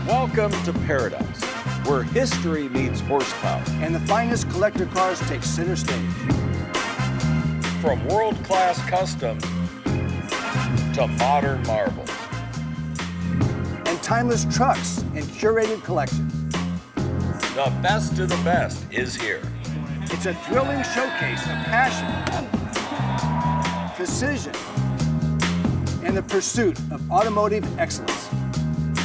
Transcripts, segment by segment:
Welcome to paradise, where history meets horsepower. And the finest collector cars take center stage. From world-class customs to modern marvels. And timeless trucks and curated collections. The best of the best is here. It's a thrilling showcase of passion, precision, and the pursuit of automotive excellence.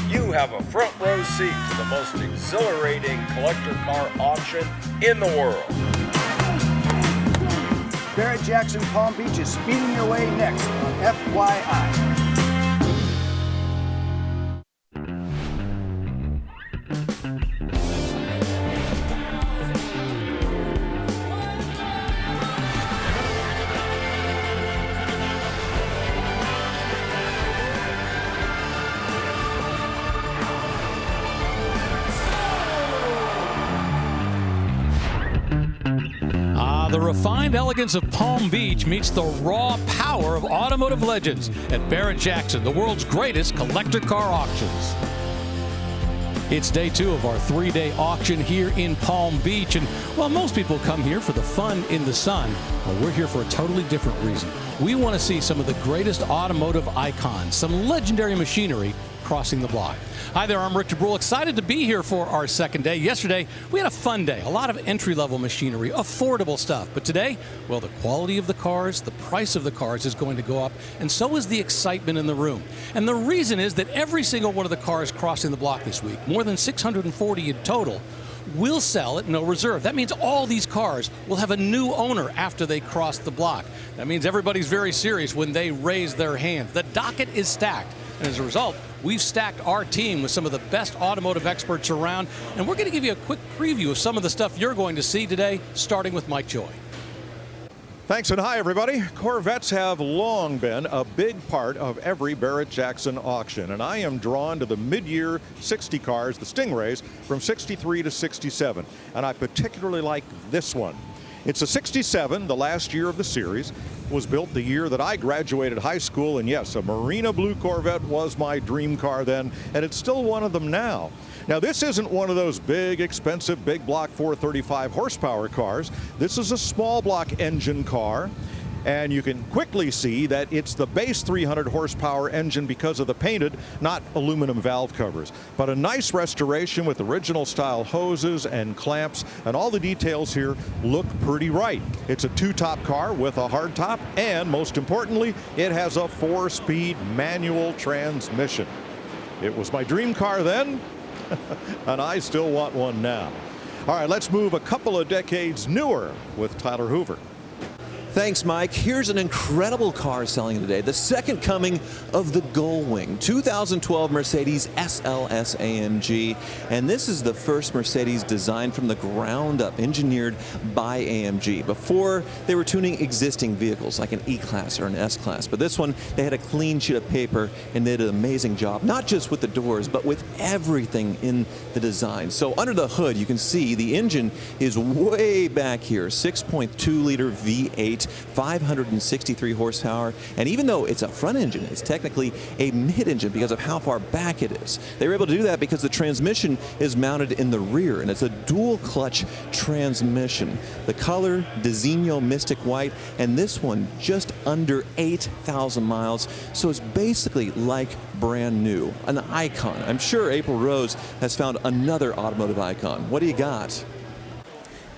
You have a front row seat to the most exhilarating collector car auction in the world. Barrett-Jackson Palm Beach is speeding your way next on FYI. The refined elegance of Palm Beach meets the raw power of automotive legends at Barrett-Jackson, the world's greatest collector car auctions. It's day 2 of our 3-day auction here in Palm Beach. And while most people come here for the fun in the sun, well, we're here for a totally different reason. We want to see some of the greatest automotive icons, some legendary machinery crossing the block. Hi there, I'm Rick DeBrule, excited to be here for our second day. Yesterday, we had a fun day, a lot of entry-level machinery, affordable stuff. But today, well, the quality of the cars, the price of the cars is going to go up, and so is the excitement in the room. And the reason is that every single one of the cars crossing the block this week, more than 640 in total, will sell at no reserve. That means all these cars will have a new owner after they cross the block. That means everybody's very serious when they raise their hands. The docket is stacked. And as a result, we've stacked our team with some of the best automotive experts around, and we're going to give you a quick preview of some of the stuff you're going to see today, starting with Mike Joy. Thanks, and hi, everybody. Corvettes have long been a big part of every Barrett-Jackson auction, and I am drawn to the mid-year 60 cars, the Stingrays, from 63 to 67, and I particularly like this one. It's a 67, the last year of the series. Was built the year that I graduated high school, and yes, a Marina Blue Corvette was my dream car then, and it's still one of them now. Now, this isn't one of those big, expensive, big block 435 horsepower cars. This is a small block engine car, and you can quickly see that it's the base 300 horsepower engine because of the painted, not aluminum valve covers. But a nice restoration with original style hoses and clamps, and all the details here look pretty right. It's a 2-top car with a hard top, and most importantly, it has a 4-speed manual transmission. It was my dream car then, and I still want one now. All right, let's move a couple of decades newer with Tyler Hoover. Thanks, Mike. Here's an incredible car selling today. The second coming of the Gullwing, 2012 Mercedes SLS AMG. And this is the first Mercedes designed from the ground up, engineered by AMG. Before, they were tuning existing vehicles like an E-Class or an S-Class. But this one, they had a clean sheet of paper and they did an amazing job, not just with the doors, but with everything in the design. So under the hood, you can see the engine is way back here, 6.2-liter V8. 563 horsepower, and even though it's a front engine, it's technically a mid-engine because of how far back it is. They were able to do that because the transmission is mounted in the rear, and it's a dual clutch transmission. The color, Designo Mystic White, and this one just under 8,000 miles, so it's basically like brand new, an icon. I'm sure April Rose has found another automotive icon. What do you got?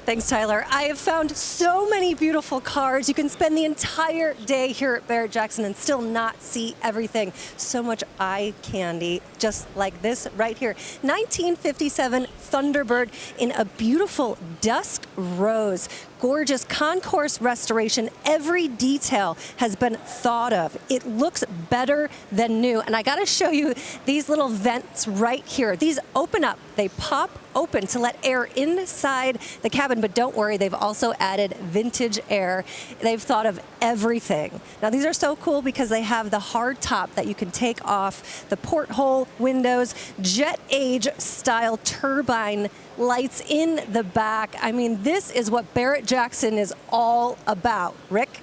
Thanks, Tyler. I have found so many beautiful cars. You can spend the entire day here at Barrett-Jackson and still not see everything. So much eye candy, just like this right here. 1957 Thunderbird in a beautiful dusk rose. Gorgeous concourse restoration. Every detail has been thought of. It looks better than new. And I gotta show you these little vents right here. These open up, they pop open to let air inside the cabin, but don't worry, they've also added vintage air. They've thought of everything. Now these are so cool because they have the hard top that you can take off, the porthole windows, jet age style turbine lights in the back. I mean, this is what Barrett-Jackson is all about. Rick?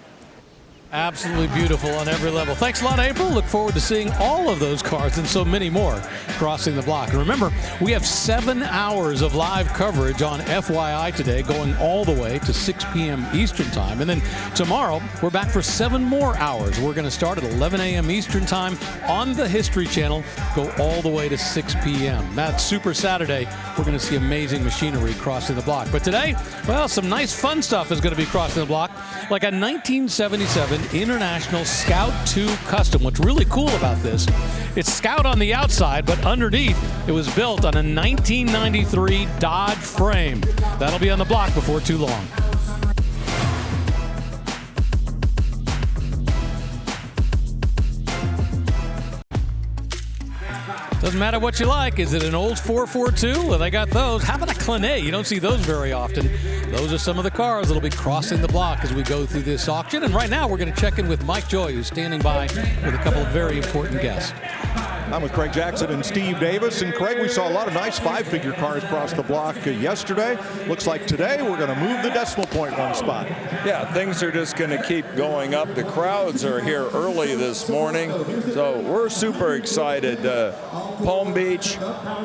Absolutely beautiful on every level. Thanks a lot, April. Look forward to seeing all of those cars and so many more crossing the block. And remember, we have 7 hours of live coverage on FYI today, going all the way to 6 p.m. Eastern Time. And then tomorrow, we're back for 7 more hours. We're going to start at 11 a.m. Eastern Time on the History Channel, go all the way to 6 p.m. That's Super Saturday. We're going to see amazing machinery crossing the block. But today, well, some nice fun stuff is going to be crossing the block, like a 1977 International Scout 2 Custom. What's really cool about this, it's Scout on the outside, but underneath it was built on a 1993 Dodge frame. That'll be on the block before too long. Doesn't matter what you like. Is it an old 442? Well, they got those. How about a Clinet? You don't see those very often. Those are some of the cars that'll be crossing the block as we go through this auction. And right now, we're going to check in with Mike Joy, who's standing by with a couple of very important guests. I'm with Craig Jackson and Steve Davis. And Craig, we saw a lot of nice 5-figure cars cross the block yesterday. Looks like today we're going to move the decimal point 1 spot. Yeah, things are just going to keep going up. The crowds are here early this morning, so we're super excited. Palm Beach,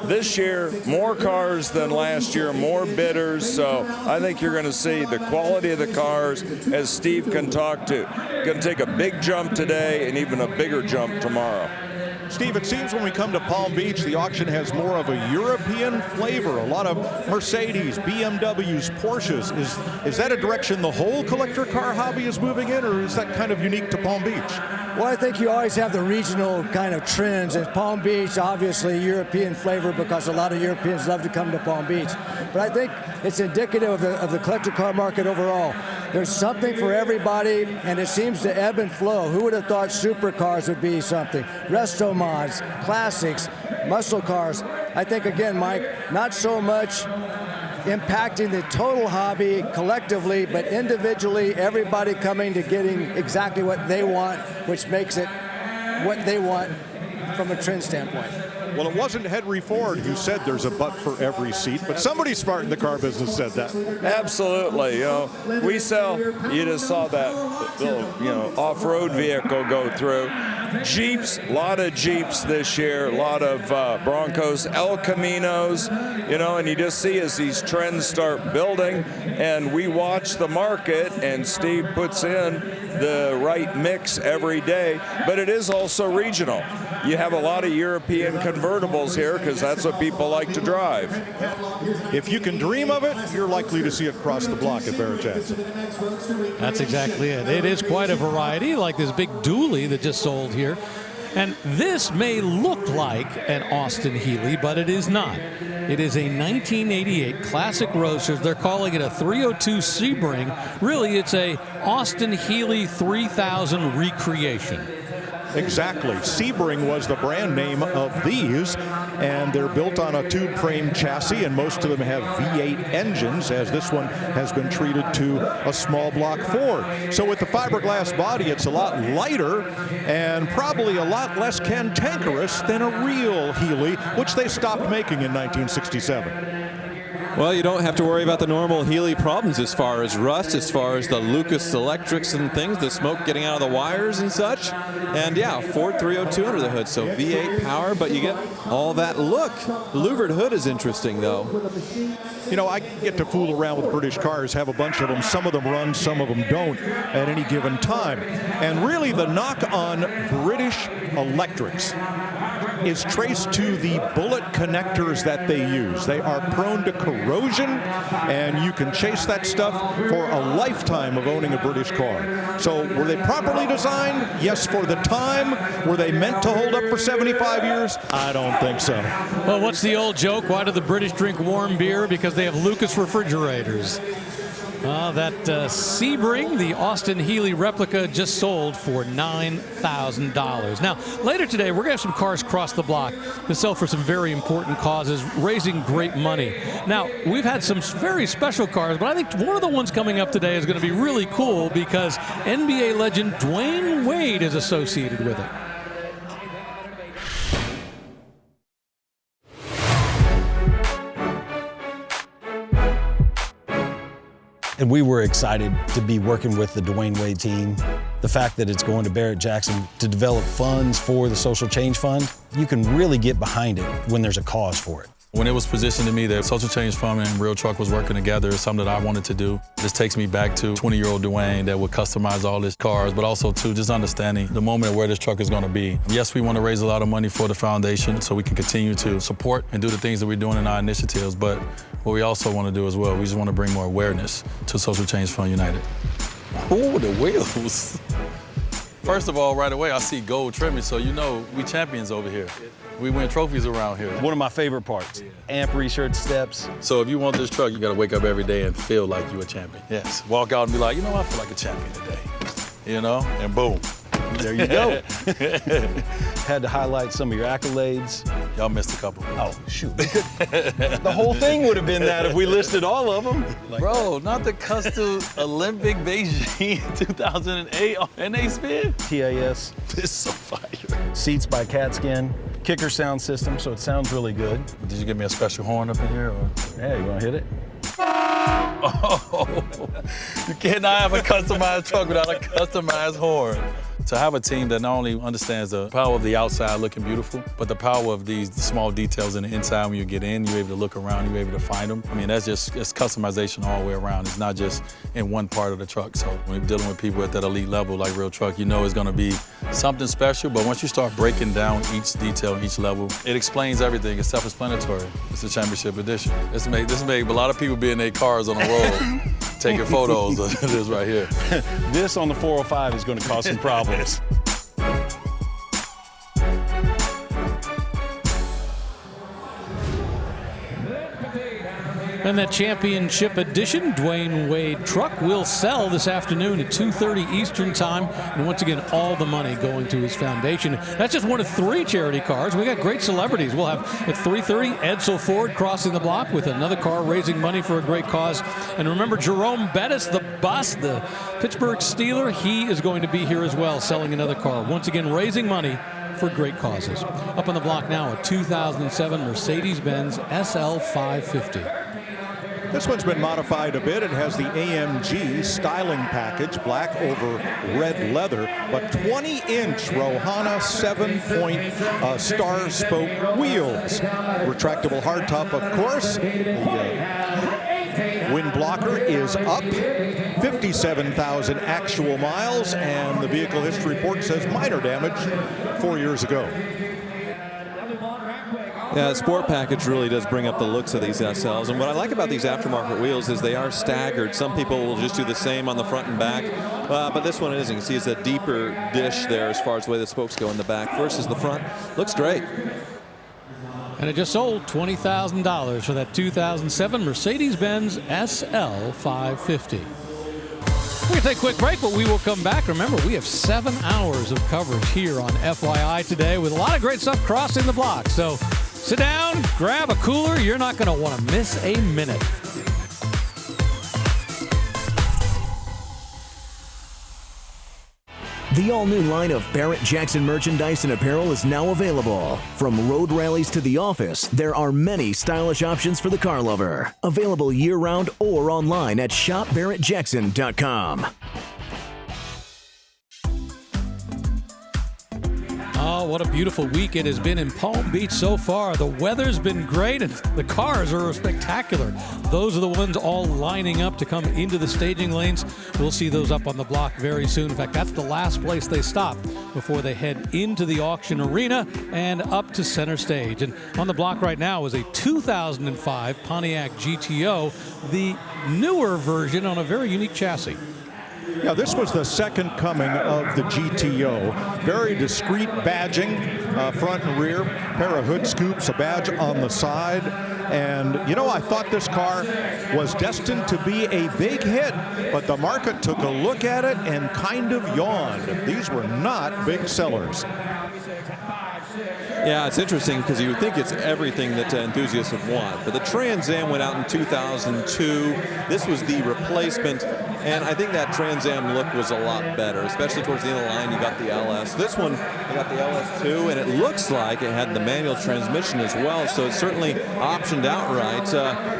this year, more cars than last year, more bidders, so I think you're going to see the quality of the cars, as Steve can talk to. Going to take a big jump today and even a bigger jump tomorrow. Steve, it seems when we come to Palm Beach, the auction has more of a European flavor. A lot of Mercedes, BMWs, Porsches. Is that a direction the whole collector car hobby is moving in, or is that kind of unique to Palm Beach? Well, I think you always have the regional kind of trends. And Palm Beach, obviously, European flavor because a lot of Europeans love to come to Palm Beach. But I think it's indicative of the collector car market overall. There's something for everybody, and it seems to ebb and flow. Who would have thought supercars would be something? Resto mods, classics, muscle cars. I think, again, Mike, not so much impacting the total hobby collectively, but individually, everybody coming to getting exactly what they want, which makes it what they want from a trend standpoint. Well, it wasn't Henry Ford who said there's a butt for every seat, but somebody smart in the car business said that. Absolutely. We sell, you just saw that little, off-road vehicle go through. Jeeps, a lot of Jeeps this year, a lot of Broncos, El Caminos, and you just see as these trends start building, and we watch the market, and Steve puts in the right mix every day, but it is also regional. You have a lot of European convertibles here because that's what people like to drive. If you can dream of it, you're likely to see it cross the block at Barrett-Jackson. That's exactly it. It is quite a variety, like this big dually that just sold here. And this may look like an Austin Healey, but it is not. It is a 1988 Classic Roadster. They're calling it a 302 Sebring. Really, it's a Austin Healey 3000 recreation. Exactly. Sebring was the brand name of these, and they're built on a tube frame chassis, and most of them have V8 engines, as this one has been treated to a small block Ford. So with the fiberglass body, it's a lot lighter and probably a lot less cantankerous than a real Healey, which they stopped making in 1967. Well, you don't have to worry about the normal Healey problems as far as rust, as far as the Lucas electrics and things, the smoke getting out of the wires and such. And yeah, Ford 302 under the hood, so V8 power, but you get all that look. Louvered hood is interesting, though. I get to fool around with British cars, have a bunch of them. Some of them run, some of them don't at any given time. And really the knock on British electrics is traced to the bullet connectors that they use. They are prone to corrosion, and you can chase that stuff for a lifetime of owning a British car. So were they properly designed? Yes, for the time. Were they meant to hold up for 75 years? I don't think so. Well, what's the old joke? Why do the British drink warm beer? Because they have Lucas refrigerators. That Sebring, the Austin Healey replica, just sold for $9,000. Now, later today, we're going to have some cars cross the block to sell for some very important causes, raising great money. Now, we've had some very special cars, but I think one of the ones coming up today is going to be really cool because NBA legend Dwayne Wade is associated with it. And we were excited to be working with the Dwayne Wade team. the fact that it's going to Barrett-Jackson to develop funds for the Social Change Fund, you can really get behind it when there's a cause for it. When it was positioned to me that Social Change Fund and Real Truck was working together, it's something that I wanted to do. This takes me back to 20-year-old Dwayne that would customize all his cars, but also too just understanding the moment of where this truck is going to be. Yes, we want to raise a lot of money for the foundation so we can continue to support and do the things that we're doing in our initiatives, but what we also want to do as well, we just want to bring more awareness to Social Change Fund United. Oh, the wheels. First of all, right away, I see gold trimming, so you know we champions over here. We win trophies around here. One of my favorite parts, amp research steps. So if you want this truck, you gotta wake up every day and feel like you're a champion. Yes, walk out and be like, you know, I feel like a champion today. You know, and boom. There you go. Had to highlight some of your accolades. Y'all missed a couple. Oh, shoot. The whole thing would have been that if we listed all of them. Bro, not the custom Olympic Beijing 2008 NA Spin. TAS. This is so fire. Seats by Catskin. Kicker sound system, so it sounds really good. Did you give me a special horn up in here? Or? Yeah, you want to hit it? Oh, you cannot have a customized truck without a customized horn. To have a team that not only understands the power of the outside looking beautiful, but the power of these small details in the inside when you get in, you're able to look around, you're able to find them. I mean, that's just, it's customization all the way around. It's not just in one part of the truck. So when you're dealing with people at that elite level like Real Truck, you know it's gonna be something special, but once you start breaking down each detail, each level, it explains everything. It's self-explanatory. It's a championship edition. This made a lot of people be in their cars on the road taking photos of this right here. This on the 405 is gonna cause some problems. And that championship edition Dwayne Wade truck will sell this afternoon at 2:30 Eastern time. And once again, all the money going to his foundation. That's just one of 3 charity cars. We got great celebrities. We'll have at 3:30 Edsel Ford crossing the block with another car raising money for a great cause. And remember Jerome Bettis, the bus, the Pittsburgh Steeler, he is going to be here as well selling another car. Once again, raising money for great causes. Up on the block now, a 2007 Mercedes-Benz SL 550. This one's been modified a bit. It has the AMG styling package, black over red leather, but 20-inch Rohana 7-point star spoke wheels. Retractable hardtop, of course. The wind blocker is up. 57,000 actual miles, and the vehicle history report says minor damage 4 years ago. Yeah, the sport package really does bring up the looks of these SLs. And what I like about these aftermarket wheels is they are staggered. Some people will just do the same on the front and back, but this one isn't. You can see it's a deeper dish there as far as the way the spokes go in the back versus the front. Looks great. And it just sold $20,000 for that 2007 Mercedes-Benz SL 550. We're going to take a quick break, but we will come back. Remember, we have 7 hours of coverage here on FYI today with a lot of great stuff crossing the block. So sit down, grab a cooler. You're not going to want to miss a minute. The all-new line of Barrett-Jackson merchandise and apparel is now available. From road rallies to the office, there are many stylish options for the car lover. Available year-round or online at shopbarrettjackson.com. Oh, what a beautiful week it has been in Palm Beach so far. The weather's been great and the cars are spectacular. Those are the ones all lining up to come into the staging lanes. We'll see those up on the block very soon. In fact, that's the last place they stop before they head into the auction arena and up to center stage. And on the block right now is a 2005 Pontiac GTO, the newer version on a very unique chassis. Yeah, this was the second coming of the GTO. Very discreet badging, front and rear, pair of hood scoops, a badge on the side. And, you know, I thought this car was destined to be a big hit, but the market took a look at it and kind of yawned. These were not big sellers. Yeah, it's interesting because you would think it's everything that enthusiasts would want. But the Trans Am went out in 2002. This was the replacement, and I think that Trans Am look was a lot better, especially towards the end of the line. You got the LS. This one, you got the LS2, and it looks like it had the manual transmission as well, so it's certainly optioned outright.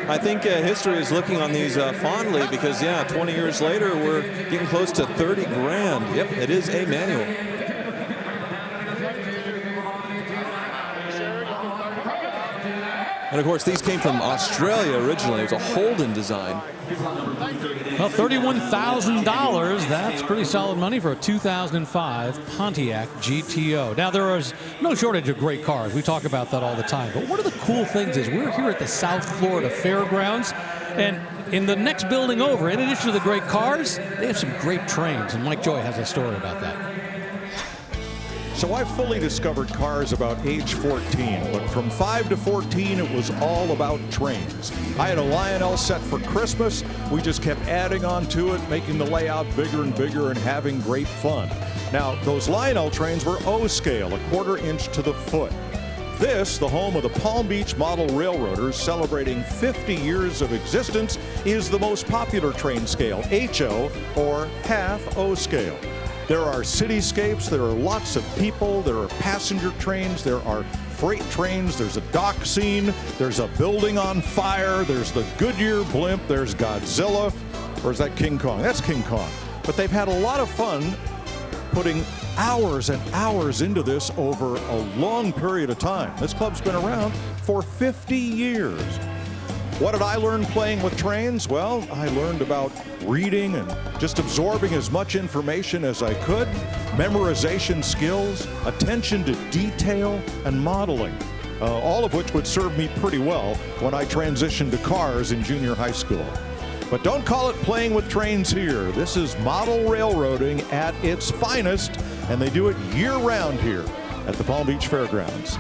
I think history is looking on these fondly because, yeah, 20 years later, we're getting close to 30 grand. Yep, it is a manual. And of course, these came from Australia originally. It was a Holden design. Well, $31,000, that's pretty solid money for a 2005 Pontiac GTO. Now, there is no shortage of great cars. We talk about that all the time. But one of the cool things is we're here at the South Florida Fairgrounds, and in the next building over, in addition to the great cars, they have some great trains, and Mike Joy has a story about that. So I fully discovered cars about age 14, but from 5 to 14, it was all about trains. I had a Lionel set for Christmas. We just kept adding on to it, making the layout bigger and bigger and having great fun. Now, those Lionel trains were O-scale, a 1/4 inch to the foot. This, the home of the Palm Beach Model Railroaders, celebrating 50 years of existence, is the most popular train scale, HO, or half O-scale. There are cityscapes, there are lots of people, there are passenger trains, there are freight trains, there's a dock scene, there's a building on fire, there's the Goodyear blimp, there's Godzilla, or is that King Kong? That's King Kong. But they've had a lot of fun putting hours and hours into this over a long period of time. This club's been around for 50 years. What did I learn playing with trains? Well, I learned about reading and just absorbing as much information as I could, memorization skills, attention to detail, and modeling, all of which would serve me pretty well when I transitioned to cars in junior high school. But don't call it playing with trains here. This is model railroading at its finest, and they do it year-round here at the Palm Beach Fairgrounds.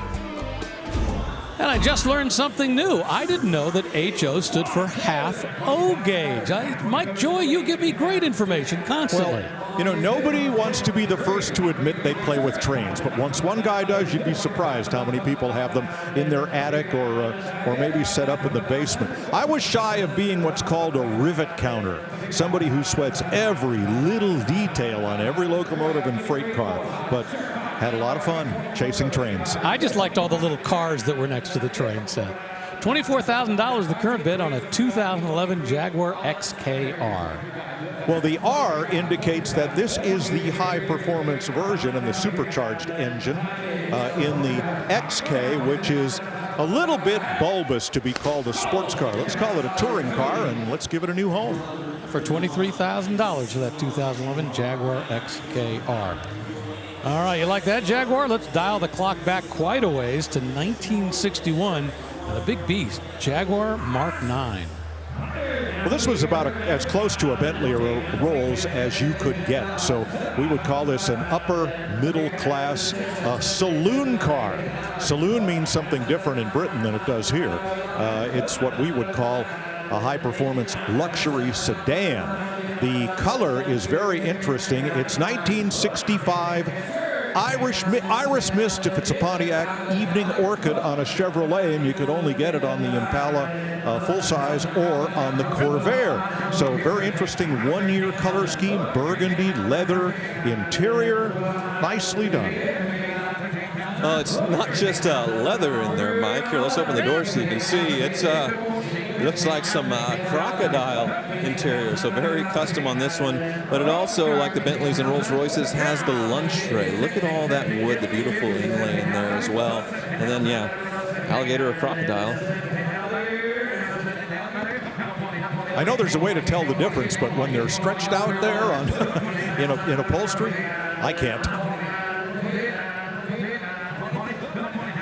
And I just learned something new. I didn't know that HO stood for half O gauge. Mike Joy, you give me great information constantly. Well, you know, nobody wants to be the first to admit they play with trains, but once one guy does, you'd be surprised how many people have them in their attic or maybe set up in the basement. I was shy of being what's called a rivet counter, somebody who sweats every little detail on every locomotive and freight car, but had a lot of fun chasing trains. I just liked all the little cars that were next to the train set. $24,000 the current bid on a 2011 Jaguar XKR. Well, the R indicates that this is the high-performance version and the supercharged engine in the XK, which is a little bit bulbous to be called a sports car. Let's call it a touring car, and let's give it a new home. For $23,000 for that 2011 Jaguar XKR. All right, you like that, Jaguar? Let's dial the clock back quite a ways to 1961. And the big beast, Jaguar Mark 9. Well, this was about as close to a Bentley Rolls as you could get. So we would call this an upper middle class saloon car. Saloon means something different in Britain than it does here. It's what we would call a high performance luxury sedan. The color is very interesting. It's 1965 Iris Mist if it's a Pontiac, Evening Orchid on a Chevrolet, and you could only get it on the Impala full-size or on the Corvair. So very interesting one-year color scheme, burgundy, leather, interior, nicely done. It's not just leather in there, Mike. Here, let's open the door so you can see. It's looks like some crocodile interior, so very custom on this one. But it also, like the Bentleys and Rolls Royces, has the lunch tray. Look at all that wood, the beautiful inlay in there as well. And then, yeah, alligator or crocodile. I know there's a way to tell the difference, but when they're stretched out there on in upholstery, I can't.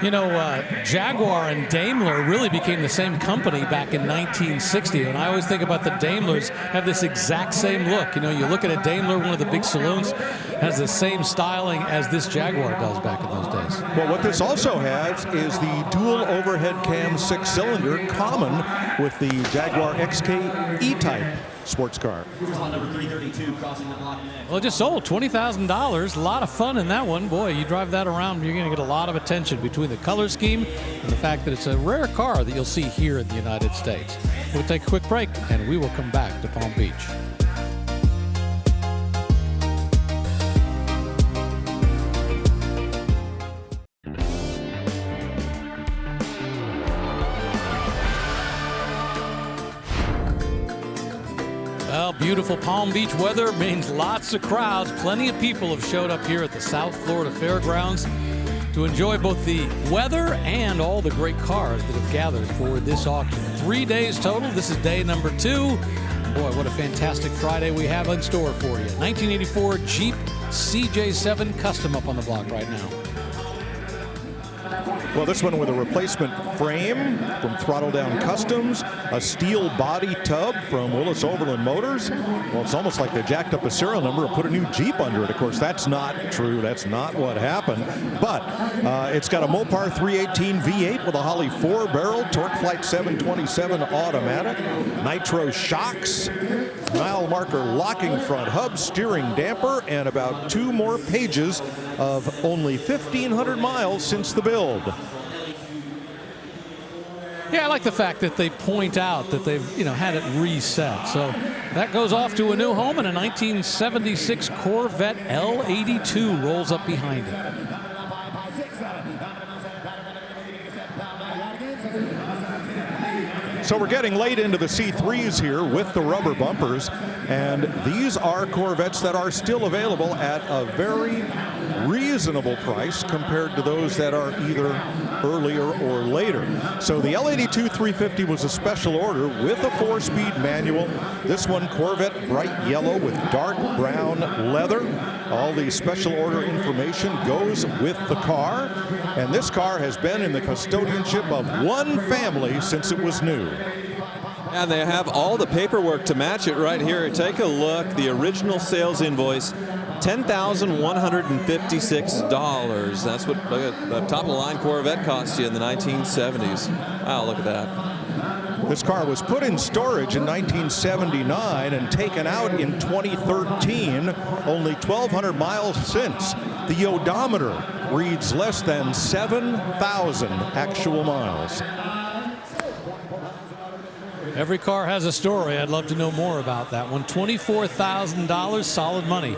You know, Jaguar and Daimler really became the same company back in 1960, and I always think about the Daimlers have this exact same look. You know, you look at a Daimler, one of the big saloons, has the same styling as this Jaguar does back in those days. Well, what this also has is the dual overhead cam 6-cylinder, common with the Jaguar XK E-Type sports car. Well, it just sold $20,000. A lot of fun in that one. Boy, you drive that around, you're going to get a lot of attention between the color scheme and the fact that it's a rare car that you'll see here in the United States. We'll take a quick break, and we will come back to Palm Beach. Well, beautiful Palm Beach weather means lots of crowds. Plenty of people have showed up here at the South Florida Fairgrounds to enjoy both the weather and all the great cars that have gathered for this auction. 3 days total. This is day number 2. Boy, what a fantastic Friday we have in store for you. 1984 Jeep CJ7 Custom up on the block right now. Well, this one with a replacement frame from Throttle Down Customs, a steel body tub from Willis Overland Motors. Well, it's almost like they jacked up a serial number and put a new Jeep under it. Of course, that's not true. That's not what happened. But it's got a Mopar 318 V8 with a Holley 4-barrel, Torque Flight 727 automatic, nitro shocks, mile marker locking front hub, steering damper, and about 2 more pages of only 1,500 miles since the build. Yeah, I like the fact that they point out that they've, had it reset. So that goes off to a new home, and a 1976 Corvette L82 rolls up behind it. So we're getting late into the C3s here with the rubber bumpers, and these are Corvettes that are still available at a very reasonable price compared to those that are either earlier or later. So the L82 350 was a special order with a 4-speed manual. This one, Corvette bright yellow with dark brown leather. All the special order information goes with the car, and this car has been in the custodianship of one family since it was new. And they have all the paperwork to match it right here. Take a look. The original sales invoice, $10,156. That's what the top-of-the-line Corvette cost you in the 1970s. Wow, look at that. This car was put in storage in 1979 and taken out in 2013, only 1,200 miles since. The odometer reads less than 7,000 actual miles. Every car has a story. I'd love to know more about that one. $24,000, solid money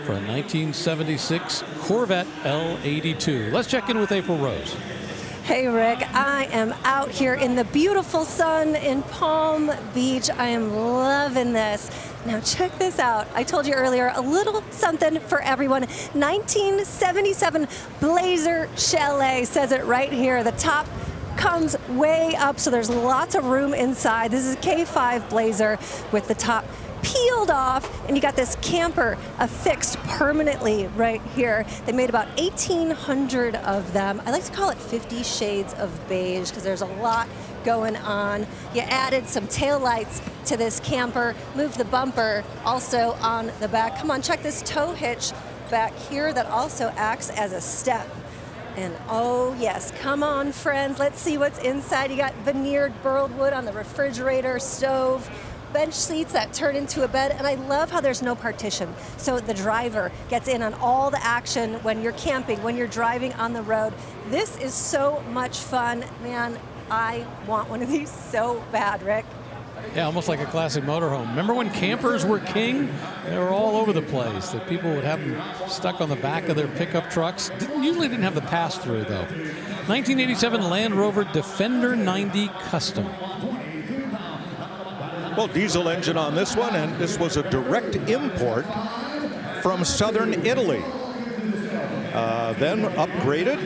for a 1976 Corvette L82. Let's check in with April Rose. Hey Rick, I am out here in the beautiful sun in Palm Beach. I am loving this. Now check this out. I told you earlier, a little something for everyone. 1977 Blazer Chalet says it right here. The top comes way up, so there's lots of room inside. This is a K5 Blazer with the top peeled off, and you got this camper affixed permanently right here. They made about 1,800 of them. I like to call it 50 shades of beige because there's a lot going on. You added some taillights to this camper, moved the bumper also on the back. Come on, check this tow hitch back here that also acts as a step. And oh yes, come on friends, let's see what's inside. You got veneered burled wood on the refrigerator, stove, bench seats that turn into a bed, and I love how there's no partition. So the driver gets in on all the action when you're camping, when you're driving on the road. This is so much fun. Man, I want one of these so bad, Rick. Yeah, almost like a classic motorhome. Remember when campers were king? They were all over the place. That people would have them stuck on the back of their pickup trucks. Usually didn't have the pass-through, though. 1987 Land Rover Defender 90 Custom. Well, diesel engine on this one, and this was a direct import from southern Italy. Then upgraded,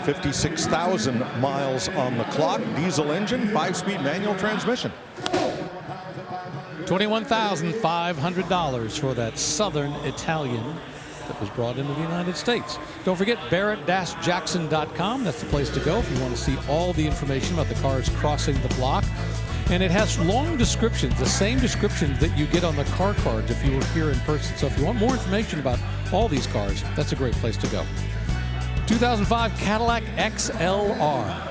56,000 miles on the clock, diesel engine, 5-speed manual transmission. $21,500 for that Southern Italian that was brought into the United States. Don't forget Barrett-Jackson.com. That's the place to go if you want to see all the information about the cars crossing the block. And it has long descriptions, the same descriptions that you get on the car cards if you were here in person. So if you want more information about all these cars, that's a great place to go. 2005 Cadillac XLR.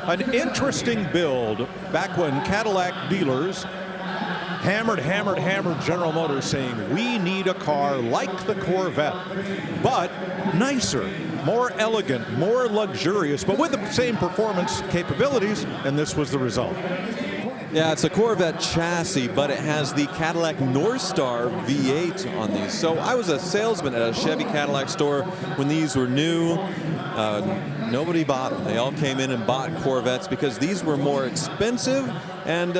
An interesting build back when Cadillac dealers hammered General Motors saying, we need a car like the Corvette, but nicer, more elegant, more luxurious, but with the same performance capabilities, and this was the result. Yeah, it's a Corvette chassis, but it has the Cadillac Northstar V8 on these. So I was a salesman at a Chevy Cadillac store when these were new. Nobody bought them. They all came in and bought Corvettes because these were more expensive and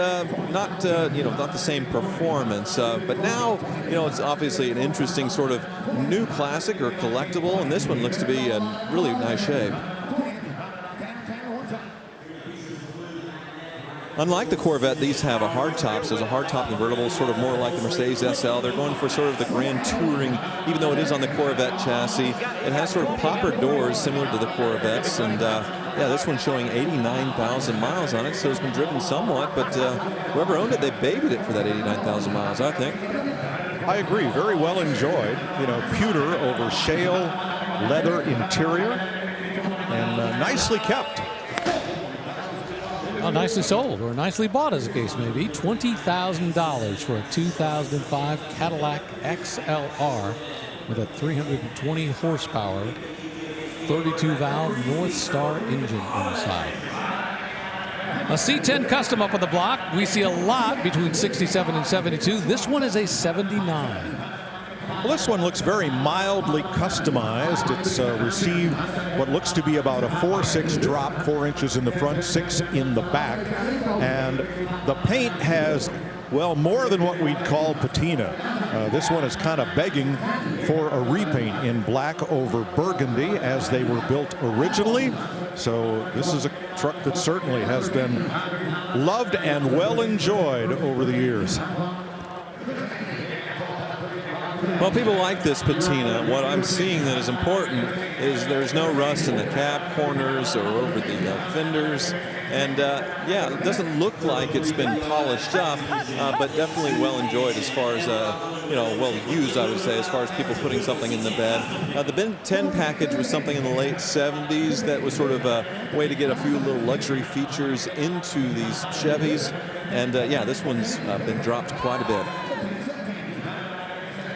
not the same performance. But now, it's obviously an interesting sort of new classic or collectible, and this one looks to be in really nice shape. Unlike the Corvette, these have a hardtop, so it's a hardtop convertible, sort of more like the Mercedes SL. They're going for sort of the Grand Touring, even though it is on the Corvette chassis. It has sort of popper doors similar to the Corvettes, and this one's showing 89,000 miles on it, so it's been driven somewhat, but whoever owned it, they babied it for that 89,000 miles, I think. I agree, very well enjoyed. Pewter over shale leather interior, and nicely kept. Well, nicely sold, or nicely bought, as the case may be. $20,000 for a 2005 Cadillac XLR with a 320 horsepower, 32-valve Northstar engine inside. A C10 Custom up on the block. We see a lot between 67 and 72. This one is a 79. Well, this one looks very mildly customized. It's received what looks to be about a 4.6 drop, 4 inches in the front, 6 in the back. And the paint has, well, more than what we'd call patina. This one is kind of begging for a repaint in black over burgundy as they were built originally. So this is a truck that certainly has been loved and well enjoyed over the years. Well, people like this patina. What I'm seeing that is important is there's no rust in the cab corners or over the fenders. And it doesn't look like it's been polished up, but definitely well enjoyed as far as, well used, I would say, as far as people putting something in the bed. The Ben 10 package was something in the late 70s that was sort of a way to get a few little luxury features into these Chevys. And this one's been dropped quite a bit.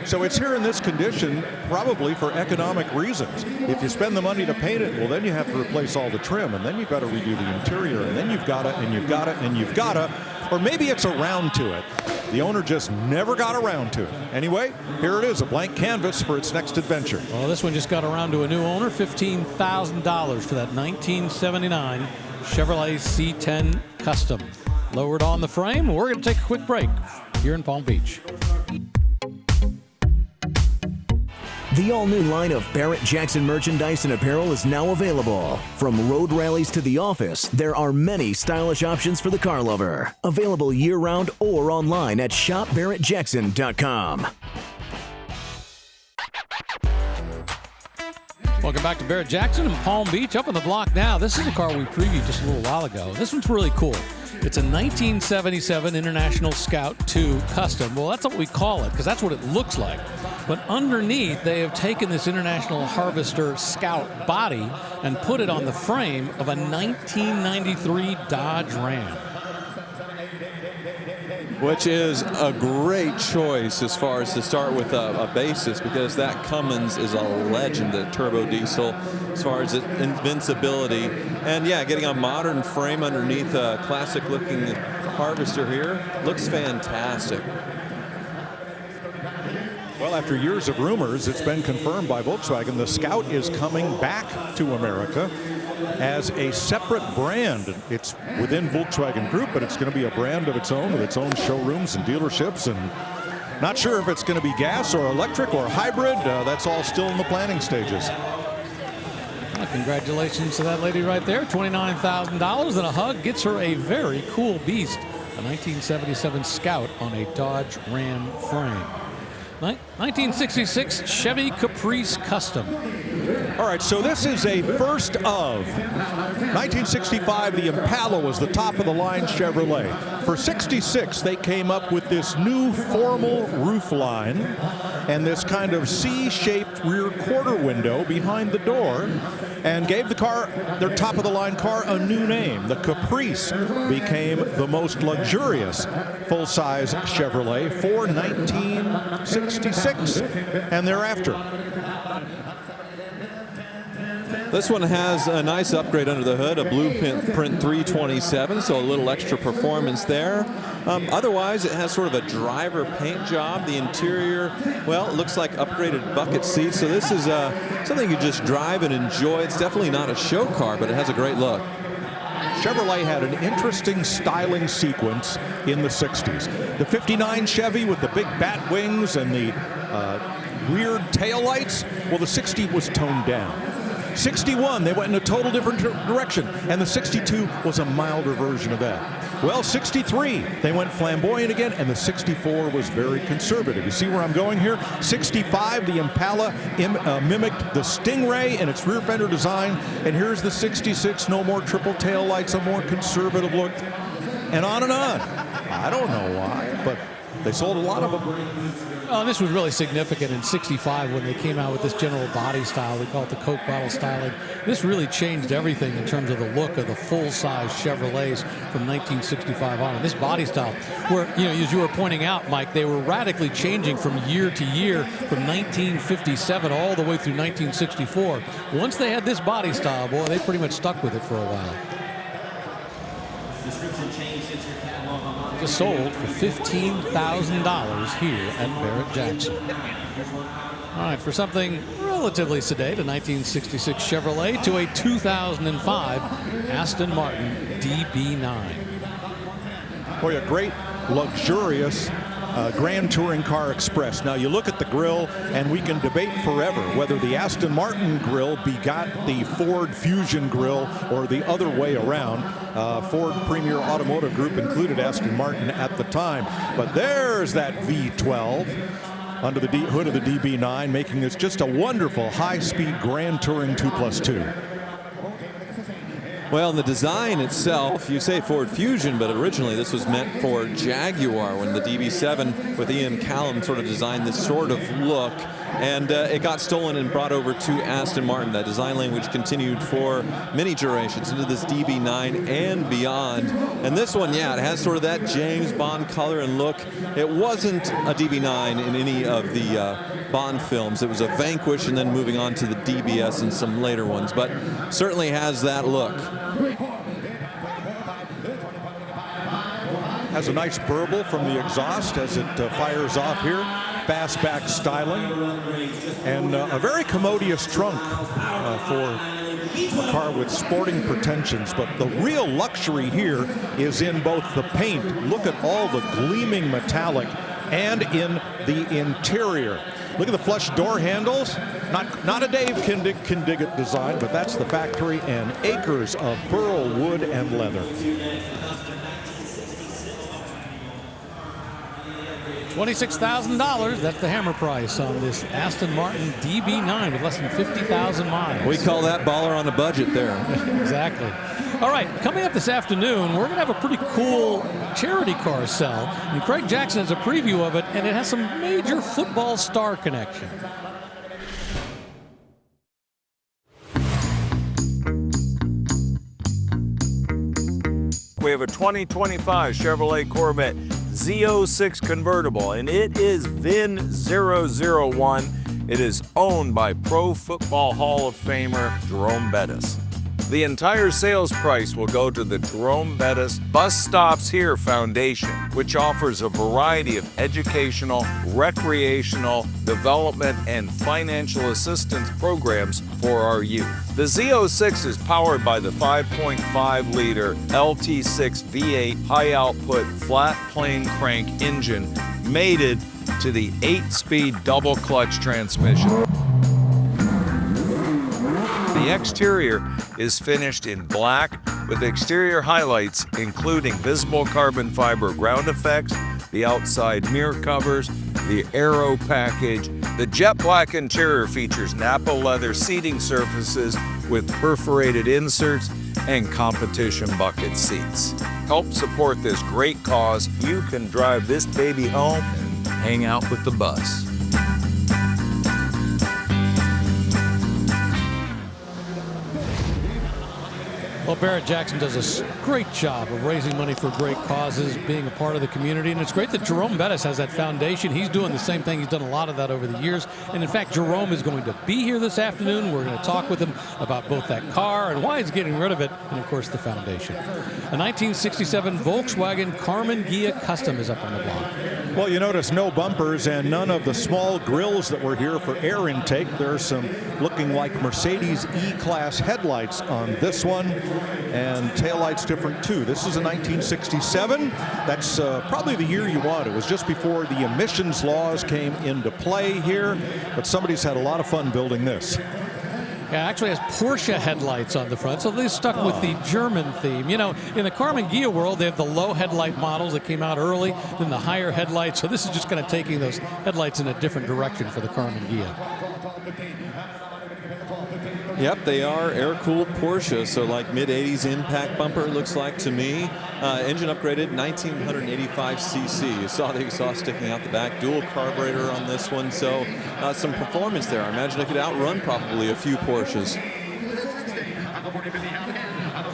So it's here in this condition probably for economic reasons. If you spend the money to paint it, well, then you have to replace all the trim, and then you've got to redo the interior, and then you've got to, and you've got to, and you've got to, or maybe it's around to it. The owner just never got around to it. Anyway, here it is, a blank canvas for its next adventure. Well, this one just got around to a new owner, $15,000 for that 1979 Chevrolet C10 Custom. Lowered on the frame. We're going to take a quick break here in Palm Beach. The all-new line of Barrett-Jackson merchandise and apparel is now available. From road rallies to the office, there are many stylish options for the car lover. Available year-round or online at shopbarrettjackson.com. Welcome back to Barrett-Jackson in Palm Beach. Up on the block now. This is a car we previewed just a little while ago. This one's really cool. It's a 1977 International Scout 2 Custom. Well, that's what we call it because that's what it looks like. But underneath, they have taken this International Harvester Scout body and put it on the frame of a 1993 Dodge Ram. Which is a great choice as far as to start with a basis, because that Cummins is a legend at turbo diesel as far as its invincibility. And getting a modern frame underneath a classic looking Harvester here looks fantastic. Well, after years of rumors, it's been confirmed by Volkswagen. The Scout is coming back to America as a separate brand. It's within Volkswagen Group, but it's going to be a brand of its own with its own showrooms and dealerships. And not sure if it's going to be gas or electric or hybrid. That's all still in the planning stages. Well, congratulations to that lady right there. $29,000 and a hug gets her a very cool beast. A 1977 Scout on a Dodge Ram frame. 1966 Chevy Caprice Custom. All right, so this is a first of. 1965, the Impala was the top-of-the-line Chevrolet. For 66, they came up with this new formal roof line and this kind of C-shaped rear quarter window behind the door. and gave the car, their top-of-the-line car, a new name. The Caprice became the most luxurious full-size Chevrolet for 1966 and thereafter. This one has a nice upgrade under the hood, a Blueprint 327, so a little extra performance there. Otherwise, it has sort of a driver paint job. The interior, well, it looks like upgraded bucket seats. So this is something you just drive and enjoy. It's definitely not a show car, but it has a great look. Chevrolet had an interesting styling sequence in the 60s. The 59 Chevy with the big bat wings and the weird taillights, well, the 60 was toned down. 61, they went in a total different direction, and the 62 was a milder version of that. Well, 63, they went flamboyant again, and the 64 was very conservative. You see where I'm going here? 65, the Impala mimicked the Stingray and its rear fender design, and here's the 66, no more triple tail lights, a more conservative look, and on and on. I don't know why, but they sold a lot of them. Oh, this was really significant in '65 when they came out with this general body style. We call it the Coke bottle styling. This really changed everything in terms of the look of the full-size Chevrolets from 1965 on. And this body style, where, you know, as you were pointing out, Mike, they were radically changing from year to year, from 1957 all the way through 1964. Once they had this body style, boy, they pretty much stuck with it for a while. Just sold for $15,000 here at Barrett-Jackson. All right, for something relatively sedate, a 1966 Chevrolet to a 2005 Aston Martin DB9. Boy, a great, luxurious Grand Touring Car Express. Now, you look at the grille, and we can debate forever whether the Aston Martin grille begot the Ford Fusion grille or the other way around. Ford Premier Automotive Group included Aston Martin at the time. But there's that V12 under the hood of the DB9, making this just a wonderful high-speed Grand Touring 2+2. Well, in the design itself, you say Ford Fusion, but originally this was meant for Jaguar when the DB7 with Ian Callum sort of designed this sort of look. And it got stolen and brought over to Aston Martin. That design language continued for many generations into this DB9 and beyond. And this one, yeah, it has sort of that James Bond color and look. It wasn't a DB9 in any of the Bond films. It was a Vanquish and then moving on to the DBS and some later ones, but certainly has that look. Has a nice burble from the exhaust as it fires off here. Fastback styling, and a very commodious trunk for a car with sporting pretensions. But the real luxury here is in both the paint. Look at all the gleaming metallic, and in the interior. Look at the flush door handles. Not a Dave Kindigit design, but that's the factory, and acres of burl wood and leather. $26,000, that's the hammer price on this Aston Martin DB9 with less than 50,000 miles. We call that baller on a budget there. Exactly. All right, coming up this afternoon, we're going to have a pretty cool charity car sell. And Craig Jackson has a preview of it, and it has some major football star connection. We have a 2025 Chevrolet Corvette Z06 convertible, and it is VIN 001. It is owned by Pro Football Hall of Famer Jerome Bettis. The entire sales price will go to the Jerome Bettis Bus Stops Here Foundation, which offers a variety of educational, recreational, development, and financial assistance programs for our youth. The Z06 is powered by the 5.5-liter LT6 V8 high-output flat plane crank engine mated to the 8-speed double-clutch transmission. The exterior is finished in black with exterior highlights including visible carbon fiber ground effects, the outside mirror covers, the aero package. The jet black interior features Napa leather seating surfaces with perforated inserts and competition bucket seats. Help support this great cause. You can drive this baby home and hang out with the bus. Well, Barrett-Jackson does a great job of raising money for great causes, being a part of the community, and it's great that Jerome Bettis has that foundation. He's doing the same thing. He's done a lot of that over the years, and in fact, Jerome is going to be here this afternoon. We're going to talk with him about both that car and why he's getting rid of it, and of course, the foundation. A 1967 Volkswagen Karmann Ghia Custom is up on the block. Well, you notice no bumpers and none of the small grills that were here for air intake. There's some looking like Mercedes E-Class headlights on this one, and taillights different too. This is a 1967. That's probably the year you want. It was just before the emissions laws came into play here, but somebody's had a lot of fun building this. Yeah, actually has Porsche headlights on the front, so they stuck with the German theme. You know, in the Karmann Ghia world, they have the low headlight models that came out early, then the higher headlights. So this is just kind of taking those headlights in a different direction for the Karmann Ghia. Yep, they are air-cooled Porsche, so like mid-80s impact bumper looks like to me. Engine upgraded, 1985 cc. You saw the exhaust sticking out the back, dual carburetor on this one, so some performance there. I imagine it could outrun probably a few Porsches.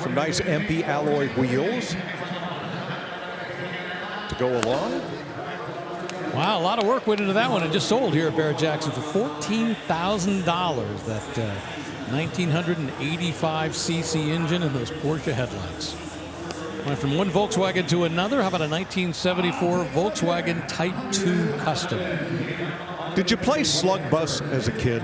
Some nice MP alloy wheels to go along. Wow, a lot of work went into that one and just sold here at Barrett-Jackson for $14,000. That 1985 cc engine and those Porsche headlights. Went from one Volkswagen to another. How about a 1974 Volkswagen Type 2 Custom? Did you play slug bus as a kid?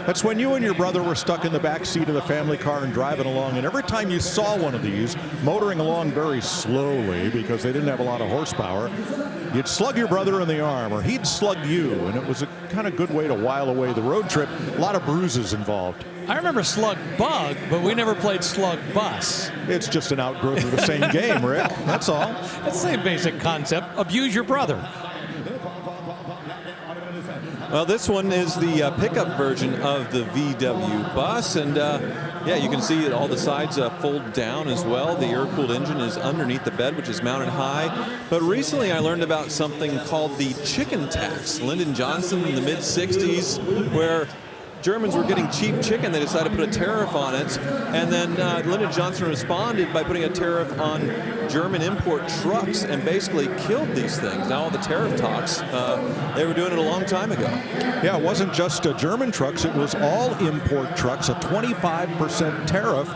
That's when you and your brother were stuck in the back seat of the family car and driving along, and every time you saw one of these motoring along very slowly because they didn't have a lot of horsepower, you'd slug your brother in the arm, or he'd slug you, and it was a kind of good way to while away the road trip. A lot of bruises involved. I remember Slug Bug, but we never played Slug Bus. It's just an outgrowth of the same game, Rick. That's all. That's the same basic concept. Abuse your brother. Well, this one is the pickup version of the VW bus, and yeah, you can see that all the sides fold down as well. The air-cooled engine is underneath the bed, which is mounted high. But recently I learned about something called the chicken tax. Lyndon Johnson in the mid-60s, where Germans were getting cheap chicken. They decided to put a tariff on it, and then Lyndon Johnson responded by putting a tariff on German import trucks and basically killed these things. Now all the tariff talks, they were doing it a long time ago. Yeah, it wasn't just German trucks, it was all import trucks, a 25% tariff.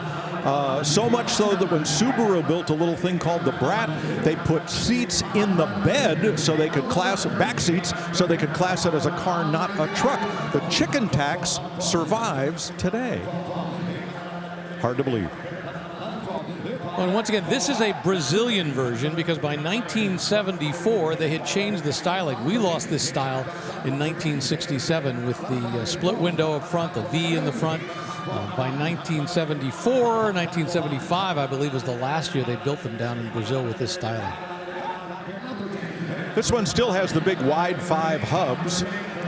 So much so that when Subaru built a little thing called the Brat, they put seats in the bed so they could class back seats so they could class it as a car, not a truck. The chicken tax survives today. Hard to believe. And once again, this is a Brazilian version because by 1974 they had changed the styling. We lost this style in 1967 with the split window up front, the V in the front. By 1974, 1975, I believe, was the last year they built them down in Brazil with this styling. This one still has the big wide 5 hubs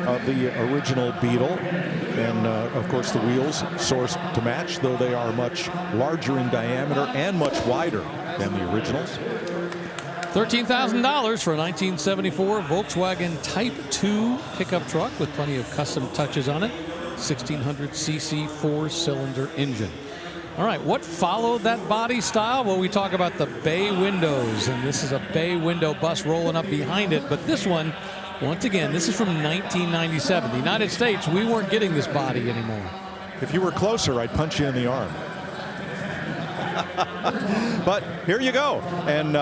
of the original Beetle, and of course the wheels sourced to match, though they are much larger in diameter and much wider than the originals. $13,000 for a 1974 Volkswagen Type 2 pickup truck with plenty of custom touches on it. 1600cc 4-cylinder engine. All right, what followed that body style? Well, we talk about the bay windows, and this is a bay window bus rolling up behind it. But this one, once again, this is from 1997. The United States, we weren't getting this body anymore. If you were closer, I'd punch you in the arm. But here you go. And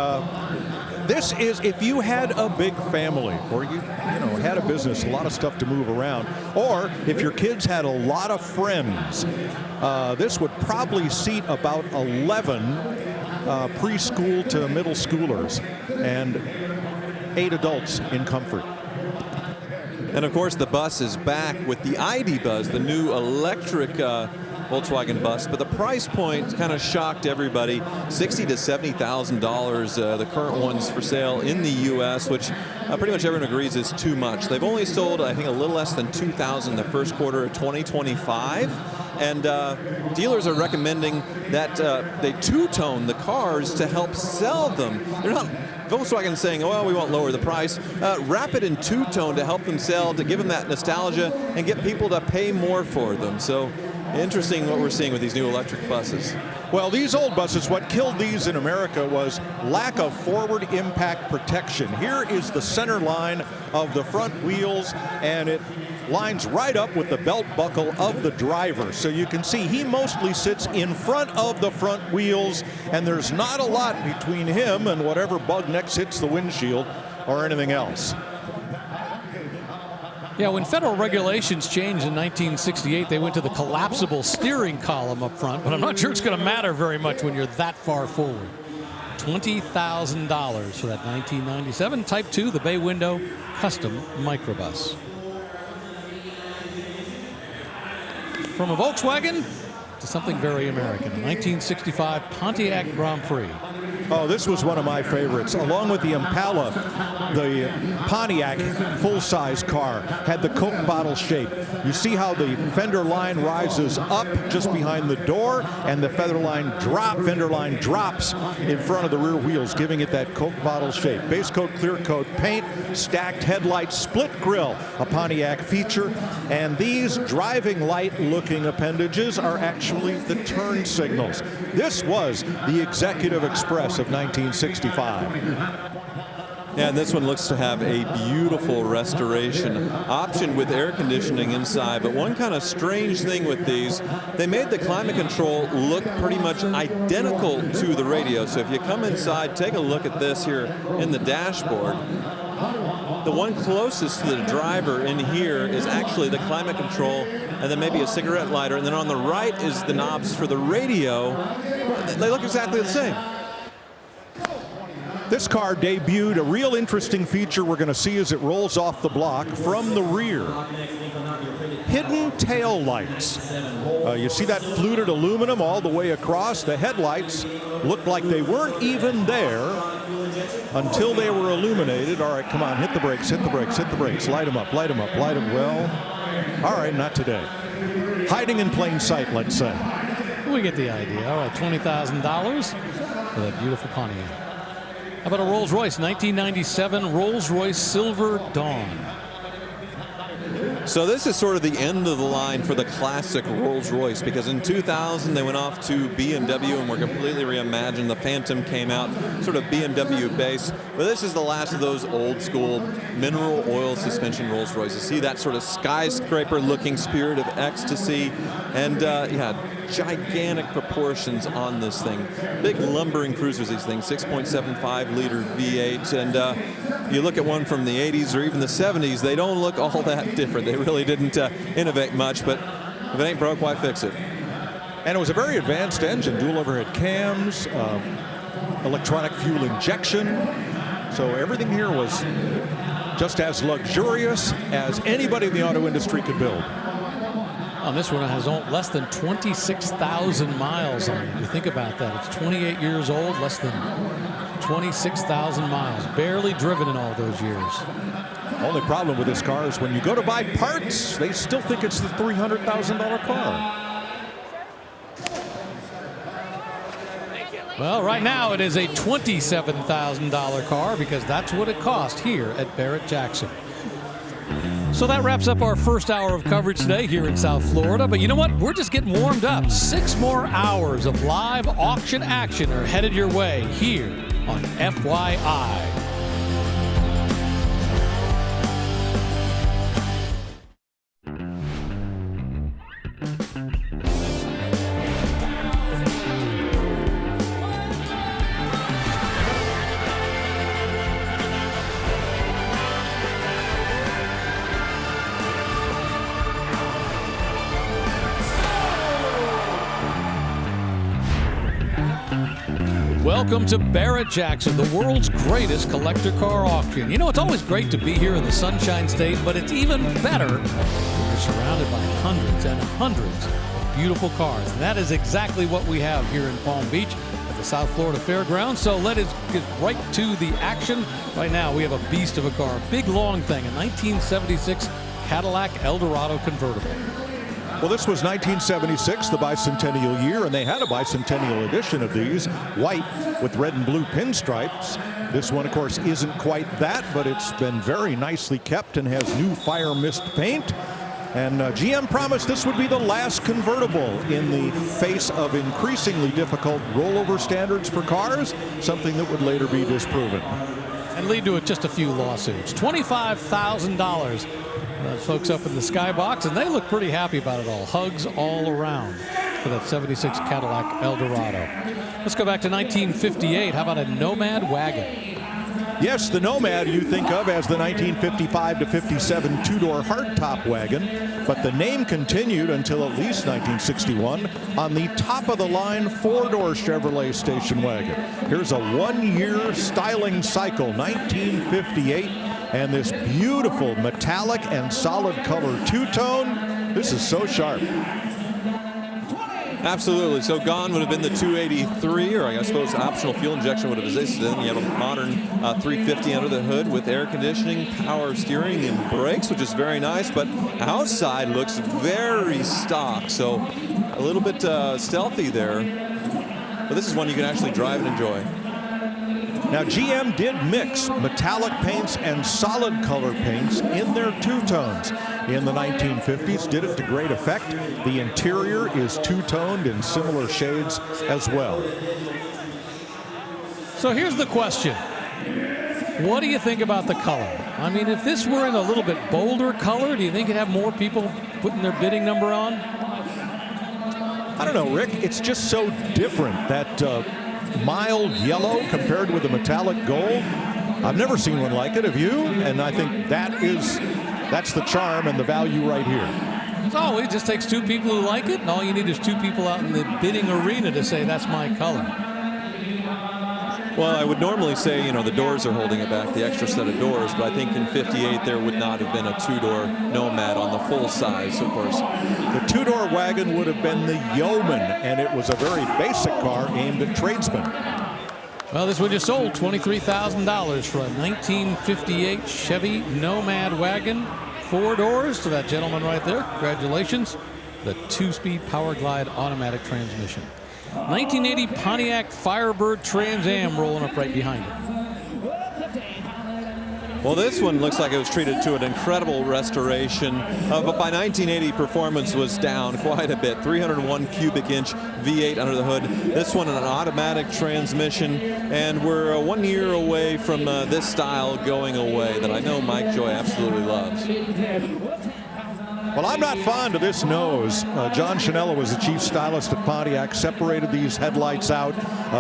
this is if you had a big family, or you had a business, a lot of stuff to move around, or if your kids had a lot of friends, this would probably seat about 11 preschool to middle schoolers and 8 adults in comfort. And of course the bus is back with the ID Buzz, the new electric Volkswagen bus, but the price point kind of shocked everybody. $60,000 to $70,000. The current ones for sale in the U.S., which pretty much everyone agrees is too much. They've only sold, I think, a little less than 2,000 the first quarter of 2025, and dealers are recommending that they two-tone the cars to help sell them. They're not Volkswagen saying, oh, well, we won't lower the price. Wrap it in two-tone to help them sell, to give them that nostalgia and get people to pay more for them. So interesting what we're seeing with these new electric buses. Well, these old buses, what killed these in America was lack of forward impact protection. Here is the center line of the front wheels, and it lines right up with the belt buckle of the driver. So you can see he mostly sits in front of the front wheels, and there's not a lot between him and whatever bug next hits the windshield or anything else. Yeah, when federal regulations changed in 1968, they went to the collapsible steering column up front, but I'm not sure it's going to matter very much when you're that far forward. $20,000 for that 1997 Type 2, the bay window custom microbus. From a Volkswagen to something very American, a 1965 Pontiac Grand Prix. Oh, this was one of my favorites. Along with the Impala, the Pontiac full-size car had the Coke bottle shape. You see how the fender line rises up just behind the door, and the fender line drops in front of the rear wheels, giving it that Coke bottle shape. Base coat, clear coat paint, stacked headlights, split grille, a Pontiac feature, and these driving light-looking appendages are actually the turn signals. This was the Executive Express of 1965. Yeah, and this one looks to have a beautiful restoration option with air conditioning inside. But one kind of strange thing with these, they made the climate control look pretty much identical to the radio. So if you come inside, take a look at this here in the dashboard. The one closest to the driver in here is actually the climate control, and then maybe a cigarette lighter. And then on the right is the knobs for the radio. They look exactly the same. This car debuted a real interesting feature we're going to see as it rolls off the block from the rear. Hidden tail lights. You see that fluted aluminum all the way across. The headlights looked like they weren't even there until they were illuminated. All right, come on, hit the brakes, hit the brakes, hit the brakes. Light them up, light them up, light them. Well, all right, not today. Hiding in plain sight, let's say. We get the idea. All right, $20,000 for that beautiful Pontiac. How about a Rolls-Royce, 1997 Rolls-Royce Silver Dawn. So this is sort of the end of the line for the classic Rolls-Royce, because in 2000 they went off to BMW and were completely reimagined. The Phantom came out, sort of BMW based, but this is the last of those old school mineral oil suspension Rolls-Royces. See that sort of skyscraper looking Spirit of Ecstasy, and yeah, gigantic proportions on this thing. Big lumbering cruisers, these things, 6.75 liter V8, and you look at one from the 80s or even the 70s, they don't look all that different. They really didn't innovate much, but if it ain't broke, why fix it? And it was a very advanced engine, dual overhead cams, electronic fuel injection. So everything here was just as luxurious as anybody in the auto industry could build. On this one, it has less than 26,000 miles on it. You think about that. It's 28 years old, less than 26,000 miles. Barely driven in all those years. Only problem with this car is when you go to buy parts, they still think it's the $300,000 car. Well, right now it is a $27,000 car because that's what it cost here at Barrett-Jackson. So that wraps up our first hour of coverage today here in South Florida. But you know what? We're just getting warmed up. 6 more hours of live auction action are headed your way here on FYI. Welcome to Barrett-Jackson, the world's greatest collector car auction. You know, it's always great to be here in the Sunshine State, but it's even better when you're surrounded by hundreds and hundreds of beautiful cars. And that is exactly what we have here in Palm Beach at the South Florida Fairgrounds. So let us get right to the action. Right now, we have a beast of a car, a big long thing, a 1976 Cadillac Eldorado convertible. Well, this was 1976, the bicentennial year, and they had a bicentennial edition of these, white with red and blue pinstripes. This one, of course, isn't quite that, but it's been very nicely kept and has new fire mist paint. And GM promised this would be the last convertible in the face of increasingly difficult rollover standards for cars, something that would later be disproven. And lead to just a few lawsuits. $25,000. Folks up in the skybox, and they look pretty happy about it all. Hugs all around for that 76 Cadillac Eldorado. Let's go back to 1958. How about a Nomad wagon? Yes, the Nomad you think of as the 1955 to 57 two-door hardtop wagon, but the name continued until at least 1961 on the top-of-the-line four-door Chevrolet station wagon. Here's a one-year styling cycle, 1958, and this beautiful metallic and solid color two-tone. This is so sharp. Absolutely. So gone would have been the 283, or I suppose optional fuel injection would have existed. Then you have a modern 350 under the hood with air conditioning, power steering, and brakes, which is very nice. But outside looks very stock, so a little bit stealthy there. But this is one you can actually drive and enjoy. Now, GM did mix metallic paints and solid color paints in their two-tones in the 1950s, did it to great effect. The interior is two-toned in similar shades as well. So here's the question. What do you think about the color? I mean, if this were in a little bit bolder color, do you think it'd have more people putting their bidding number on? I don't know, Rick. It's just so different, that mild yellow compared with the metallic gold. I've never seen one like it. Have you? And I think that's the charm and the value right here. So it just takes two people who like it, and all you need is two people out in the bidding arena to say that's my color. Well, I would normally say, you know, the doors are holding it back, the extra set of doors, but I think in 58 there would not have been a two-door Nomad on the full size, of course. The two-door wagon would have been the Yeoman, and it was a very basic car aimed at tradesmen. Well, this one just sold $23,000 for a 1958 Chevy Nomad wagon. 4 doors to that gentleman right there. Congratulations. The 2-speed Power Glide automatic transmission. 1980 Pontiac Firebird Trans Am rolling up right behind it. Well, this one looks like it was treated to an incredible restoration, but by 1980 performance was down quite a bit. 301 cubic inch V8 under the hood. This one an automatic transmission, and we're 1 year away from this style going away that I know Mike Joy absolutely loves. Well, I'm not fond of this nose. John Chanella was the chief stylist at Pontiac, separated these headlights out,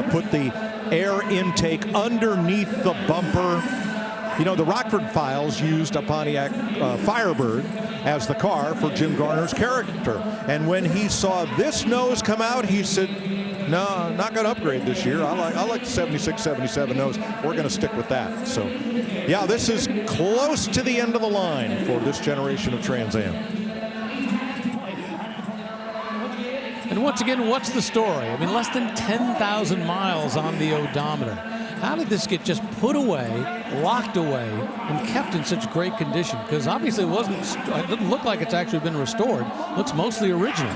put the air intake underneath the bumper. You know, the Rockford Files used a Pontiac Firebird as the car for Jim Garner's character. And when he saw this nose come out, he said, no, I'm not going to upgrade this year. I like the 76, 77 nose. We're going to stick with that. So, yeah, this is close to the end of the line for this generation of Trans Am. And once again, what's the story? I mean, less than 10,000 miles on the odometer. How did this get just put away, locked away, and kept in such great condition? Because obviously it doesn't look like it's actually been restored. It looks mostly original.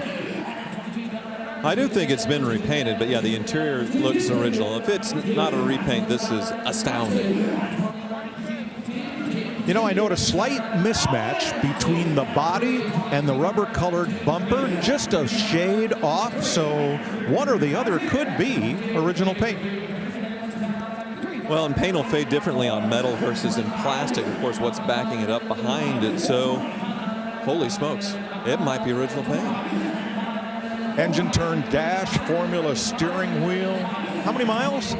I do think it's been repainted, but yeah, the interior looks original. If it's not a repaint, this is astounding. You know, I note a slight mismatch between the body and the rubber-colored bumper, just a shade off, so one or the other could be original paint. Well, and paint will fade differently on metal versus in plastic. Of course, what's backing it up behind it. So, holy smokes, it might be original paint. Engine turned dash, formula steering wheel. How many miles?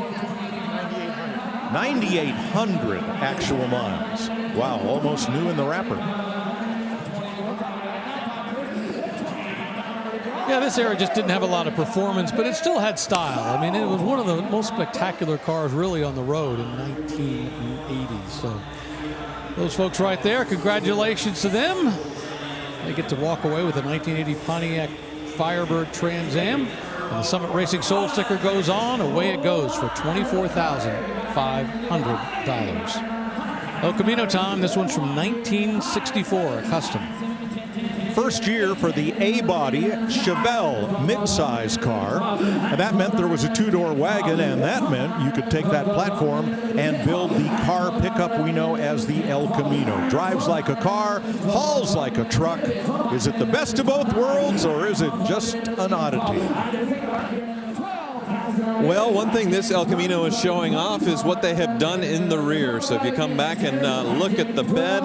9,800 actual miles. Wow, almost new in the wrapper. Yeah, this era just didn't have a lot of performance, but it still had style. I mean, it was one of the most spectacular cars really on the road in 1980. So those folks right there, congratulations to them. They get to walk away with a 1980 Pontiac Firebird Trans Am. And the Summit Racing Soul sticker goes on. Away it goes for $24,500. El Camino time. This one's from 1964, a custom. First year for the A-body Chevelle midsize car, and that meant there was a two-door wagon, and that meant you could take that platform and build the car pickup we know as the El Camino. Drives like a car, hauls like a truck. Is it the best of both worlds, or is it just an oddity? Well, one thing this El Camino is showing off is what they have done in the rear. So if you come back and look at the bed,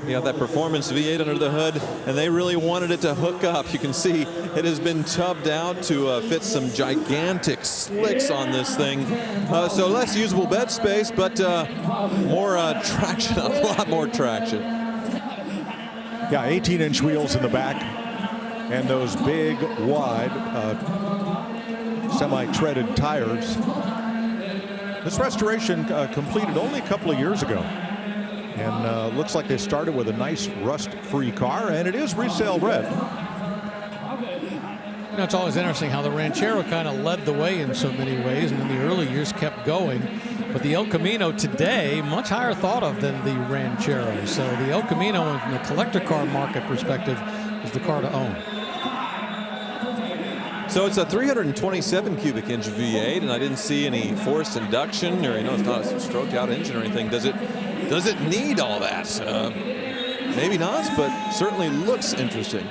you have that Performance V8 under the hood, and they really wanted it to hook up. You can see it has been tubbed out to fit some gigantic slicks on this thing. So less usable bed space, but more traction, a lot more traction. Yeah, 18-inch wheels in the back, and those big, wide, semi-treaded tires. This restoration completed only a couple of years ago, and looks like they started with a nice rust-free car, and it is resale red. You know, it's always interesting how the Ranchero kind of led the way in so many ways, and in the early years kept going. But the El Camino today, much higher thought of than the Ranchero. So the El Camino, from the collector car market perspective, is the car to own. So it's a 327 cubic inch V8, and I didn't see any forced induction, or it's not a stroked out engine or anything. Does it need all that? Maybe not, but certainly looks interesting.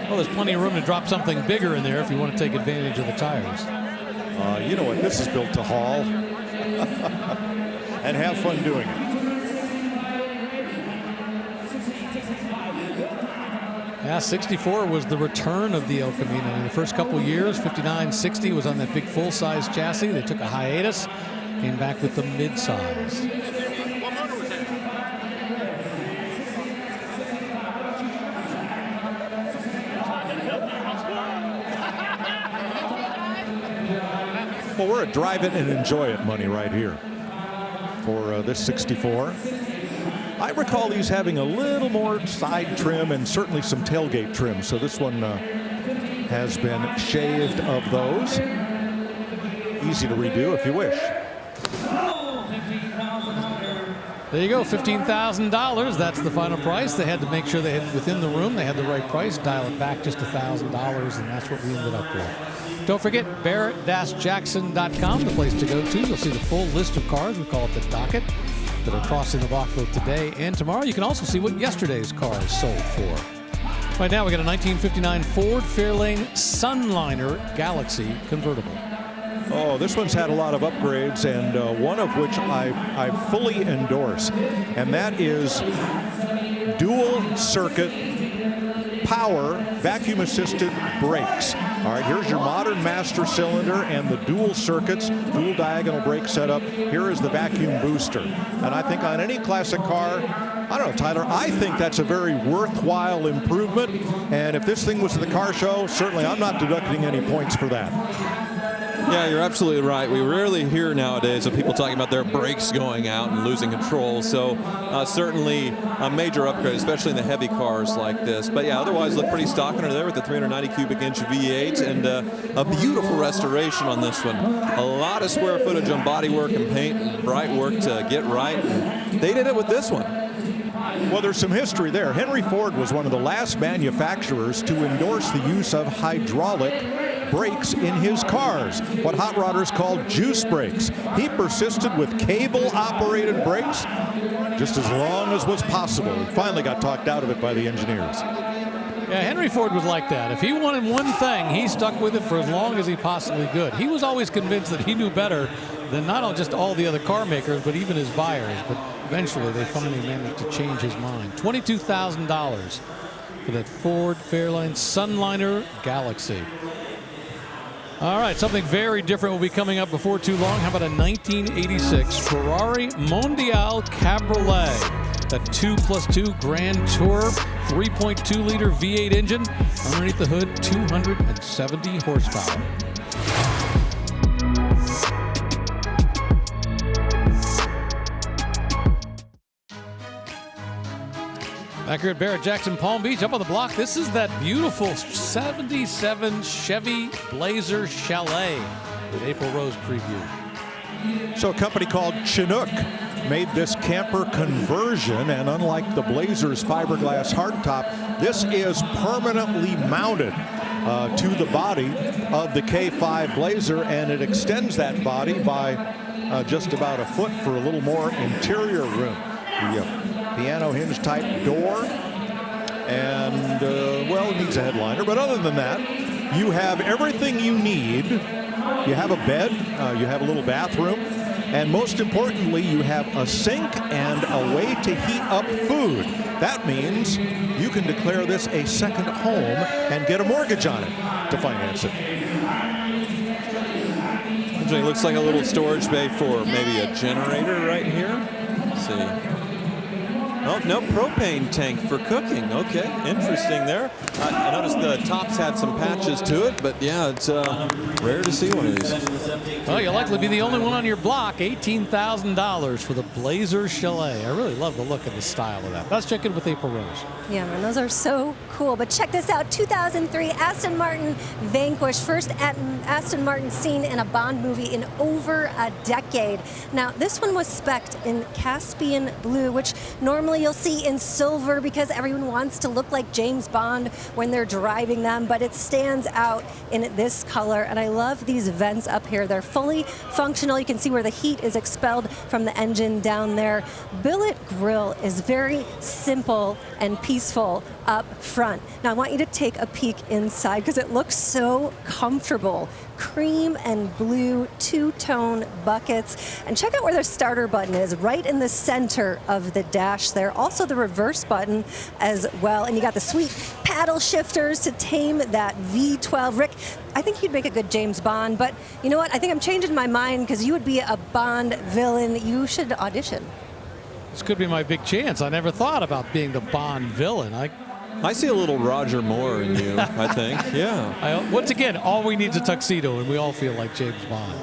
Well, there's plenty of room to drop something bigger in there if you want to take advantage of the tires. You know what? This is built to haul and have fun doing it. Yeah, 64 was the return of the El Camino. In the first couple years, 59, 60 was on that big full-size chassis. They took a hiatus, came back with the mid-size. Well, we're at drive it and enjoy it money right here for this 64. I recall these having a little more side trim and certainly some tailgate trim. So this one has been shaved of those. Easy to redo if you wish. There you go, $15,000. That's the final price. They had to make sure they had within the room. They had the right price, dial it back just $1,000, and that's what we ended up with. Don't forget Barrett-Jackson.com, the place to go to. You'll see the full list of cars. We call it the docket, that are crossing the block both today and tomorrow. You can also see what yesterday's cars sold for. Right now we got a 1959 Ford Fairlane Sunliner Galaxy convertible. Oh, this one's had a lot of upgrades, and one of which I fully endorse, and that is dual circuit power vacuum assisted brakes. All right, here's your modern master cylinder and the dual circuits, dual diagonal brake setup. Here is the vacuum booster. And I think on any classic car, I don't know, Tyler, I think that's a very worthwhile improvement. And if this thing was at the car show, certainly I'm not deducting any points for that. Yeah, you're absolutely right. We rarely hear nowadays of people talking about their brakes going out and losing control. So certainly a major upgrade, especially in the heavy cars like this. But yeah, otherwise look pretty stock under there with the 390 cubic inch V8 and a beautiful restoration on this one. A lot of square footage on bodywork and paint and bright work to get right. And they did it with this one. Well, there's some history there. Henry Ford was one of the last manufacturers to endorse the use of hydraulic brakes in his cars, what hot rodders called juice brakes. He persisted with cable-operated brakes just as long as was possible. He finally got talked out of it by the engineers. Yeah, Henry Ford was like that. If he wanted one thing, he stuck with it for as long as he possibly could. He was always convinced that he knew better than not just all the other car makers, but even his buyers. But eventually, they finally managed to change his mind. $22,000 for that Ford Fairlane Sunliner Galaxy. All right, something very different will be coming up before too long. How about a 1986 Ferrari Mondial Cabriolet? That 2+2 Grand Tour 3.2-liter V8 engine. Underneath the hood, 270 horsepower. Back here at Barrett-Jackson Palm Beach, up on the block, this is that beautiful 77 Chevy Blazer Chalet that April Rose previewed. So a company called Chinook made this camper conversion, and unlike the Blazers fiberglass hardtop, this is permanently mounted to the body of the K5 Blazer, and it extends that body by just about a foot for a little more interior room. The piano hinge type door, and well, it needs a headliner, but other than that, you have everything you need. You have a bed, you have a little bathroom, and most importantly, you have a sink and a way to heat up food. That means you can declare this a second home and get a mortgage on it to finance it. It looks like a little storage bay for maybe a generator right here. Let's see. Oh, no, propane tank for cooking. Okay, interesting there. I noticed the tops had some patches to it, but yeah, it's rare to see one of these. Well, you'll likely be the only one on your block. $18,000 for the Blazer Chalet. I really love the look and the style of that. Let's check in with April Rose. Yeah, man, those are so cool. But check this out, 2003 Aston Martin Vanquish, first Aston Martin seen in a Bond movie in over a decade. Now, this one was spec'd in Caspian blue, which normally you'll see in silver because everyone wants to look like James Bond when they're driving them, but it stands out in this color. And I love these vents up here. They're fully functional. You can see where the heat is expelled from the engine down there. Billet grille is very simple and peaceful up front. Now I want you to take a peek inside because it looks so comfortable. Cream and blue two-tone buckets. And check out where the starter button is, right in the center of the dash there. Also the reverse button as well. And you got the sweet paddle shifters to tame that V12. Rick, I think you'd make a good James Bond, but you know what? I think I'm changing my mind because you would be a Bond villain. You should audition. This could be my big chance. I never thought about being the Bond villain. I see a little Roger Moore in you, I think. Yeah. Once again, all we need is a tuxedo, and we all feel like James Bond.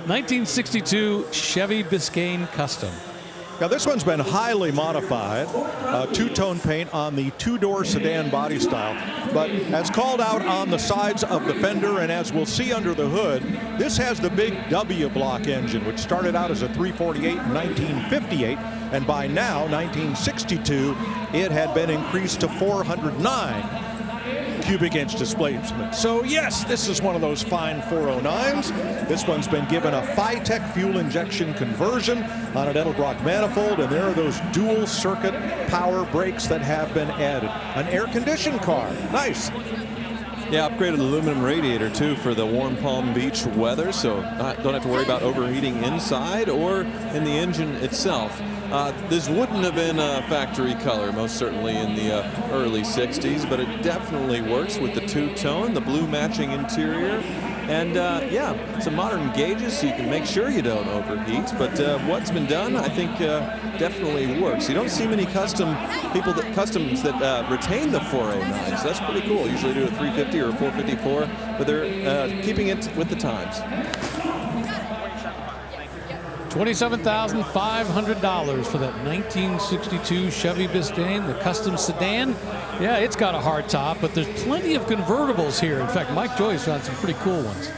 1962 Chevy Biscayne Custom. Now this one's been highly modified, two-tone paint on the two-door sedan body style, but as called out on the sides of the fender and as we'll see under the hood, this has the big W block engine, which started out as a 348 in 1958, and by now, 1962, it had been increased to 409 cubic inch displacement. So yes, this is one of those fine 409s. This one's been given a Phytec fuel injection conversion on an Edelbrock manifold, and there are those dual circuit power brakes that have been added. An air-conditioned car. Nice. Yeah, upgraded aluminum radiator too for the warm Palm Beach weather, so don't have to worry about overheating inside or in the engine itself. This wouldn't have been a factory color, most certainly in the early 60s, but it definitely works with the two-tone, the blue matching interior, and yeah, some modern gauges so you can make sure you don't overheat. But what's been done, I think, definitely works. You don't see many customs that retain the 409, so that's pretty cool. Usually do a 350 or a 454, but they're keeping it with the times. $27,500 for that 1962 Chevy Biscayne, the custom sedan. Yeah, it's got a hard top, but there's plenty of convertibles here. In fact, Mike Joyce found some pretty cool ones.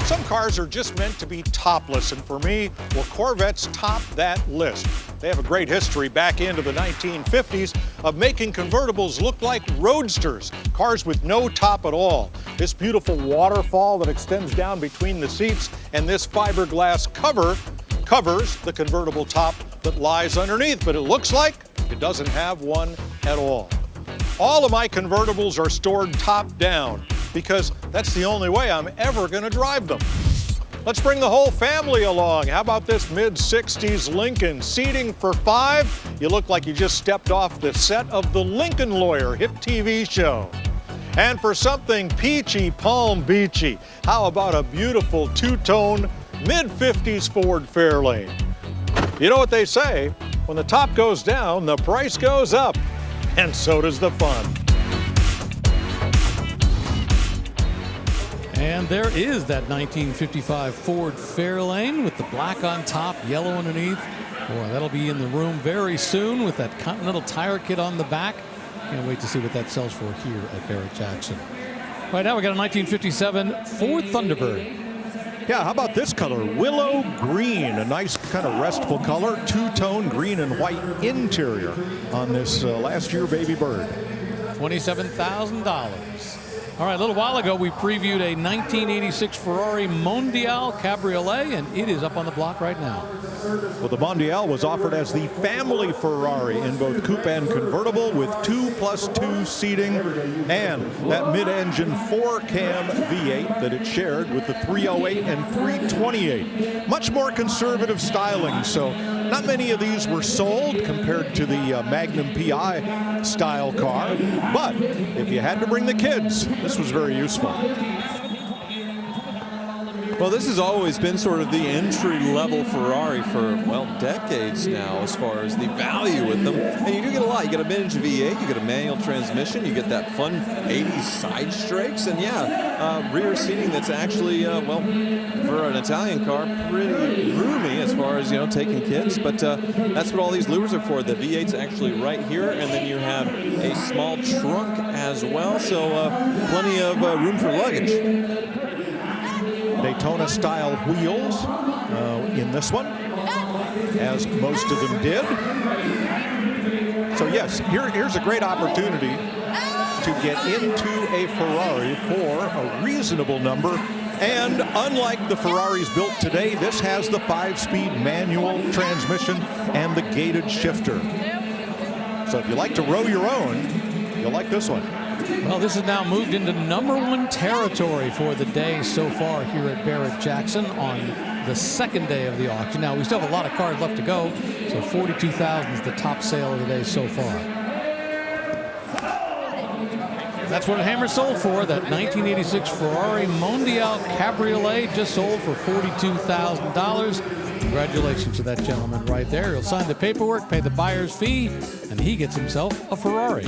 Some cars are just meant to be topless, and for me, well, Corvettes top that list. They have a great history back into the 1950s of making convertibles look like roadsters, cars with no top at all. This beautiful waterfall that extends down between the seats and this fiberglass cover covers the convertible top that lies underneath, but it looks like it doesn't have one at all. All of my convertibles are stored top down because that's the only way I'm ever going to drive them. Let's bring the whole family along. How about this mid-60s Lincoln? Seating for 5. You look like you just stepped off the set of The Lincoln Lawyer hit TV show. And for something peachy, Palm Beachy, how about a beautiful two-tone mid-50s Ford Fairlane? You know what they say, when the top goes down, the price goes up, and so does the fun. And there is that 1955 Ford Fairlane with the black on top, yellow underneath. Boy, that'll be in the room very soon with that Continental Tire kit on the back. Can't wait to see what that sells for here at Barrett-Jackson. Right now we got a 1957 Ford Thunderbird. Yeah, how about this color? Willow green, a nice kind of restful color. Two-tone green and white interior on this last year baby bird. $27,000. All right, a little while ago we previewed a 1986 Ferrari Mondial Cabriolet, and it is up on the block right now. Well, the Mondial was offered as the family Ferrari in both coupe and convertible with 2+2 seating and that mid-engine 4-cam V8 that it shared with the 308 and 328. Much more conservative styling, so not many of these were sold compared to the Magnum PI style car, but if you had to bring the kids, this was very useful. Well, this has always been sort of the entry-level Ferrari for, well, decades now as far as the value with them. And you do get a lot. You get a mid-engine V8, you get a manual transmission, you get that fun 80s side strakes, and yeah, rear seating that's actually, well, for an Italian car, pretty roomy as far as, you know, taking kids. But that's what all these louvers are for. The V8's actually right here, and then you have a small trunk as well, so plenty of room for luggage. Daytona style wheels in this one, as most of them did. So yes, here's a great opportunity to get into a Ferrari for a reasonable number. And unlike the Ferraris built today, this has the 5-speed manual transmission and the gated shifter. So if you like to row your own, you'll like this one. Well, this has now moved into #1 territory for the day so far here at Barrett-Jackson on the second day of the auction. Now, we still have a lot of cars left to go, so $42,000 is the top sale of the day so far. That's what Hammer sold for. That 1986 Ferrari Mondial Cabriolet just sold for $42,000. Congratulations to that gentleman right there. He'll sign the paperwork, pay the buyer's fee, and he gets himself a Ferrari.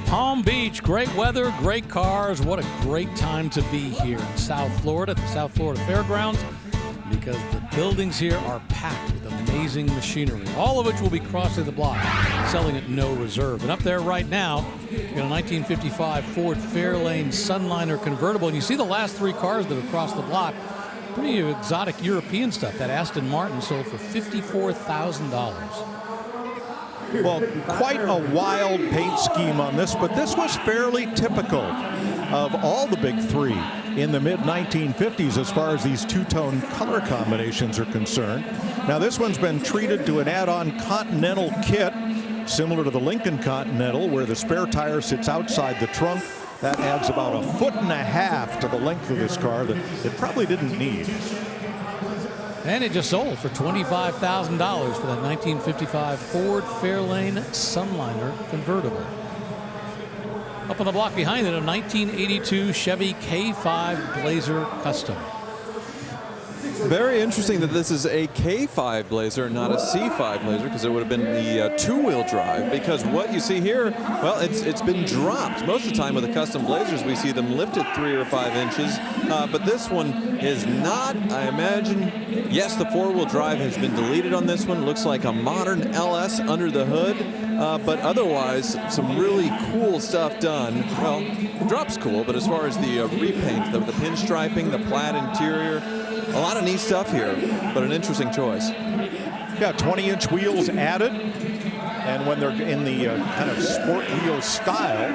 Palm Beach, great weather, great cars. What a great time to be here in South Florida, the South Florida Fairgrounds, because the buildings here are packed with amazing machinery, all of which will be crossing the block, selling at no reserve. And up there right now, you got a 1955 Ford Fairlane Sunliner convertible, and you see the last 3 cars that have crossed the block. Pretty exotic European stuff. That Aston Martin sold for $54,000. Well, quite a wild paint scheme on this, but this was fairly typical of all the big 3 in the mid-1950s as far as these two-tone color combinations are concerned. Now, this one's been treated to an add-on Continental kit, similar to the Lincoln Continental, where the spare tire sits outside the trunk. That adds about 1.5 feet to the length of this car that it probably didn't need. And it just sold for $25,000 for that 1955 Ford Fairlane Sunliner convertible. Up on the block behind it, a 1982 Chevy K5 Blazer Custom. Very interesting that this is a K5 Blazer, not a C5 Blazer, because it would have been the two-wheel drive. Because what you see here, well, it's been dropped. Most of the time with the custom Blazers, we see them lifted 3 or 5 inches, but this one is not. I imagine, yes, the four-wheel drive has been deleted on this one. Looks like a modern LS under the hood, but otherwise, some really cool stuff done. Well, the drop's cool, but as far as the repaint, the pinstriping, the plaid interior, a lot of neat stuff here, but an interesting choice. Yeah, 20-inch wheels added, and when they're in the kind of sport wheel style,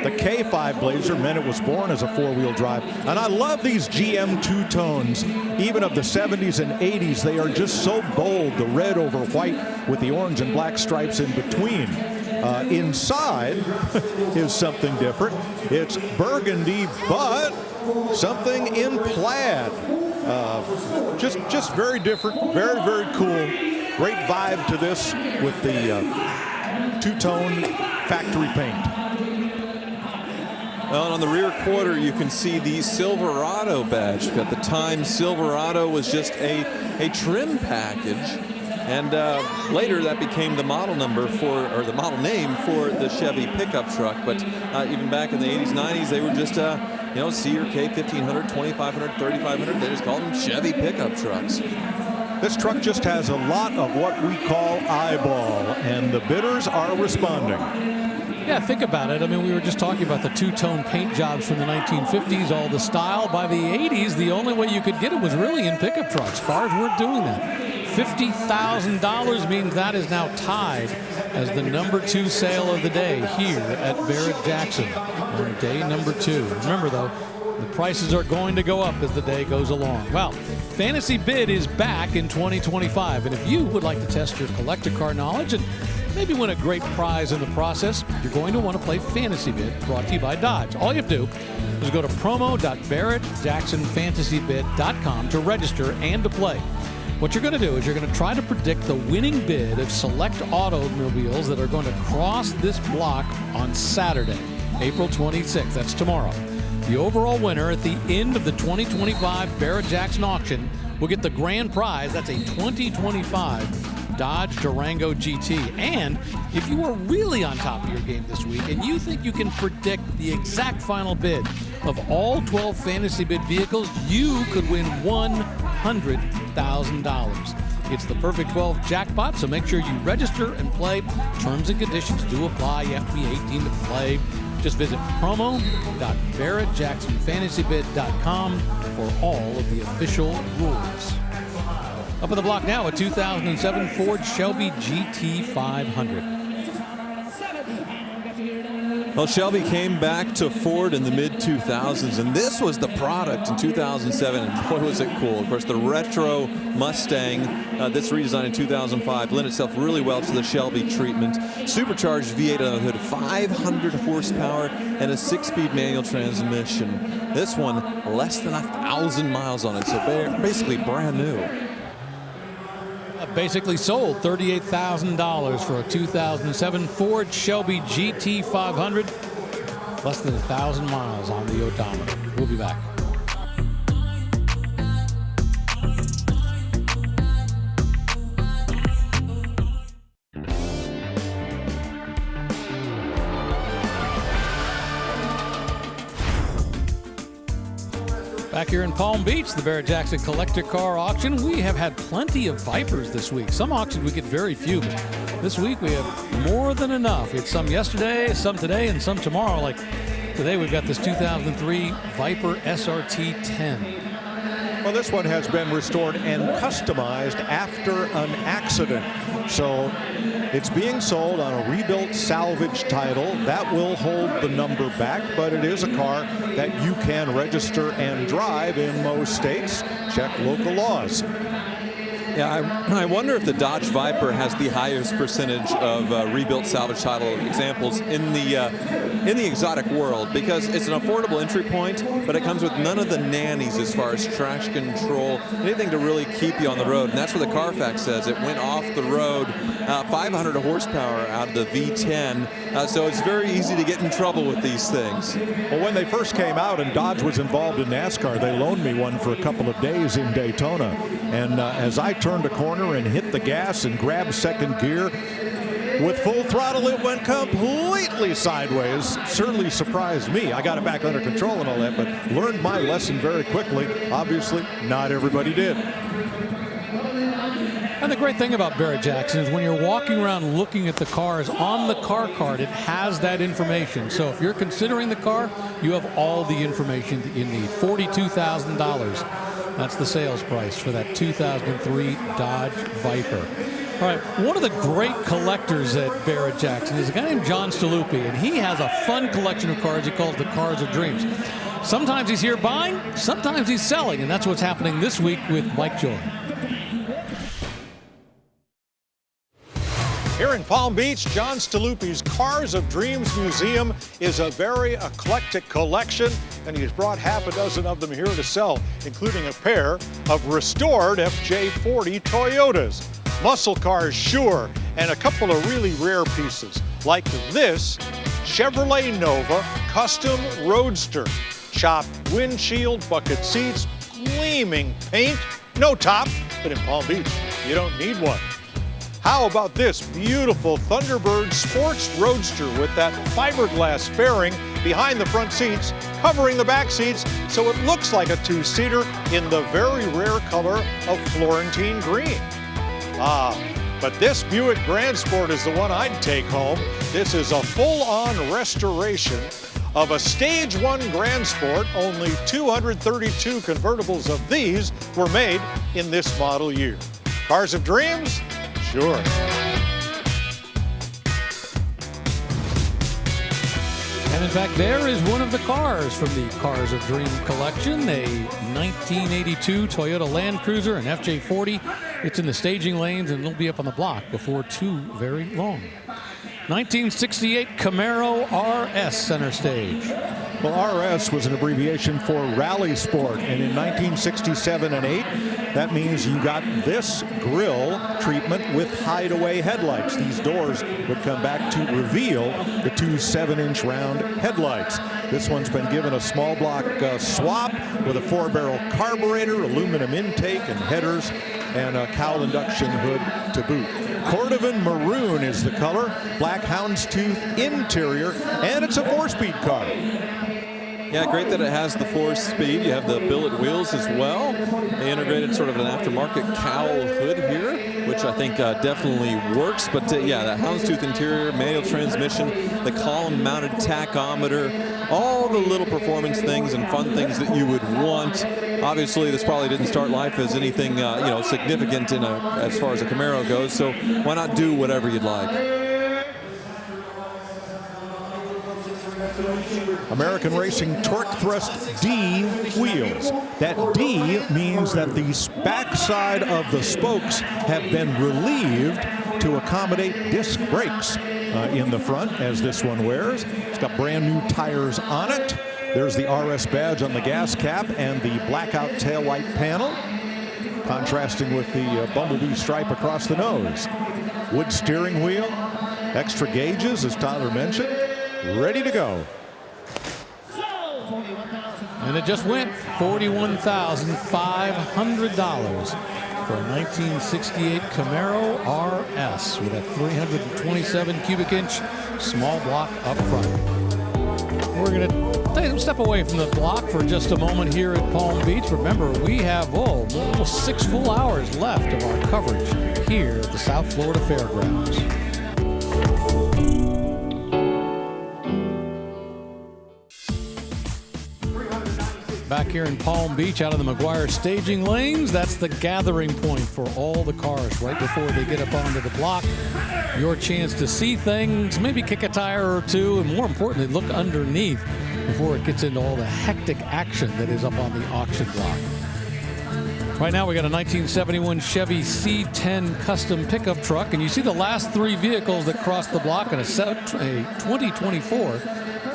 the K5 Blazer meant it was born as a 4-wheel drive. And I love these GM two-tones, even of the 70s and 80s. They are just so bold, the red over white with the orange and black stripes in between. Inside is something different. It's burgundy, but something in plaid. Just very different, very, very cool. Great vibe to this with the two-tone factory paint. Well, and on the rear quarter, you can see the Silverado badge. At the time, Silverado was just a trim package. And later, that became the model number for, or the model name for the Chevy pickup truck. But even back in the 80s, 90s, they were just, you know, C or K 1500, 2500, 3500. They just called them Chevy pickup trucks. This truck just has a lot of what we call eyeball, and the bidders are responding. Yeah, think about it. I mean, we were just talking about the two-tone paint jobs from the 1950s, all the style. By the 80s, the only way you could get them was really in pickup trucks. Cars weren't doing that. $50,000 means that is now tied as the #2 sale of the day here at Barrett-Jackson on day #2. Remember, though, the prices are going to go up as the day goes along. Well, Fantasy Bid is back in 2025, and if you would like to test your collector car knowledge and maybe win a great prize in the process, you're going to want to play Fantasy Bid, brought to you by Dodge. All you have to do is go to promo.barrettjacksonfantasybid.com to register and to play. What you're going to do is you're going to try to predict the winning bid of select automobiles that are going to cross this block on Saturday, April 26th. That's tomorrow. The overall winner at the end of the 2025 Barrett-Jackson auction will get the grand prize. That's a 2025 Dodge Durango GT. And if you are really on top of your game this week and you think you can predict the exact final bid of all 12 Fantasy Bid vehicles, you could win $100,000. It's the perfect 12 jackpot, so make sure you register and play. Terms and conditions do apply. You have to be 18 to play. Just visit promo.barrettjacksonfantasybid.com for all of the official rules. Up on the block now, a 2007 Ford Shelby GT500. Well, Shelby came back to Ford in the mid-2000s, and this was the product in 2007, and boy, was it cool. Of course, the retro Mustang, this redesigned in 2005, lent itself really well to the Shelby treatment. Supercharged V8 on the hood, 500 horsepower, and a 6-speed manual transmission. This one, less than 1,000 miles on it, so basically brand new. Basically sold $38,000 for a 2007 Ford Shelby GT500. Less than 1,000 miles on the odometer. We'll be back. Back here in Palm Beach, the Barrett-Jackson Collector Car Auction, we have had plenty of Vipers this week. Some auctions we get very few, but this week we have more than enough. We had some yesterday, some today, and some tomorrow. Like today, we've got this 2003 Viper SRT 10. Well, this one has been restored and customized after an accident. So it's being sold on a rebuilt salvage title. That will hold the number back, but it is a car that you can register and drive in most states. Check local laws. Yeah, I wonder if the Dodge Viper has the highest percentage of rebuilt salvage title examples in the exotic world, because it's an affordable entry point, but it comes with none of the nannies as far as traction control, anything to really keep you on the road. And that's what the Carfax says. It went off the road, 500 horsepower out of the V10, so it's very easy to get in trouble with these things. Well, when they first came out and Dodge was involved in NASCAR, they loaned me one for a couple of days in Daytona. And as I turned a corner and hit the gas and grabbed second gear, with full throttle, it went completely sideways. Certainly surprised me. I got it back under control and all that, but learned my lesson very quickly. Obviously, not everybody did. And the great thing about Barrett-Jackson is when you're walking around looking at the cars on the car card, it has that information. So if you're considering the car, you have all the information that you need. $42,000. That's the sales price for that 2003 Dodge Viper. All right, one of the great collectors at Barrett-Jackson is a guy named John Staluppi, and he has a fun collection of cars he calls the Cars of Dreams. Sometimes he's here buying, sometimes he's selling, and that's what's happening this week with Mike Joy. Here in Palm Beach, John Staluppi's Cars of Dreams Museum is a very eclectic collection, and he's brought half a dozen of them here to sell, including a pair of restored FJ40 Toyotas, muscle cars, sure, and a couple of really rare pieces, like this Chevrolet Nova Custom Roadster. Chopped windshield, bucket seats, gleaming paint, no top, but in Palm Beach, you don't need one. How about this beautiful Thunderbird Sports Roadster with that fiberglass fairing behind the front seats, covering the back seats, so it looks like a two-seater in the very rare color of Florentine green. Ah, But this Buick Grand Sport is the one I'd take home. This is a full-on restoration of a Stage 1 Grand Sport. Only 232 convertibles of these were made in this model year. Cars of Dreams? Sure. And in fact, there is one of the cars from the Cars of Dream collection, a 1982 Toyota Land Cruiser, an FJ40. It's in the staging lanes and it'll be up on the block before too very long. 1968 Camaro RS center stage. Well, RS was an abbreviation for Rally Sport, and in 1967 and 8, that means you got this grille treatment with hideaway headlights. These doors would come back to reveal the two 7-inch round headlights. This one's been given a small block swap with a 4-barrel carburetor, aluminum intake and headers, and a cowl induction hood to boot. Cordovan Maroon is the color, black houndstooth interior, and it's a 4-speed car. Yeah, great that it has the 4-speed. You have the billet wheels as well. They integrated sort of an aftermarket cowl hood here, which I think definitely works. But yeah, that houndstooth interior, manual transmission, the column-mounted tachometer, all the little performance things and fun things that you would want. Obviously, this probably didn't start life as anything significant as far as a Camaro goes. So why not do whatever you'd like? American Racing Torque Thrust D wheels. That D means that the backside of the spokes have been relieved to accommodate disc brakes in the front, as this one wears. It's got brand new tires on it. There's the RS badge on the gas cap and the blackout taillight panel, contrasting with the bumblebee stripe across the nose. Wood steering wheel, extra gauges, as Tyler mentioned, ready to go. And it just went $41,500 for a 1968 Camaro RS with a 327 cubic inch small block up front. We're going to step away from the block for just a moment here at Palm Beach. Remember, we have almost 6 full hours left of our coverage here at the South Florida Fairgrounds. Back here in Palm Beach, out of the McGuire staging lanes, that's the gathering point for all the cars right before they get up onto the block. Your chance to see things, maybe kick a tire or two, and more importantly, look underneath before it gets into all the hectic action that is up on the auction block. Right now we got a 1971 Chevy C10 custom pickup truck, and you see the last 3 vehicles that crossed the block, and a 2024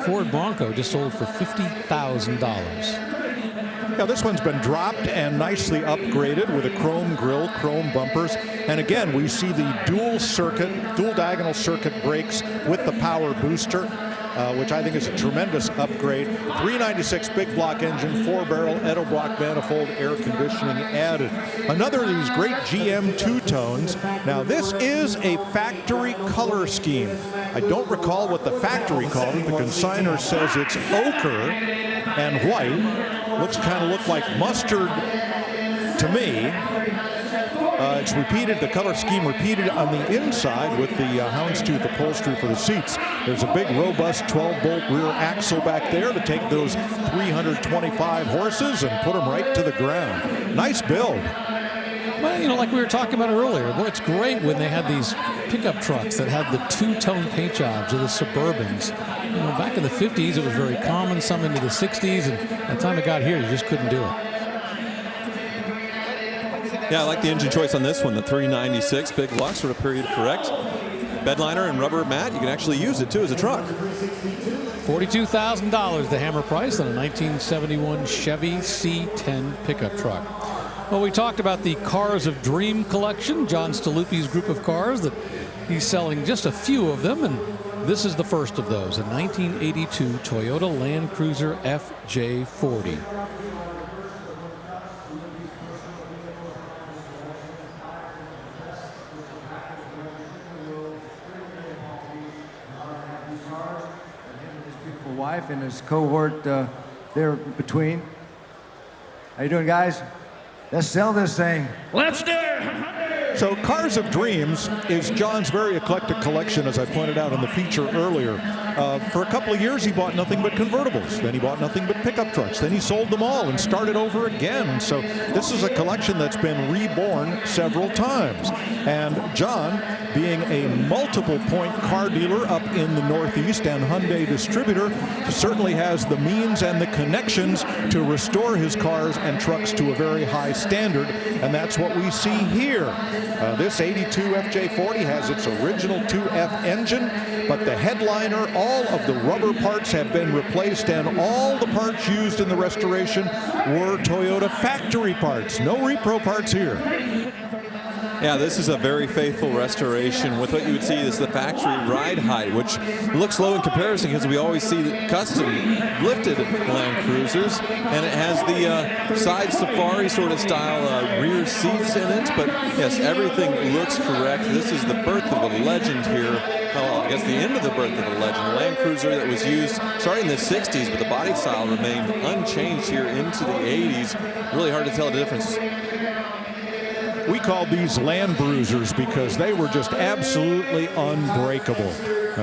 Ford Bronco just sold for $50,000. Now, this one's been dropped and nicely upgraded with a chrome grille, chrome bumpers. And again, we see the dual diagonal circuit brakes with the power booster, which I think is a tremendous upgrade. 396 big block engine, 4-barrel Edo block manifold, air conditioning added. Another of these great GM two-tones. Now, this is a factory color scheme. I don't recall what the factory called it. The consignor says it's ochre and white. Looks like mustard to me. It's repeated, the color scheme repeated on the inside with the houndstooth upholstery for the seats. There's a big, robust 12-bolt rear axle back there to take those 325 horses and put them right to the ground. Nice build. Well, like we were talking about earlier, boy, it's great when they had these pickup trucks that had the two-tone paint jobs or the Suburbans. Back in the 50s, it was very common, some into the 60s, and by the time it got here, you just couldn't do it. Yeah, I like the engine choice on this one, the 396 big block, sort of period correct. Bedliner and rubber mat, you can actually use it too as a truck. $42,000 the hammer price on a 1971 Chevy C10 pickup truck. Well, we talked about the Cars of Dream collection, John Staluppi's group of cars that he's selling just a few of them, and this is the first of those, a 1982 Toyota Land Cruiser FJ40. Wife and his cohort there between. How you doing, guys? Let's sell this thing. Let's do it! So Cars of Dreams is John's very eclectic collection, as I pointed out in the feature earlier. For a couple of years, he bought nothing but convertibles. Then he bought nothing but pickup trucks. Then he sold them all and started over again. So this is a collection that's been reborn several times. And John, being a multiple point car dealer up in the Northeast and Hyundai distributor, certainly has the means and the connections to restore his cars and trucks to a very high standard. And that's what we see here. This 82 FJ40 has its original 2F engine, but the headliner, all of the rubber parts have been replaced, and all the parts used in the restoration were Toyota factory parts. No repro parts here. Yeah, this is a very faithful restoration with what you would see as the factory ride height, which looks low in comparison because we always see custom lifted Land Cruisers, and it has the side safari sort of style rear seats in it. But yes, everything looks correct. This is the birth of a legend here. Well, I guess the end of the birth of a legend. A Land Cruiser that was used starting in the 60s, but the body style remained unchanged here into the 80s. Really hard to tell the difference. We called these Land Bruisers because they were just absolutely unbreakable.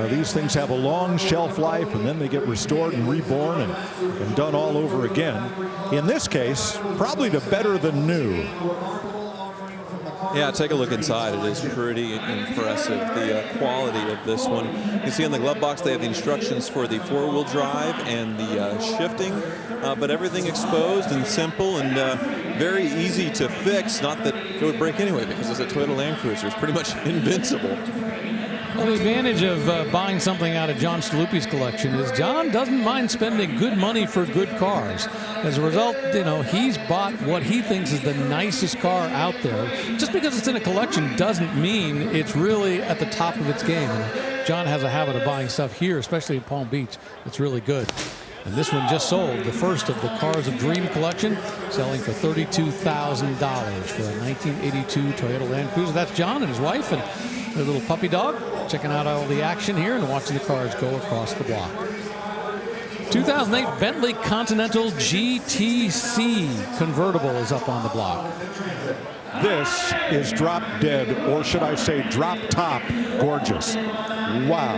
These things have a long shelf life, and then they get restored and reborn and done all over again. In this case, probably to better than new. Yeah, take a look inside. It is pretty impressive, the quality of this one. You can see on the glove box they have the instructions for the four-wheel drive and the shifting, but everything exposed and simple and very easy to fix. Not that it would break anyway, because it's a Toyota Land Cruiser. It's pretty much invincible. Well, the advantage of buying something out of John Staluppi's collection is John doesn't mind spending good money for good cars. As a result, you know, he's bought what he thinks is the nicest car out there. Just because it's in a collection doesn't mean it's really at the top of its game. And John has a habit of buying stuff here, especially in Palm Beach, that's really good. And this one just sold, the first of the Cars of Dream collection, selling for $32,000 for a 1982 Toyota Land Cruiser. That's John and his wife and their little puppy dog, checking out all the action here and watching the cars go across the block. 2008 Bentley Continental GTC convertible is up on the block. This is drop dead, or should I say drop top, gorgeous. Wow.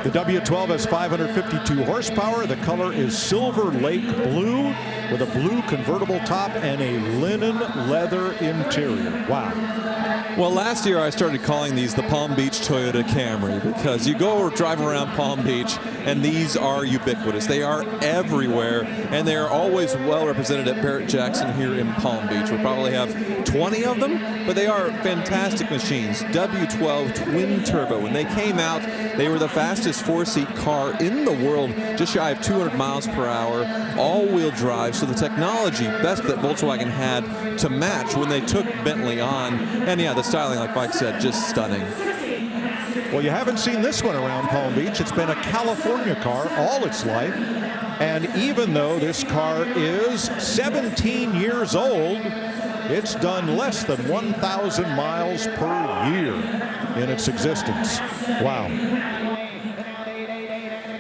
The W12 has 552 horsepower. The color is Silver Lake Blue with a blue convertible top and a linen leather interior. Wow. Well, last year I started calling these the Palm Beach Toyota Camry because you go or drive around Palm Beach and these are ubiquitous. They are everywhere and they are always well represented at Barrett-Jackson here in Palm Beach. We probably have 20 of them, but they are fantastic machines. W12 twin turbo. When they came out, they were the fastest four-seat car in the world, just shy of 200 miles per hour, all-wheel drive. So the technology best that Volkswagen had to match when they took Bentley on. And yeah, the styling, like Mike said, just stunning. Well, you haven't seen this one around Palm Beach. It's been a California car all its life. And even though this car is 17 years old, it's done less than 1,000 miles per year in its existence. Wow.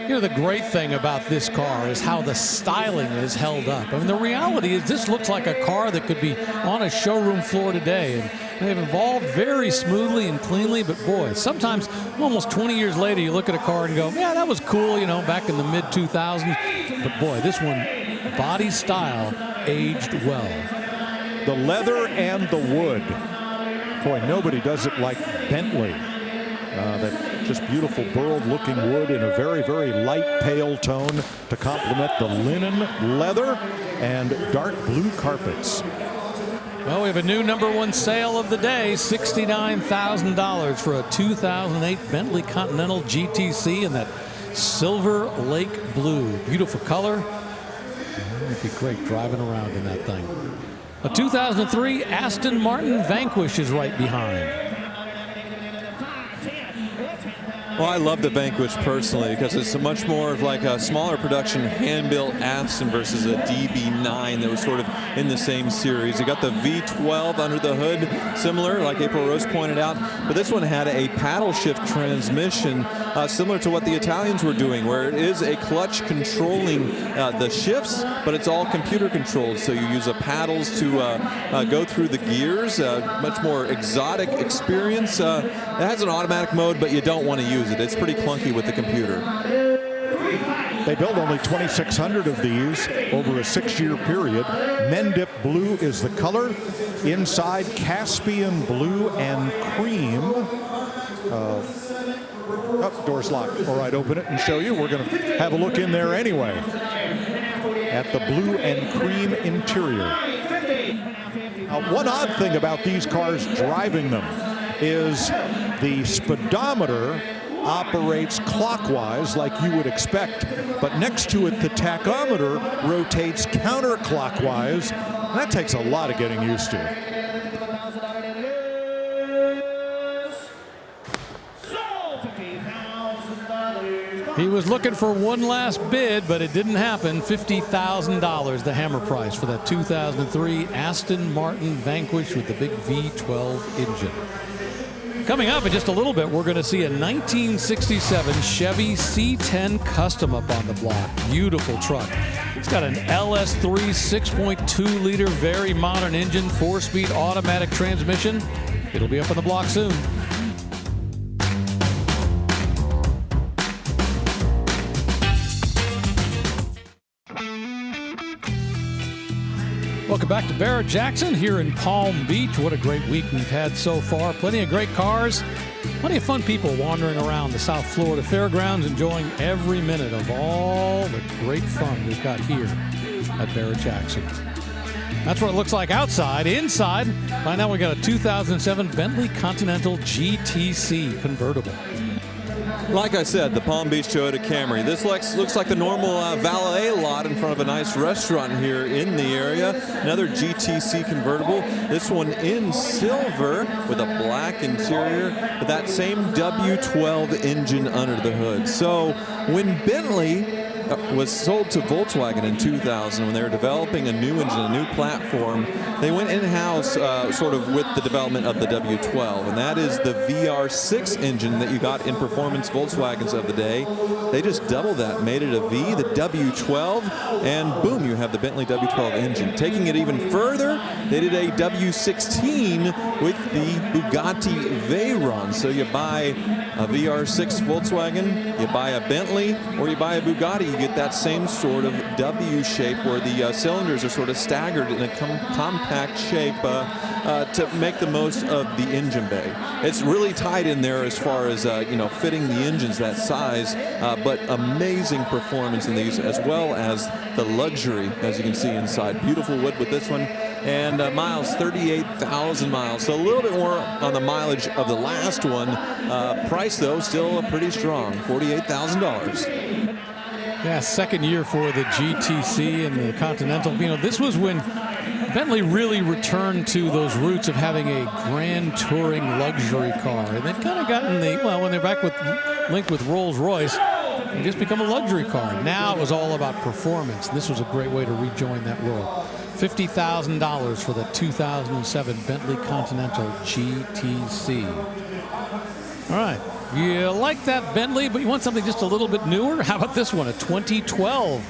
You know, the great thing about this car is how the styling is held up. I mean, the reality is this looks like a car that could be on a showroom floor today. And they've evolved very smoothly and cleanly, but boy, sometimes almost 20 years later, you look at a car and go, yeah, that was cool, you know, back in the mid-2000s. But boy, this one, body style, aged well. The leather and the wood. Boy, nobody does it like Bentley. That just beautiful burled looking wood in a very, very light pale tone to complement the linen, leather, and dark blue carpets. Well, we have a new #1 sale of the day, $69,000 for a 2008 Bentley Continental GTC in that Silver Lake Blue. Beautiful color. It'd be great driving around in that thing. A 2003 Aston Martin Vanquish is right behind. Well, I love the Vanquish personally because it's much more of like a smaller production hand-built Aston versus a DB9 that was sort of in the same series. You got the V12 under the hood, similar, like April Rose pointed out, but this one had a paddle shift transmission, similar to what the Italians were doing, where it is a clutch controlling the shifts, but it's all computer controlled. So you use the paddles to go through the gears, much more exotic experience. It has an automatic mode, but you don't want to use it. It's pretty clunky with the computer. They built only 2,600 of these over a 6-year period. Mendip Blue is the color. Inside, Caspian Blue and Cream. Door's locked. All right, open it and show you. We're going to have a look in there anyway at the blue and cream interior. One odd thing about these cars driving them is the speedometer operates clockwise like you would expect, but next to it the tachometer rotates counterclockwise. That takes a lot of getting used to. He was looking for one last bid, but it didn't happen. $50,000, the hammer price for that 2003 Aston Martin Vanquish with the big V12 engine. Coming up in just a little bit, we're going to see a 1967 Chevy C10 Custom up on the block. Beautiful truck. It's got an LS3 6.2 liter, very modern engine, 4-speed automatic transmission. It'll be up on the block soon. Welcome back to Barrett-Jackson here in Palm Beach. What a great week we've had so far. Plenty of great cars, plenty of fun people wandering around the South Florida Fairgrounds, enjoying every minute of all the great fun we've got here at Barrett-Jackson. That's what it looks like outside. Inside, by now we got a 2007 Bentley Continental GTC convertible. Like I said, the Palm Beach Toyota Camry. This looks like the normal valet lot in front of a nice restaurant here in the area. Another GTC convertible. This one in silver with a black interior, with that same W12 engine under the hood. So when Bentley was sold to Volkswagen in 2000, when they were developing a new engine, a new platform, they went in-house sort of with the development of the W12, and that is the VR6 engine that you got in performance Volkswagens of the day. They just doubled that, made it a V, the W12, and boom, you have the Bentley W12 engine. Taking it even further, they did a W16 with the Bugatti Veyron. So you buy a VR6 Volkswagen, you buy a Bentley, or you buy a Bugatti, you get that same sort of W shape where the cylinders are sort of staggered in a compact shape to make the most of the engine bay. It's really tight in there as far as fitting the engines that size, but amazing performance in these, as well as the luxury, as you can see inside. Beautiful wood with this one. And miles, 38,000 miles. So a little bit more on the mileage of the last one. Price, though, still pretty strong, $48,000. Yeah, second year for the GTC and the Continental. You know, this was when Bentley really returned to those roots of having a grand touring luxury car. And they've kind of gotten when they're back linked with Rolls-Royce, they just become a luxury car. Now it was all about performance. This was a great way to rejoin that world. $50,000 for the 2007 Bentley Continental GTC. All right. You like that Bentley, but you want something just a little bit newer? How about this one, a 2012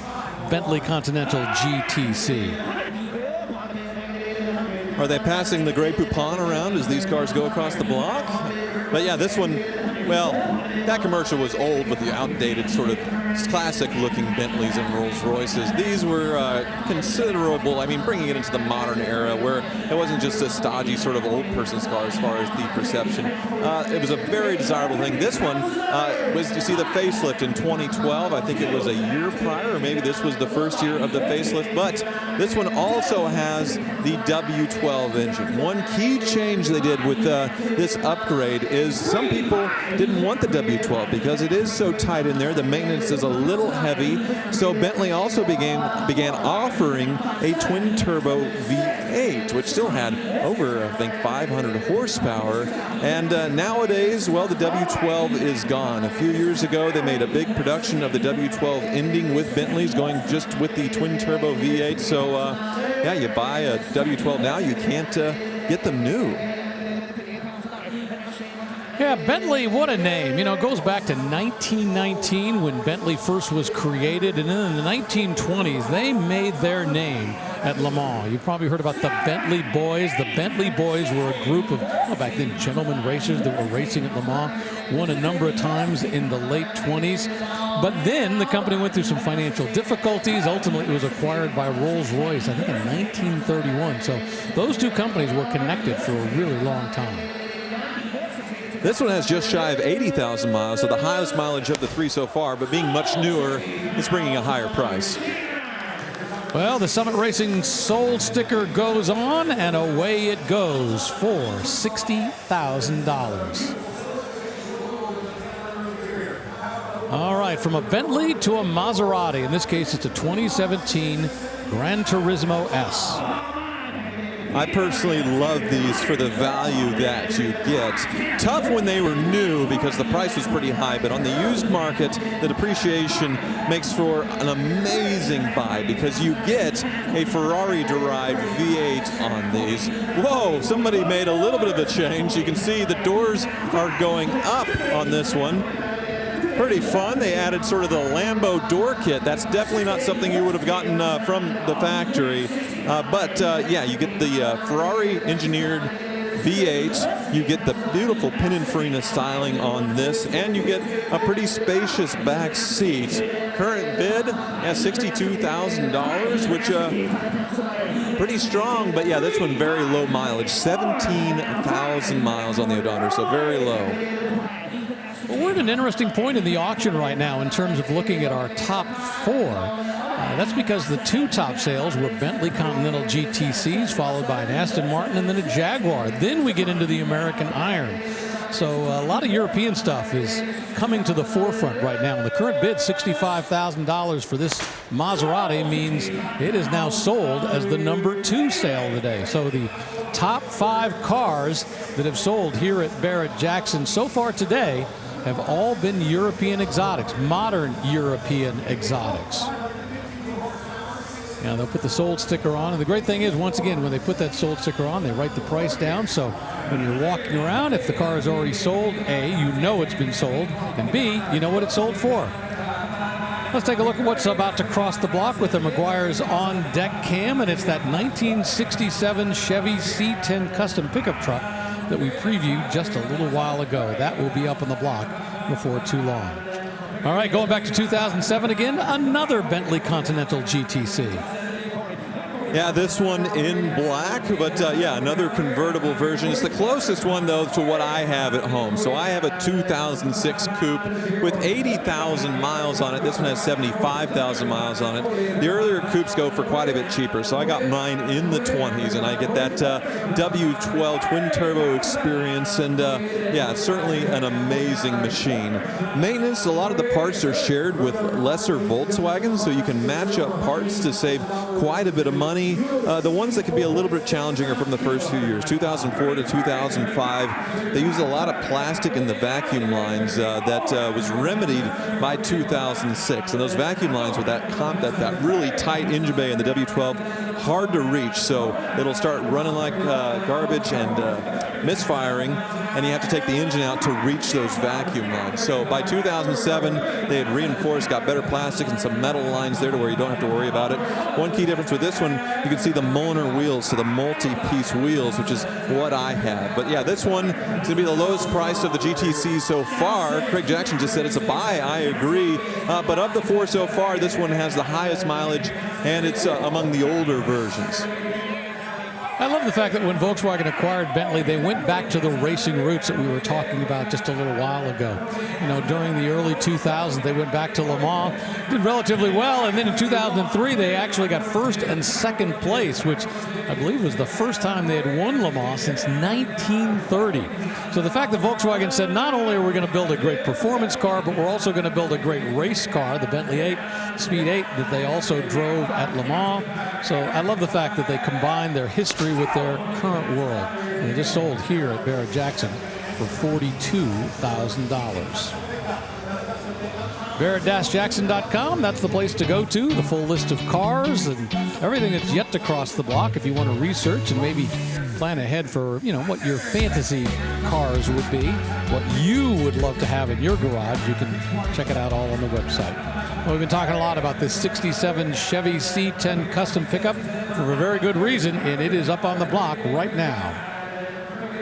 Bentley Continental GTC? Are they passing the Grey Poupon around as these cars go across the block? But yeah, this one, well, that commercial was old with the outdated sort of classic-looking Bentleys and Rolls-Royces. These were considerable, I mean, bringing it into the modern era where it wasn't just a stodgy sort of old person's car as far as the perception. It was a very desirable thing. This one was, you see the facelift in 2012. I think it was a year prior, or maybe this was the first year of the facelift. But this one also has the W12 engine. One key change they did with this upgrade is some people didn't want the W12 because it is so tight in there. The maintenance is a little heavy. So Bentley also began offering a twin turbo V8, which still had over, I think, 500 horsepower. And nowadays, well, the W12 is gone. A few years ago, they made a big production of the W12 ending with Bentley's, going just with the twin turbo V8. So yeah, you buy a W12 now, you can't get them new. Yeah, Bentley, what a name. You know, it goes back to 1919 when Bentley first was created, and then in the 1920s, they made their name at Le Mans. You've probably heard about the Bentley Boys. The Bentley Boys were a group of, back then, gentlemen racers that were racing at Le Mans, won a number of times in the late 20s. But then the company went through some financial difficulties. Ultimately, it was acquired by Rolls-Royce, I think, in 1931. So those two companies were connected for a really long time. This one has just shy of 80,000 miles, so the highest mileage of the three so far, but being much newer, it's bringing a higher price. Well, the Summit Racing sold sticker goes on, and away it goes for $60,000. All right, from a Bentley to a Maserati. In this case, it's a 2017 Gran Turismo S. I personally love these for the value that you get. Tough when they were new because the price was pretty high, but on the used market, the depreciation makes for an amazing buy because you get a Ferrari-derived V8 on these. Whoa, somebody made a little bit of a change. You can see the doors are going up on this one. Pretty fun. They added sort of the Lambo door kit. That's definitely not something you would have gotten from the factory. But yeah, you get the Ferrari engineered V8. You get the beautiful Pininfarina styling on this, and you get a pretty spacious back seat. Current bid at $62,000, which pretty strong. But yeah, this one very low mileage, 17,000 miles on the odometer, so very low. Well, we're at an interesting point in the auction right now in terms of looking at our top four. That's because the two top sales were Bentley Continental GTCs, followed by an Aston Martin and then a Jaguar. Then we get into the American Iron. So a lot of European stuff is coming to the forefront right now. And the current bid, $65,000 for this Maserati, means it is now sold as the #2 sale of the day. So the top 5 cars that have sold here at Barrett-Jackson so far today have all been European exotics, modern European exotics. Now they'll put the sold sticker on, and the great thing is, once again, when they put that sold sticker on, they write the price down. So when you're walking around, if the car is already sold, A, you know it's been sold, and B, you know what it's sold for. Let's take a look at what's about to cross the block with the Meguiar's on deck cam, and it's that 1967 Chevy C10 custom pickup truck that we previewed just a little while ago. That will be up on the block before too long. All right, going back to 2007 again, another Bentley Continental GTC. Yeah, this one in black, but yeah, another convertible version. It's the closest one, though, to what I have at home. So I have a 2006 coupe with 80,000 miles on it. This one has 75,000 miles on it. The earlier coupes go for quite a bit cheaper, so I got mine in the 20s, and I get that W12 twin turbo experience, and yeah, it's certainly an amazing machine. Maintenance, a lot of the parts are shared with lesser Volkswagens, so you can match up parts to save quite a bit of money. The ones that can be a little bit challenging are from the first few years, 2004 to 2005. They use a lot of plastic in the vacuum lines that was remedied by 2006. And those vacuum lines with that really tight engine bay in the W12, hard to reach. So it'll start running like garbage and misfiring, and you have to take the engine out to reach those vacuum lines. So by 2007, they had reinforced, got better plastics and some metal lines there to where you don't have to worry about it. One key difference with this one, you can see the Molnar wheels, so the multi-piece wheels, which is what I have. But yeah, this one is going to be the lowest price of the GTC so far. Craig Jackson just said it's a buy. I agree. But of the 4 so far, this one has the highest mileage, and it's among the older versions. I love the fact that when Volkswagen acquired Bentley, they went back to the racing roots that we were talking about just a little while ago. You know, during the early 2000s, they went back to Le Mans, did relatively well, and then in 2003, they actually got first and second place, which I believe was the first time they had won Le Mans since 1930. So the fact that Volkswagen said, not only are we going to build a great performance car, but we're also going to build a great race car, the Bentley 8, Speed 8, that they also drove at Le Mans. So I love the fact that they combined their history with their current world. And they just sold here at Barrett-Jackson for $42,000. Barrett-Jackson.com, that's the place to go to. The full list of cars and everything that's yet to cross the block if you want to research and maybe plan ahead for, you know, what your fantasy cars would be, what you would love to have in your garage. You can check it out all on the website. Well, we've been talking a lot about this 67 Chevy C10 custom pickup for a very good reason, and it is up on the block right now.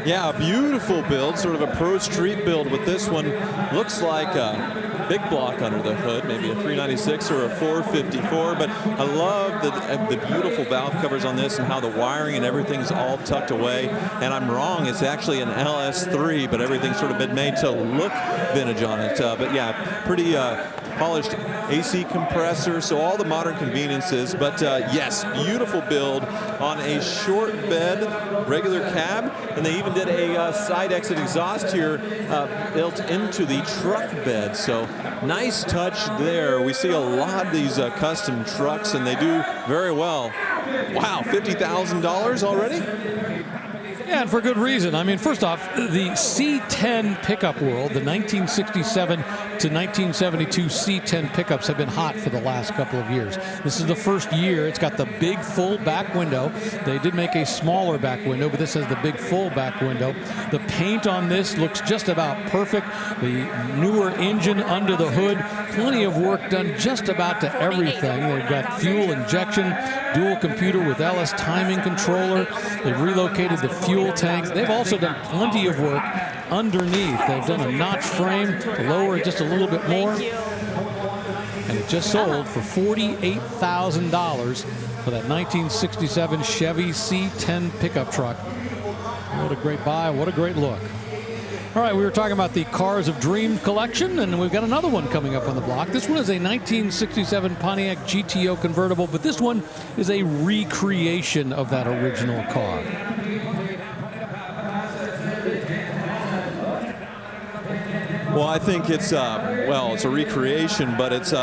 Yeah, a beautiful build, sort of a pro street build with this one. Looks like a big block under the hood, maybe a 396 or a 454, but I love the beautiful valve covers on this and how the wiring and everything's all tucked away. And I'm wrong, it's actually an LS3, but everything's sort of been made to look vintage on it. But yeah, pretty polished AC compressor, so all the modern conveniences. But yes, beautiful build on a short bed, regular cab, and they even did a side exit exhaust here built into the truck bed. So nice touch there. We see a lot of these custom trucks, and they do very well. Wow, $50,000 already? Yeah, and for good reason. I mean, first off, the C10 pickup world, the 1967 to 1972 C10 pickups have been hot for the last couple of years. This is the first year. It's got the big full back window. They did make a smaller back window, but this has the big full back window. The paint on this looks just about perfect. The newer engine under the hood, plenty of work done just about to everything. They've got fuel injection, dual computer with LS timing controller. They've relocated the fuel tanks. They've also done plenty of work underneath. They've done a notch frame to lower it just a little bit more. And it just sold for $48,000 for that 1967 Chevy C10 pickup truck. What a great buy. What a great look. All right, we were talking about the Cars of Dream collection, and we've got another one coming up on the block. This one is a 1967 Pontiac GTO convertible, but this one is a recreation of that original car. Well, I think it's it's a recreation, but it's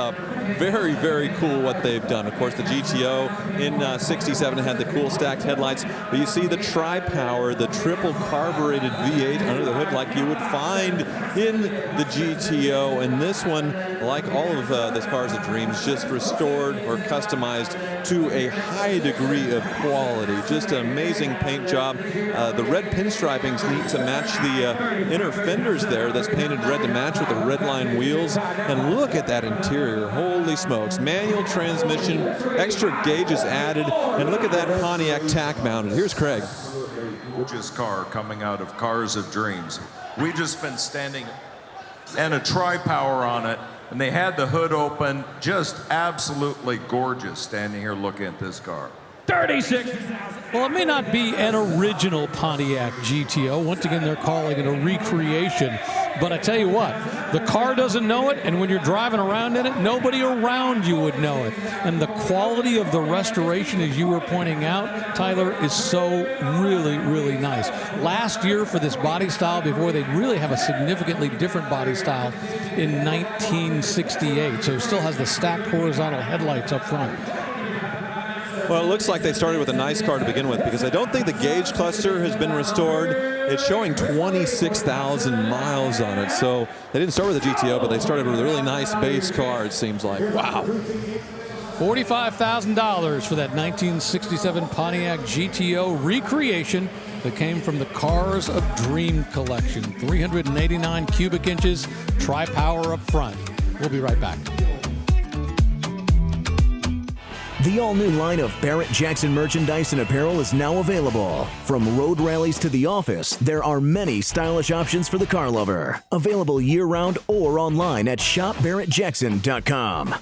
very, very cool what they've done. Of course, the GTO in 67 had the cool stacked headlights, but you see the tri-power, the triple carbureted V8 under the hood like you would find in the GTO. And this one, like all of this Cars of Dreams, just restored or customized to a high degree of quality. Just an amazing paint job. The red pinstriping's neat to match the inner fenders there. That's painted red to match with the red line wheels. And look at that interior. Holy smokes. Manual transmission, extra gauges added, and look at that Pontiac tack mounted. Here's Craig. Gorgeous car coming out of Cars of Dreams. We've just been standing and a tri-power on it, and they had the hood open. Just absolutely gorgeous standing here looking at this car. 36,000. Well, it may not be an original Pontiac GTO. Once again, they're calling it a recreation. But I tell you what, the car doesn't know it, and when you're driving around in it, nobody around you would know it. And the quality of the restoration, as you were pointing out, Tyler, is so really, really nice. Last year for this body style, before they'd really have a significantly different body style in 1968. So it still has the stacked horizontal headlights up front. Well, it looks like they started with a nice car to begin with, because I don't think the gauge cluster has been restored. It's showing 26,000 miles on it. So they didn't start with a GTO, but they started with a really nice base car, it seems like. Wow. $45,000 for that 1967 Pontiac GTO recreation that came from the Cars of Dream collection. 389 cubic inches, tri-power up front. We'll be right back. The all-new line of Barrett-Jackson merchandise and apparel is now available. From road rallies to the office, there are many stylish options for the car lover. Available year-round or online at shopbarrettjackson.com.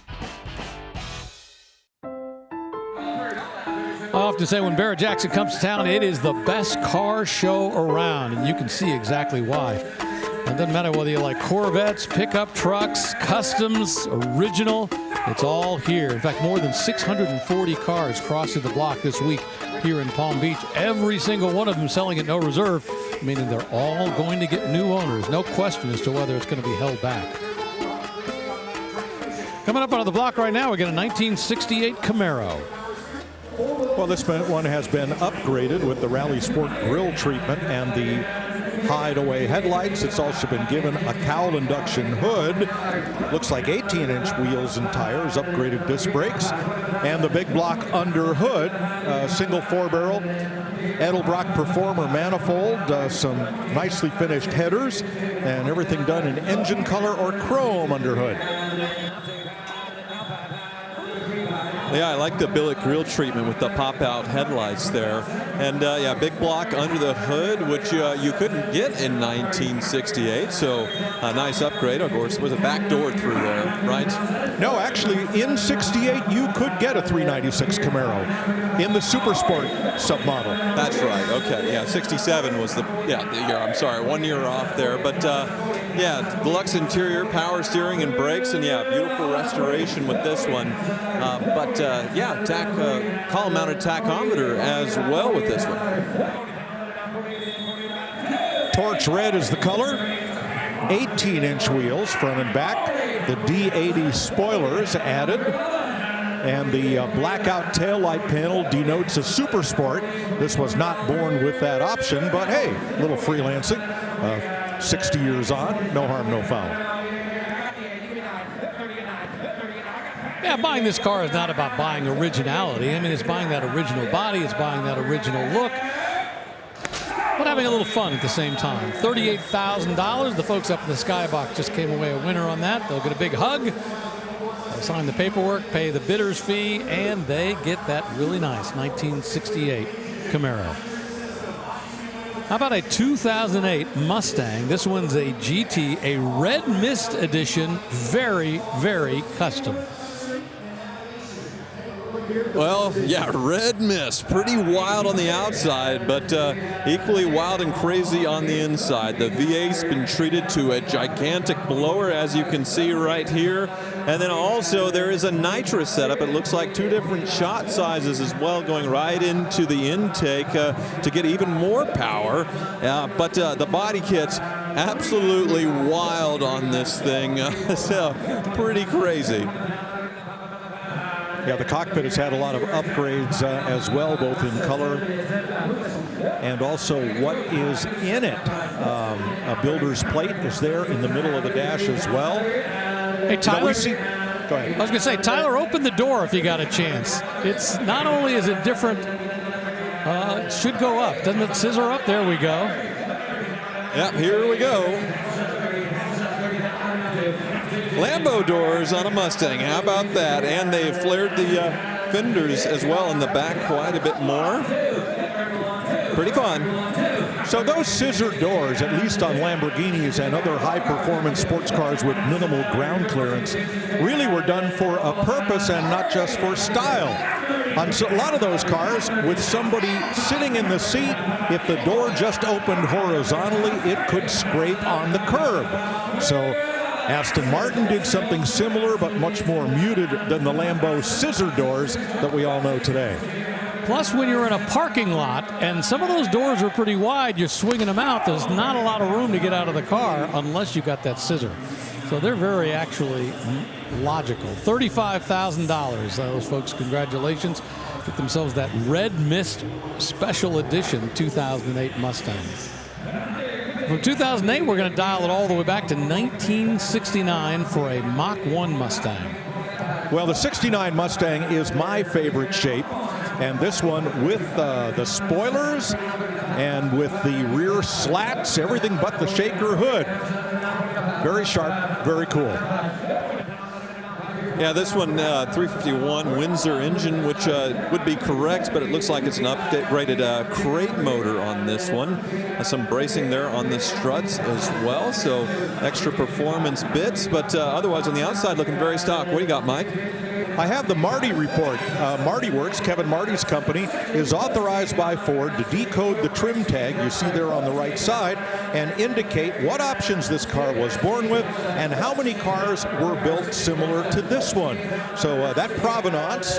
I often say when Barrett Jackson comes to town, it is the best car show around, and you can see exactly why. It doesn't matter whether you like Corvettes, pickup trucks, customs, original, it's all here. In fact, more than 640 cars crossing the block this week here in Palm Beach. Every single one of them selling at no reserve, meaning they're all going to get new owners. No question as to whether it's going to be held back. Coming up on the block right now, we got a 1968 Camaro. Well, this one has been upgraded with the Rally Sport grille treatment and the hideaway headlights. It's also been given a cowl induction hood. Looks like 18-inch wheels and tires, upgraded disc brakes, and the big block under hood, single 4-barrel Edelbrock Performer manifold, some nicely finished headers, and everything done in engine color or chrome under hood. Yeah, I like the billet grille treatment with the pop-out headlights there. And yeah, big block under the hood, which you couldn't get in 1968. So a nice upgrade. Of course, was a back door through there, right? No, actually, in 68, you could get a 396 Camaro in the Super Sport submodel. That's right. Okay. Yeah, 67 was the year. I'm sorry, 1 year off there. But yeah, deluxe interior, power steering and brakes, and yeah, beautiful restoration with this one. But yeah, column-mounted tachometer as well with this one. Torch red is the color. 18-inch wheels front and back. The D80 spoilers added. And the blackout taillight panel denotes a Super Sport. This was not born with that option, but hey, a little freelancing. 60 years on, no harm, no foul. Yeah, buying this car is not about buying originality. I mean, it's buying that original body, it's buying that original look, but having a little fun at the same time. $38,000. The folks up in the Skybox just came away a winner on that. They'll get a big hug. They'll sign the paperwork, pay the bidder's fee, and they get that really nice 1968 Camaro. How about a 2008 Mustang? This one's a GT, a red mist edition, very, very custom. Well, yeah, red mist, pretty wild on the outside, but equally wild and crazy on the inside. The V8's been treated to a gigantic blower, as you can see right here. And then also there is a nitrous setup. It looks like two different shot sizes as well, going right into the intake to get even more power. But the body kit's absolutely wild on this thing. So pretty crazy. Yeah, the cockpit has had a lot of upgrades as well, both in color and also what is in it. A builder's plate is there in the middle of the dash as well. Hey, Tyler. Go ahead. I was going to say, Tyler, open the door if you got a chance. It's not only is it different, it should go up. Doesn't it scissor up? There we go. Yep, here we go. Lambo doors on a Mustang. How about that? And they've flared the fenders as well in the back quite a bit more. Pretty fun. So those scissor doors, at least on Lamborghinis and other high-performance sports cars with minimal ground clearance, really were done for a purpose and not just for style. On a lot of those cars, with somebody sitting in the seat, if the door just opened horizontally, it could scrape on the curb. So Aston Martin did something similar, but much more muted than the Lambo scissor doors that we all know today. Plus, when you're in a parking lot and some of those doors are pretty wide, you're swinging them out, there's not a lot of room to get out of the car unless you got that scissor. So they're very actually logical. $35,000. Those folks, congratulations. Get themselves that Red Mist Special Edition 2008 Mustang. From 2008, we're going to dial it all the way back to 1969 for a Mach 1 Mustang. Well, the 69 Mustang is my favorite shape. And this one with the spoilers and with the rear slats, everything but the shaker hood. Very sharp, very cool. Yeah, this one, 351 Windsor engine, which would be correct, but it looks like it's an upgraded crate motor on this one. Some bracing there on the struts as well, so extra performance bits, but otherwise on the outside looking very stock. What do you got, Mike? I have the Marty report. Marty Works, Kevin Marty's company, is authorized by Ford to decode the trim tag you see there on the right side and indicate what options this car was born with and how many cars were built similar to this one. So that provenance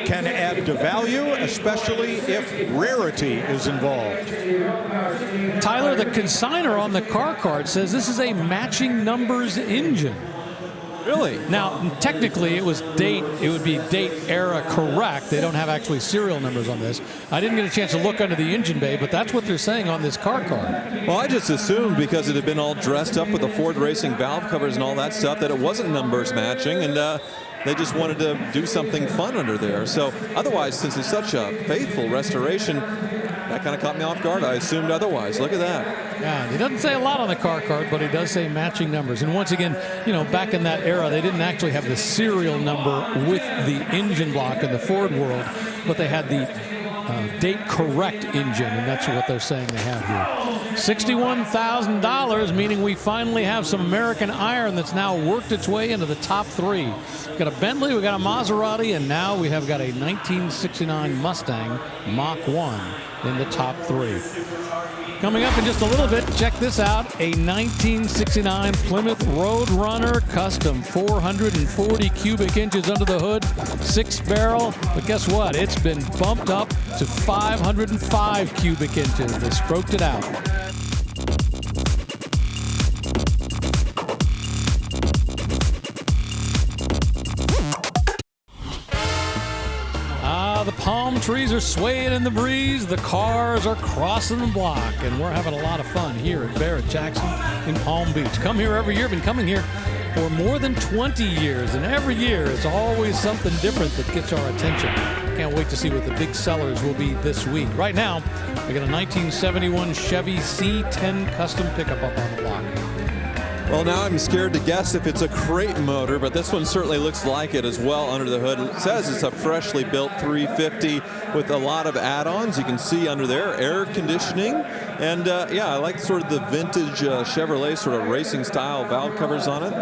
can add to value, especially if rarity is involved. Tyler, the consigner on the car card says this is a matching numbers engine. Really? Now, technically, it would be date era correct. They don't have actually serial numbers on this. I didn't get a chance to look under the engine bay, but that's what they're saying on this car card. Well, I just assumed because it had been all dressed up with the Ford Racing valve covers and all that stuff that it wasn't numbers matching, and they just wanted to do something fun under there. So otherwise, since it's such a faithful restoration, that kind of caught me off guard. I assumed otherwise. Look at that. Yeah, he doesn't say a lot on the car card, but he does say matching numbers. And once again, you know, back in that era, they didn't actually have the serial number with the engine block in the Ford world, but they had the date correct engine, and that's what they're saying they have here. $61,000, meaning we finally have some American iron that's now worked its way into the top three. We've got a Bentley, we've got a Maserati, and now we have got a 1969 Mustang Mach 1 in the top three. Coming up in just a little bit, check this out, a 1969 Plymouth Roadrunner Custom, 440 cubic inches under the hood, 6-barrel, but guess what? It's been bumped up to 505 cubic inches. They stroked it out. The palm trees are swaying in the breeze. The cars are crossing the block, and we're having a lot of fun here at Barrett-Jackson in Palm Beach. Come here every year. Been coming here for more than 20 years, and every year it's always something different that gets our attention. Can't wait to see what the big sellers will be this week. Right now, we got a 1971 Chevy C10 custom pickup up on the block. Well, now I'm scared to guess if it's a crate motor, but this one certainly looks like it as well under the hood. It says it's a freshly built 350 with a lot of add-ons. You can see under there air conditioning. And yeah, I like sort of the vintage Chevrolet sort of racing style valve covers on it.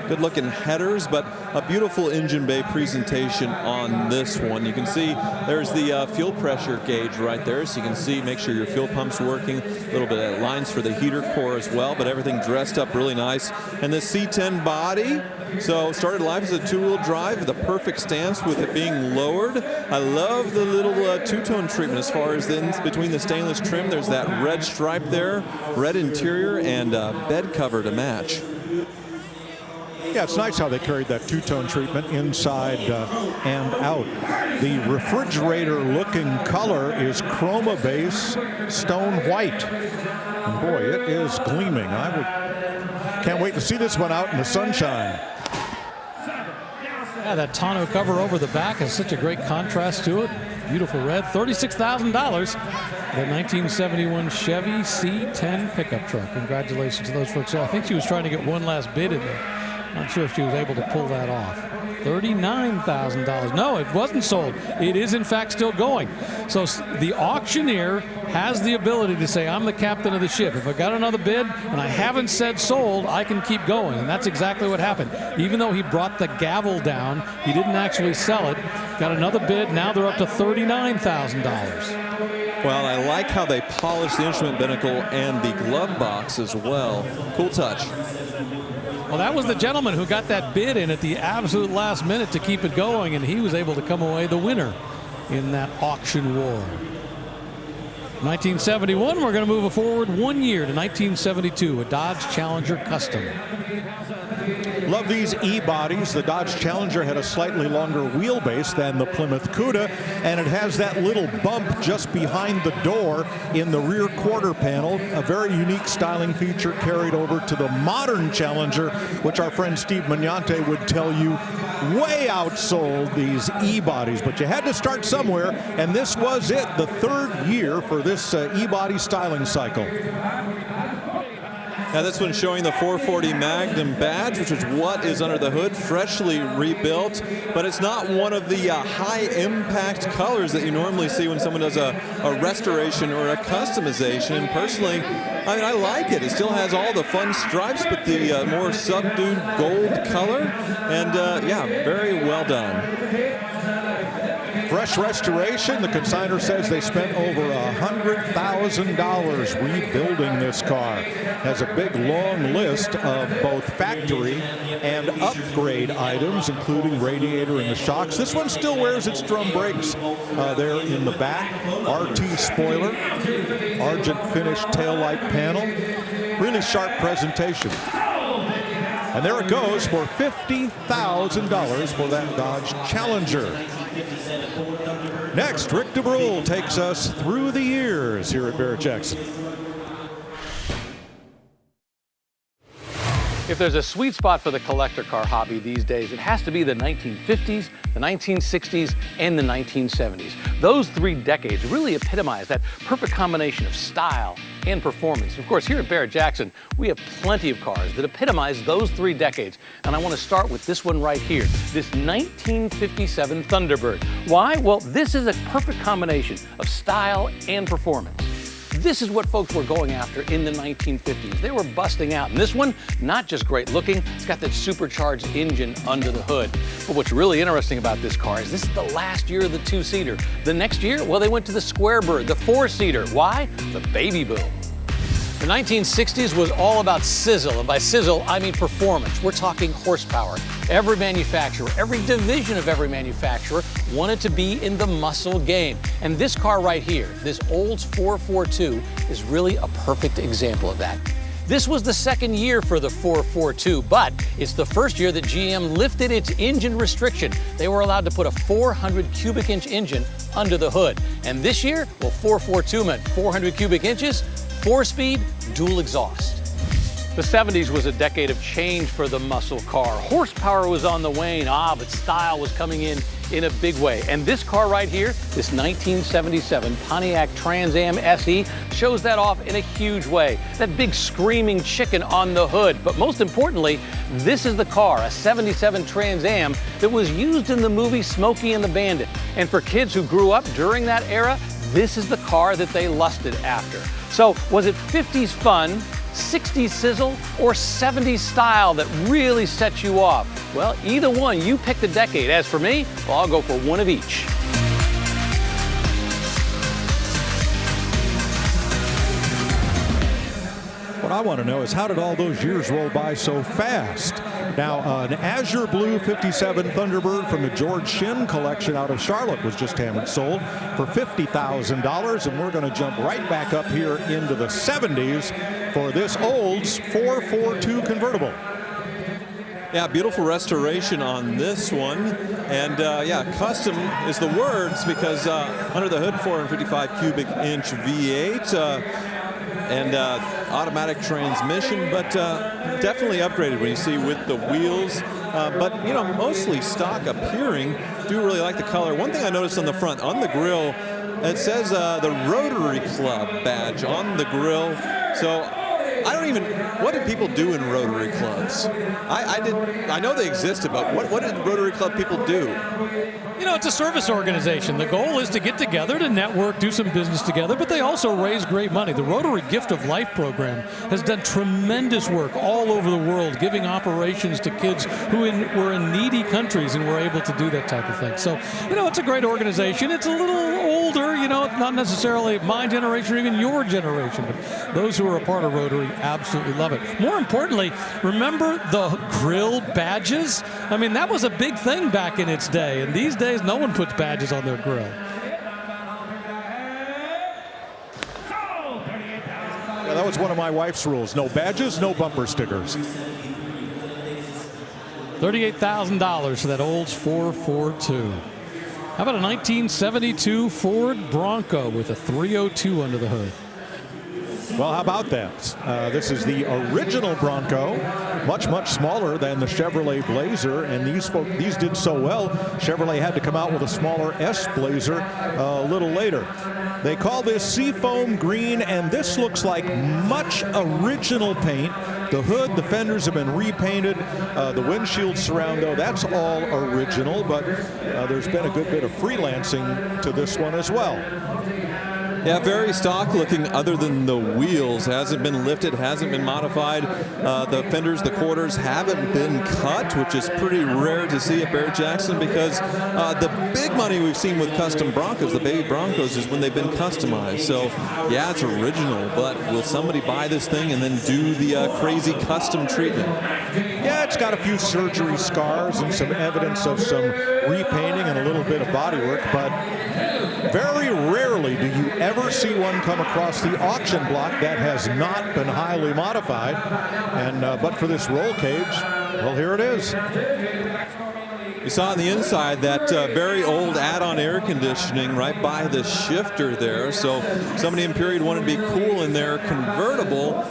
Good looking headers, but a beautiful engine bay presentation on this one. You can see there's the fuel pressure gauge right there, so you can see, make sure your fuel pump's working. A little bit of lines for the heater core as well, but everything dressed up really nice. And the C10 body, so started life as a two-wheel drive with a perfect stance with it being lowered. I love the little two-tone treatment as far as between the stainless trim. There's that red stripe there, red interior, and bed cover to match. Yeah, it's nice how they carried that two-tone treatment inside and out. The refrigerator-looking color is chroma base stone white. And boy, it is gleaming. Can't wait to see this one out in the sunshine. Yeah, that tonneau cover over the back has such a great contrast to it. Beautiful red. $36,000. The 1971 Chevy C10 pickup truck. Congratulations to those folks. So I think she was trying to get one last bid in there. Not sure if she was able to pull that off. $39,000. No, it wasn't sold. It is, in fact, still going. So the auctioneer has the ability to say, I'm the captain of the ship. If I got another bid and I haven't said sold, I can keep going. And that's exactly what happened. Even though he brought the gavel down, he didn't actually sell it. Got another bid. Now they're up to $39,000. Well, I like how they polished the instrument binnacle and the glove box as well. Cool touch. Well, that was the gentleman who got that bid in at the absolute last minute to keep it going, and he was able to come away the winner in that auction war. 1971, we're going to move forward 1 year to 1972, a Dodge Challenger Custom. Love these E-bodies. The Dodge Challenger had a slightly longer wheelbase than the Plymouth Cuda, and it has that little bump just behind the door in the rear quarter panel, a very unique styling feature carried over to the modern Challenger, which our friend Steve Magnante would tell you way outsold these E-bodies. But you had to start somewhere, and this was it, the third year for this E-body styling cycle. Now this one's showing the 440 Magnum badge, which is what is under the hood, freshly rebuilt, but it's not one of the high impact colors that you normally see when someone does a restoration or a customization. And personally, I mean, I like it. It still has all the fun stripes, but the more subdued gold color. And yeah, very well done. Fresh restoration. The consignor says they spent over $100,000 rebuilding this car. Has a big long list of both factory and upgrade items, including radiator and the shocks. This one still wears its drum brakes there in the back. RT spoiler, argent finished taillight panel. Really sharp presentation. And there it goes for $50,000 for that Dodge Challenger. Next, Rick DeBrule takes us through the years here at Barrett-Jackson. If there's a sweet spot for the collector car hobby these days, it has to be the 1950s, the 1960s, and the 1970s. Those 3 decades really epitomize that perfect combination of style and performance. Of course, here at Barrett-Jackson, we have plenty of cars that epitomize those 3 decades. And I want to start with this one right here, this 1957 Thunderbird. Why? Well, this is a perfect combination of style and performance. This is what folks were going after in the 1950s. They were busting out. And this one, not just great looking, it's got that supercharged engine under the hood. But what's really interesting about this car is this is the last year of the 2-seater. The next year, well, they went to the Squarebird, the 4-seater. Why? The baby boom. The 1960s was all about sizzle, and by sizzle, I mean performance. We're talking horsepower. Every manufacturer, every division of every manufacturer wanted to be in the muscle game. And this car right here, this Olds 442, is really a perfect example of that. This was the second year for the 442, but it's the first year that GM lifted its engine restriction. They were allowed to put a 400 cubic inch engine under the hood. And this year, well, 442 meant 400 cubic inches, 4-speed, dual exhaust. The 70s was a decade of change for the muscle car. Horsepower was on the wane, but style was coming in a big way. And this car right here, this 1977 Pontiac Trans Am SE, shows that off in a huge way. That big screaming chicken on the hood. But most importantly, this is the car, a 77 Trans Am, that was used in the movie Smokey and the Bandit. And for kids who grew up during that era, this is the car that they lusted after. So was it 50s fun, 60s sizzle, or 70s style that really set you off? Well, either one, you pick the decade. As for me, well, I'll go for one of each. What I want to know is, how did all those years roll by so fast? Now, an Azure Blue 57 Thunderbird from the George Shinn collection out of Charlotte was just hammered sold for $50,000, and we're going to jump right back up here into the 70s for this Olds 442 convertible. Yeah, beautiful restoration on this one. And yeah, custom is the words, because under the hood, 455 cubic inch V8. And automatic transmission, but definitely upgraded when you see with the wheels. But, you know, mostly stock appearing. Do really like the color. One thing I noticed on the front, on the grille, it says the Rotary Club badge on the grille. So I don't even, what did people do in Rotary Clubs? I know they existed, but what did Rotary Club people do? You know, it's a service organization. The goal is to get together, to network, do some business together, but they also raise great money. The Rotary Gift of Life program has done tremendous work all over the world, giving operations to kids who were in needy countries and were able to do that type of thing. So, you know, it's a great organization. It's a little older, you know, not necessarily my generation or even your generation, but those who are a part of Rotary absolutely love it. More importantly, remember the grill badges? I mean, that was a big thing back in its day, and these days no one puts badges on their grill. Yeah, that was one of my wife's rules. No badges, no bumper stickers. $38,000 for that Olds 442. How about a 1972 Ford Bronco with a 302 under the hood? Well, how about that? This is the original Bronco, much smaller than the Chevrolet Blazer, and these did so well, Chevrolet had to come out with a smaller S Blazer a little later. They call this Seafoam Green, and this looks like much original paint. The hood, the fenders have been repainted. The windshield surround, though, that's all original, but there's been a good bit of freelancing to this one as well. Yeah, very stock looking other than the wheels. Hasn't been lifted, hasn't been modified. The fenders, the quarters haven't been cut, which is pretty rare to see at Barrett-Jackson because the big money we've seen with custom Broncos, the baby Broncos, is when they've been customized. So, yeah, it's original, but will somebody buy this thing and then do the crazy custom treatment? Yeah, it's got a few surgery scars and some evidence of some repainting and a little bit of bodywork, but very rarely do you ever see one come across the auction block that has not been highly modified. And but for this roll cage, well, here it is. You saw on the inside that very old add-on air conditioning right by the shifter there. So somebody in period wanted to be cool in their convertible.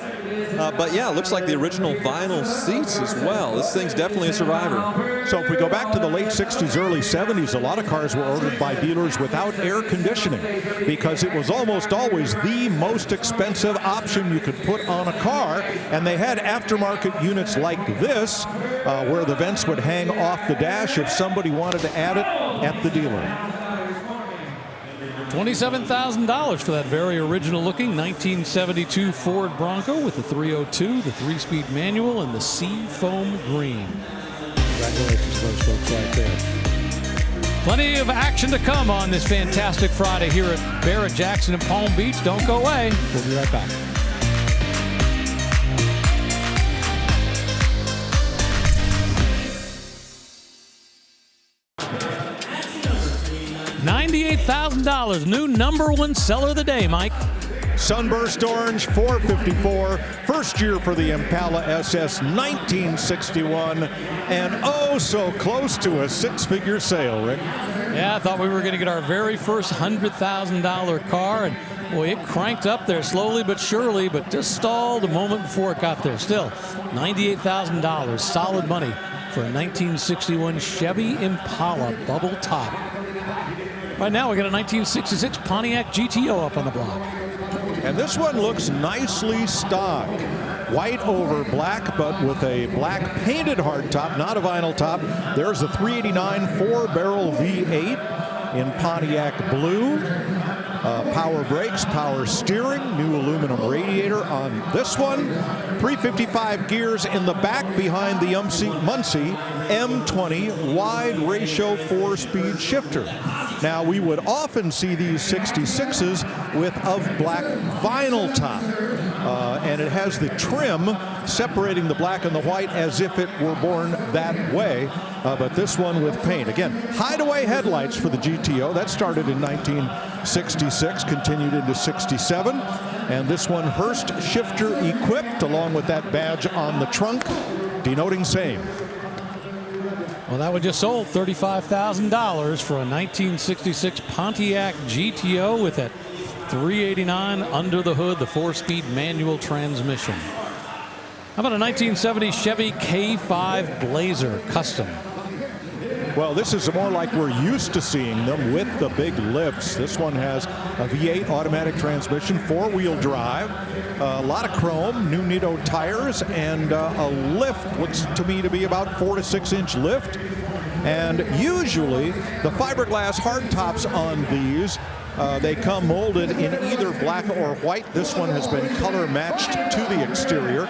But yeah, it looks like the original vinyl seats as well. This thing's definitely a survivor. So if we go back to the late 60s, early 70s, a lot of cars were ordered by dealers without air conditioning because it was almost always the most expensive option you could put on a car. And they had aftermarket units like this where the vents would hang off the dash if somebody wanted to add it at the dealer. $27,000 for that very original-looking 1972 Ford Bronco with the 302, the 3-speed manual, and the sea foam green. Congratulations to those folks right there. Plenty of action to come on this fantastic Friday here at Barrett-Jackson in Palm Beach. Don't go away. We'll be right back. $98,000, new #1 seller of the day, Mike. Sunburst Orange 454, first year for the Impala SS, 1961, and oh so close to a six-figure sale, Rick. Yeah, I thought we were going to get our very first $100,000 car, and boy, it cranked up there slowly but surely, but just stalled a moment before it got there. Still, $98,000, solid money for a 1961 Chevy Impala bubble top. Right now, we got a 1966 Pontiac GTO up on the block. And this one looks nicely stock. White over black, but with a black painted hardtop, not a vinyl top. There's a 389 4-barrel V8 in Pontiac blue. Power brakes, power steering, new aluminum radiator on this one. 355 gears in the back behind the Muncie M20 wide ratio 4-speed shifter. Now, we would often see these 66s with a black vinyl top. And it has the trim separating the black and the white as if it were born that way. But this one with paint. Again, hideaway headlights for the GTO. That started in 1966, continued into 67. And this one Hurst shifter equipped along with that badge on the trunk, denoting same. Well, that one just sold $35,000 for a 1966 Pontiac GTO with that 389 under the hood, the 4-speed manual transmission. How about a 1970 Chevy K5 Blazer Custom? Well, this is more like we're used to seeing them with the big lifts. This one has a V8 automatic transmission, 4-wheel drive, a lot of chrome, new Nitto tires, and a lift. Looks to me to be about 4 to 6 inch lift. And usually the fiberglass hardtops on these, they come molded in either black or white. This one has been color matched to the exterior,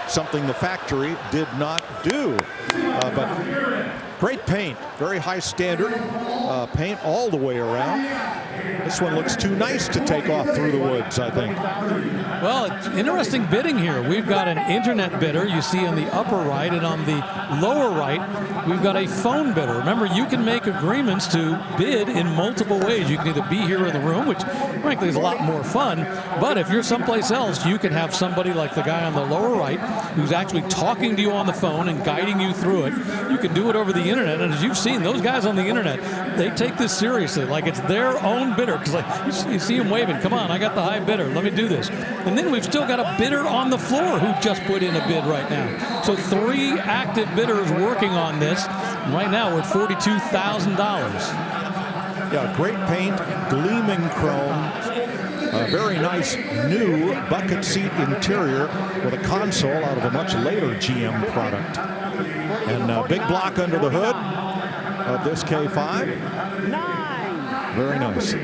something the factory did not do. But great paint, very high standard paint all the way around. This one looks too nice to take off through the woods, I think. Well, it's interesting bidding here. We've got an internet bidder you see on the upper right, and on the lower right, we've got a phone bidder. Remember, you can make agreements to bid in multiple ways. You can either be here in the room, which frankly is a lot more fun, but if you're someplace else, you can have somebody like the guy on the lower right who's actually talking to you on the phone and guiding you through it. You can do it over the internet, and as you've seen, those guys on the internet, they take this seriously, like it's their own bidder. Because like, you see him waving, come on, I got the high bidder, let me do this. And then we've still got a bidder on the floor who just put in a bid right now. So 3 active bidders working on this. Right now we're at $42,000. Yeah, great paint, gleaming chrome. A very nice new bucket seat interior with a console out of a much later GM product. And a big block under the hood of this K5. Very nice.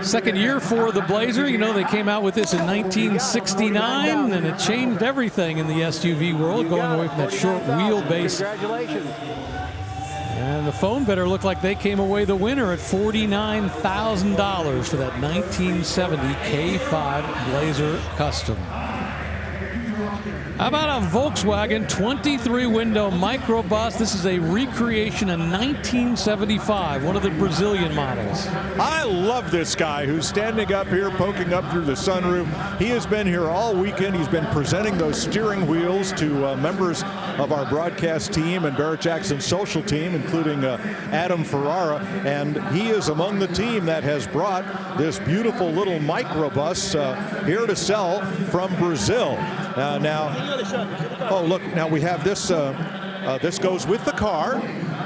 Second year for the Blazer. You know, they came out with this in 1969, and it changed everything in the SUV world, going away from that short wheelbase. Congratulations. And the phone bidder looked like they came away the winner at $49,000 for that 1970 K5 Blazer Custom. How about a Volkswagen 23-window microbus? This is a recreation in 1975, one of the Brazilian models. I love this guy who's standing up here, poking up through the sunroof. He has been here all weekend. He's been presenting those steering wheels to members of our broadcast team and Barrett-Jackson social team, including Adam Ferrara. And he is among the team that has brought this beautiful little microbus here to sell from Brazil. Now we have this. This goes with the car.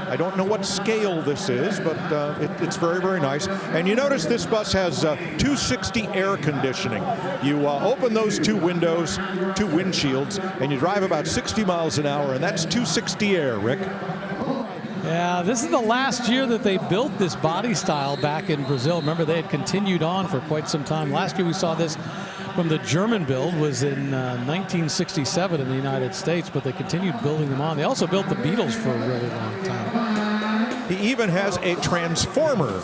I don't know what scale this is, but it's very, very nice. And you notice this bus has 260 air conditioning. You open those two windows, two windshields, and you drive about 60 miles an hour, and that's 260 air, Rick. Yeah, this is the last year that they built this body style back in Brazil. Remember, they had continued on for quite some time. Last year we saw this from the German build was in 1967 in the United States, but they continued building them on. They also built the Beetles for a really long time. He even has a transformer.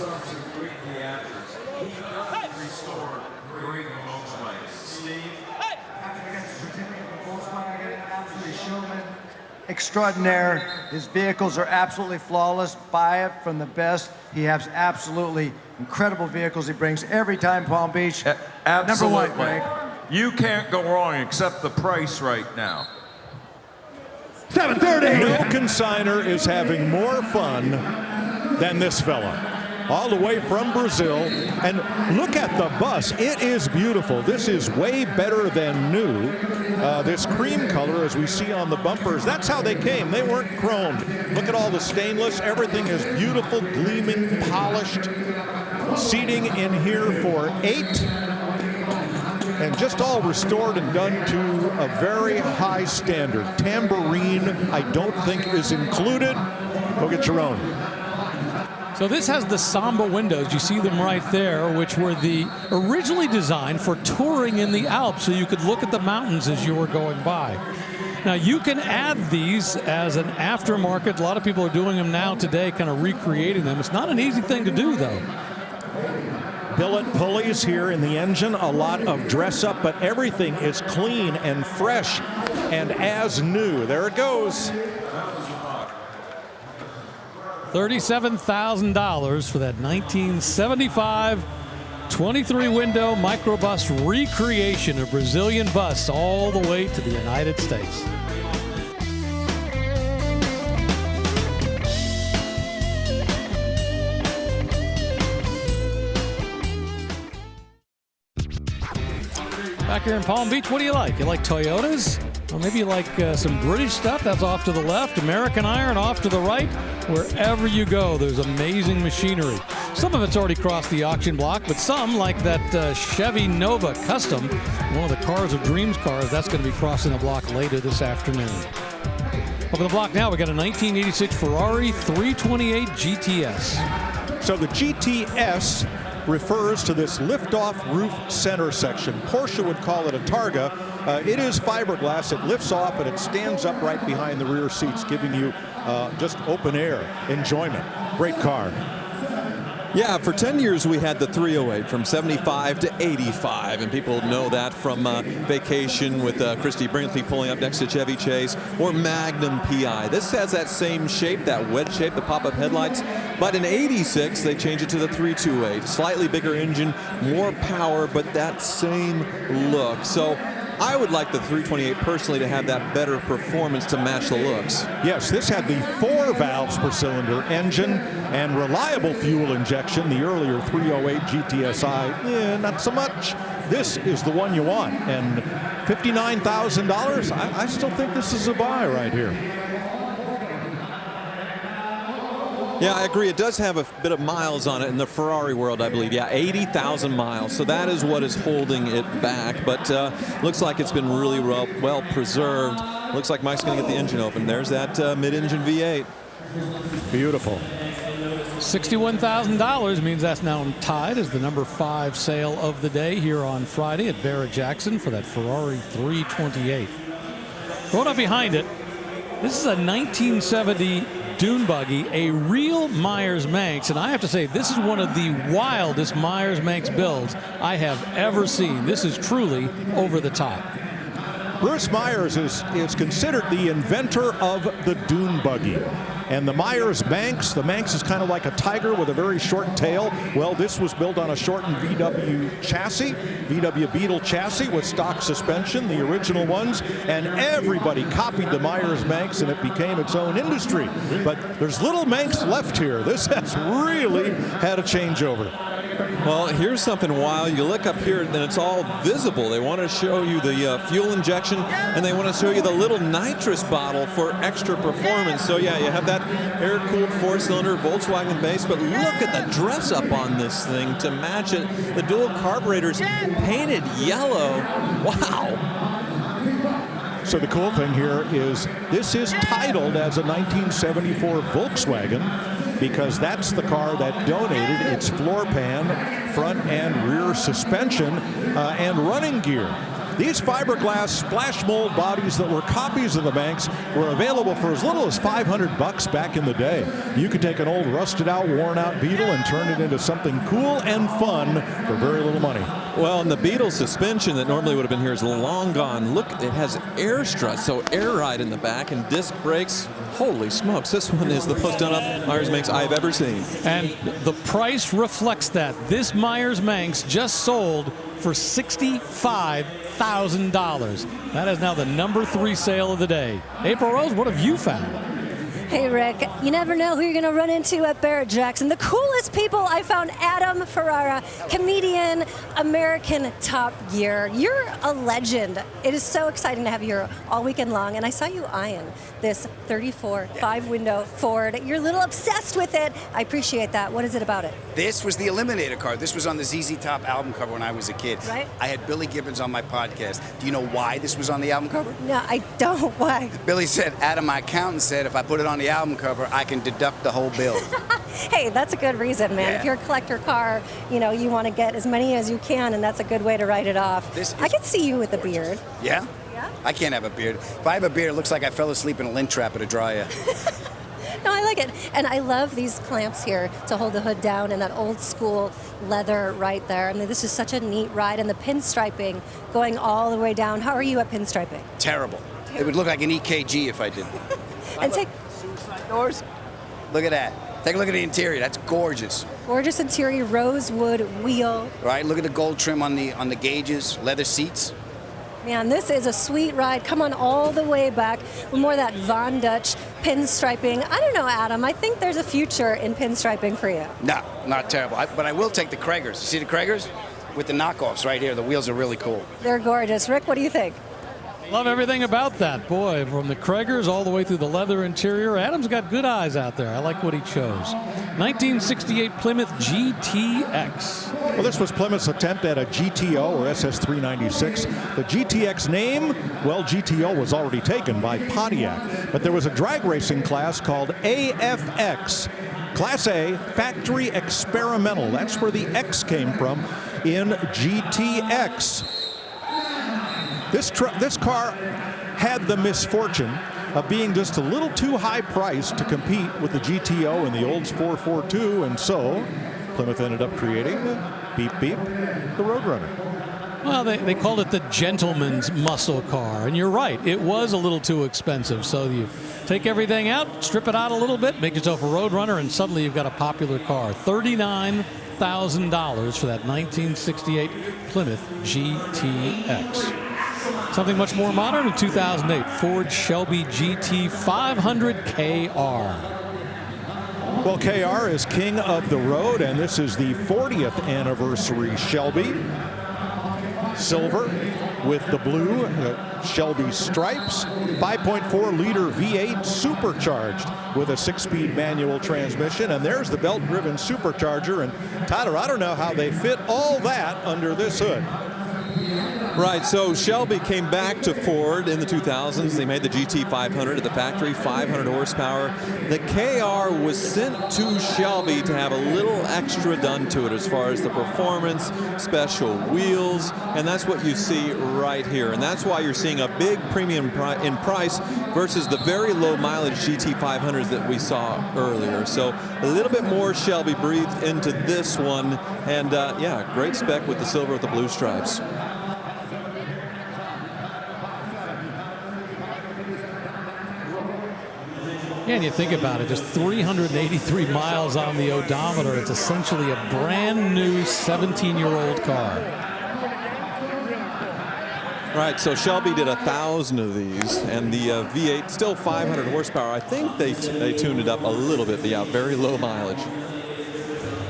Extraordinaire. His vehicles are absolutely flawless. Buy it from the best. He has absolutely incredible vehicles he brings every time Palm Beach. Absolutely. Number one, Craig. You can't go wrong except the price right now. 7:30. No consignor is having more fun than this fella. All the way from Brazil. And look at the bus. It is beautiful. This is way better than new. This cream color, as we see on the bumpers, that's how they came. They weren't chromed. Look at all the stainless. Everything is beautiful, gleaming, polished. Seating in here for 8. And just all restored and done to a very high standard. Tambourine, I don't think is included. Go get your own. So this has the Samba windows. You see them right there, which were originally designed for touring in the Alps, so you could look at the mountains as you were going by. Now you can add these as an aftermarket. A lot of people are doing them now today, kind of recreating them. It's not an easy thing to do, though. Billet pulleys here in the engine, a lot of dress up, but everything is clean and fresh and as new. There it goes. $37,000 for that 1975 23-window microbus recreation, a Brazilian bus all the way to the United States. Back here in Palm Beach, what do you like? You like Toyotas? Or maybe you like some British stuff. That's off to the left. American Iron off to the right. Wherever you go, there's amazing machinery. Some of it's already crossed the auction block, but some, like that Chevy Nova Custom, one of the Cars of Dreams cars, that's going to be crossing the block later this afternoon. Over the block now, we got a 1986 Ferrari 328 GTS. So the GTS refers to this lift-off roof center section. Porsche would call it a Targa. It is fiberglass. It lifts off and it stands up right behind the rear seats, giving you just open air enjoyment. Great car. Yeah, for 10 years we had the 308 from 75 to 85, and people know that from Vacation with Christy Brinkley pulling up next to Chevy Chase, or Magnum PI. This has that same shape, that wedge shape, the pop-up headlights, but in 86 they changed it to the 328. Slightly bigger engine, more power, but that same look. So I would like the 328 personally to have that better performance to match the looks. Yes, this had the 4 valves per cylinder engine and reliable fuel injection. The earlier 308 GTSI, not so much. This is the one you want. And $59,000, I still think this is a buy right here. Yeah, I agree. It does have a bit of miles on it in the Ferrari world, I believe. Yeah, 80,000 miles. So that is what is holding it back. But looks like it's been really well preserved. Looks like Mike's going to get the engine open. There's that mid-engine V8. Beautiful. $61,000 means that's now tied as the number 5 sale of the day here on Friday at Barrett-Jackson for that Ferrari 328. Going up behind it, this is a 1970 dune buggy, a real Myers-Manx, and I have to say this is one of the wildest Myers-Manx builds I have ever seen. This is truly over the top. Bruce Myers is considered the inventor of the dune buggy. And the Myers-Manx, the Manx is kind of like a tiger with a very short tail. Well, this was built on a shortened VW chassis, VW Beetle chassis with stock suspension, the original ones, and everybody copied the Myers-Manx and it became its own industry. But there's little Manx left here. This has really had a changeover. Well, here's something wild. You look up here and it's all visible. They want to show you the fuel injection and they want to show you the little nitrous bottle for extra performance. So yeah, you have that air-cooled 4-cylinder Volkswagen base, but look at the dress up on this thing to match it. The dual carburetors painted yellow. Wow. So the cool thing here is this is titled as a 1974 Volkswagen because that's the car that donated its floor pan, front and rear suspension, and running gear. These fiberglass splash mold bodies that were copies of the Manx were available for as little as $500 back in the day. You could take an old rusted out, worn out Beetle and turn it into something cool and fun for very little money. Well, and the Beetle suspension that normally would have been here is long gone. Look, it has air struts, so air ride in the back and disc brakes. Holy smokes, this one is the most done-up Myers-Manx I've ever seen. And the price reflects that. This Myers-Manx just sold for $65,000. That is now the number 3 sale of the day. April Rose, what have you found? Hey, Rick, you never know who you're going to run into at Barrett-Jackson. The coolest people, I found Adam Ferrara, comedian, American Top Gear. You're a legend. It is so exciting to have you here all weekend long, and I saw you eyeing this 34 5-window Ford. You're a little obsessed with it. I appreciate that. What is it about it? This was the Eliminator car. This was on the ZZ Top album cover when I was a kid. Right. I had Billy Gibbons on my podcast. Do you know why this was on the album cover? No, I don't. Why? Billy said, Adam, my accountant said, if I put it on the album cover, I can deduct the whole bill. Hey, that's a good reason, man. Yeah. If you're a collector car, you know, you want to get as many as you can, and that's a good way to write it off. I can see you with a beard. Yeah? Yeah? I can't have a beard. If I have a beard, it looks like I fell asleep in a lint trap at a dryer. No, I like it. And I love these clamps here to hold the hood down and that old school leather right there. I mean, this is such a neat ride, and the pinstriping going all the way down. How are you at pinstriping? Terrible. It would look like an EKG if I did. And take Suicide doors. Look at that. Take a look at the interior. That's gorgeous. Gorgeous interior, rosewood wheel. Right? Look at the gold trim on the gauges, leather seats. Man, this is a sweet ride. Come on all the way back. More of that Von Dutch pinstriping. I don't know, Adam. I think there's a future in pinstriping for you. No, not terrible. But I will take the Kragers. See the Kragers? With the knockoffs right here. The wheels are really cool. They're gorgeous. Rick, what do you think? Love everything about that. Boy, from the Kragers all the way through the leather interior. Adam's got good eyes out there. I like what he chose. 1968 Plymouth GTX. Well, this was Plymouth's attempt at a GTO or SS396. The GTX name, well, GTO was already taken by Pontiac. But there was a drag racing class called AFX. Class A, Factory Experimental. That's where the X came from in GTX. This car had the misfortune of being just a little too high priced to compete with the GTO and the Olds 442, and so Plymouth ended up creating Beep Beep, the Roadrunner. Well, they called it the gentleman's muscle car, and you're right, it was a little too expensive. So you take everything out, strip it out a little bit, make yourself a Roadrunner, and suddenly you've got a popular car. $39,000 for that 1968 Plymouth GTX. Something much more modern in 2008, Ford Shelby GT 500 KR. Well, KR is king of the road, and this is the 40th anniversary Shelby. Silver with the blue Shelby stripes. 5.4-liter V8 supercharged with a 6-speed manual transmission. And there's the belt-driven supercharger. And Tyler, I don't know how they fit all that under this hood. Right, so Shelby came back to Ford in the 2000s. They made the GT 500 at the factory, 500 horsepower. The KR was sent to Shelby to have a little extra done to it as far as the performance, special wheels, and that's what you see right here. And that's why you're seeing a big premium in price versus the very low mileage GT 500s that we saw earlier. So a little bit more Shelby breathed into this one, and yeah, great spec with the silver with the blue stripes. Yeah, and you think about it, just 383 miles on the odometer. It's essentially a brand new 17-year-old car. Right, so Shelby did 1,000 of these, and the V8 still 500 horsepower. I think they tuned it up a little bit, but yeah, very low mileage.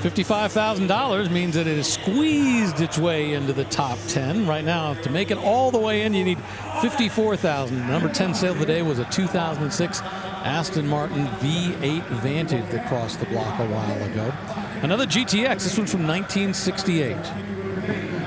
$55,000 means that it has squeezed its way into the top 10. Right now, to make it all the way in, you need $54,000. Number 10 sale of the day was a 2006 Aston Martin V8 Vantage that crossed the block a while ago. Another GTX, this one's from 1968.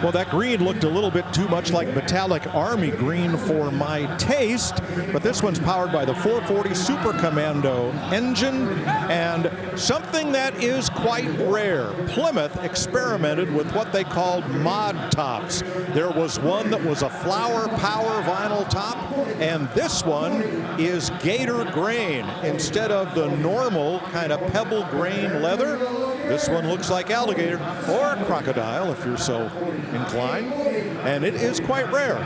Well, that green looked a little bit too much like metallic army green for my taste, but this one's powered by the 440 Super Commando engine, and something that is quite rare. Plymouth experimented with what they called mod tops. There was one that was a flower power vinyl top, and this one is gator grain instead of the normal kind of pebble grain leather. This one looks like alligator or crocodile if you're so inclined, and it is quite rare.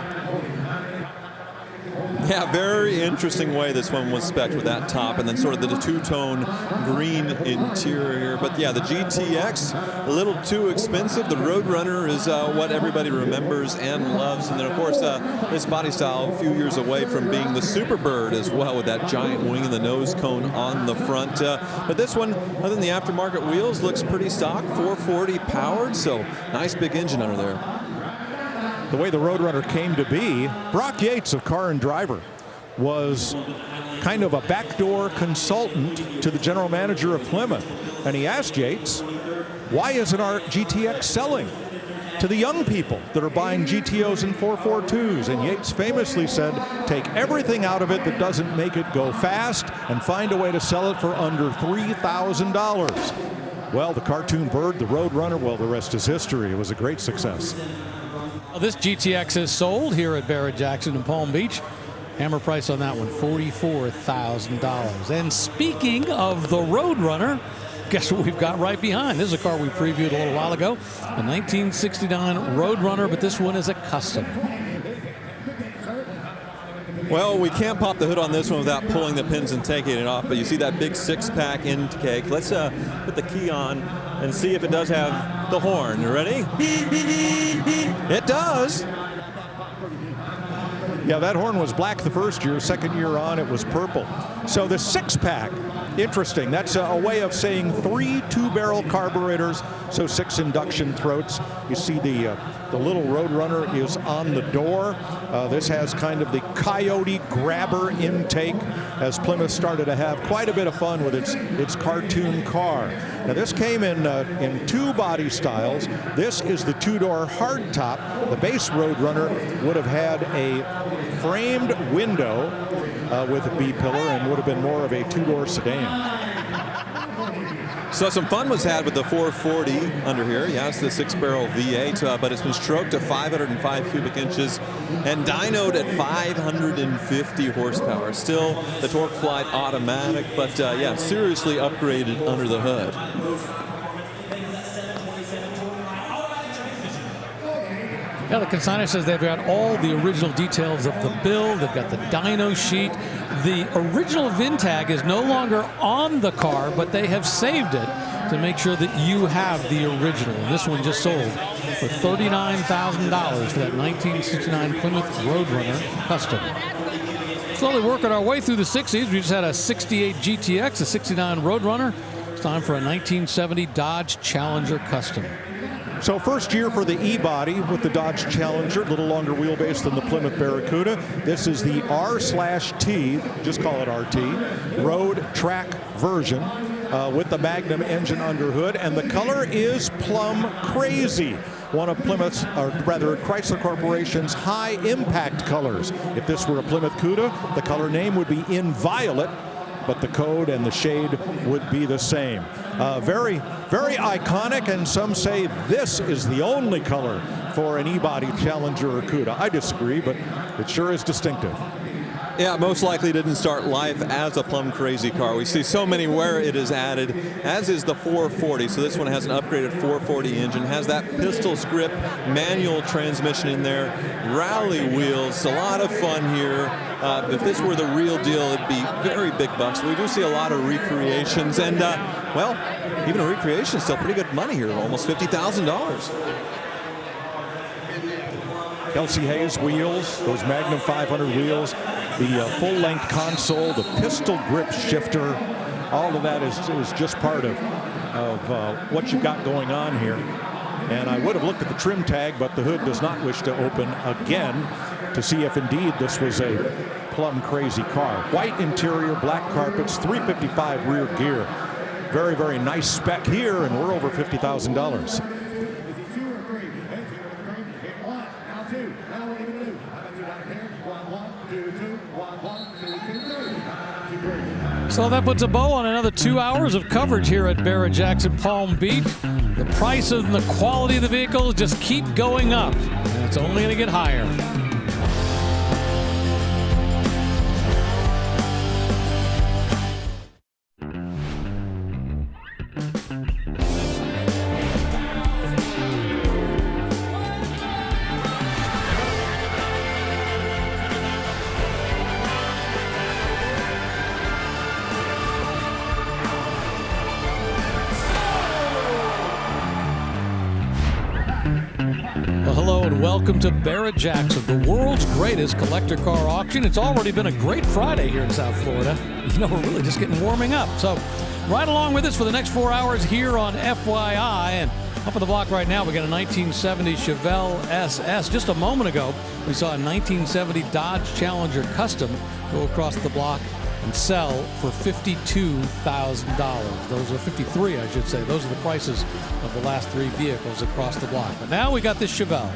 Yeah, very interesting way this one was spec'd with that top and then sort of the two-tone green interior. But yeah, the GTX, a little too expensive. The Roadrunner is what everybody remembers and loves. And then, of course, this body style a few years away from being the Superbird as well, with that giant wing and the nose cone on the front. But this one, other than the aftermarket wheels, looks pretty stock, 440 powered, so nice big engine under there. The way the Roadrunner came to be, Brock Yates of Car and Driver was kind of a backdoor consultant to the general manager of Plymouth. And he asked Yates, why isn't our GTX selling to the young people that are buying GTOs and 442s? And Yates famously said, take everything out of it that doesn't make it go fast and find a way to sell it for under $3,000. Well, the cartoon bird, the Roadrunner, well, the rest is history. It was a great success. Well, this GTX is sold here at Barrett-Jackson in Palm Beach. Hammer price on that one, $44,000. And speaking of the Roadrunner, guess what we've got right behind? This is a car we previewed a little while ago, a 1969 Roadrunner, but this one is a custom. Well, we can't pop the hood on this one without pulling the pins and taking it off, but you see that big six-pack intake. Let's put the key on and see if it does have the horn. You ready? It does. Yeah, that horn was black the first year. Second year on, it was purple. So the six-pack, interesting. That's a way of saying 3 two-barrel carburetors, so 6 induction throats. You see the little Roadrunner is on the door. This has kind of the coyote grabber intake as Plymouth started to have quite a bit of fun with its cartoon car. Now this came in 2 body styles. This is the 2-door hardtop. The base Roadrunner would have had a framed window with a B-pillar and would have been more of a 2-door sedan. So some fun was had with the 440 under here. Yeah, it's the 6-barrel V8, but it's been stroked to 505 cubic inches and dynoed at 550 horsepower. Still the TorqueFlite automatic, but yeah, seriously upgraded under the hood. Yeah, the consignor says they've got all the original details of the build. They've got the dyno sheet. The original VIN tag is no longer on the car, but they have saved it to make sure that you have the original. And this one just sold for $39,000 for that 1969 Plymouth Roadrunner Custom. Slowly working our way through the 60s. We just had a 68 GTX, a 69 Roadrunner. It's time for a 1970 Dodge Challenger Custom. So first year for the E-body with the Dodge Challenger, a little longer wheelbase than the Plymouth Barracuda. This is the R/T, just call it RT, road track version with the Magnum engine under hood, and the color is plum crazy. one of Plymouth's, or rather Chrysler Corporation's high impact colors. If this were a Plymouth Cuda, the color name would be in violet, but the code and the shade would be the same. Very, very iconic, and some say this is the only color for an E-body Challenger or Cuda. I disagree, but it sure is distinctive. Yeah, most likely didn't start life as a plum crazy car. We see so many where it is added, as is the 440. So this one has an upgraded 440 engine, has that pistol script manual transmission in there, rally wheels, a lot of fun here. If this were the real deal, it'd be very big bucks. We do see a lot of recreations, and well, even a recreation is still pretty good money here, almost $50,000. Kelsey Hayes wheels, those Magnum 500 wheels, the full-length console, the pistol grip shifter, all of that is just part of what you've got going on here. And I would have looked at the trim tag, but the hood does not wish to open again to see if indeed this was a plum crazy car. White interior, black carpets, 355 rear gear. Very, very nice spec here, and we're over $50,000. So that puts a bow on another 2 hours of coverage here at Barrett-Jackson Palm Beach. The price and the quality of the vehicles just keep going up, and it's only going to get higher. Welcome to Barrett-Jackson, the world's greatest collector car auction. It's already been a great Friday here in South Florida. You know, we're really just getting warming up. So right along with us for the next 4 hours here on FYI. And up on the block right now, we got a 1970 Chevelle SS. Just a moment ago, we saw a 1970 Dodge Challenger Custom go across the block and sell for $52,000. Those are 53, I should say. Those are the prices of the last three vehicles across the block. But now we got this Chevelle.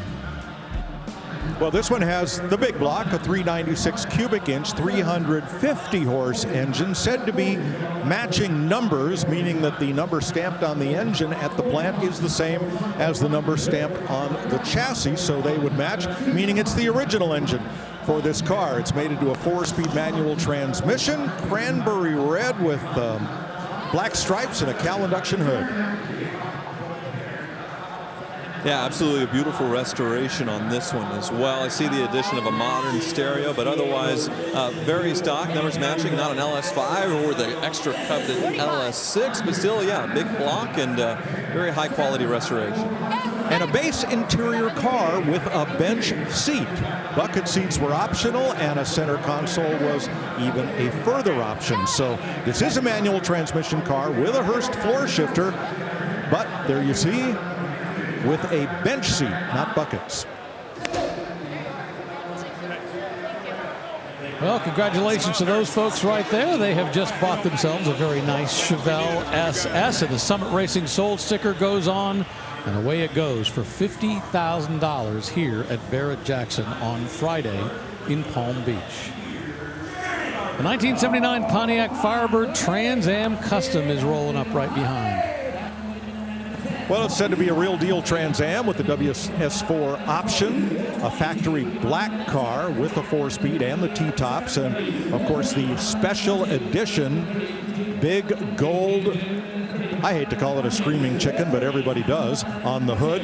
Well, this one has the big block, a 396 cubic inch, 350 horse engine, said to be matching numbers, meaning that the number stamped on the engine at the plant is the same as the number stamped on the chassis, so they would match, meaning it's the original engine for this car. It's made into a 4-speed manual transmission, cranberry red with black stripes and a cowl induction hood. Yeah, absolutely a beautiful restoration on this one as well. I see the addition of a modern stereo, but otherwise very stock, numbers matching, not an LS5 or the extra coveted LS6, but still, yeah, big block and very high quality restoration. And a base interior car with a bench seat. Bucket seats were optional, and a center console was even a further option. So this is a manual transmission car with a Hurst floor shifter, but there you see, with a bench seat, not buckets. Well, congratulations to those folks right there. They have just bought themselves a very nice Chevelle SS, and the Summit Racing sold sticker goes on, and away it goes for $50,000 here at Barrett-Jackson on Friday in Palm Beach. The 1979 Pontiac Firebird Trans Am Custom is rolling up right behind. Well, it's said to be a real deal Trans Am with the WS4 option, a factory black car with a 4-speed and the T-tops, and of course the special edition big gold, I hate to call it a screaming chicken, but everybody does, on the hood,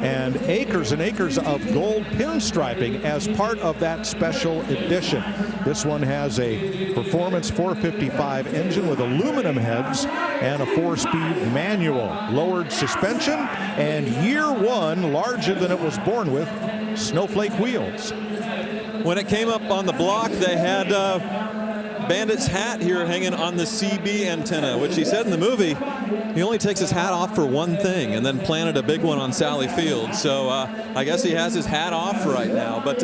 and acres of gold pinstriping as part of that special edition. This one has a performance 455 engine with aluminum heads and a 4-speed manual, lowered suspension, and year one, larger than it was born with, snowflake wheels. When it came up on the block, they had Bandit's hat here hanging on the CB antenna, which he said in the movie, he only takes his hat off for one thing and then planted a big one on Sally Field. So I guess he has his hat off right now. But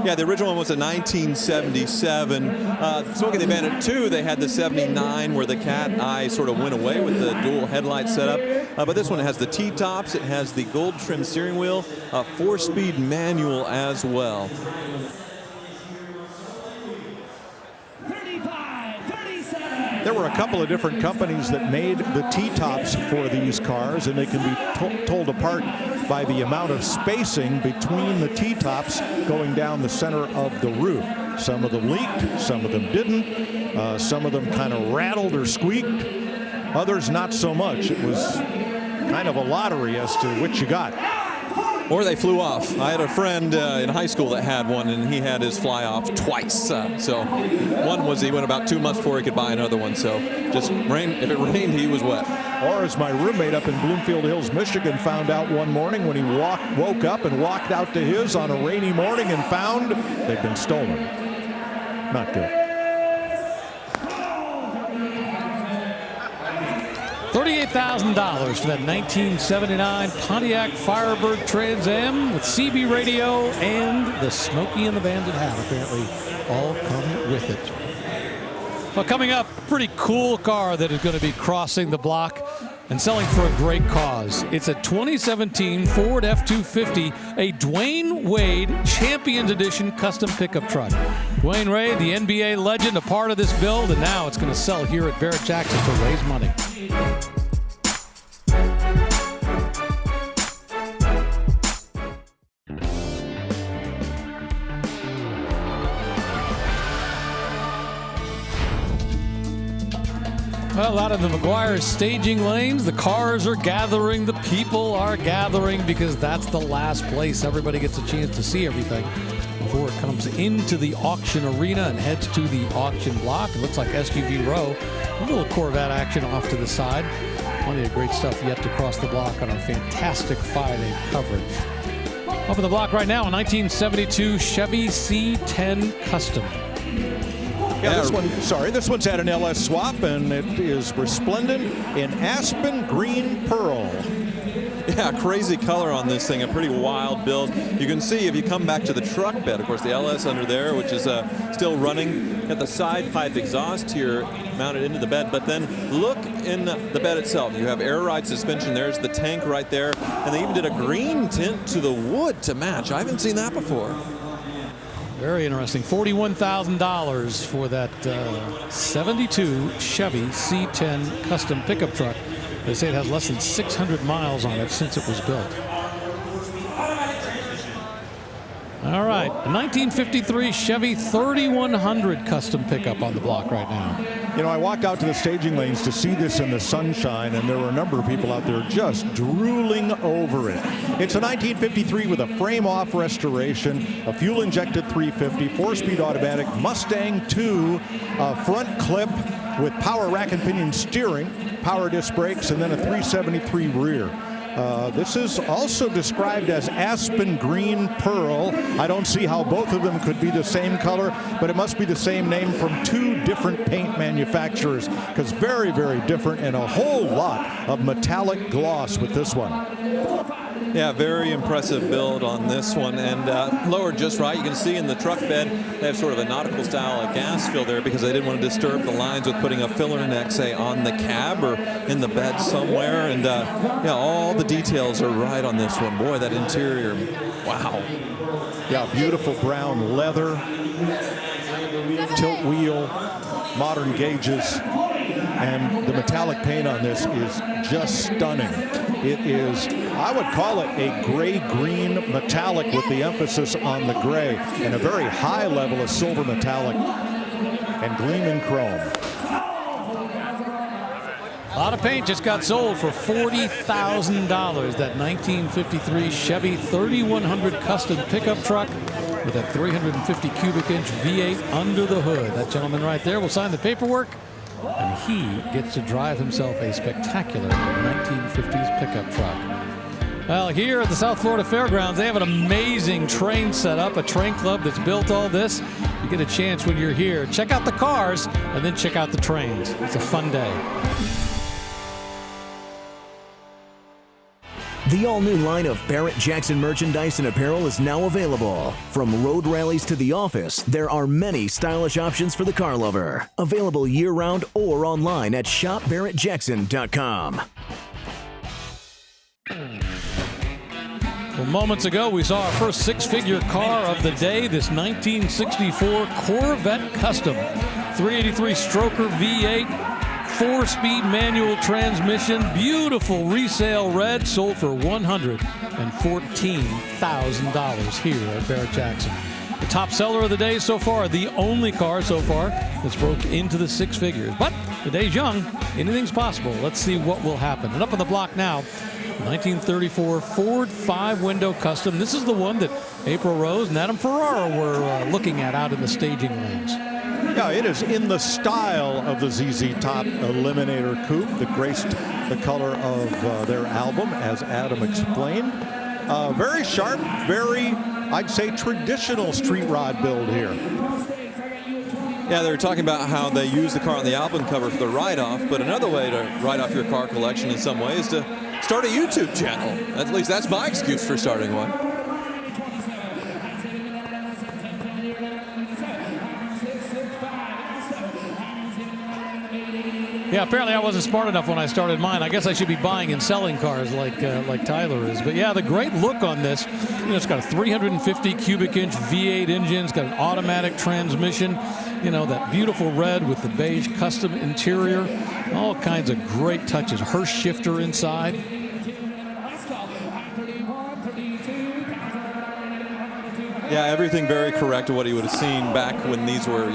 yeah, the original one was a 1977. Smokey the Bandit 2, they had the 79 where the cat eye sort of went away with the dual headlight setup. But this one has the T-tops, it has the gold trim steering wheel, a 4-speed manual as well. There were a couple of different companies that made the T-tops for these cars, and they can be told apart by the amount of spacing between the T-tops going down the center of the roof. Some of them leaked, some of them didn't. Some of them kind of rattled or squeaked. Others not so much. It was kind of a lottery as to which you got. Or they flew off. I had a friend in high school that had one, and he had his fly off twice. So one was he went about 2 months before he could buy another one. So just rain. If it rained, he was wet. Or as my roommate up in Bloomfield Hills, Michigan, found out one morning when he woke up and walked out to his on a rainy morning and found they'd been stolen. Not good. $38,000 for that 1979 Pontiac Firebird Trans Am with CB radio and the Smokey and the Bandit hat apparently all come with it. Well, coming up, pretty cool car that is going to be crossing the block and selling for a great cause. It's a 2017 Ford F-250, a Dwayne Wade Champions Edition custom pickup truck. Dwayne Wade, the NBA legend, a part of this build, and now it's going to sell here at Barrett-Jackson to raise money. Well, out of the McGuire staging lanes, the cars are gathering, the people are gathering, because that's the last place everybody gets a chance to see everything before it comes into the auction arena and heads to the auction block. It looks like SUV row, a little Corvette action off to the side. Plenty of great stuff yet to cross the block on our fantastic 5-8 coverage. Up in the block right now, a 1972 Chevy C10 Custom. Yeah, this one's had an LS swap, and it is resplendent in Aspen Green Pearl. Yeah, crazy color on this thing, a pretty wild build. You can see if you come back to the truck bed, of course, the LS under there, which is still running. Got the side pipe exhaust here mounted into the bed, but then look in the bed itself. You have air ride suspension. There's the tank right there, and they even did a green tint to the wood to match. I haven't seen that before. Very interesting. $41,000 for that 72 Chevy C10 custom pickup truck. They say it has less than 600 miles on it since it was built. All right, a 1953 Chevy 3100 custom pickup on the block right now. You know, I walked out to the staging lanes to see this in the sunshine, and there were a number of people out there just drooling over it. It's a 1953 with a frame-off restoration, a fuel-injected 350, 4-speed automatic, Mustang 2, front clip with power rack and pinion steering, power disc brakes, and then a 373 rear. This is also described as Aspen Green Pearl. I don't see how both of them could be the same color, but it must be the same name from two different paint manufacturers, because very, very different, and a whole lot of metallic gloss with this one. Yeah, very impressive build on this one, and lowered just right. You can see in the truck bed they have sort of a nautical style of gas fill there because they didn't want to disturb the lines with putting a filler neck, say, on the cab or in the bed somewhere. And yeah, all the details are right on this one. Boy, that interior, wow. Yeah, beautiful brown leather, tilt wheel, modern gauges, and the metallic paint on this is just stunning. It is, I would call it a gray-green metallic with the emphasis on the gray and a very high level of silver metallic and gleaming chrome. A lot of paint just got sold for $40,000. That 1953 Chevy 3100 custom pickup truck with a 350 cubic inch V8 under the hood. That gentleman right there will sign the paperwork, and he gets to drive himself a spectacular 1950s pickup truck. Well, here at the South Florida Fairgrounds, they have an amazing train set up, a train club that's built all this. You get a chance when you're here. Check out the cars and then check out the trains. It's a fun day. The all-new line of Barrett-Jackson merchandise and apparel is now available. From road rallies to the office, there are many stylish options for the car lover. Available year-round or online at shopbarrettjackson.com. Well, moments ago, we saw our first six-figure car of the day, this 1964 Corvette Custom. 383 stroker V8, 4-speed manual transmission, beautiful resale red, sold for $114,000 here at Barrett-Jackson. The top seller of the day so far, the only car so far that's broke into the six figures. But the day's young, anything's possible. Let's see what will happen. And up on the block now, 1934 Ford 5-window Custom. This is the one that April Rose and Adam Ferrara were looking at out in the staging lanes. Yeah, it is in the style of the ZZ Top Eliminator Coupe that graced the color of their album, as Adam explained. Very sharp, very, I'd say, traditional street rod build here. Yeah, they were talking about how they use the car on the album cover for the write-off, but another way to write off your car collection in some way is to start a YouTube channel. At least that's my excuse for starting one. Yeah, apparently I wasn't smart enough when I started mine. I guess I should be buying and selling cars like Tyler is. But yeah, the great look on this, it's got a 350 cubic inch V8 engine. It's got an automatic transmission. That beautiful red with the beige custom interior. All kinds of great touches. Hurst shifter inside. Yeah, everything very correct to what he would have seen back when these were,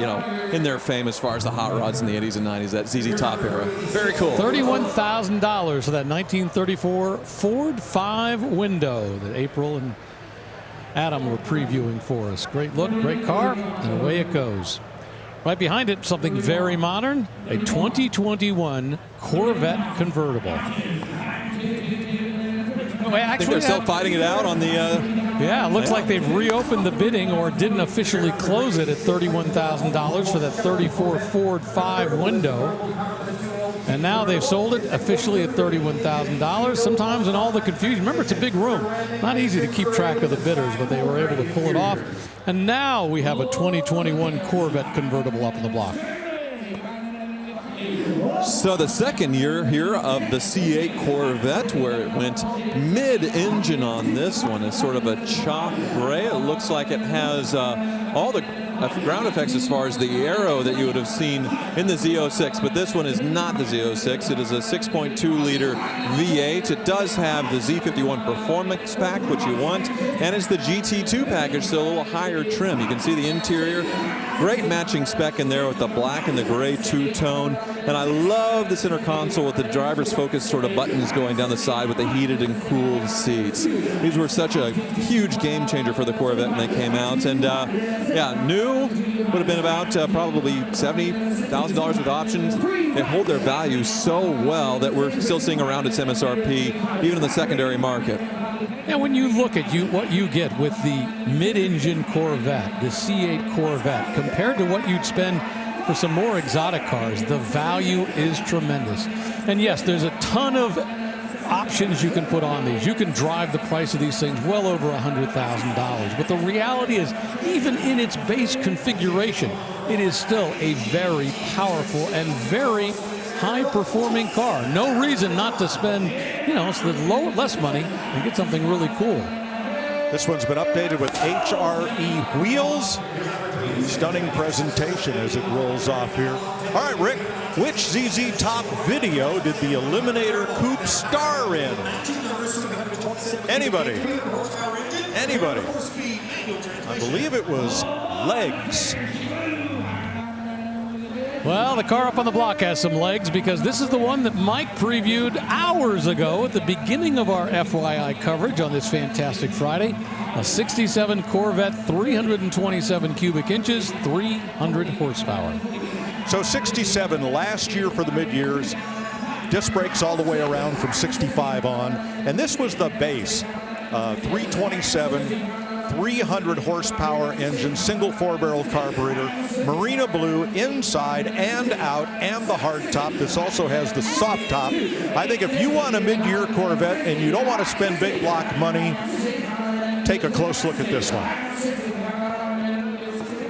in their fame as far as the hot rods in the 80s and 90s, that ZZ Top era. Very cool. $31,000 for that 1934 Ford 5-window that April and Adam were previewing for us. Great look, great car, and away it goes. Right behind it, something very modern, a 2021 Corvette convertible. I think they're still fighting it out on the... Yeah, it looks like they've reopened the bidding or didn't officially close it at $31,000 for that 34 Ford 5 window. And now they've sold it officially at $31,000. Sometimes in all the confusion, remember, it's a big room. Not easy to keep track of the bidders, but they were able to pull it off. And now we have a 2021 Corvette convertible up on the block. So the second year here of the C8 Corvette, where it went mid-engine on this one, is sort of a chalk gray. It looks like it has all the ground effects as far as the aero that you would have seen in the Z06, but this one is not the Z06. It is a 6.2-liter V8. It does have the Z51 Performance Pack, which you want, and it's the GT2 package, so a little higher trim. You can see the interior. Great matching spec in there with the black and the gray two-tone. And I love the center console with the driver's focus sort of buttons going down the side with the heated and cooled seats. These were such a huge game changer for the Corvette when they came out. And yeah, new would have been about probably $70,000 with options. They hold their value so well that we're still seeing around its MSRP, even in the secondary market. And when you look at what you get with the mid-engine Corvette, the C8 Corvette, compared to what you'd spend for some more exotic cars, the value is tremendous. And yes, there's a ton of options you can put on these. You can drive the price of these things well over $100,000. But the reality is, even in its base configuration, it is still a very powerful and very high-performing car. No reason not to spend, less money and get something really cool. This one's been updated with HRE wheels. Stunning presentation as it rolls off here. All right, Rick, which ZZ Top video did the Eliminator Coupe star in? Anybody? Anybody? I believe it was Legs. Well, the car up on the block has some legs because this is the one that Mike previewed hours ago at the beginning of our FYI coverage on this fantastic Friday. A 67 Corvette, 327 cubic inches, 300 horsepower. So 67 last year for the mid-years, disc brakes all the way around from 65 on. And this was the base. 327, 300 horsepower engine, single 4-barrel carburetor, Marina Blue inside and out, and the hard top. This also has the soft top. I think if you want a mid-year Corvette and you don't want to spend big block money, take a close look at this one.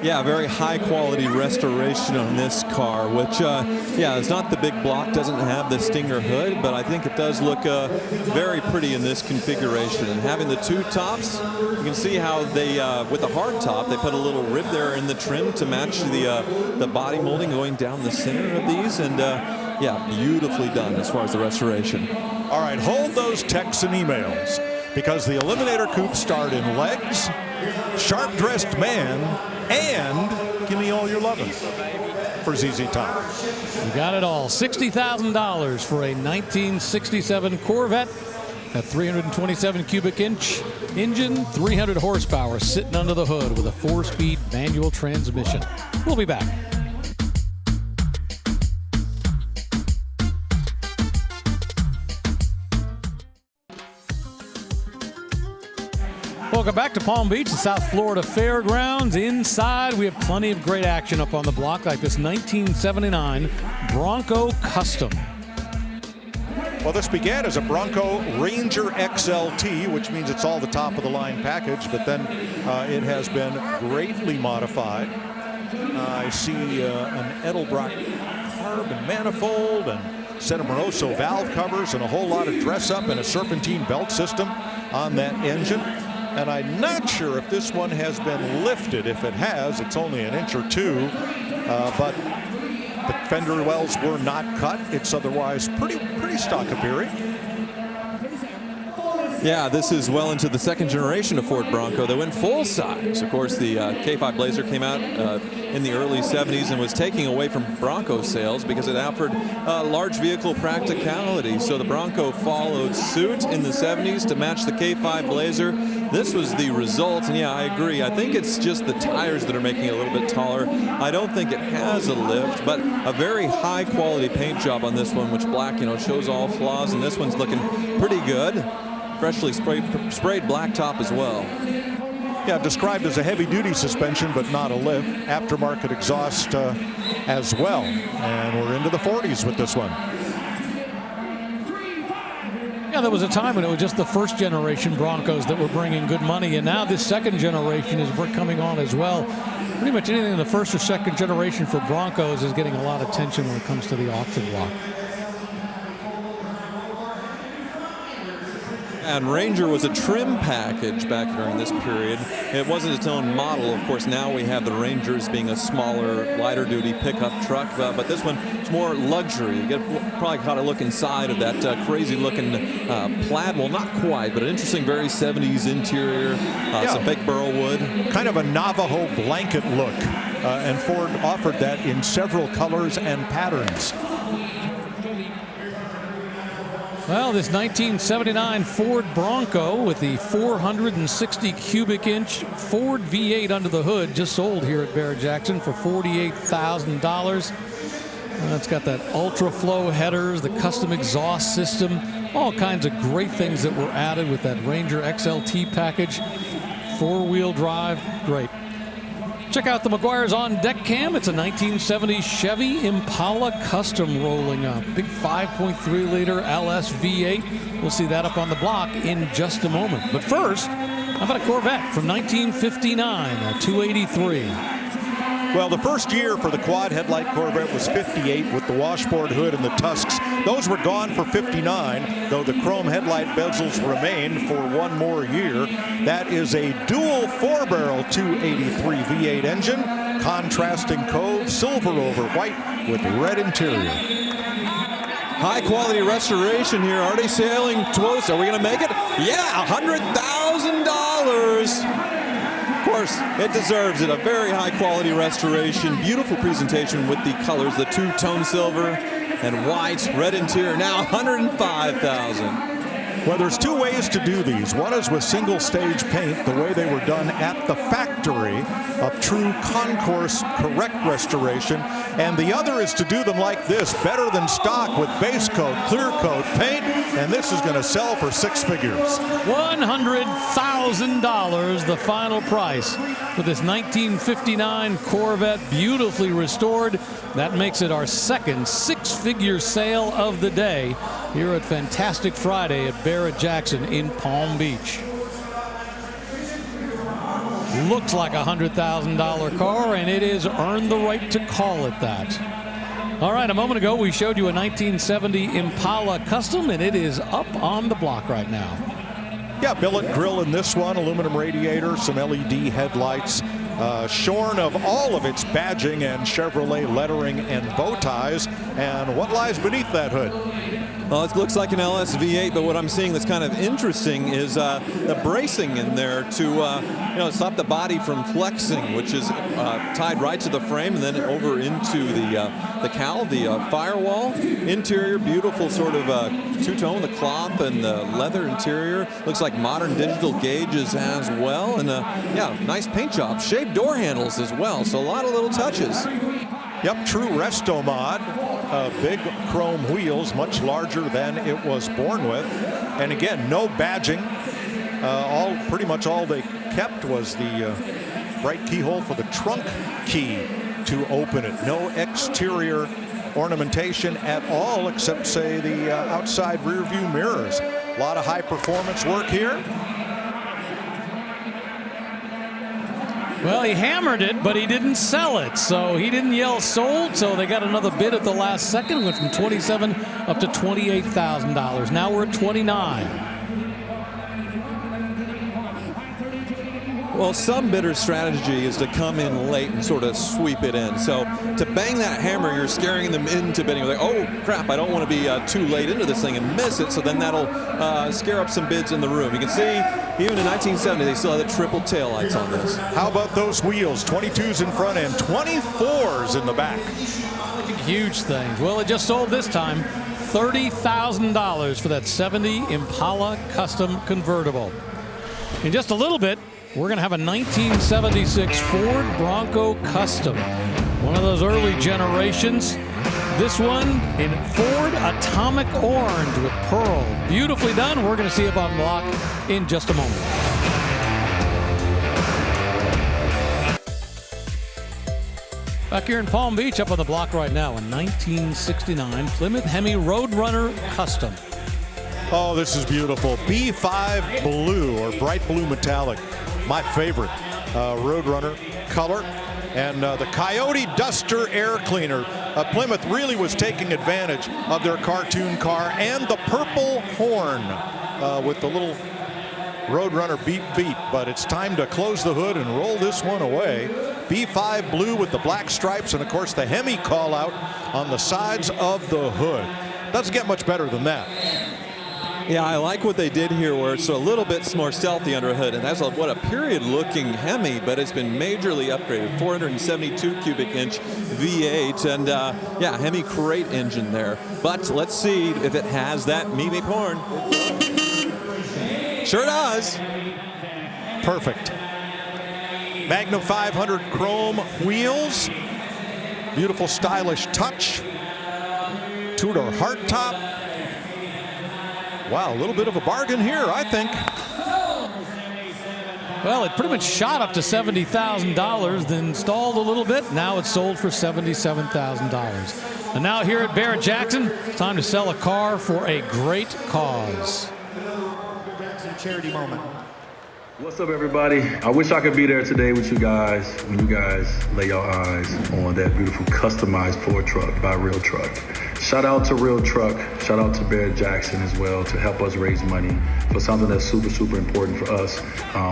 Yeah, very high quality restoration on this car, which, yeah, it's not the big block, doesn't have the Stinger hood, but I think it does look very pretty in this configuration. And having the two tops, you can see how they, with the hard top, they put a little rib there in the trim to match the body molding going down the center of these. And yeah, beautifully done as far as the restoration. All right, hold those texts and emails, because the Eliminator Coupe starred in Legs, Sharp-Dressed Man, and Give Me All Your Lovin' for ZZ Top. You got it all. $60,000 for a 1967 Corvette. A 327 cubic inch engine, 300 horsepower sitting under the hood with a 4-speed manual transmission. We'll be back. Welcome back to Palm Beach, the South Florida Fairgrounds. Inside, we have plenty of great action up on the block, like this 1979 Bronco Custom. Well, this began as a Bronco Ranger XLT, which means it's all the top of the line package, but then it has been greatly modified. I see an Edelbrock carbon manifold and set of Moroso valve covers and a whole lot of dress up and a serpentine belt system on that engine. And I'm not sure if this one has been lifted. If it has, it's only an inch or two, but the fender wells were not cut. It's otherwise pretty stock appearing. Yeah, this is well into the second generation of Ford Bronco. They went full size. Of course, the K5 Blazer came out in the early 70s and was taking away from Bronco sales because it offered large vehicle practicality. So the Bronco followed suit in the 70s to match the K5 Blazer. This was the result, and yeah, I agree. I think it's just the tires that are making it a little bit taller. I don't think it has a lift, but a very high quality paint job on this one, which black, shows all flaws, and this one's looking pretty good. Freshly sprayed black top as well. Yeah, described as a heavy-duty suspension, but not a lift. Aftermarket exhaust as well. And we're into the 40s with this one. Yeah, there was a time when it was just the first generation Broncos that were bringing good money, and now this second generation is coming on as well. Pretty much anything in the first or second generation for Broncos is getting a lot of attention when it comes to the auction block. And Ranger was a trim package back during this period. It wasn't its own model. Of course, now we have the Rangers being a smaller, lighter duty pickup truck, but this one is more luxury. You probably caught a look inside of that crazy looking plaid. Well, not quite, but an interesting, very 70s interior. Some fake burl wood. Kind of a Navajo blanket look. And Ford offered that in several colors and patterns. Well, this 1979 Ford Bronco with the 460 cubic inch Ford V8 under the hood just sold here at Barrett-Jackson for $48,000. It's got that ultra flow headers, the custom exhaust system, all kinds of great things that were added with that Ranger XLT package. 4-wheel drive, great. Check out the Meguiar's on deck cam. It's a 1970 Chevy Impala Custom rolling up. Big 5.3 liter LS V8. We'll see that up on the block in just a moment. But first, how about a Corvette from 1959, a 283. Well, the first year for the quad headlight Corvette was 58 with the washboard hood and the tusks. Those were gone for 59, though the chrome headlight bezels remained for one more year. That is a dual 4-barrel 283 V8 engine, contrasting cove, silver over white with red interior. High quality restoration here, already sailing close. Are we going to make it? Yeah, $100,000. Of course, it deserves it. A very high quality restoration. Beautiful presentation with the colors, the two-tone silver and white, red interior. Now $105,000. Well, there's two ways to do these. One is with single stage paint, the way they were done at the factory, a true concourse correct restoration. And the other is to do them like this, better than stock, with base coat, clear coat, paint, and this is going to sell for six figures. $100,000, the final price for this 1959 Corvette, beautifully restored. That makes it our second six-figure sale of the day here at Fantastic Friday at Barrett-Jackson in Palm Beach. Looks like a $100,000 car, and it is earned the right to call it that. All right, a moment ago we showed you a 1970 Impala Custom, and it is up on the block right now. Yeah, billet grill in this one, aluminum radiator, some LED headlights, shorn of all of its badging and Chevrolet lettering and bow ties. And what lies beneath that hood? Well, it looks like an LS V8, but what I'm seeing that's kind of interesting is the bracing in there to stop the body from flexing, which is tied right to the frame and then over into the cowl, the firewall. Interior, beautiful sort of two-tone, the cloth and the leather interior. Looks like modern digital gauges as well, and yeah, nice paint job. Shaved door handles as well, so a lot of little touches. Yep, true resto mod. Big chrome wheels, much larger than it was born with. And again, no badging. Pretty much all they kept was the bright keyhole for the trunk key to open it. No exterior ornamentation at all, except, say, the outside rear view mirrors. A lot of high performance work here. Well, he hammered it, but he didn't sell it, so he didn't yell sold, so they got another bid at the last second. Went from $27,000 up to $28,000. Now we're at $29,000. Well, some bidders' strategy is to come in late and sort of sweep it in. So to bang that hammer, you're scaring them into bidding. Like, oh, crap, I don't want to be too late into this thing and miss it. So then that'll scare up some bids in the room. You can see, even in 1970, they still had the triple taillights on this. How about those wheels? 22s in front end, 24s in the back. Huge things. Well, it just sold this time. $30,000 for that 70 Impala Custom convertible. In just a little bit, we're going to have a 1976 Ford Bronco Custom. One of those early generations. This one in Ford Atomic Orange with pearl. Beautifully done. We're going to see it on block in just a moment. Back here in Palm Beach, up on the block right now, a 1969 Plymouth Hemi Roadrunner Custom. Oh, this is beautiful. B5 blue, or bright blue metallic. My favorite Roadrunner color. And the Coyote Duster air cleaner. Plymouth really was taking advantage of their cartoon car and the purple horn with the little Roadrunner beep beep. But it's time to close the hood and roll this one away. B5 blue with the black stripes and, of course, the Hemi call out on the sides of the hood. Doesn't get much better than that. Yeah, I like what they did here where it's a little bit more stealthy under hood, and that's what a period-looking Hemi, but it's been majorly upgraded. 472 cubic inch V8, and yeah, Hemi crate engine there. But let's see if it has that Meet Me Porn. Sure does. Perfect. Magnum 500 chrome wheels. Beautiful stylish touch. Tudor hardtop. Wow, a little bit of a bargain here, I think. Well, it pretty much shot up to $70,000, then stalled a little bit. Now it's sold for $77,000. And now here at Barrett-Jackson, it's time to sell a car for a great cause. Charity moment. What's up, everybody? I wish I could be there today with you guys when you guys lay your eyes on that beautiful customized Ford truck by Real Truck. Shout out to Real Truck. Shout out to Barrett-Jackson as well to help us raise money for something that's super, super important for us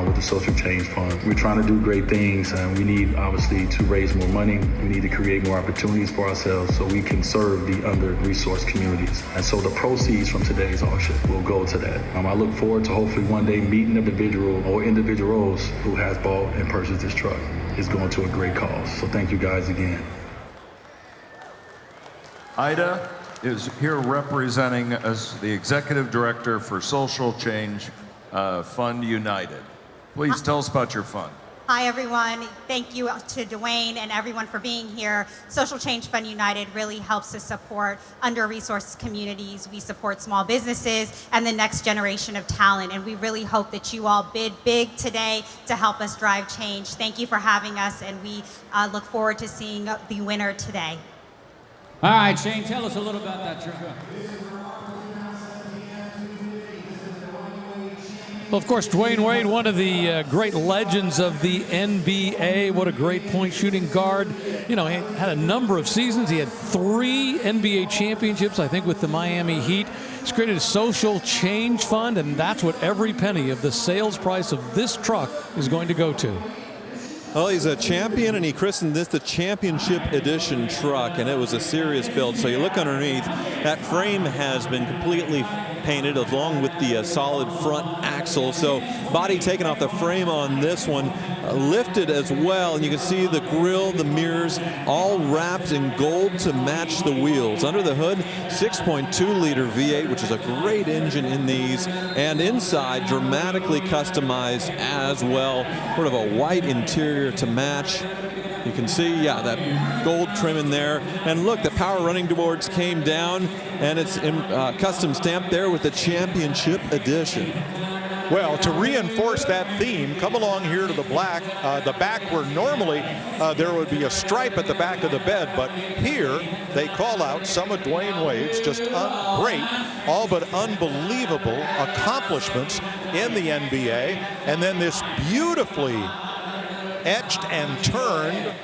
with the Social Change Fund. We're trying to do great things, and we need, obviously, to raise more money. We need to create more opportunities for ourselves so we can serve the under-resourced communities. And so the proceeds from today's auction will go to that. I look forward to hopefully one day meeting an individual or individuals who has bought and purchased this truck. It's going to a great cause. So thank you guys again. Ida is here representing as the Executive Director for Social Change Fund United. Please tell us about your fund. Hi, everyone. Thank you to Dwayne and everyone for being here. Social Change Fund United really helps to support under-resourced communities. We support small businesses and the next generation of talent, and we really hope that you all bid big today to help us drive change. Thank you for having us, and we look forward to seeing the winner today. All right, Shane, tell us a little about that truck. Well, of course, Dwayne Wade, one of the great legends of the NBA. What a great point shooting guard. You know, he had a number of seasons. He had 3 NBA championships, I think, with the Miami Heat. He's created a social change fund, and that's what every penny of the sales price of this truck is going to go to. Well, he's a champion, and he christened this the Championship Edition truck, and it was a serious build. So you look underneath, that frame has been completely painted along with the solid front axle. So body taken off the frame on this one, lifted as well, and you can see the grille, the mirrors, all wrapped in gold to match the wheels. Under the hood, 6.2-liter V8, which is a great engine in these, and inside, dramatically customized as well. Sort of a white interior to match. You can see, yeah, that gold trim in there. And look, the power running boards came down, and it's custom stamped there with the Championship Edition. Well, to reinforce that theme, come along here to the back where normally there would be a stripe at the back of the bed, but here they call out some of Dwayne Wade's just great, all but unbelievable accomplishments in the NBA, and then this beautifully etched and turned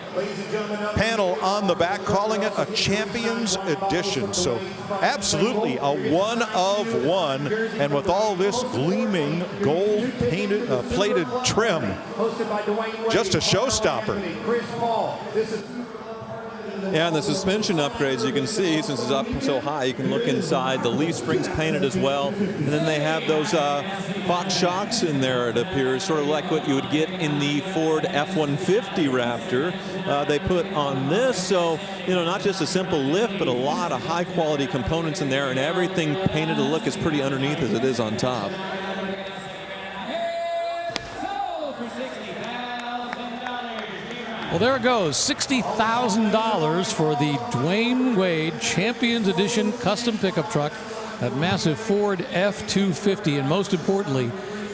panel on the back, calling it a Champions Edition. So absolutely a one of one, and with all this gleaming gold painted plated trim, just a showstopper. Yeah, and the suspension upgrades, you can see, since it's up so high, you can look inside. The leaf springs painted as well. And then they have those Fox shocks in there, it appears, sort of like what you would get in the Ford F-150 Raptor. They put on this, so, you know, not just a simple lift, but a lot of high-quality components in there, and everything painted to look as pretty underneath as it is on top. Well, there it goes, $60,000 for the Dwayne Wade Champions Edition custom pickup truck, that massive Ford F-250, and most importantly,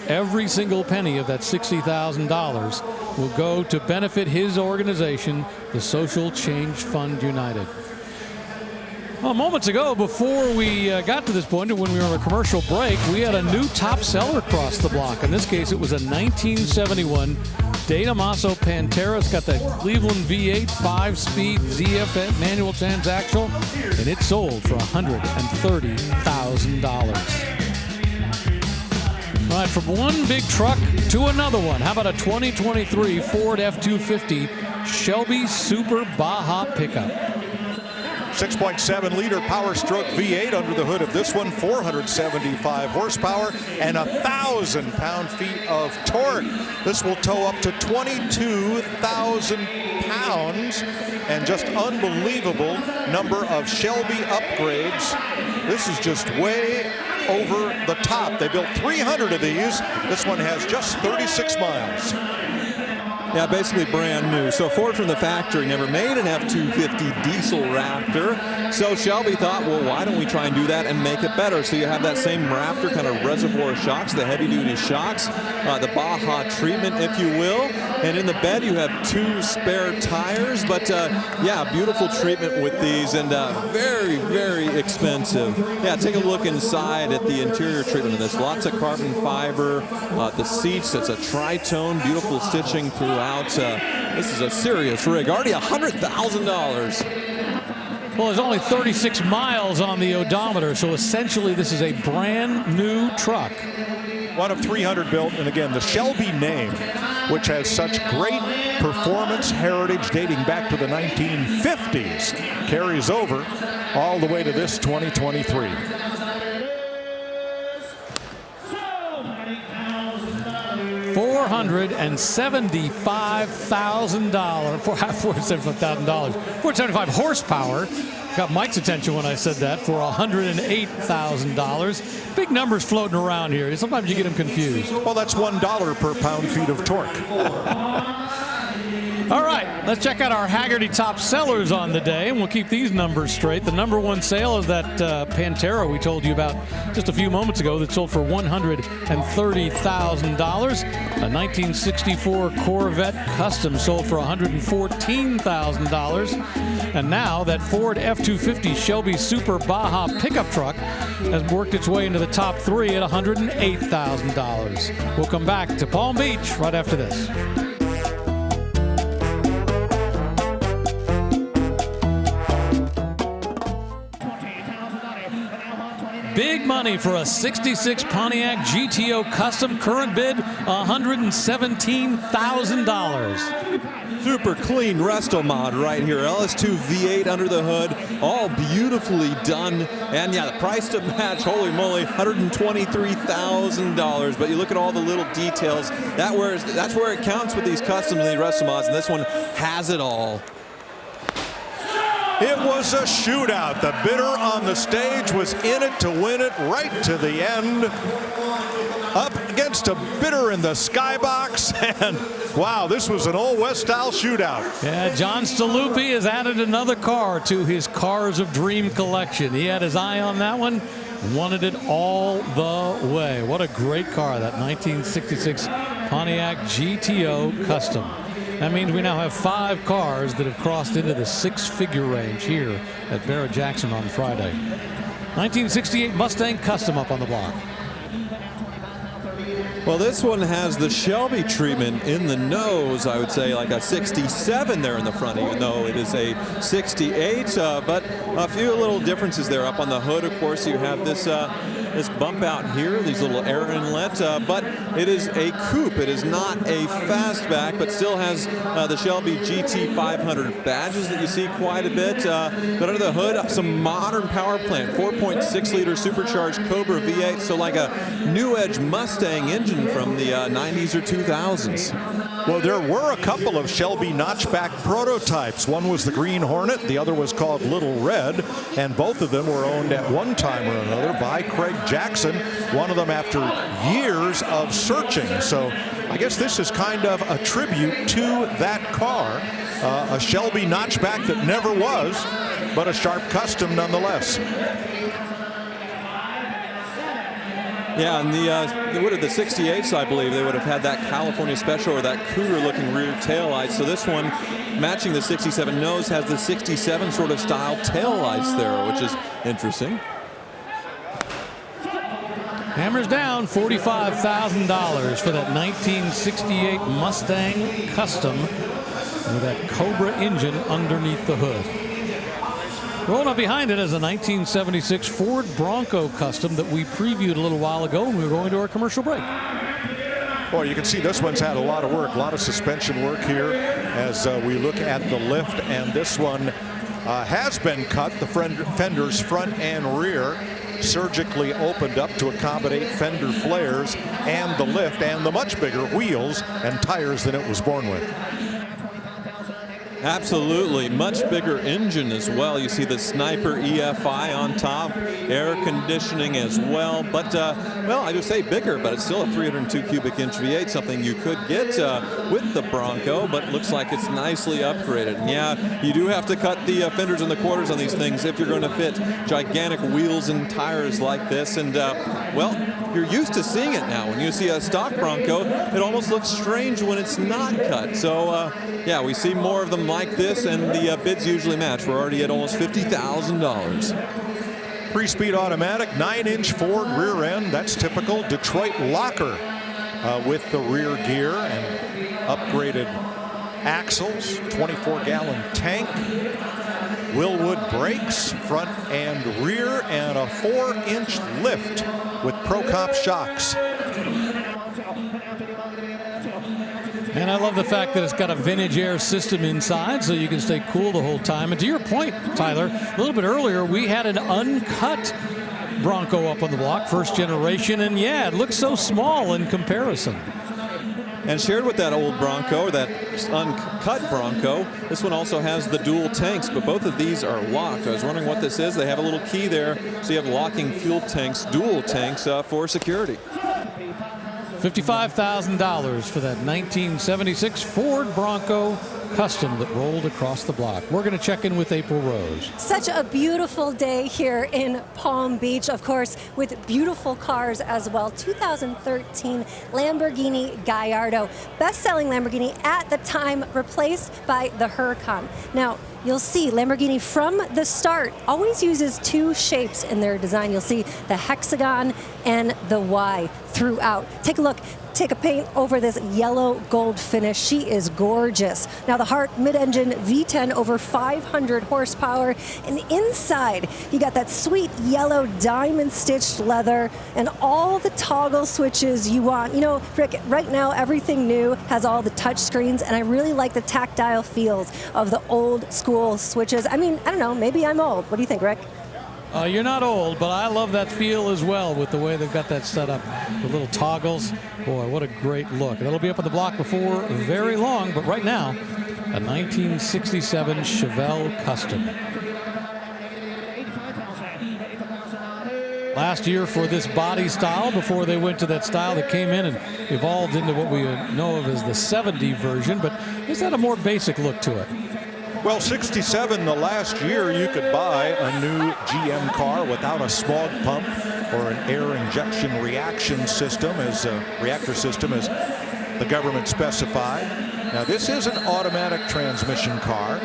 every single penny of that $60,000 will go to benefit his organization, the Social Change Fund United. Well, moments ago, before we got to this point, when we were on a commercial break, we had a new top seller across the block. In this case, it was a 1971 Dana Masso Pantera. It's got that Cleveland V8 5-speed ZF manual transaxle, and it sold for $130,000. All right, from one big truck to another one. How about a 2023 Ford F-250 Shelby Super Baja pickup? 6.7-liter Power Stroke V8 under the hood of this one, 475 horsepower and 1,000 pound-feet of torque. This will tow up to 22,000 pounds, and just unbelievable number of Shelby upgrades. This is just way over the top. They built 300 of these. This one has just 36 miles. Yeah, basically brand new. So Ford from the factory never made an F-250 diesel Raptor. So Shelby thought, well, why don't we try and do that and make it better? So you have that same Raptor kind of reservoir shocks, the heavy-duty shocks, the Baja treatment, if you will. And in the bed, you have 2 spare tires. But, yeah, beautiful treatment with these, and very, very expensive. Yeah, take a look inside at the interior treatment of this. Lots of carbon fiber. The seats, it's a tri-tone, beautiful stitching throughout. This is a serious rig. Already $100,000. Well, there's only 36 miles on the odometer, so essentially this is a brand new truck. One of 300 built, and again, the Shelby name, which has such great performance heritage dating back to the 1950s, carries over all the way to this 2023. $475,000. $475 horsepower. Got Mike's attention when I said that, for $108,000. Big numbers floating around here. Sometimes you get them confused. Well, that's $1 per pound-feet of torque. All right, let's check out our Hagerty top sellers on the day, and we'll keep these numbers straight. The number one sale is that Pantera we told you about just a few moments ago that sold for $130,000. A 1964 Corvette Custom sold for $114,000. And now that Ford F-250 Shelby Super Baja pickup truck has worked its way into the top three at $108,000. We'll come back to Palm Beach right after this. Big money for a 66 Pontiac GTO Custom. Current bid, $117,000. Super clean resto mod right here. LS2 V8 under the hood, all beautifully done. And yeah, the price to match, holy moly, $123,000. But you look at all the little details. That's where it counts with these customs and these resto mods, and this one has it all. It was a shootout. The bidder on the stage was in it to win it right to the end. Up against a bidder in the skybox, and wow, this was an Old West style shootout. Yeah, John Staluppi has added another car to his Cars of Dream collection. He had his eye on that one, wanted it all the way. What a great car, that 1966 Pontiac GTO Custom. That means we now have 5 cars that have crossed into the 6-figure range here at Barrett-Jackson on Friday. 1968 Mustang Custom up on the block. Well, this one has the Shelby treatment in the nose, I would say, like a 67 there in the front, even though it is a 68. But a few little differences there. Up on the hood, of course, you have this this bump out here, these little air inlet, but it is a coupe. It is not a fastback, but still has the Shelby GT 500 badges that you see quite a bit. But under the hood, some modern power plant, 4.6-liter supercharged Cobra V8, so like a new edge Mustang engine from the 90s or 2000s. Well, there were a couple of Shelby notchback prototypes. One was the Green Hornet, the other was called Little Red, and both of them were owned at one time or another by Craig Jackson, one of them after years of searching. So I guess this is kind of a tribute to that car, a Shelby notchback that never was, but a sharp custom nonetheless. Yeah, and the 68s, I believe, they would have had that California Special or that Cougar-looking rear taillights. So this one, matching the 67 nose, has the 67 sort of style taillights there, which is interesting. Hammers down $45,000 for that 1968 Mustang Custom with that Cobra engine underneath the hood. Rolling up behind it is a 1976 Ford Bronco Custom that we previewed a little while ago when we were going to our commercial break. Well, you can see this one's had a lot of work, a lot of suspension work here as we look at the lift, and this one has been cut, the fenders front and rear, surgically opened up to accommodate fender flares and the lift and the much bigger wheels and tires than it was born with. Absolutely, much bigger engine as well. You see the Sniper EFI on top, air conditioning as well. But, well, I just say bigger, but it's still a 302 cubic inch V8, something you could get with the Bronco, but looks like it's nicely upgraded. And yeah, you do have to cut the fenders and the quarters on these things if you're going to fit gigantic wheels and tires like this. And, well, you're used to seeing it now. When you see a stock Bronco, it almost looks strange when it's not cut. So, yeah, we see more of them like this, and the bids usually match. We're already at almost $50,000. 3-speed automatic, 9-inch Ford rear end. That's typical. Detroit locker with the rear gear and upgraded axles, 24-gallon tank, Willwood brakes, front and rear, and a 4-inch lift with Pro-Comp shocks. And I love the fact that it's got a vintage air system inside so you can stay cool the whole time. And to your point, Tyler, a little bit earlier, we had an uncut Bronco up on the block, first generation, and yeah, it looks so small in comparison. And shared with that old Bronco, that uncut Bronco, this one also has the dual tanks, but both of these are locked. I was wondering what this is. They have a little key there, so you have locking fuel tanks, dual tanks for security. $55,000 for that 1976 Ford Bronco Custom that rolled across the block. We're going to check in with April Rose. Such a beautiful day here in Palm Beach, of course, with beautiful cars as well. 2013 Lamborghini Gallardo, best-selling Lamborghini at the time, replaced by the Huracan. Now, you'll see Lamborghini from the start always uses two shapes in their design. You'll see the hexagon and the Y throughout. Take a look. Take a paint over this yellow gold finish. She is gorgeous. Now the Hart mid-engine V10, over 500 horsepower. And inside, you got that sweet yellow diamond stitched leather and all the toggle switches you want. You know, Rick, right now everything new has all the touch screens, and I really like the tactile feels of the old school switches. I mean, I don't know, maybe I'm old. What do you think, Rick? You're not old, but I love that feel as well with the way they've got that set up. The little toggles. Boy, what a great look. That'll be up on the block before very long, but right now, a 1967 Chevelle Custom. Last year for this body style, before they went to that style that came in and evolved into what we know of as the 70 version, but it's got a more basic look to it. Well, 67, the last year you could buy a new GM car without a smog pump or an air injection reaction system reactor system as the government specified. Now this is an automatic transmission car,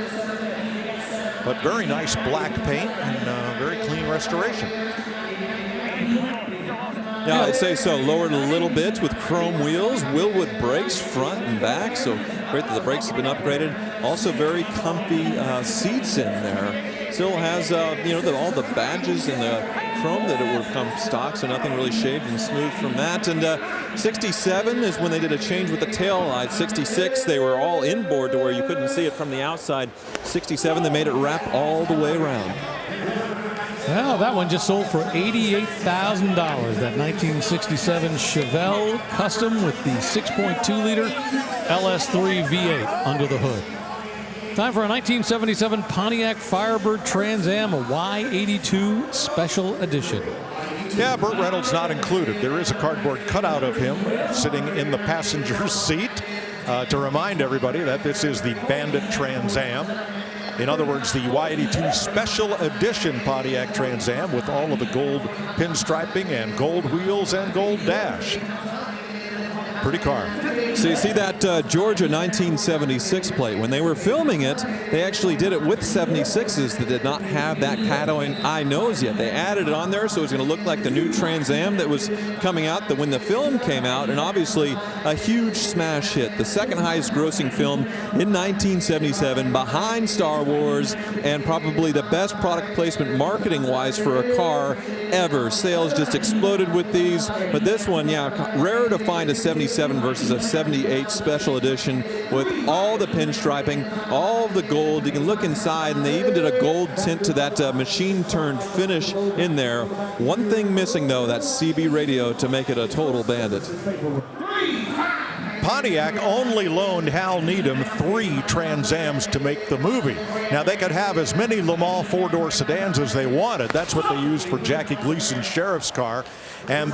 but very nice black paint and very clean restoration. Yeah, I'd say so. Lowered a little bit with chrome wheels, Wilwood brakes front and back, so great that the brakes have been upgraded. Also very comfy seats in there. Still has all the badges and the chrome that it would come stock, so nothing really shaved and smooth from that. And 67 is when they did a change with the tail light. 66, they were all inboard to where you couldn't see it from the outside. 67, they made it wrap all the way around. Well, that one just sold for $88,000. That 1967 Chevelle Custom with the 6.2-liter LS3 V8 under the hood. Time for a 1977 Pontiac Firebird Trans Am, a Y82 Special Edition. Yeah, Burt Reynolds not included. There is a cardboard cutout of him sitting in the passenger seat to remind everybody that this is the Bandit Trans Am. In other words, the Y82 Special Edition Pontiac Trans Am with all of the gold pinstriping and gold wheels and gold dash. Pretty car. So you see that Georgia 1976 plate. When they were filming it, they actually did it with 76s that did not have that cat eye nose yet. They added it on there so it was going to look like the new Trans Am that was coming out when the film came out, and obviously a huge smash hit. The second highest grossing film in 1977 behind Star Wars, and probably the best product placement marketing-wise for a car ever. Sales just exploded with these, but this one, yeah, rare to find a 77 versus a 78 Special Edition with all the pinstriping, all of the gold. You can look inside, and they even did a gold tint to that machine-turned finish in there. One thing missing, though, that CB radio to make it a total Bandit. Pontiac only loaned Hal Needham 3 Trans Ams to make the movie. Now, they could have as many Le Mans 4-door sedans as they wanted. That's what they used for Jackie Gleason's sheriff's car. And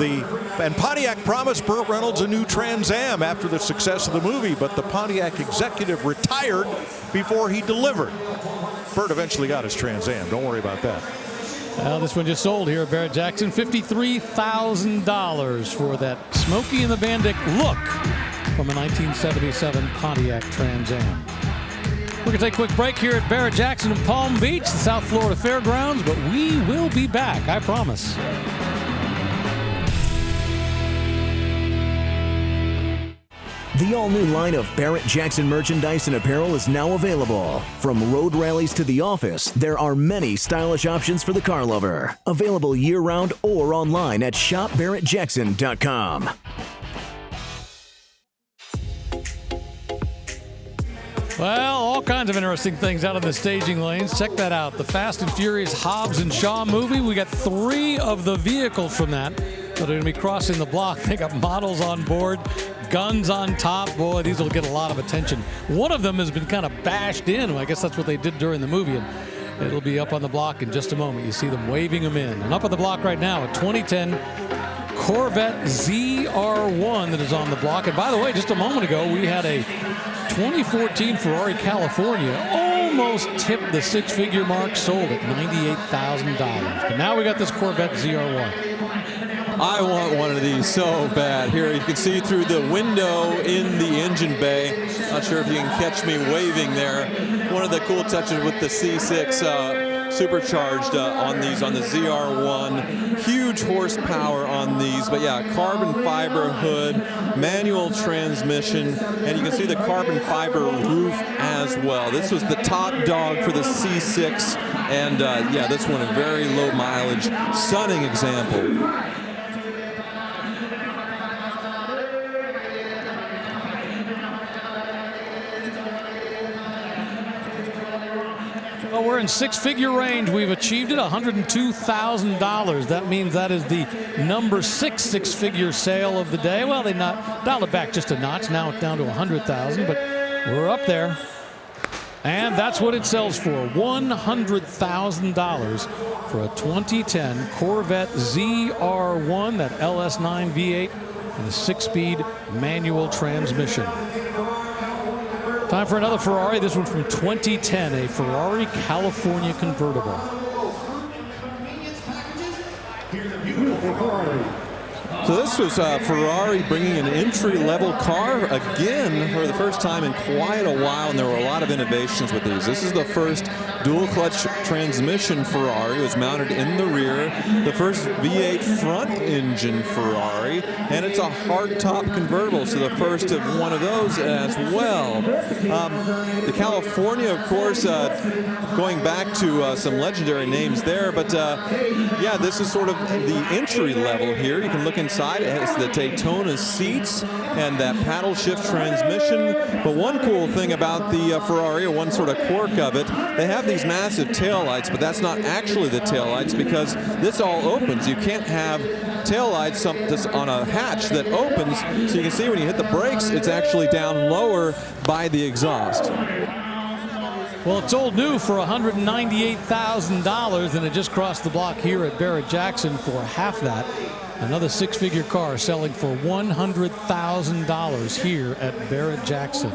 Pontiac promised Burt Reynolds a new Trans Am after the success of the movie, but the Pontiac executive retired before he delivered. Burt eventually got his Trans Am. Don't worry about that. Well, this one just sold here at Barrett-Jackson. $53,000 for that Smokey and the Bandit look from a 1977 Pontiac Trans Am. We're going to take a quick break here at Barrett-Jackson in Palm Beach, the South Florida Fairgrounds, but we will be back, I promise. The all-new line of Barrett-Jackson merchandise and apparel is now available. From road rallies to the office, there are many stylish options for the car lover. Available year-round or online at shopbarrettjackson.com. Well, all kinds of interesting things out of the staging lanes. Check that out. The Fast and Furious Hobbs and Shaw movie. We got 3 of the vehicles from that are going to be crossing the block. They got models on board. guns on top. Boy, these will get a lot of attention. One of them has been kind of bashed in. I guess that's what they did during the movie. And it'll be up on the block in just a moment. You see them waving them in. And up on the block right now, a 2010 Corvette ZR1 that is on the block. And by the way, just a moment ago, we had a 2014 Ferrari California almost tipped the six-figure mark, sold at $98,000. But now we got this Corvette ZR1. I want one of these so bad. Here you can see through the window in the engine bay. Not sure if you can catch me waving there. One of the cool touches with the C6 supercharged on these, on the ZR1. Huge horsepower on these, but yeah, carbon fiber hood, manual transmission, and you can see the carbon fiber roof as well. This was the top dog for the C6, and yeah, this one a very low mileage, stunning example. Well, we're in six-figure range. We've achieved it, $102,000. That means that is the number 6 six-figure sale of the day. Well, they dialed it back just a notch. Now it's down to $100,000, but we're up there. And that's what it sells for, $100,000 for a 2010 Corvette ZR1, that LS9 V8, and a 6-speed manual transmission. Time for another Ferrari. This one from 2010, a Ferrari California convertible. So this was Ferrari bringing an entry-level car again for the first time in quite a while, and there were a lot of innovations with these. This is the first dual-clutch transmission Ferrari. It was mounted in the rear, the first V8 front-engine Ferrari, and it's a hardtop convertible, so the first of one of those as well. The California, of course, going back to some legendary names there, but yeah, this is sort of the entry level here. You can look inside. It has the Daytona seats and that paddle shift transmission. But one cool thing about the Ferrari, or one sort of quirk of it, they have these massive taillights, but that's not actually the taillights because this all opens. You can't have taillights on a hatch that opens, so you can see when you hit the brakes, it's actually down lower by the exhaust. Well, it's old new for $198,000, and it just crossed the block here at Barrett-Jackson for half that. Another six-figure car selling for $100,000 here at Barrett-Jackson.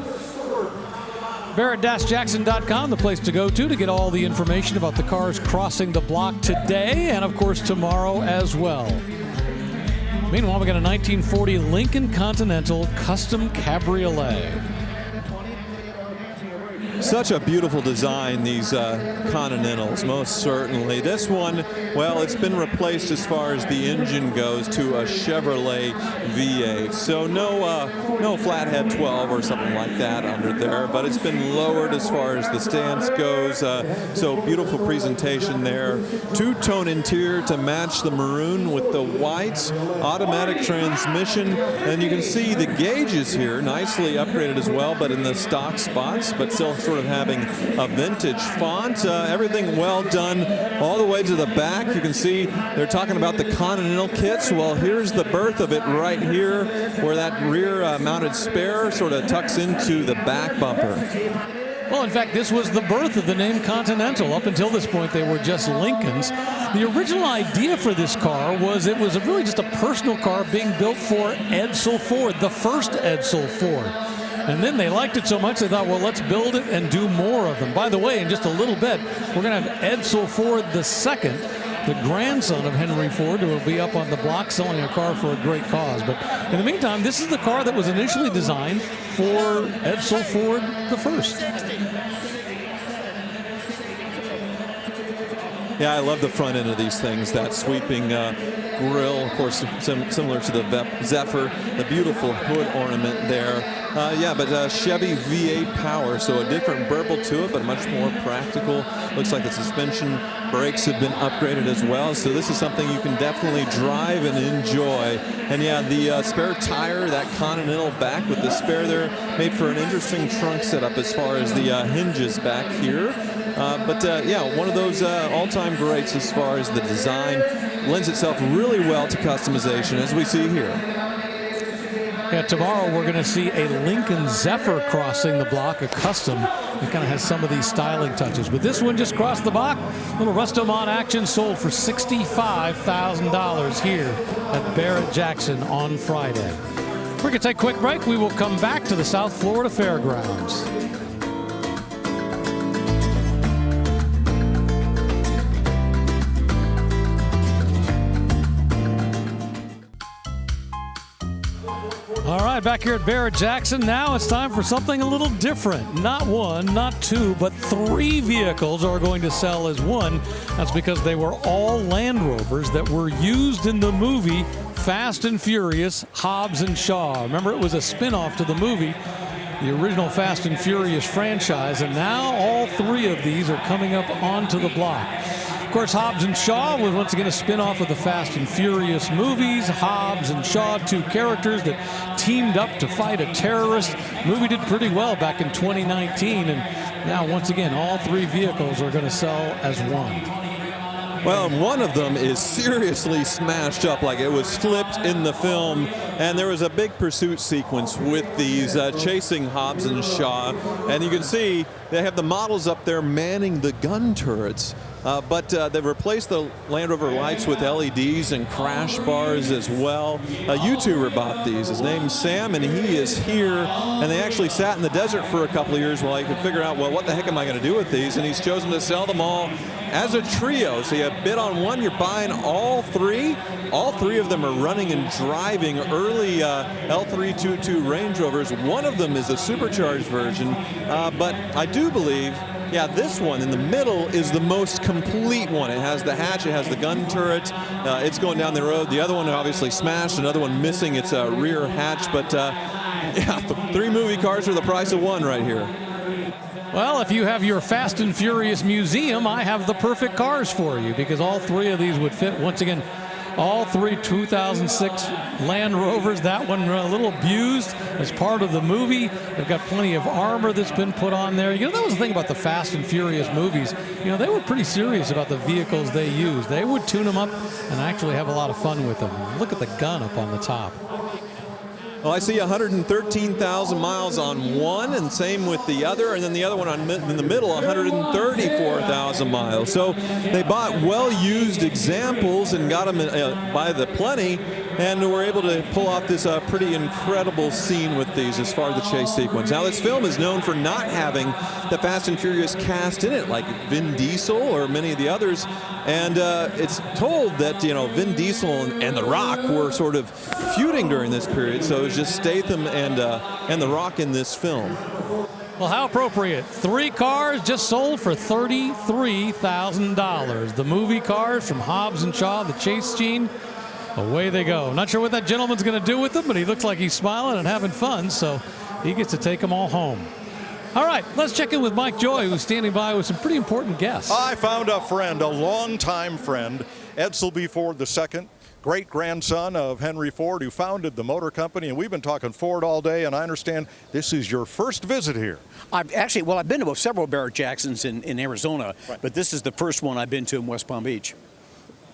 Barrett-Jackson.com, the place to go to get all the information about the cars crossing the block today and, of course, tomorrow as well. Meanwhile, we got a 1940 Lincoln Continental Custom Cabriolet. Such a beautiful design, these Continentals, most certainly. This one, well, it's been replaced as far as the engine goes to a Chevrolet V8. So no flathead 12 or something like that under there, but it's been lowered as far as the stance goes. So beautiful presentation there. Two-tone interior to match the maroon with the whites. Automatic transmission, and you can see the gauges here, nicely upgraded as well, but in the stock spots, but still sort of having a vintage font. Everything well done all the way to the back. You can see they're talking about the Continental kits. Well, here's the birth of it right here, where that rear mounted spare sort of tucks into the back bumper. Well, in fact, this was the birth of the name Continental. Up until this point, they were just Lincolns. The original idea for this car was it was really just a personal car being built for Edsel Ford, the first Edsel Ford. And then they liked it so much they thought, well, let's build it and do more of them. By the way, in just a little bit, we're going to have Edsel Ford II, the grandson of Henry Ford, who will be up on the block selling a car for a great cause. But in the meantime, this is the car that was initially designed for Edsel Ford I. Yeah, I love the front end of these things, that sweeping grille, of course, similar to the Zephyr, the beautiful hood ornament there. Yeah, but Chevy V8 power, so a different burble to it, but much more practical. Looks like the suspension brakes have been upgraded as well, so this is something you can definitely drive and enjoy. And yeah, the spare tire, that Continental back with the spare there, made for an interesting trunk setup as far as the hinges back here. But yeah, one of those all-time greats as far as the design. Lends itself really well to customization, as we see here. Yeah, tomorrow we're going to see a Lincoln Zephyr crossing the block, a custom. It kind of has some of these styling touches. But this one just crossed the block. A little Rust-O-Man action, sold for $65,000 here at Barrett-Jackson on Friday. We're going to take a quick break. We will come back to the South Florida Fairgrounds. All right, back here at Barrett-Jackson. Now it's time for something a little different. Not one, not two, but 3 vehicles are going to sell as one. That's because they were all Land Rovers that were used in the movie Fast and Furious, Hobbs and Shaw. Remember, it was a spin-off to the movie, the original Fast and Furious franchise, and now all 3 of these are coming up onto the block. Of course, Hobbs and Shaw was once again a spin-off of the Fast and Furious movies. Hobbs and Shaw, 2 characters that teamed up to fight a terrorist. Movie did pretty well back in 2019, and now once again, all 3 vehicles are going to sell as one. Well, one of them is seriously smashed up, like it was flipped in the film, and there was a big pursuit sequence with these chasing Hobbs and Shaw, and you can see they have the models up there manning the gun turrets. But they've replaced the Land Rover lights with LEDs and crash bars as well. A YouTuber bought these. His name's Sam, and he is here. And they actually sat in the desert for a couple of years while he could figure out, well, what the heck am I going to do with these? And he's chosen to sell them all as a trio. So you bid on one, you're buying all 3. All 3 of them are running and driving early L322 Range Rovers. One of them is a supercharged version, but I do believe, yeah, this one in the middle is the most complete one. It has the hatch, it has the gun turret, it's going down the road. The other one obviously smashed, another one missing its rear hatch, but yeah, 3 movie cars for the price of 1 right here. Well, if you have your Fast and Furious museum, I have the perfect cars for you, because all 3 of these would fit. Once again, all 3 2006 Land Rovers. That one a little abused as part of the movie. They've got plenty of armor that's been put on there. You know, that was the thing about the Fast and Furious movies. You know, they were pretty serious about the vehicles they used. They would tune them up and actually have a lot of fun with them. Look at the gun up on the top. Well, I see 113,000 miles on one, and same with the other, and then the other one in the middle, 134,000 miles. So they bought well-used examples and got them by the plenty, and were able to pull off this pretty incredible scene with these as far as the chase sequence. Now, this film is known for not having the Fast and Furious cast in it, like Vin Diesel or many of the others, and it's told that, you know, Vin Diesel and The Rock were sort of feuding during this period, so it's just Statham and The Rock in this film. Well, how appropriate. 3 cars just sold for $33,000. The movie cars from Hobbs and Shaw, the chase scene, away they go. Not sure what that gentleman's going to do with them, but he looks like he's smiling and having fun, so he gets to take them all home. All right, let's check in with Mike Joy, who's standing by with some pretty important guests. I found a friend, a longtime friend, Edsel B. Ford II, great-grandson of Henry Ford, who founded the motor company, and we've been talking Ford all day, and I understand this is your first visit here. I've been to several Barrett-Jacksons in Arizona, right, but this is the first one I've been to in West Palm Beach.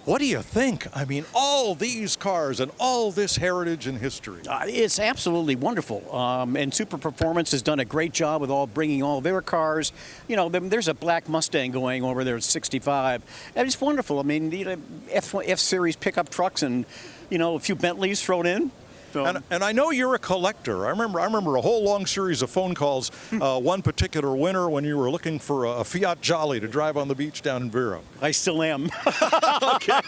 What do you think? I mean, all these cars and all this heritage and history. It's absolutely wonderful. And Super Performance has done a great job with bringing all their cars. You know, there's a black Mustang going over there at 65. And it's wonderful. I mean, you know, F-Series pickup trucks and, you know, a few Bentleys thrown in. And I know you're a collector. I remember a whole long series of phone calls one particular winter when you were looking for a Fiat Jolly to drive on the beach down in Vero. I still am. Okay.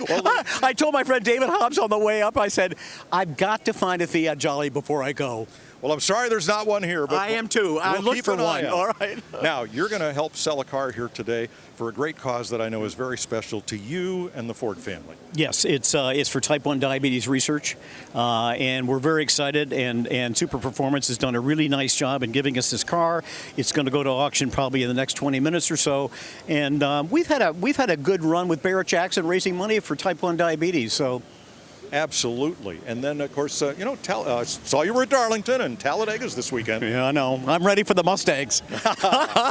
Well, I told my friend David Hobbs on the way up, I said, I've got to find a Fiat Jolly before I go. Well, I'm sorry there's not one here, but I am too. I look for one. All right. Now, you're going to help sell a car here today for a great cause that I know is very special to you and the Ford family. Yes, it's for type 1 diabetes research, and we're very excited. And Super Performance has done a really nice job in giving us this car. It's going to go to auction probably in the next 20 minutes or so. And we've had a good run with Barrett-Jackson raising money for type 1 diabetes. So. Absolutely. And then, of course, saw you were at Darlington and Talladega's this weekend. Yeah, I know. I'm ready for the Mustangs.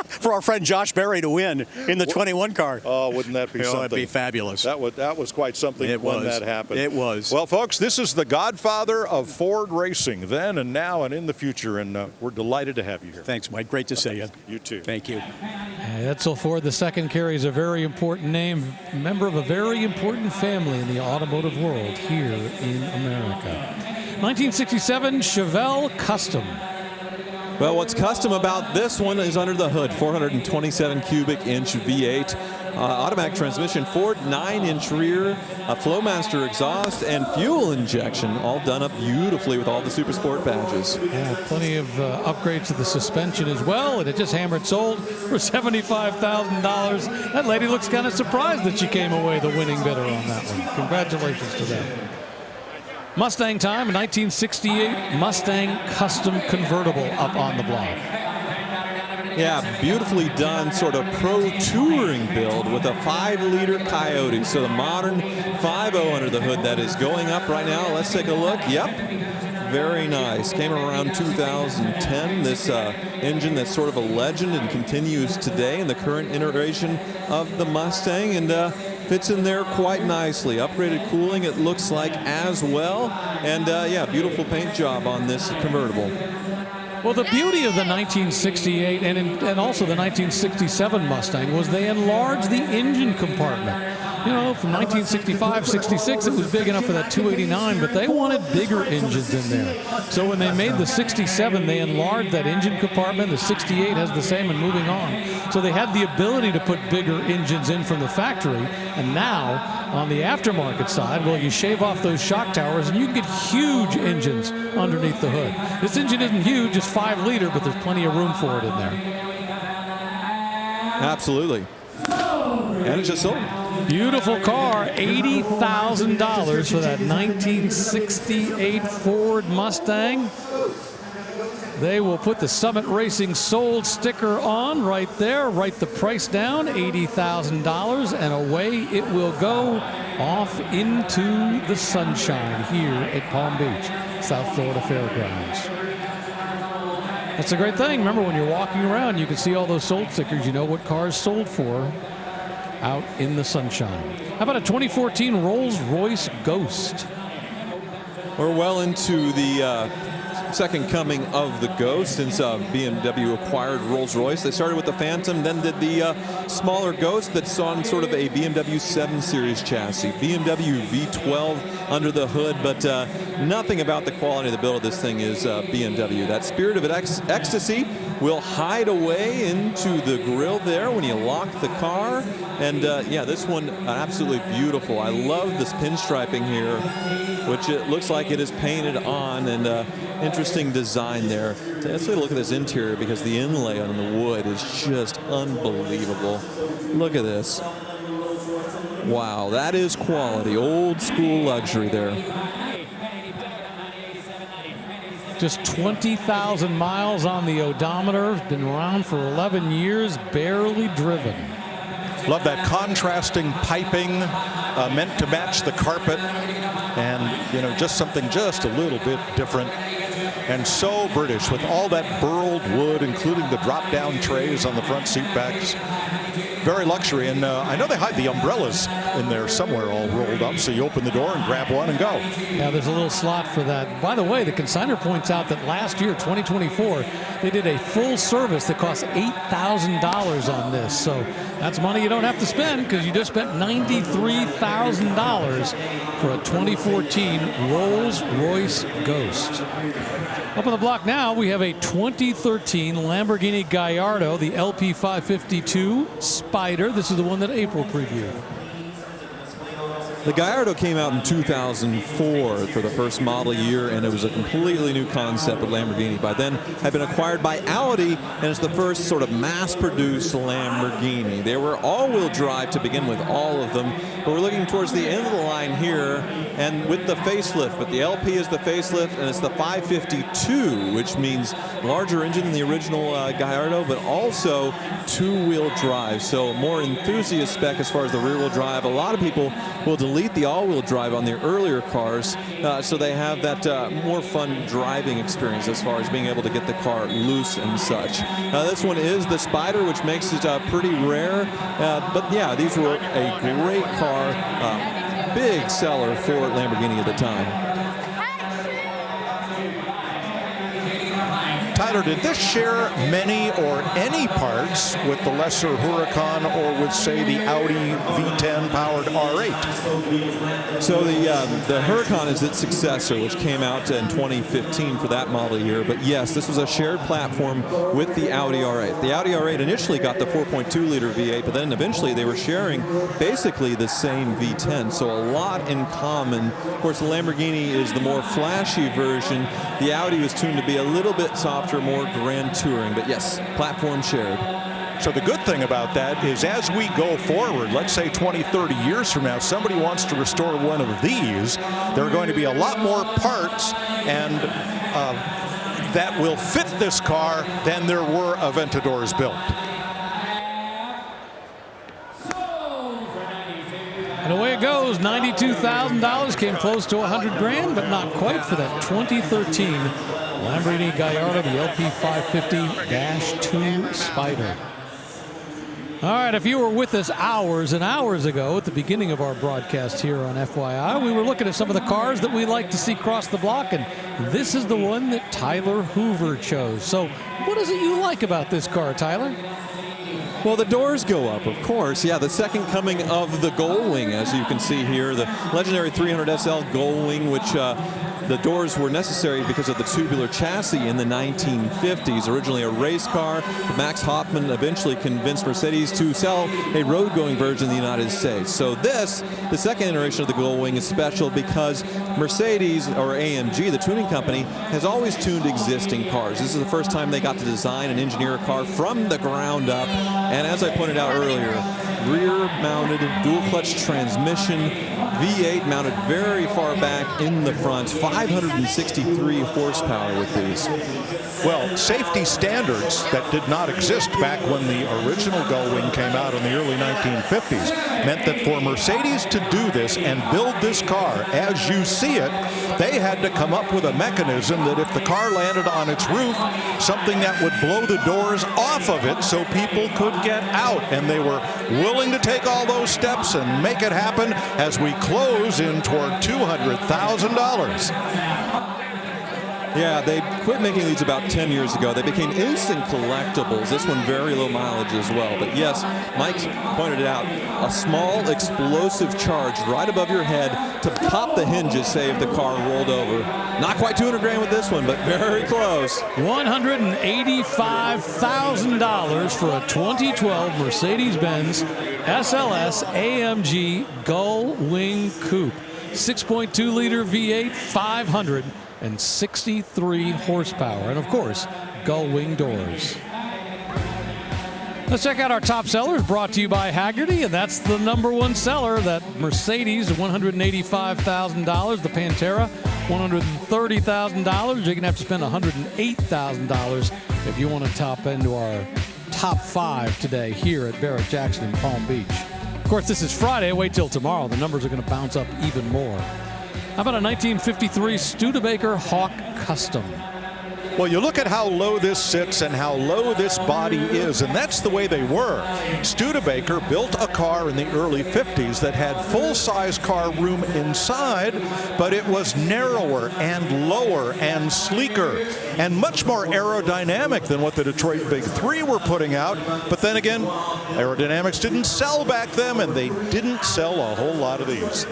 For our friend Josh Berry to win in the 21 car. Oh, wouldn't that be something? It'd be fabulous. That was quite something when that happened. It was. Well, folks, this is the godfather of Ford racing, then and now and in the future, and we're delighted to have you here. Thanks, Mike. Great to see you. You too. Thank you. Edsel Ford II carries a very important name, member of a very important family in the automotive world here in America. 1967 Chevelle Custom. Well, what's custom about this one is under the hood, 427 cubic inch V8, automatic transmission, Ford 9-inch rear, a Flowmaster exhaust, and fuel injection, all done up beautifully with all the Super Sport badges. Yeah, plenty of upgrades to the suspension as well, and it just hammered sold for $75,000. That lady looks kind of surprised that she came away the winning bidder on that one. Congratulations to them. Mustang time, a 1968 Mustang Custom convertible up on the block. Yeah, beautifully done, sort of pro touring build with a 5-liter Coyote. So the modern 5.0 under the hood that is going up right now. Let's take a look. Yep, very nice. Came around 2010. This engine that's sort of a legend and continues today in the current iteration of the Mustang, and fits in there quite nicely. Upgraded cooling, it looks like, as well. And yeah, beautiful paint job on this convertible. Well, the beauty of the 1968 and also the 1967 Mustang was they enlarged the engine compartment. You know, from 1965, 66, it was big enough for that 289, but they wanted bigger engines in there. So when they made the 67, they enlarged that engine compartment. The 68 has the same and moving on. So they had the ability to put bigger engines in from the factory. And now, on the aftermarket side, well, you shave off those shock towers and you can get huge engines underneath the hood. This engine isn't huge, it's 5-liter, but there's plenty of room for it in there. Absolutely. And it just sold. Beautiful car, $80,000 for that 1968 Ford Mustang. They will put the Summit Racing sold sticker on right there, write the price down, $80,000, and away it will go off into the sunshine here at Palm Beach, South Florida Fairgrounds. That's a great thing. Remember, when you're walking around, you can see all those sold stickers. You know what cars sold for out in the sunshine. How about a 2014 Rolls-Royce Ghost? We're well into the second coming of the Ghost since BMW acquired Rolls-Royce. They started with the Phantom, then did the smaller Ghost that's on sort of a BMW 7 Series chassis. BMW V12 under the hood, but nothing about the quality of the build of this thing is BMW. That Spirit of Ecstasy will hide away into the grille there when you lock the car. And yeah, this one absolutely beautiful. I love this pinstriping here, which it looks like it is painted on, and interesting design there. Let's take a look at this interior because the inlay on the wood is just unbelievable. Look at this. Wow, that is quality. Old school luxury there. Just 20,000 miles on the odometer. Been around for 11 years, barely driven. Love that contrasting piping, meant to match the carpet, and you know, just something just a little bit different. And so British with all that burled wood, including the drop-down trays on the front seat backs. Very luxury, and I know they hide the umbrellas in there somewhere all rolled up, so you open the door and grab one and go. Yeah, there's a little slot for that. By the way, the consignor points out that last year, 2024, they did a full service that cost $8,000 on this. So that's money you don't have to spend because you just spent $93,000 for a 2014 Rolls-Royce Ghost. Up on the block now, we have a 2013 Lamborghini Gallardo, the LP552 Spider. This is the one that April previewed. The Gallardo came out in 2004 for the first model year, and it was a completely new concept with Lamborghini. By then, had been acquired by Audi, and it's the first sort of mass-produced Lamborghini. They were all-wheel drive to begin with, all of them, but we're looking towards the end of the line here and with the facelift. But the LP is the facelift, and it's the 552, which means larger engine than the original Gallardo, but also two-wheel drive. So more enthusiast spec as far as the rear-wheel drive. A lot of people will delete the all-wheel drive on their earlier cars, so they have that more fun driving experience as far as being able to get the car loose and such. This one is the Spider, which makes it pretty rare. But yeah, these were a great car, big seller for Lamborghini at the time. Tyler, did this share many or any parts with the lesser Huracan or with, say, the Audi V10 powered R8? So the Huracan is its successor, which came out in 2015 for that model year. But yes, this was a shared platform with the Audi R8. The Audi R8 initially got the 4.2-liter V8, but then eventually they were sharing basically the same V10. So a lot in common. Of course, the Lamborghini is the more flashy version. The Audi was tuned to be a little bit softer, more grand touring, but yes, platform shared. So the good thing about that is as we go forward, let's say 20, 30 years from now, somebody wants to restore one of these, there are going to be a lot more parts and that will fit this car than there were Aventadors built. And away it goes. $92,000 came close to 100 grand, but not quite for that 2013 Lamborghini Gallardo, the LP 550-2 Spider. All right, if you were with us hours and hours ago at the beginning of our broadcast here on FYI, we were looking at some of the cars that we like to see cross the block, and this is the one that Tyler Hoover chose. So what is it you like about this car, Tyler? Well, the doors go up, of course. Yeah, the second coming of the Gullwing, as you can see here. The legendary 300 SL Gullwing, which the doors were necessary because of the tubular chassis in the 1950s. Originally a race car, Max Hoffman eventually convinced Mercedes to sell a road-going version in the United States. So this, the second iteration of the Gullwing, is special because Mercedes, or AMG, the tuning company, has always tuned existing cars. This is the first time they got to design and engineer a car from the ground up. And as I pointed out earlier, rear-mounted dual-clutch transmission, V8 mounted very far back in the front, 563 horsepower with these. Well, safety standards that did not exist back when the original Gullwing came out in the early 1950s meant that for Mercedes to do this and build this car as you see it, they had to come up with a mechanism that if the car landed on its roof, something that would blow the doors off of it so people could get out. And they were willing to take all those steps and make it happen as we close in toward $200,000. Yeah, they quit making these about 10 years ago. They became instant collectibles. This one very low mileage as well. But yes, Mike pointed it out, a small explosive charge right above your head to pop the hinges, say if the car rolled over. Not quite 200 grand with this one, but very close. $185,000 for a 2012 Mercedes-Benz SLS AMG Gullwing Coupe. 6.2-liter V8, 563 horsepower, and of course, Gullwing doors. Let's check out our top sellers, brought to you by Hagerty, and that's the #1 seller, that Mercedes, $185,000, the Pantera, $130,000. You're gonna have to spend $108,000 if you want to top into our top 5 today here at Barrett-Jackson in Palm Beach. Of course, this is Friday. Wait till tomorrow. The numbers are going to bounce up even more. How about a 1953 Studebaker Hawk Custom? Well, you look at how low this sits and how low this body is, and that's the way they were. Studebaker built a car in the early 50s that had full-size car room inside, but it was narrower and lower and sleeker and much more aerodynamic than what the Detroit Big Three were putting out. But then again, aerodynamics didn't sell back then, and they didn't sell a whole lot of these.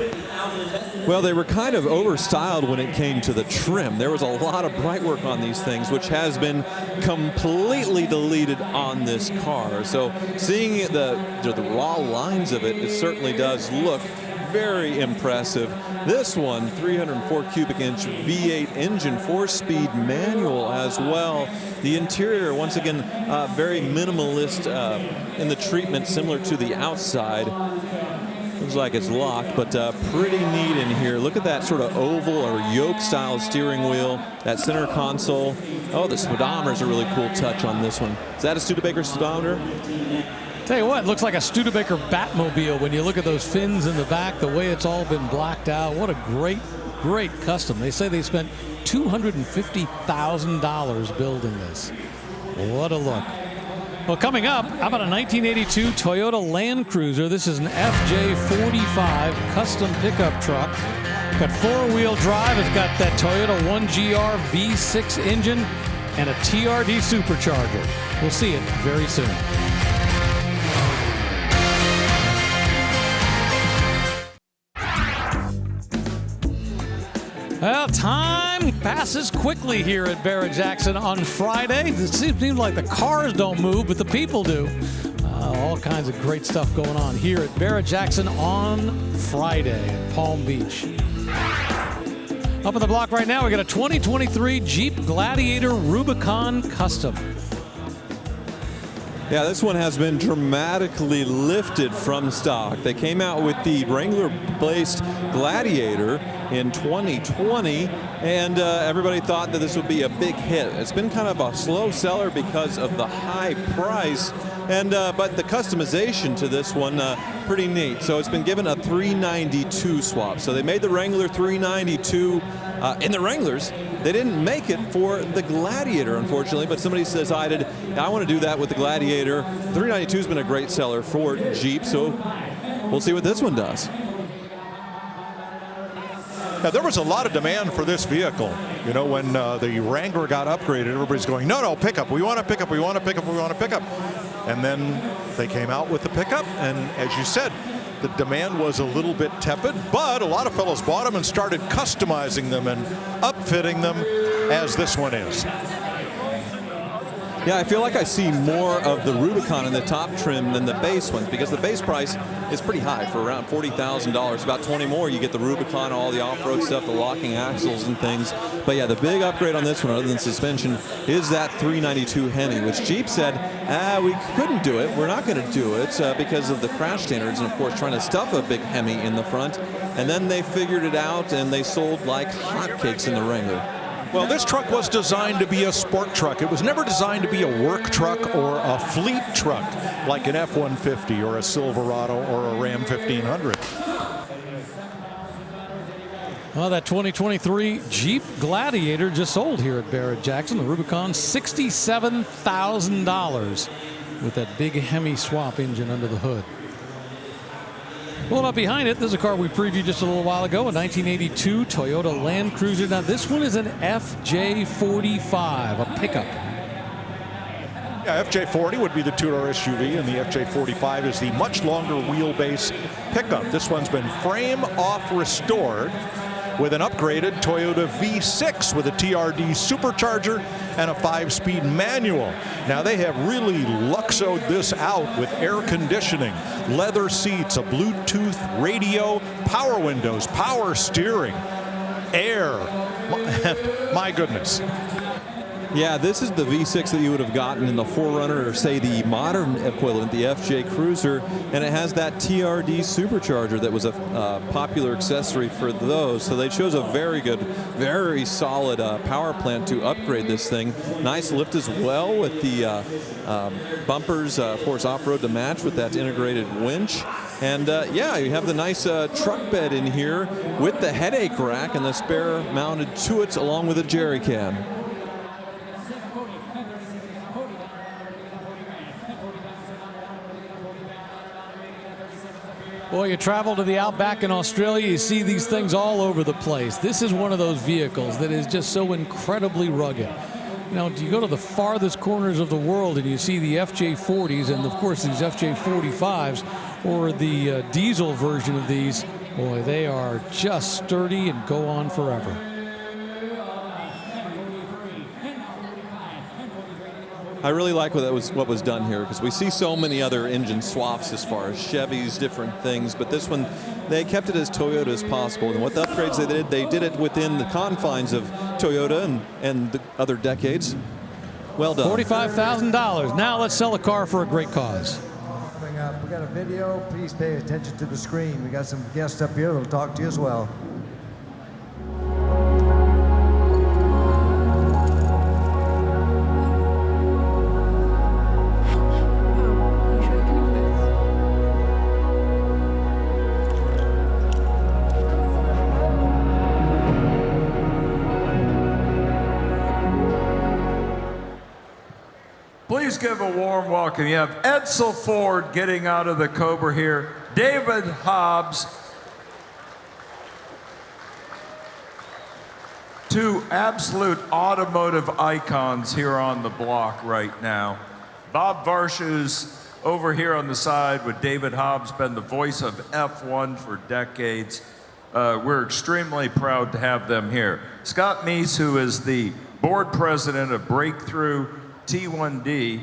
Well, they were kind of overstyled when it came to the trim. There was a lot of bright work on these things, which has been completely deleted on this car. So seeing the raw lines of it, it certainly does look very impressive. This one, 304 cubic inch V8 engine, 4-speed manual as well. The interior, once again, very minimalist in the treatment, similar to the outside. Looks like it's locked, but pretty neat in here. Look at that sort of oval or yoke-style steering wheel, that center console. Oh, the speedometer is a really cool touch on this one. Is that a Studebaker speedometer? Tell you what, it looks like a Studebaker Batmobile when you look at those fins in the back, the way it's all been blacked out. What a great, great custom. They say they spent $250,000 building this. What a look. Well, coming up, how about a 1982 Toyota Land Cruiser? This is an FJ45 custom pickup truck. Got four-wheel drive. It's got that Toyota 1GR V6 engine and a TRD supercharger. We'll see it very soon. Well, time passes quickly here at Barrett-Jackson on Friday. It seems like the cars don't move, but the people do. All kinds of great stuff going on here at Barrett-Jackson on Friday at Palm Beach. Up on the block right now, we got a 2023 Jeep Gladiator Rubicon Custom. Yeah, this one has been dramatically lifted from stock. They came out with the Wrangler-based Gladiator in 2020, and everybody thought that this would be a big hit. It's been kind of a slow seller because of the high price, and but the customization to this one, pretty neat. So it's been given a 392 swap. So they made the Wrangler 392 in the Wranglers. They didn't make it for the Gladiator, unfortunately, but somebody decided, I want to do that with the Gladiator. 392 has been a great seller for Jeep, so we'll see what this one does. Now, there was a lot of demand for this vehicle. You know, when the Wrangler got upgraded, everybody's going, no, pickup. We want a pickup. We want a pickup. We want a pickup. And then they came out with the pickup, and as you said, the demand was a little bit tepid, but a lot of fellows bought them and started customizing them and upfitting them, as this one is. Yeah, I feel like I see more of the Rubicon in the top trim than the base ones, because the base price is pretty high for around $40,000. About 20 more, you get the Rubicon, all the off-road stuff, the locking axles and things. But yeah, the big upgrade on this one, other than suspension, is that 392 Hemi, which Jeep said, we couldn't do it. We're not going to do it because of the crash standards, and of course trying to stuff a big Hemi in the front. And then they figured it out, and they sold like hotcakes in the Wrangler. Well, this truck was designed to be a sport truck. It was never designed to be a work truck or a fleet truck like an F-150 or a Silverado or a Ram 1500. Well, that 2023 Jeep Gladiator just sold here at Barrett-Jackson. The Rubicon, $67,000 with that big Hemi swap engine under the hood. Well, up behind it, there's a car we previewed just a little while ago, a 1982 Toyota Land Cruiser. Now, this one is an FJ45, a pickup. Yeah, FJ40 would be the two-door SUV, and the FJ45 is the much longer wheelbase pickup. This one's been frame-off restored with an upgraded Toyota V6 with a TRD supercharger and a 5-speed manual. Now, they have really luxoed this out with air conditioning, leather seats, a Bluetooth radio, power windows, power steering, air. My goodness. Yeah, this is the V6 that you would have gotten in the 4Runner, or say the modern equivalent, the FJ Cruiser, and it has that TRD supercharger that was a popular accessory for those. So they chose a very good, very solid power plant to upgrade this thing. Nice lift as well with the bumpers, of course, off-road to match with that integrated winch. And yeah, you have the nice truck bed in here with the headache rack and the spare mounted to it along with a jerry can. Boy, you travel to the outback in Australia, you see these things all over the place. This is one of those vehicles that is just so incredibly rugged. You know, you go to the farthest corners of the world and you see the FJ40s and, of course, these FJ45s or the diesel version of these. Boy, they are just sturdy and go on forever. I really like what was done here, because we see so many other engine swaps as far as Chevys, different things, but this one, they kept it as Toyota as possible. And what the upgrades they did it within the confines of Toyota and the other decades. Well done. $45,000. Now let's sell a car for a great cause. Coming up, got a video. Please pay attention to the screen. We got some guests up here that'll talk to you as well. Please give a warm welcome. You have Edsel Ford getting out of the Cobra here, David Hobbs, two absolute automotive icons here on the block right now. Bob Varshu's over here on the side with David Hobbs, been the voice of F1 for decades. We're extremely proud to have them here. Scott Meese, who is the board president of Breakthrough T1D,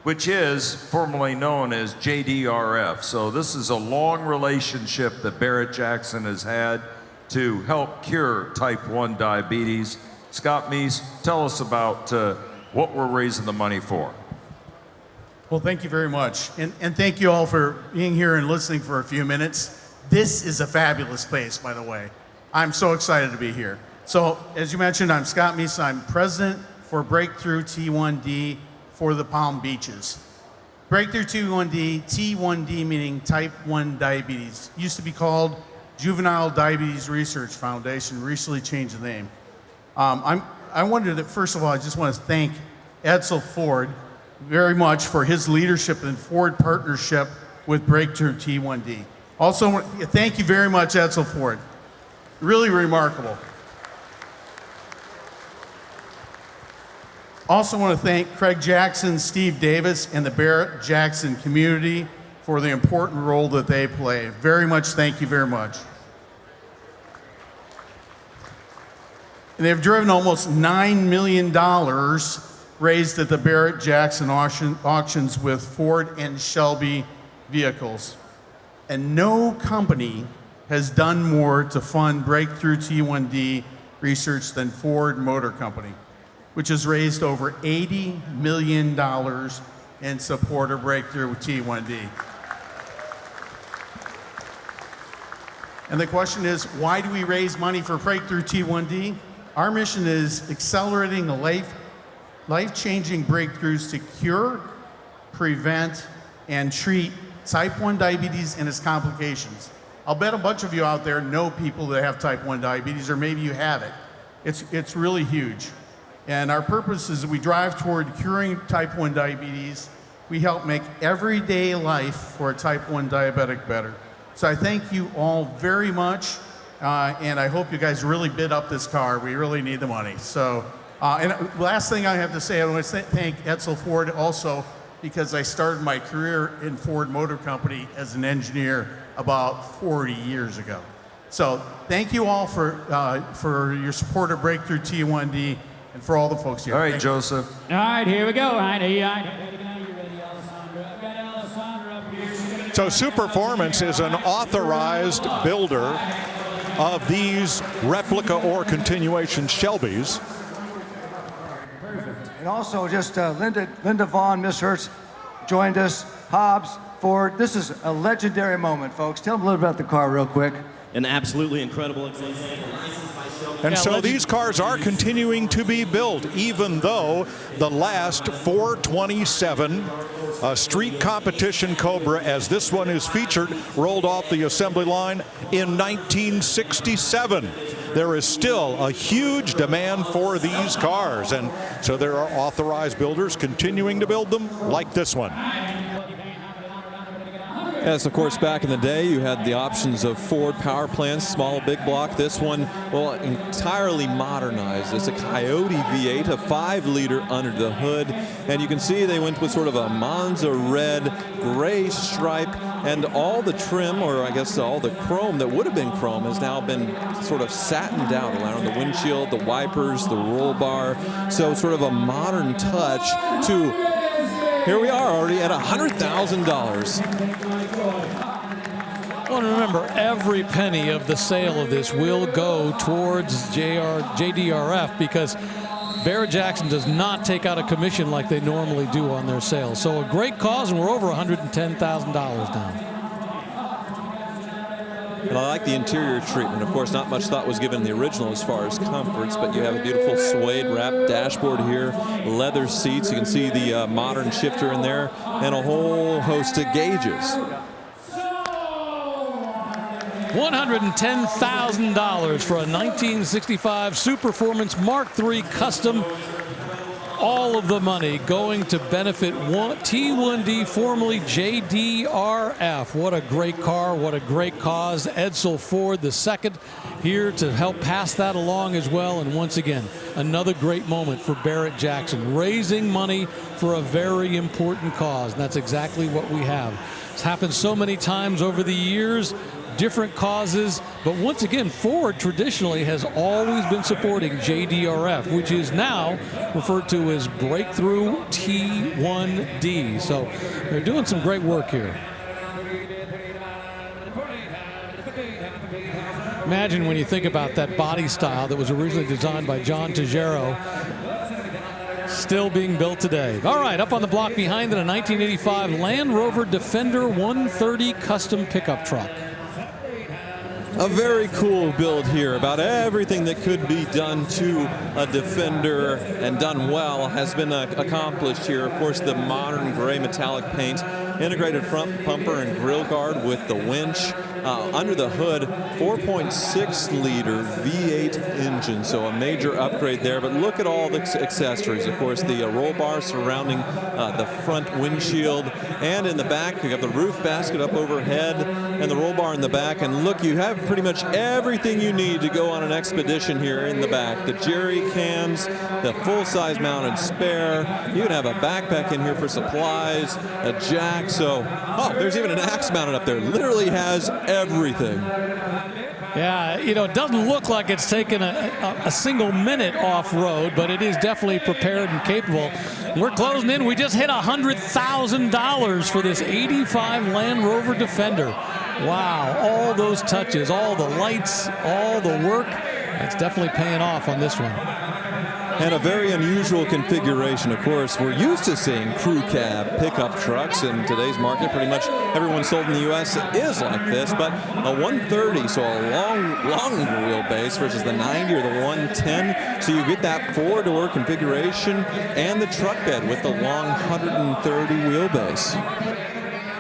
which is formerly known as JDRF. So this is a long relationship that Barrett-Jackson has had to help cure type 1 diabetes. Scott Meese, tell us about what we're raising the money for. Well, thank you very much. And thank you all for being here and listening for a few minutes. This is a fabulous place, by the way. I'm so excited to be here. So, as you mentioned, I'm Scott Meese. I'm president for Breakthrough T1D for the Palm Beaches. Breakthrough T1D, T1D meaning type 1 diabetes. Used to be called Juvenile Diabetes Research Foundation, recently changed the name. I wanted to, first of all, I just want to thank Edsel Ford very much for his leadership and Ford partnership with Breakthrough T1D. Also, thank you very much, Edsel Ford. Really remarkable. Also want to thank Craig Jackson, Steve Davis, and the Barrett-Jackson community for the important role that they play. Very much thank you very much. And they've driven almost $9 million raised at the Barrett-Jackson auctions with Ford and Shelby vehicles. And no company has done more to fund Breakthrough T1D research than Ford Motor Company, which has raised over $80 million in support of Breakthrough T1D. And the question is, why do we raise money for Breakthrough T1D? Our mission is accelerating the life-changing breakthroughs to cure, prevent, and treat type 1 diabetes and its complications. I'll bet a bunch of you out there know people that have type 1 diabetes, or maybe you have it. It's really huge. And our purpose is that we drive toward curing type 1 diabetes. We help make everyday life for a type 1 diabetic better. So I thank you all very much, and I hope you guys really bid up this car. We really need the money. So, and last thing I have to say, I want to thank Edsel Ford also, because I started my career in Ford Motor Company as an engineer about 40 years ago. So thank you all for your support of Breakthrough T1D and for all the folks here. All right, Joseph. All right, here we go. So Superformance is an authorized builder of these replica or continuation Shelbys. And also just Linda Vaughn, Miss Hertz joined us, Hobbs, Ford. This is a legendary moment, folks. Tell them a little about the car real quick. An absolutely incredible example. And so these cars are continuing to be built, even though the last 427 street competition Cobra, as this one is featured, rolled off the assembly line in 1967. There is still a huge demand for these cars, and so there are authorized builders continuing to build them like this one. Yes, of course, back in the day, you had the options of Ford power plants, small, big block. This one, well, entirely modernized. It's a Coyote V8, a 5-liter under the hood. And you can see they went with sort of a Monza red, gray stripe, and all the trim, or I guess all the chrome that would have been chrome, has now been sort of satined out around the windshield, the wipers, the roll bar. So sort of a modern touch to, here we are already at $100,000. Well, remember, every penny of the sale of this will go towards JDRF, because Barrett-Jackson does not take out a commission like they normally do on their sales. So a great cause, and we're over $110,000 now. And I like the interior treatment. Of course, not much thought was given in the original as far as comforts, but you have a beautiful suede wrapped dashboard here, leather seats. You can see the modern shifter in there, and a whole host of gauges. $110,000 for a 1965 Superformance Mark III Custom. All of the money going to benefit T1D, formerly JDRF. What a great car, what a great cause. Edsel Ford II here to help pass that along as well. And once again, another great moment for Barrett-Jackson, raising money for a very important cause. And that's exactly what we have. It's happened so many times over the years, different causes, but once again, Ford traditionally has always been supporting JDRF, which is now referred to as Breakthrough T1D. So they're doing some great work here. Imagine when you think about that body style that was originally designed by John Tejero, still being built today. All right, up on the block behind it, a 1985 Land Rover Defender 130 custom pickup truck. A very cool build here. About everything that could be done to a Defender and done well has been accomplished here. Of course, the modern gray metallic paint, integrated front bumper and grill guard with the winch. Under the hood, 4.6-liter V8 engine, so a major upgrade there. But look at all the accessories. Of course, the roll bar surrounding the front windshield, and in the back, you have the roof basket up overhead and the roll bar in the back. And look, you have pretty much everything you need to go on an expedition here in the back. The jerry cans, the full-size mounted spare. You can have a backpack in here for supplies, a jack. So, oh, there's even an axe mounted up there. Literally has everything. Yeah, you know, it doesn't look like it's taken a single minute off-road, but it is definitely prepared and capable. We're closing in. We just hit $100,000 for this 85 Land Rover Defender. Wow, all those touches, all the lights, all the work. It's definitely paying off on this one. And a very unusual configuration. Of course, we're used to seeing crew cab pickup trucks in today's market. Pretty much everyone sold in the U.S. is like this, but a 130, so a long wheelbase versus the 90 or the 110. So you get that four-door configuration and the truck bed with the long 130 wheelbase.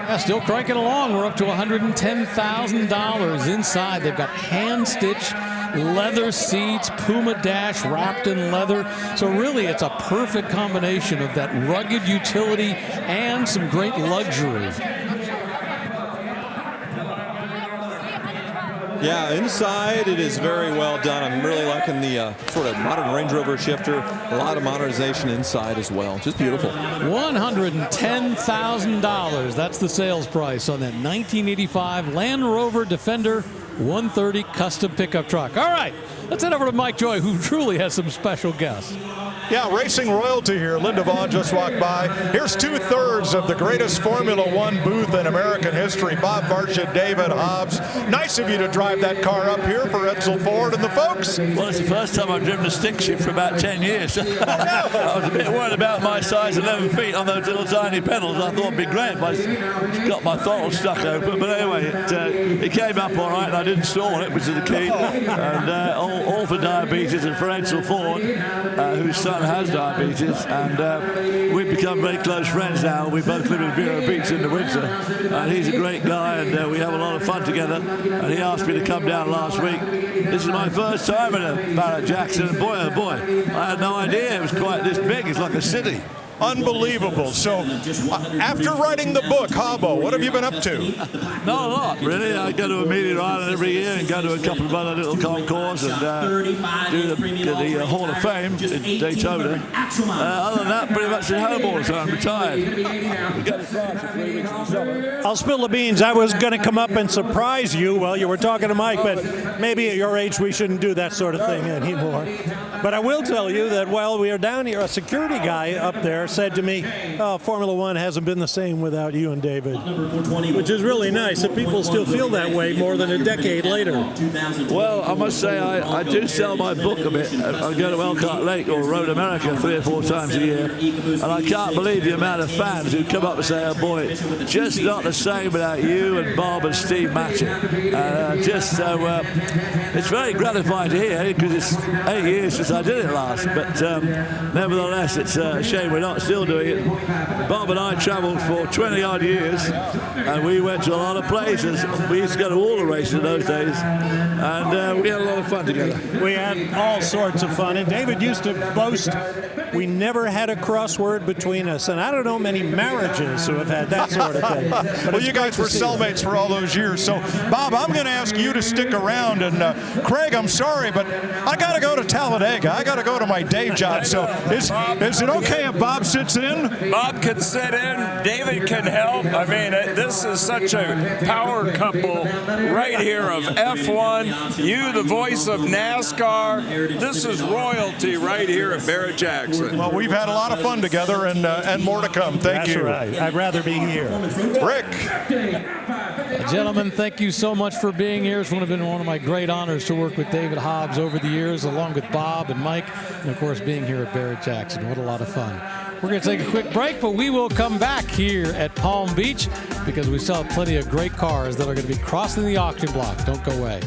Yeah, still cranking along. We're up to $110,000 inside. They've got hand-stitched leather seats, Puma dash wrapped in leather. So really, it's a perfect combination of that rugged utility and some great luxury. Yeah, inside it is very well done. I'm really liking the sort of modern Range Rover shifter. A lot of modernization inside as well. Just beautiful. $110,000. That's the sales price on that 1985 Land Rover Defender 130 custom pickup truck. All right, let's head over to Mike Joy, who truly has some special guests. Yeah, racing royalty here. Linda Vaughn just walked by. Here's two-thirds of the greatest Formula One booth in American history. Bob Varsha, David Hobbs. Nice of you to drive that car up here for Edsel Ford and the folks. Well, it's the first time I've driven a stick shift for about 10 years. I was a bit worried about my size, 11 feet on those little tiny pedals. I thought it'd be great if I got my throttle stuck open. But anyway, it came up all right, and I didn't stall it, which is the key. And all for diabetes and for Edsel Ford, whose son has diabetes, and we've become very close friends now. We both live in Vero Beach in the winter, and he's a great guy, and we have a lot of fun together. And he asked me to come down last week. This is my first time in a Barrett-Jackson, and boy, oh boy, I had no idea it was quite this big. It's like a city. Unbelievable. So after writing the book, Habbo, what have you been up to? Not a lot, really. I go to a meteor island every year and go to a couple of other little concours and do the Hall of Fame in Daytona. Other than that, pretty much at home all the time, retired. We go to France for 3 weeks in the summer. I'll spill the beans. I was going to come up and surprise you while you were talking to Mike, but maybe at your age we shouldn't do that sort of thing anymore. But I will tell you that while we are down here, a security guy up there said to me, "Oh, Formula One hasn't been the same without you and David," which is really nice that people still feel that way more than a decade later. Well, I must say I do sell my book a bit. I go to Elkhart Lake or Road America 3 or 4 times a year, and I can't believe the amount of fans who come up and say, "Oh boy, just not the same without you and Bob and Steve Matchett." Just so it's very gratifying to hear, because it's 8 years since I did it last. But nevertheless, it's a shame we're not still doing it. Bob and I travelled for 20-odd years, and we went to a lot of places. We used to go to all the races in those days, and we had a lot of fun together. We had all sorts of fun, and David used to boast we never had a crossword between us, and I don't know many marriages who have had that sort of thing. Well, you guys were cellmates for all those years. So, Bob, I'm going to ask you to stick around, and Craig, I'm sorry, but I got to go to Talladega. I got to go to my day job. So, is it okay if Bob sits in? Bob can sit in. David can help. I mean, this is such a power couple right here of F1. You, the voice of NASCAR. This is royalty right here at Barrett-Jackson. Well, we've had a lot of fun together, and more to come. Thank you. That's right. I'd rather be here. Rick. Gentlemen, thank you so much for being here. It's been one of my great honors to work with David Hobbs over the years, along with Bob and Mike, and of course being here at Barrett-Jackson. What a lot of fun. We're going to take a quick break, but we will come back here at Palm Beach because we still have plenty of great cars that are going to be crossing the auction block. Don't go away.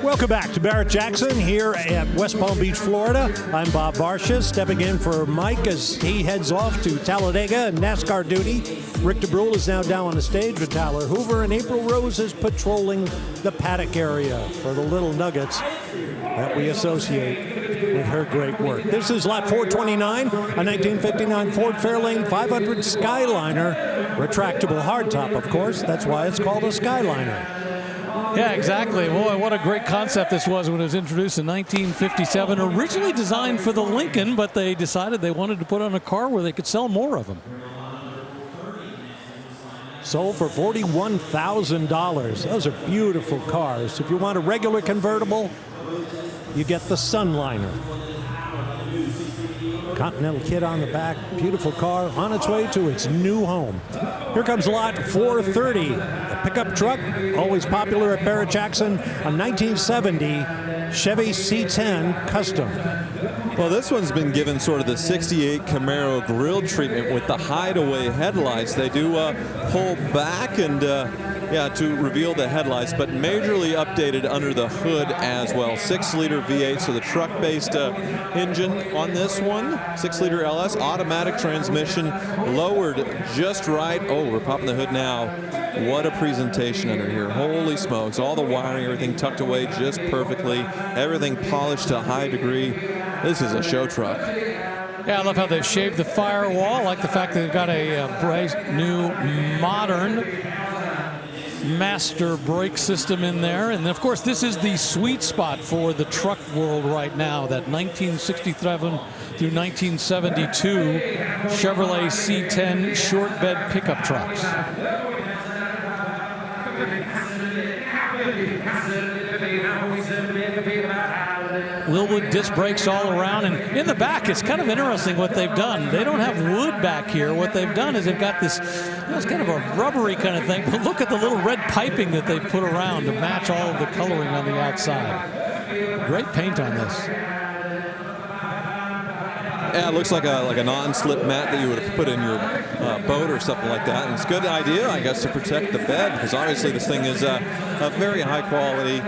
Welcome back to Barrett-Jackson here at West Palm Beach, Florida. I'm Bob Varsha, stepping in for Mike as he heads off to Talladega and NASCAR duty. Rick DeBrule is now down on the stage with Tyler Hoover, and April Rose is patrolling the paddock area for the little nuggets that we associate with her great work. This is lap 429, a 1959 Ford Fairlane 500 Skyliner, retractable hardtop, of course. That's why it's called a Skyliner. Yeah, exactly. Boy, what a great concept this was when it was introduced in 1957. Originally designed for the Lincoln, but they decided they wanted to put on a car where they could sell more of them. Sold for $41,000. Those are beautiful cars. If you want a regular convertible, you get the Sunliner. Continental kit on the back. Beautiful car on its way to its new home. Here comes lot 430. The pickup truck, always popular at Barrett-Jackson, a 1970 Chevy C10 Custom. Well, this one's been given sort of the 68 Camaro grille treatment with the hideaway headlights. They do pull back and to reveal the headlights, but majorly updated under the hood as well. 6-liter V8, so the truck-based engine on this one. 6-liter LS, automatic transmission, lowered just right. Oh, we're popping the hood now. What a presentation under here. Holy smokes. All the wiring, everything tucked away just perfectly. Everything polished to a high degree. This is a show truck. Yeah, I love how they've shaved the firewall. I like the fact that they've got a bright new modern master brake system in there. And of course, this is the sweet spot for the truck world right now, that 1967 through 1972 Chevrolet C10 short bed pickup trucks. Willwood disc brakes all around, and in the back it's kind of interesting what they've done. They don't have wood back here. What they've done is they've got this, it's kind of a rubbery kind of thing, but look at the little red piping that they've put around to match all of the coloring on the outside. Great paint on this. Yeah, it looks like a non-slip mat that you would have put in your boat or something like that. And it's a good idea, I guess, to protect the bed, because obviously this thing is a very high quality.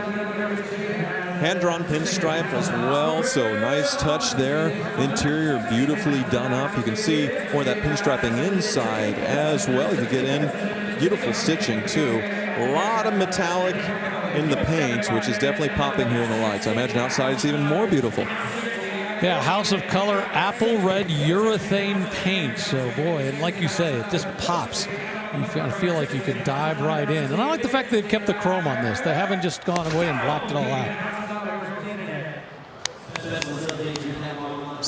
Hand-drawn pinstripe as well, so nice touch there. Interior beautifully done up. You can see more of that pinstriping inside as well. You can get in. Beautiful stitching too. A lot of metallic in the paint, which is definitely popping here in the lights. I imagine outside it's even more beautiful. Yeah, House of Color apple red urethane paint. So boy, and like you say, it just pops. You feel like you could dive right in. And I like the fact they've kept the chrome on this. They haven't just gone away and blocked it all out.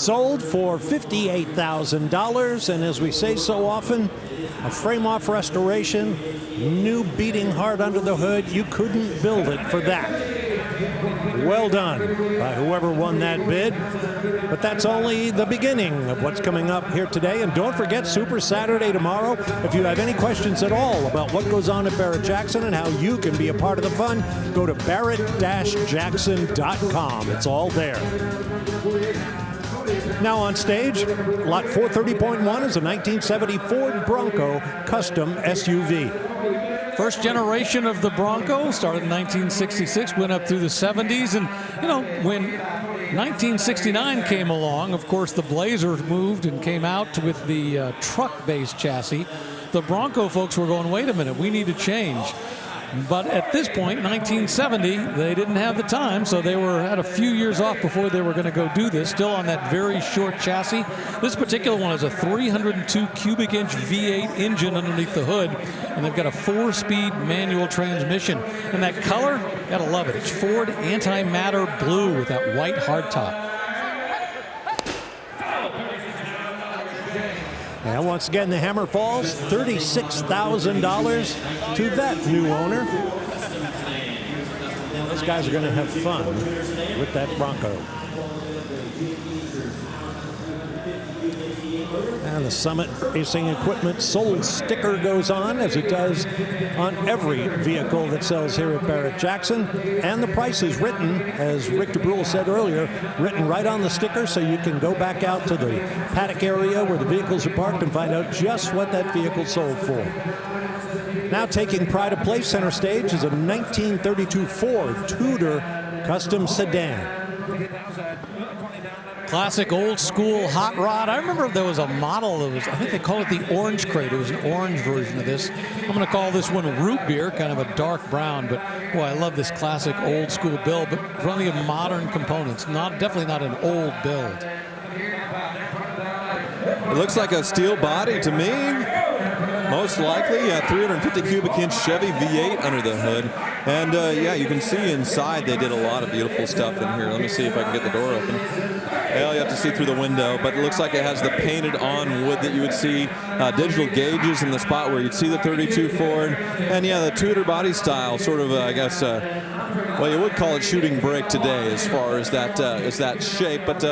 sold for $58,000. And as we say so often, a frame-off restoration, new beating heart under the hood. You couldn't build it for that. Well done by whoever won that bid. But that's only the beginning of what's coming up here today. And don't forget Super Saturday tomorrow. If you have any questions at all about what goes on at Barrett-Jackson and how you can be a part of the fun, go to barrett-jackson.com. It's all there. Now on stage, lot 430.1 is a 1970 Ford Bronco custom SUV. First generation of the Bronco, started in 1966, went up through the 70s. And, you know, when 1969 came along, of course, the Blazer moved and came out with the truck-based chassis. The Bronco folks were going, wait a minute, we need to change. But at this point, 1970, they didn't have the time, so they had a few years off before they were going to go do this, still on that very short chassis. This particular one has a 302 cubic inch V8 engine underneath the hood, and they've got a 4-speed manual transmission. And that color, gotta love it. It's Ford Antimatter Blue with that white hardtop. And once again, the hammer falls, $36,000 to that new owner. Those guys are going to have fun with that Bronco. And the Summit Racing Equipment sold sticker goes on, as it does on every vehicle that sells here at Barrett-Jackson. And the price is written, as Rick DeBrule said earlier, written right on the sticker, so you can go back out to the paddock area where the vehicles are parked and find out just what that vehicle sold for. Now taking pride of place center stage is a 1932 Ford Tudor custom sedan. Classic old school hot rod. I remember there was a model that was, I think they called it the Orange Crate. It was an orange version of this. I'm going to call this one root beer, kind of a dark brown, but boy, I love this classic old school build, but plenty of modern components. Definitely not an old build. It looks like a steel body to me. Most likely, 350 cubic inch Chevy V8 under the hood. And yeah, you can see inside they did a lot of beautiful stuff in here. Let me see if I can get the door open. Well, you have to see through the window, but it looks like it has the painted on wood that you would see, digital gauges in the spot where you'd see the 32 Ford. And yeah, the Tudor body style, sort of, I guess, well, you would call it shooting brake today as far as that shape, but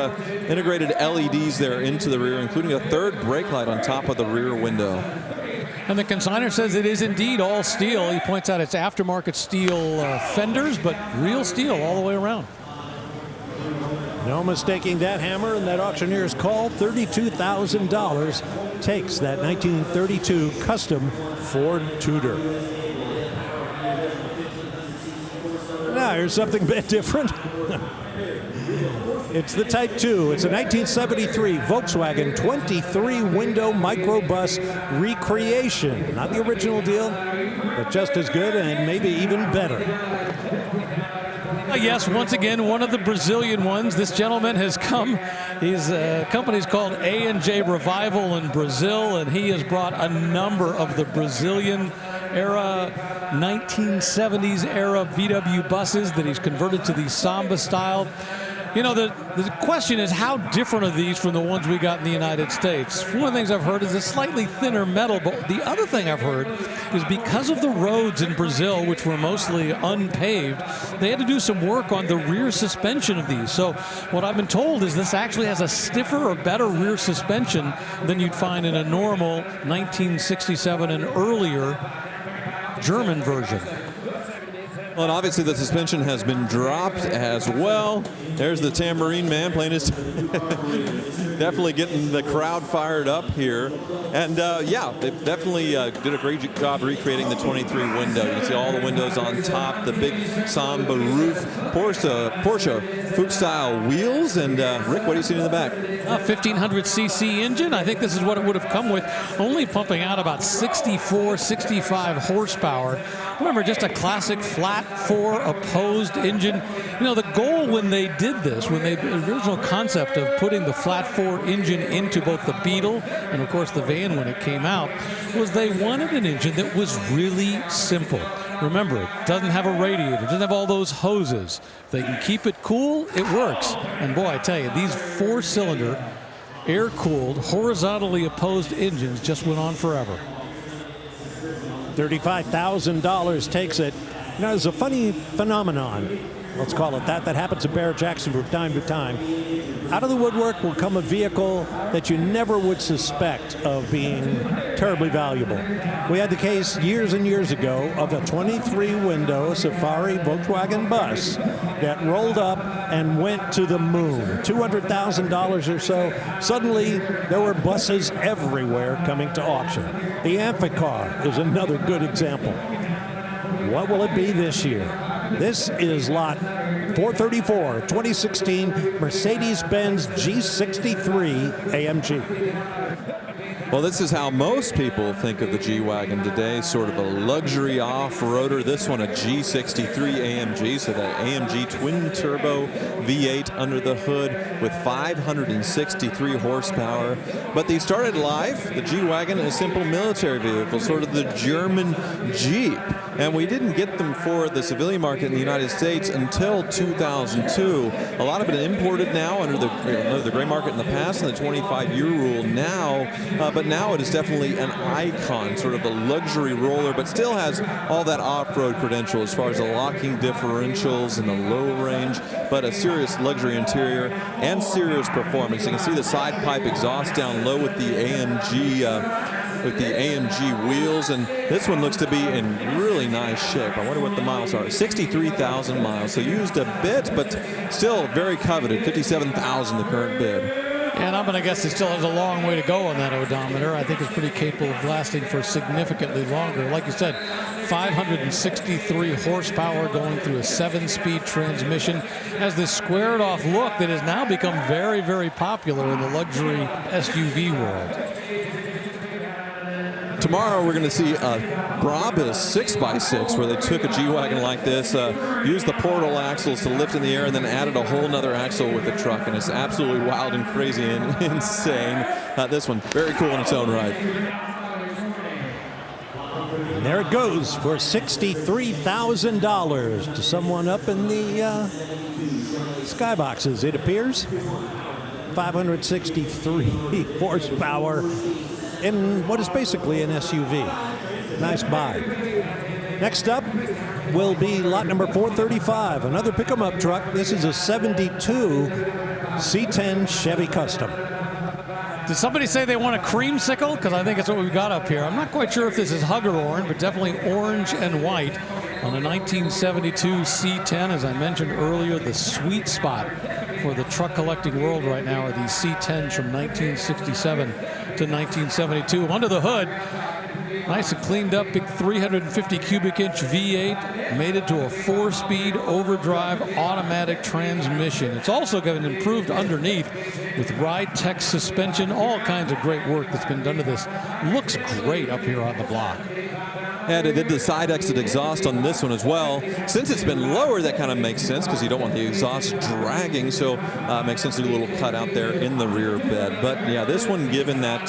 integrated LEDs there into the rear, including a third brake light on top of the rear window. And the consignor says it is indeed all steel. He points out it's aftermarket steel fenders, but real steel all the way around. No mistaking that hammer, and that auctioneer's call, $32,000, takes that 1932 custom Ford Tudor. Now, here's something a bit different. It's the Type 2. It's a 1973 Volkswagen 23-window microbus recreation. Not the original deal, but just as good and maybe even better. Yes, once again, one of the Brazilian ones. This gentleman has come. His company's called A&J Revival in Brazil, and he has brought a number of the Brazilian era, 1970s era VW buses that he's converted to the Samba style. You know, the question is, how different are these from the ones we got in the United States? One of the things I've heard is a slightly thinner metal, but the other thing I've heard is because of the roads in Brazil, which were mostly unpaved, they had to do some work on the rear suspension of these. So what I've been told is this actually has a stiffer or better rear suspension than you'd find in a normal 1967 and earlier German version. Well, and obviously the suspension has been dropped as well. There's the Tambourine Man playing his definitely getting the crowd fired up here. And yeah, they definitely did a great job recreating the 23 window. You can see all the windows on top, the big Samba roof, Porsche Fuchs style wheels. And Rick, what do you see in the back? A 1500cc engine. I think this is what it would have come with, only pumping out about 64, 65 horsepower. Remember, just a classic flat 4 opposed engine. You know, the goal when they did this, the original concept of putting the flat 4 engine into both the Beetle and, of course, the van when it came out, was they wanted an engine that was really simple, Remember, it doesn't have a radiator, it doesn't have all those hoses. If they can keep it cool, it works. And boy, I tell you, these 4-cylinder, air-cooled, horizontally opposed engines just went on forever. $35,000 takes it. Now, there's a funny phenomenon, let's call it that happens at Barrett-Jackson from time to time. Out of the woodwork will come a vehicle that you never would suspect of being terribly valuable. We had the case years and years ago of a 23-window Safari Volkswagen bus that rolled up and went to the moon. $200,000 or so. Suddenly, there were buses everywhere coming to auction. The Amphicar is another good example. What will it be this year? This is lot 434, 2016 Mercedes-Benz G63 AMG. Well, this is how most people think of the G-Wagon today, sort of a luxury off-roader. This one a G63 AMG, so that AMG twin-turbo V8 under the hood with 563 horsepower. But they started life, the G-Wagon, a simple military vehicle, sort of the German Jeep. And we didn't get them for the civilian market in the United States until 2002. A lot of it imported now under the gray market in the past and the 25-year rule now. But now it is definitely an icon, sort of a luxury roller, but still has all that off-road credential as far as the locking differentials and the low range, but a serious luxury interior and serious performance. You can see the side pipe exhaust down low with the AMG wheels, and this one looks to be in really nice shape. I wonder what the miles are. 63,000 miles, so used a bit, but still very coveted. 57,000 the current bid. And I'm going to guess it still has a long way to go on that odometer. I think it's pretty capable of lasting for significantly longer. Like you said, 563 horsepower going through a 7-speed transmission. Has this squared off look that has now become very, very popular in the luxury SUV world. Tomorrow we're going to see a Brabus 6x6 where they took a G-Wagon like this, used the portal axles to lift in the air, and then added a whole nother axle with the truck, and it's absolutely wild and crazy and insane. This one, very cool in its own right. And there it goes for $63,000 to someone up in the skyboxes, it appears. 563 horsepower in what is basically an SUV. Nice buy. Next up will be lot number 435, another pick-em-up truck. This is a 72 C10 Chevy Custom. Did somebody say they want a creamsicle? Because I think it's what we've got up here. I'm not quite sure if this is hugger orange, but definitely orange and white on a 1972 C10. As I mentioned earlier, the sweet spot for the truck collecting world right now are these C10s from 1967 to 1972. Under the hood, nice and cleaned up, big 350 cubic inch V8, made it to a 4-speed overdrive automatic transmission. It's also got an improved underneath with Ride Tech suspension, all kinds of great work that's been done to this. Looks great up here on the block. And it did the side exit exhaust on this one as well. Since it's been lower, that kind of makes sense because you don't want the exhaust dragging, so it makes sense to do a little cut out there in the rear bed. But yeah, this one given that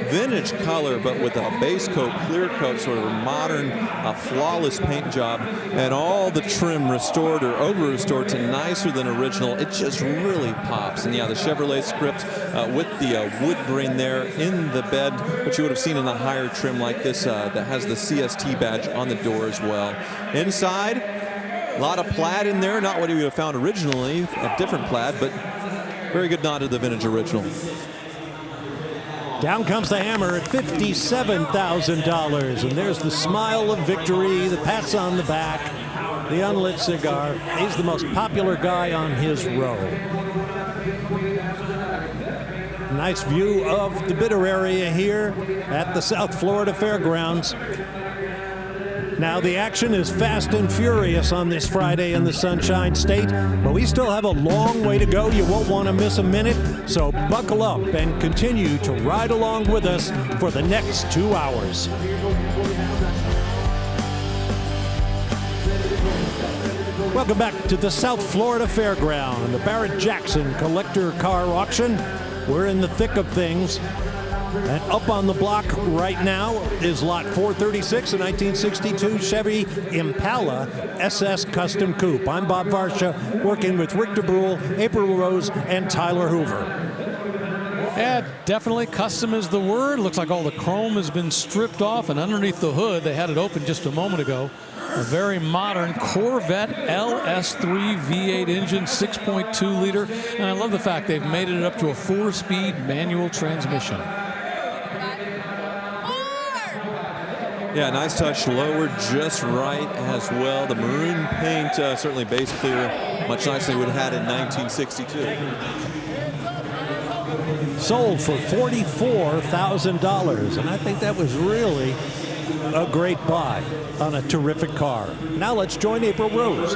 vintage color, but with a base coat, clear coat, sort of a modern, flawless paint job, and all the trim restored or over-restored to nicer than original. It just really pops. And yeah, the Chevrolet script with the wood grain there in the bed, which you would have seen in a higher trim like this that has the CST badge on the door as well. Inside, a lot of plaid in there, not what you would have found originally, a different plaid, but very good nod to the vintage original. Down comes the hammer at $57,000, and there's the smile of victory, the pats on the back, the unlit cigar. He's the most popular guy on his row. Nice view of the bidder area here at the South Florida Fairgrounds. Now the action is fast and furious on this Friday in the Sunshine State, but we still have a long way to go. You won't want to miss a minute, so buckle up and continue to ride along with us for the next 2 hours. Welcome back to the South Florida Fairground, the Barrett-Jackson Collector Car Auction. We're in the thick of things. And up on the block right now is lot 436, a 1962 Chevy Impala SS Custom Coupe. I'm Bob Varsha, working with Rick DeBrule, April Rose, and Tyler Hoover. Yeah, definitely custom is the word. Looks like all the chrome has been stripped off, and underneath the hood, they had it open just a moment ago. A very modern Corvette LS3 V8 engine, 6.2 liter. And I love the fact they've made it up to a 4-speed manual transmission. Yeah, nice touch, lowered just right as well. The maroon paint, certainly base clear, much nicer than we would have had in 1962. Sold for $44,000, and I think that was really a great buy on a terrific car. Now let's join April Rose.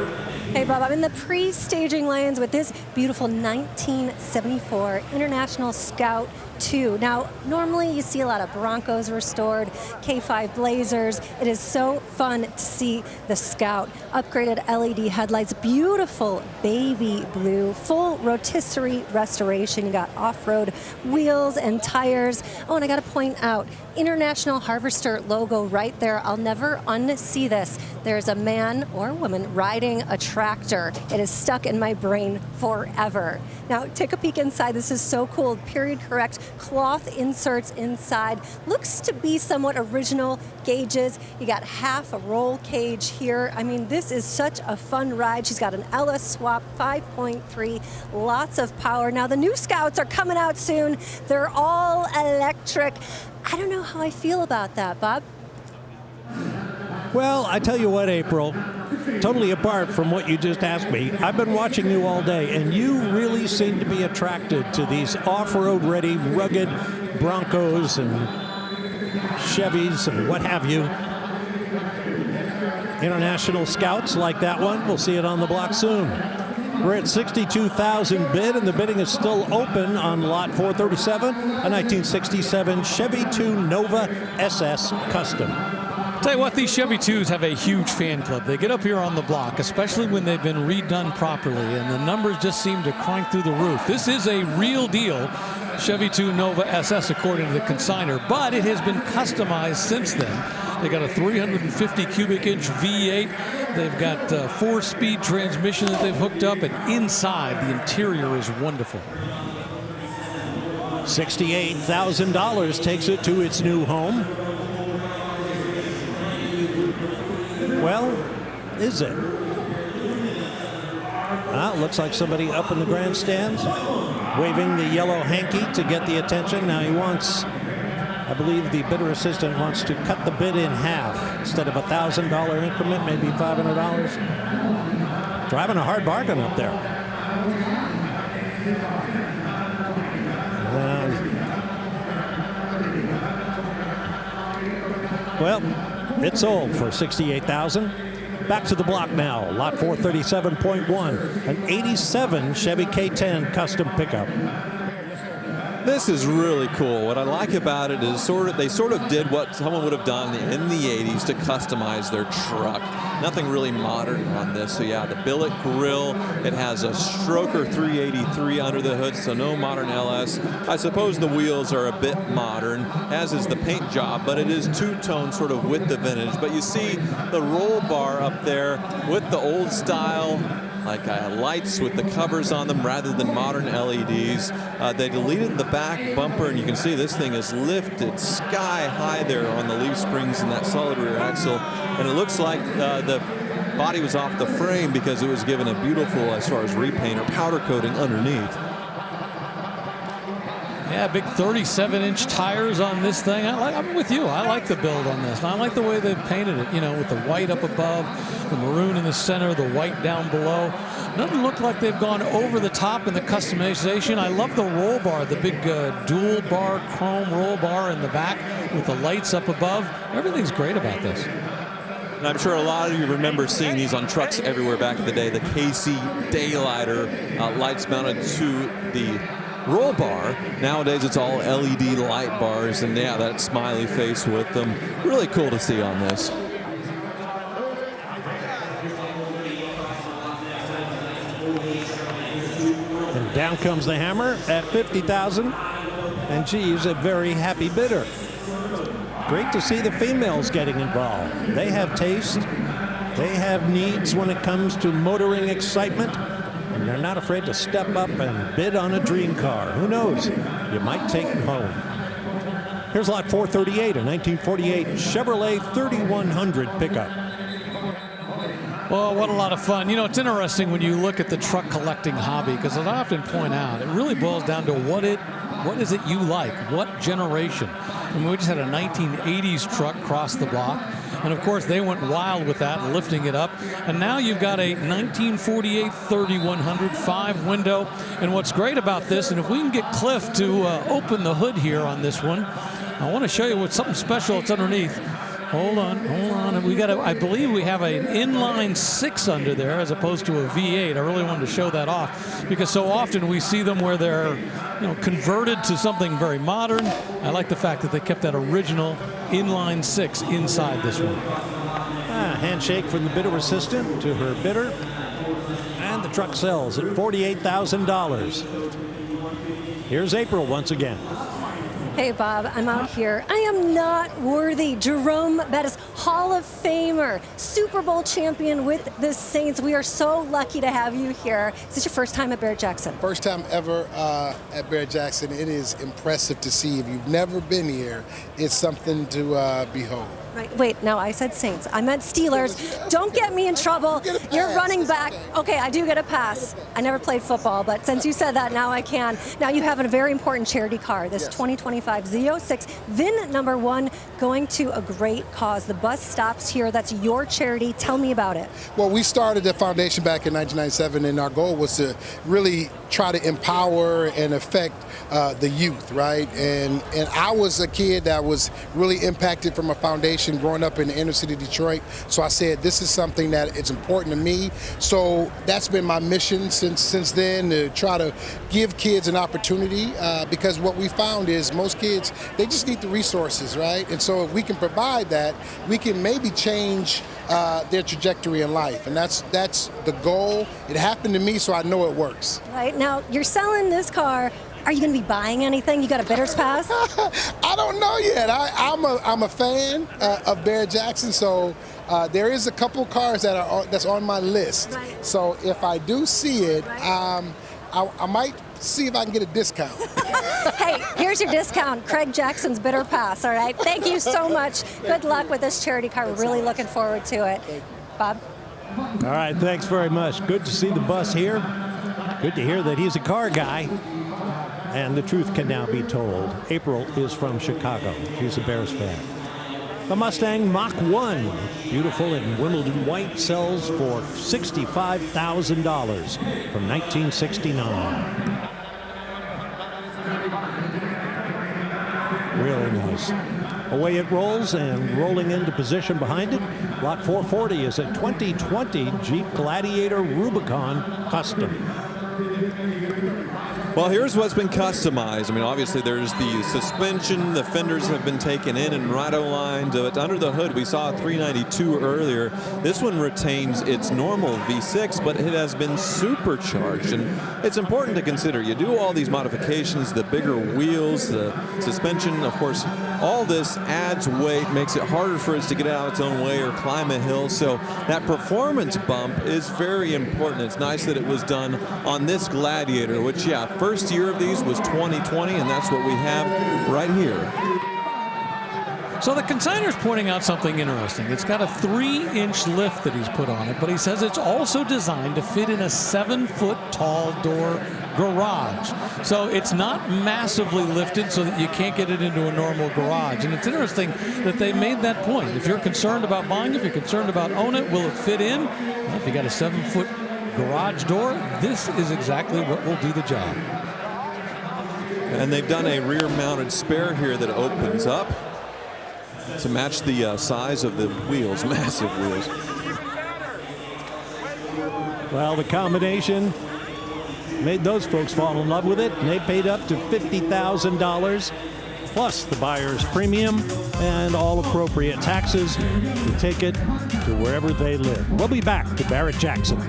Hey Bob, I'm in the pre-staging lanes with this beautiful 1974 International Scout 2. Now, normally you see a lot of Broncos restored, K5 Blazers. It is so fun to see the Scout. Upgraded LED headlights, beautiful baby blue, full rotisserie restoration. You got off-road wheels and tires. Oh, and I got to point out, International Harvester logo right there. I'll never unsee this. There's a man or woman riding a tractor. It is stuck in my brain forever. Now, take a peek inside. This is so cool. Period correct cloth inserts inside. Looks to be somewhat original gauges. You got half a roll cage here. I mean, this is such a fun ride. She's got an LS swap 5.3, lots of power. Now, the new Scouts are coming out soon. They're all electric. I don't know how I feel about that, Bob. Well, I tell you what, April, totally apart from what you just asked me, I've been watching you all day, and you really seem to be attracted to these off-road ready, rugged Broncos and Chevys and what have you. International Scouts like that one. We'll see it on the block soon. We're at 62,000 bid, and the bidding is still open on lot 437, a 1967 Chevy 2 Nova SS Custom. Tell you what, these Chevy 2s have a huge fan club. They get up here on the block, especially when they've been redone properly, and the numbers just seem to crank through the roof. This is a real deal Chevy 2 Nova SS according to the consignor, but it has been customized since then. They got a 350 cubic inch V8. They've got a 4-speed transmission that they've hooked up, and inside the interior is wonderful. $68,000 takes it to its new home. Well, is it? Well, looks like somebody up in the grandstands waving the yellow hanky to get the attention. Now he wants, I believe the bidder assistant wants to cut the bid in half. Instead of $1,000 increment, maybe $500. Driving a hard bargain up there. Well, it's sold for $68,000. Back to the block now. Lot 437.1, an 87 Chevy K10 custom pickup. This is really cool. What I like about it is they sort of did what someone would have done in the 80s to customize their truck. Nothing really modern on this. So yeah, the billet grille, it has a Stroker 383 under the hood, so no modern LS. I suppose the wheels are a bit modern, as is the paint job, but it is two-tone sort of with the vintage. But you see the roll bar up there with the old style like lights with the covers on them rather than modern LEDs. They deleted the back bumper, and you can see this thing is lifted sky high there on the leaf springs and that solid rear axle. And it looks like the body was off the frame because it was given a beautiful, as far as repaint or powder coating underneath. Yeah, big 37-inch tires on this thing. I'm with you. I like the build on this. And I like the way they've painted it, you know, with the white up above, the maroon in the center, the white down below. Doesn't look like they've gone over the top in the customization. I love the roll bar, the big dual bar chrome roll bar in the back with the lights up above. Everything's great about this. And I'm sure a lot of you remember seeing these on trucks everywhere back in the day. The KC Daylighter lights mounted to the roll bar. Nowadays it's all LED light bars, and yeah, that smiley face with them. Really cool to see on this. And down comes the hammer at $50,000. And she's a very happy bidder. Great to see the females getting involved. They have taste. They have needs when it comes to motoring excitement. And they're not afraid to step up and bid on a dream car. Who knows? You might take it home. Here's lot 438, a 1948 Chevrolet 3100 pickup. Well, what a lot of fun. You know, it's interesting when you look at the truck collecting hobby, because as I often point out, it really boils down to what is it you like? What generation? I mean, we just had a 1980s truck cross the block. And of course, they went wild with that, lifting it up. And now you've got a 1948 3100 5-window. And what's great about this, and if we can get Cliff to open the hood here on this one, I want to show you what's something special that's underneath. Hold on. We got I believe we have an inline 6 under there as opposed to a V8. I really wanted to show that off because so often we see them where they're, converted to something very modern. I like the fact that they kept that original inline 6 inside this one. Handshake from the bidder assistant to her bidder. And the truck sells at $48,000. Here's April once again. Hey, Bob, I'm out here. I am not worthy. Jerome Bettis, Hall of Famer, Super Bowl champion with the Saints. We are so lucky to have you here. Is this your first time at Barrett-Jackson? First time ever at Barrett-Jackson. It is impressive to see. If you've never been here, it's something to behold. Right. Wait, no, I said Saints. I meant Steelers. Don't get me in trouble. You're running back. Okay, I do get a pass. I never played football, but since you said that, now I can. Now you have a very important charity car, this 2025 Z06, VIN number 1, going to a great cause. The bus stops here. That's your charity. Tell me about it. Well, we started the foundation back in 1997, and our goal was to really try to empower and affect the youth, right? And I was a kid that was really impacted from a foundation growing up in the inner city of Detroit. So I said, this is something that is important to me. So that's been my mission since then, to try to give kids an opportunity because what we found is most kids, they just need the resources, right? And so if we can provide that, we can maybe change their trajectory in life. And that's the goal. It happened to me, so I know it works. Right, now you're selling this car. Are you going to be buying anything? You got a bidder's pass? I don't know yet. I'm a fan of Barrett-Jackson, so there is a couple cars that's on my list. Right. So if I do see it, I might see if I can get a discount. Hey, here's your discount. Craig Jackson's bidder pass, all right? Thank you so much. Good luck with this charity car. We're really looking forward to it. Bob? All right, thanks very much. Good to see the bus here. Good to hear that he's a car guy. And the truth can now be told. April is from Chicago. She's a Bears fan. The Mustang Mach-1, beautiful in Wimbledon white, sells for $65,000 from 1969. Really nice. Away it rolls, and rolling into position behind it, lot 440 is a 2020 Jeep Gladiator Rubicon Custom. Well, here's what's been customized. I mean, obviously there's the suspension, the fenders have been taken in and rhino-lined. Under the hood, we saw a 392 earlier. This one retains its normal V6, but it has been supercharged. And it's important to consider, you do all these modifications, the bigger wheels, the suspension, of course, all this adds weight, makes it harder for us to get out its own way or climb a hill. So that performance bump is very important. It's nice that it was done on this Gladiator, which, yeah, first year of these was 2020, and that's what we have right here. So the consignor's pointing out something interesting. It's got a 3-inch lift that he's put on it, but he says it's also designed to fit in a 7-foot tall door garage. So it's not massively lifted so that you can't get it into a normal garage. And it's interesting that they made that point. If you're concerned about buying it, if you're concerned about owning it, will it fit in? Well, if you got a 7-foot garage door, this is exactly what will do the job. And they've done a rear-mounted spare here that opens up to match the size of the wheels, massive wheels. Well, the combination made those folks fall in love with it, and they paid up to $50,000 plus the buyer's premium and all appropriate taxes to take it to wherever they live. We'll be back to Barrett-Jackson.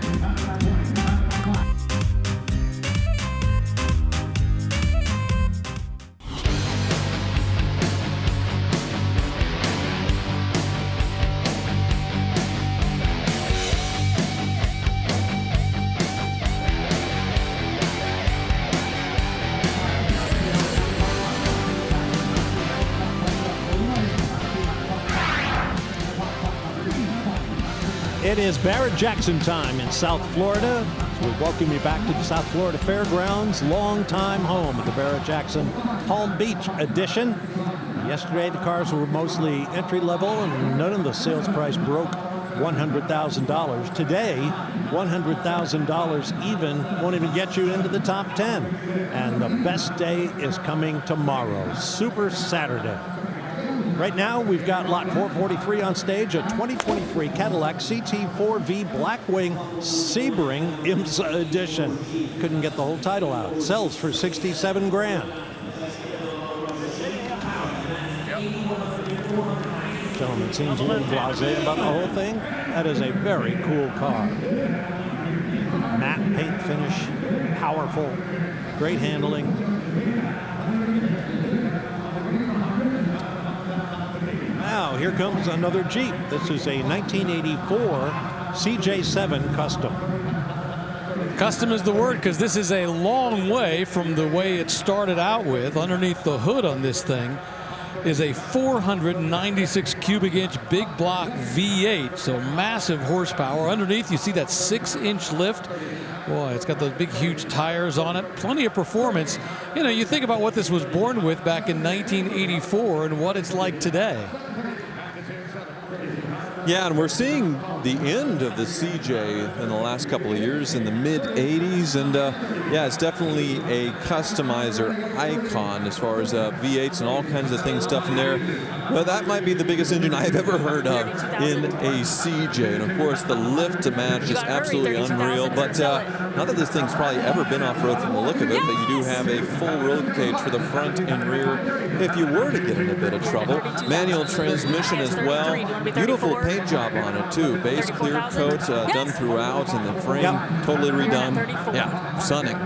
It is Barrett Jackson time in South Florida. So we welcome you back to the South Florida Fairgrounds, longtime home of the Barrett Jackson Palm Beach edition. Yesterday, the cars were mostly entry level, and none of the sales price broke $100,000. Today, $100,000 won't even get you into the top 10. And the best day is coming tomorrow, Super Saturday. Right now, we've got lot 443 on stage, a 2023 Cadillac CT4V Blackwing Sebring IMSA edition. Couldn't get the whole title out. It sells for $67 grand. Gentleman seems a little blasé about the whole thing. That is a very cool car. Matte paint finish, powerful, great handling. Now, here comes another Jeep. This is a 1984 CJ7 Custom. Custom is the word, because this is a long way from the way it started out with. Underneath the hood on this thing is a 496 cubic inch big block V8, so massive horsepower. Underneath you see that 6-inch lift. Boy, it's got those big huge tires on it, plenty of performance. You know, you think about what this was born with back in 1984 and what it's like today. Yeah, and we're seeing the end of the CJ in the last couple of years in the mid-'80s, and yeah, it's definitely a customizer icon as far as V8s and all kinds of things stuff in there. Well, that might be the biggest engine I've ever heard of in a CJ, and of course the lift to match is absolutely unreal. But not that this thing's probably ever been off-road from the look of it, but you do have a full road cage for the front and rear if you were to get in a bit of trouble. Manual transmission as well. Beautiful paint job on it too. Base clear coat done throughout, and the frame totally redone. Yeah, stunning.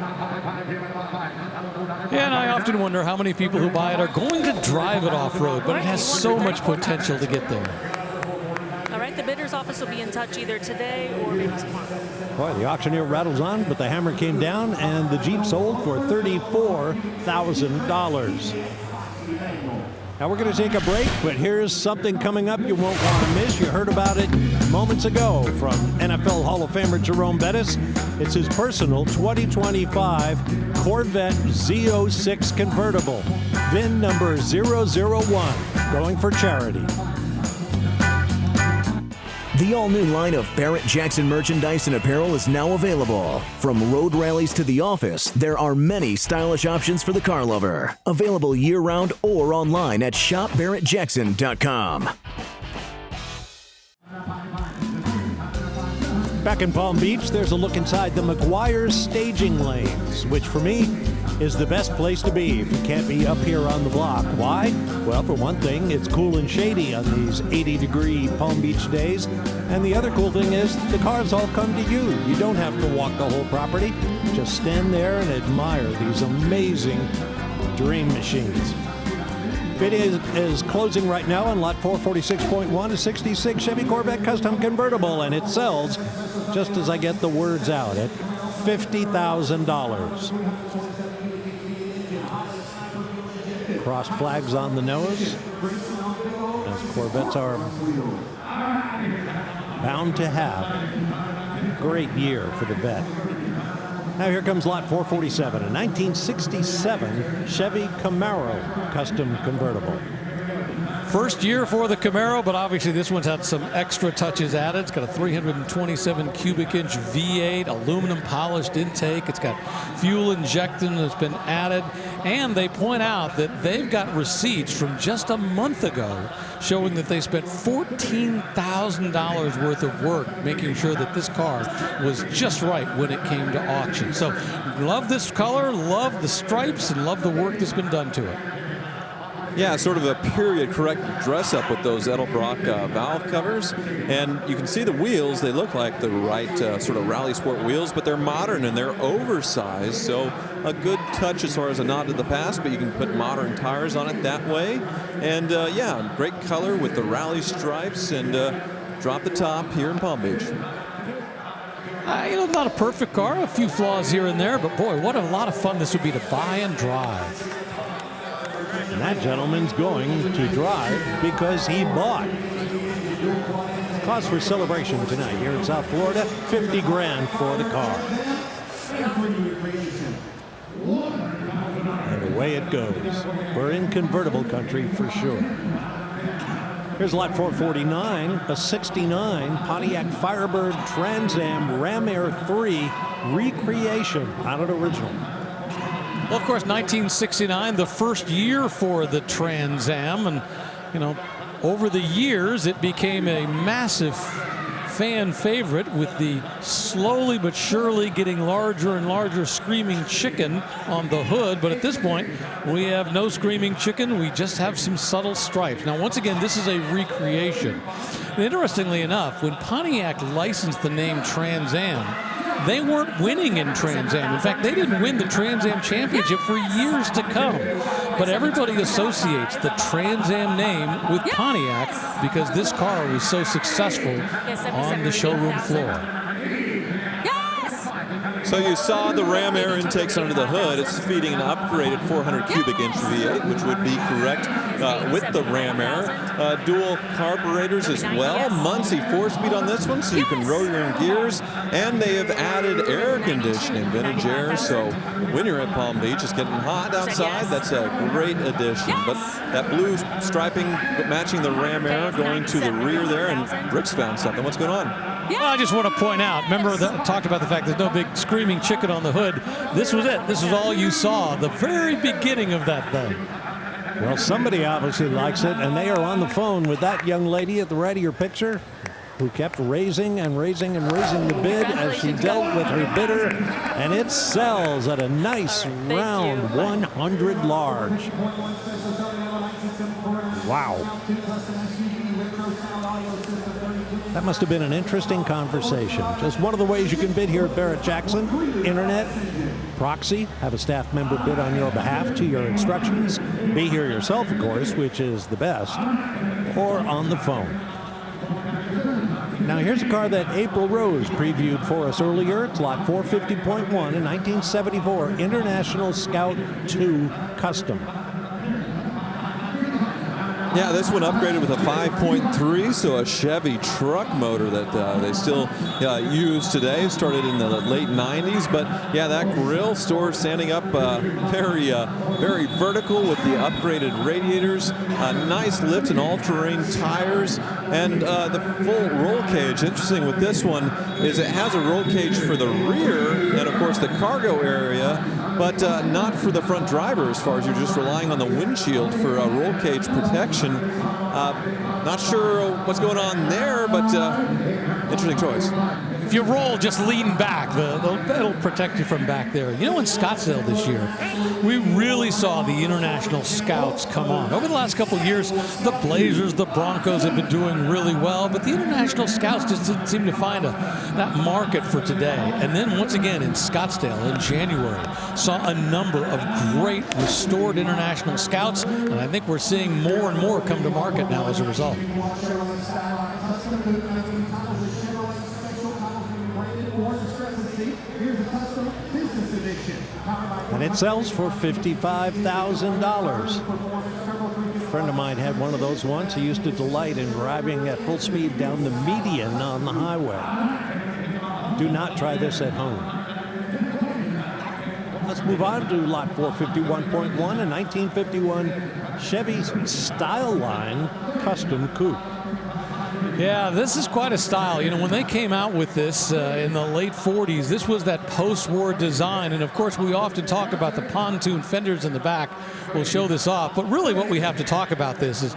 Yeah, and I often wonder how many people who buy it are going to drive it off-road, but it has so much potential to get there. All right, the bidder's office will be in touch either today or maybe tomorrow. Boy, the auctioneer rattles on, but the hammer came down, and the Jeep sold for $34,000. Now we're going to take a break, but here's something coming up you won't want to miss. You heard about it moments ago from NFL Hall of Famer Jerome Bettis. It's his personal 2025 Corvette Z06 convertible, VIN number 001, going for charity. The all-new line of Barrett Jackson merchandise and apparel is now available. From road rallies to the office, there are many stylish options for the car lover. Available year-round or online at shopbarrettjackson.com. Back in Palm Beach, there's a look inside the McGuire's staging lanes, which for me is the best place to be if you can't be up here on the block. Why? Well, for one thing, it's cool and shady on these 80-degree Palm Beach days. And the other cool thing is the cars all come to you. You don't have to walk the whole property. Just stand there and admire these amazing dream machines. Bid is closing right now on lot 446.1, a 66 Chevy Corvette Custom Convertible, and it sells, just as I get the words out, at $50,000. Crossed flags on the nose, as Corvettes are bound to have. Great year for the vet. Now here comes lot 447, a 1967 Chevy Camaro Custom Convertible. First year for the Camaro, but obviously this one's had some extra touches added. It's got a 327 cubic inch V8, aluminum polished intake. It's got fuel injection that's been added. And they point out that they've got receipts from just a month ago showing that they spent $14,000 worth of work making sure that this car was just right when it came to auction. So love this color, love the stripes, and love the work that's been done to it. Yeah, sort of a period correct dress up with those Edelbrock valve covers. And you can see the wheels, they look like the right sort of rally sport wheels, but they're modern and they're oversized. So a good touch as far as a nod to the past, but you can put modern tires on it that way. And yeah, great color with the rally stripes, and drop the top here in Palm Beach. You know, not a perfect car, a few flaws here and there, but boy, what a lot of fun this would be to buy and drive. And that gentleman's going to drive because he bought. Cause for celebration tonight here in South Florida. 50 grand for the car. And away it goes. We're in convertible country for sure. Here's lot 449, a 69 Pontiac Firebird Trans Am Ram Air 3 recreation, not an original. Well, of course, 1969, the first year for the Trans Am, and you know, over the years it became a massive fan favorite, with the slowly but surely getting larger and larger Screaming Chicken on the hood. But at this point, we have no Screaming Chicken. We just have some subtle stripes. Now, once again, this is a recreation. And interestingly enough, when Pontiac licensed the name Trans Am, they weren't winning in Trans Am. In fact, they didn't win the Trans Am Championship for years to come. But everybody associates the Trans Am name with Pontiac because this car was so successful on the showroom floor. So you saw the Ram Air intakes under the hood. It's feeding an upgraded 400 cubic inch V8, which would be correct with the Ram Air. Dual carburetors as well. Muncie 4-speed on this one, so you can roll your own gears. And they have added air conditioning, vintage air. So when you're at Palm Beach, it's getting hot outside. That's a great addition. But that blue striping matching the Ram Air going to the rear there. And Rick's found something. What's going on? Well, I just want to point out, remember that I talked about the fact there's no big Screaming Chicken on the hood. This was it. This was all you saw, the very beginning of that thing. Well, somebody obviously likes it, and they are on the phone with that young lady at the right of your picture who kept raising and raising and raising the bid as she dealt with her bidder, and it sells at a nice round 100 large. Wow. That must have been an interesting conversation. Just one of the ways you can bid here at Barrett-Jackson. Internet, proxy, have a staff member bid on your behalf to your instructions. Be here yourself, of course, which is the best, or on the phone. Now here's a car that April Rose previewed for us earlier. It's lot 450.1, a 1974 International Scout 2 Custom. Yeah, this one upgraded with a 5.3, so a Chevy truck motor that they still use today. Started in the late 90s, but yeah, that grille store standing up very vertical with the upgraded radiators, nice lift and all-terrain tires, and the full roll cage. Interesting with this one is it has a roll cage for the rear and, of course, the cargo area, but not for the front driver as far as you're just relying on the windshield for roll cage protection. Not sure what's going on there, but interesting choice. If you roll, just lean back. That'll protect you from back there. You know, in Scottsdale this year, we really saw the International Scouts come on. Over the last couple of years, the Blazers, the Broncos have been doing really well, but the International Scouts just didn't seem to find that market for today. And then once again in Scottsdale in January, saw a number of great restored International Scouts, and I think we're seeing more and more come to market now as a result. And it sells for $55,000. A friend of mine had one of those once. He used to delight in driving at full speed down the median on the highway. Do not try this at home. Let's move on to lot 451.1, a 1951 Chevy Styleline Custom Coupe. Yeah, this is quite a style. You know, when they came out with this in the late 40s, this was that post-war design. And, of course, we often talk about the pontoon fenders in the back. We'll show this off. But really what we have to talk about this is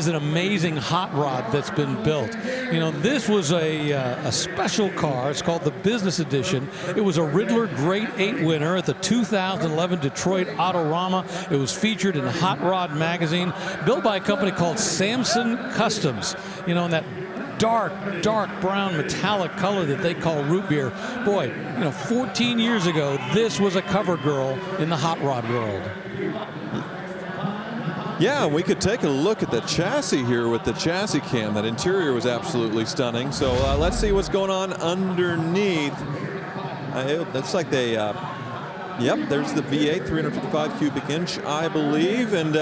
an amazing hot rod that's been built. You know, this was a special car. It's called the Business Edition. It was a Riddler Great 8 winner at the 2011 Detroit Autorama. It was featured in Hot Rod magazine, built by a company called Samson Customs. You know, in that dark brown metallic color that they call root beer. Boy, you know, 14 years ago, this was a cover girl in the hot rod world. Yeah, we could take a look at the chassis here with the chassis cam. That interior was absolutely stunning. So let's see what's going on underneath. It looks like they, yep, there's the V8, 355 cubic inch, I believe, and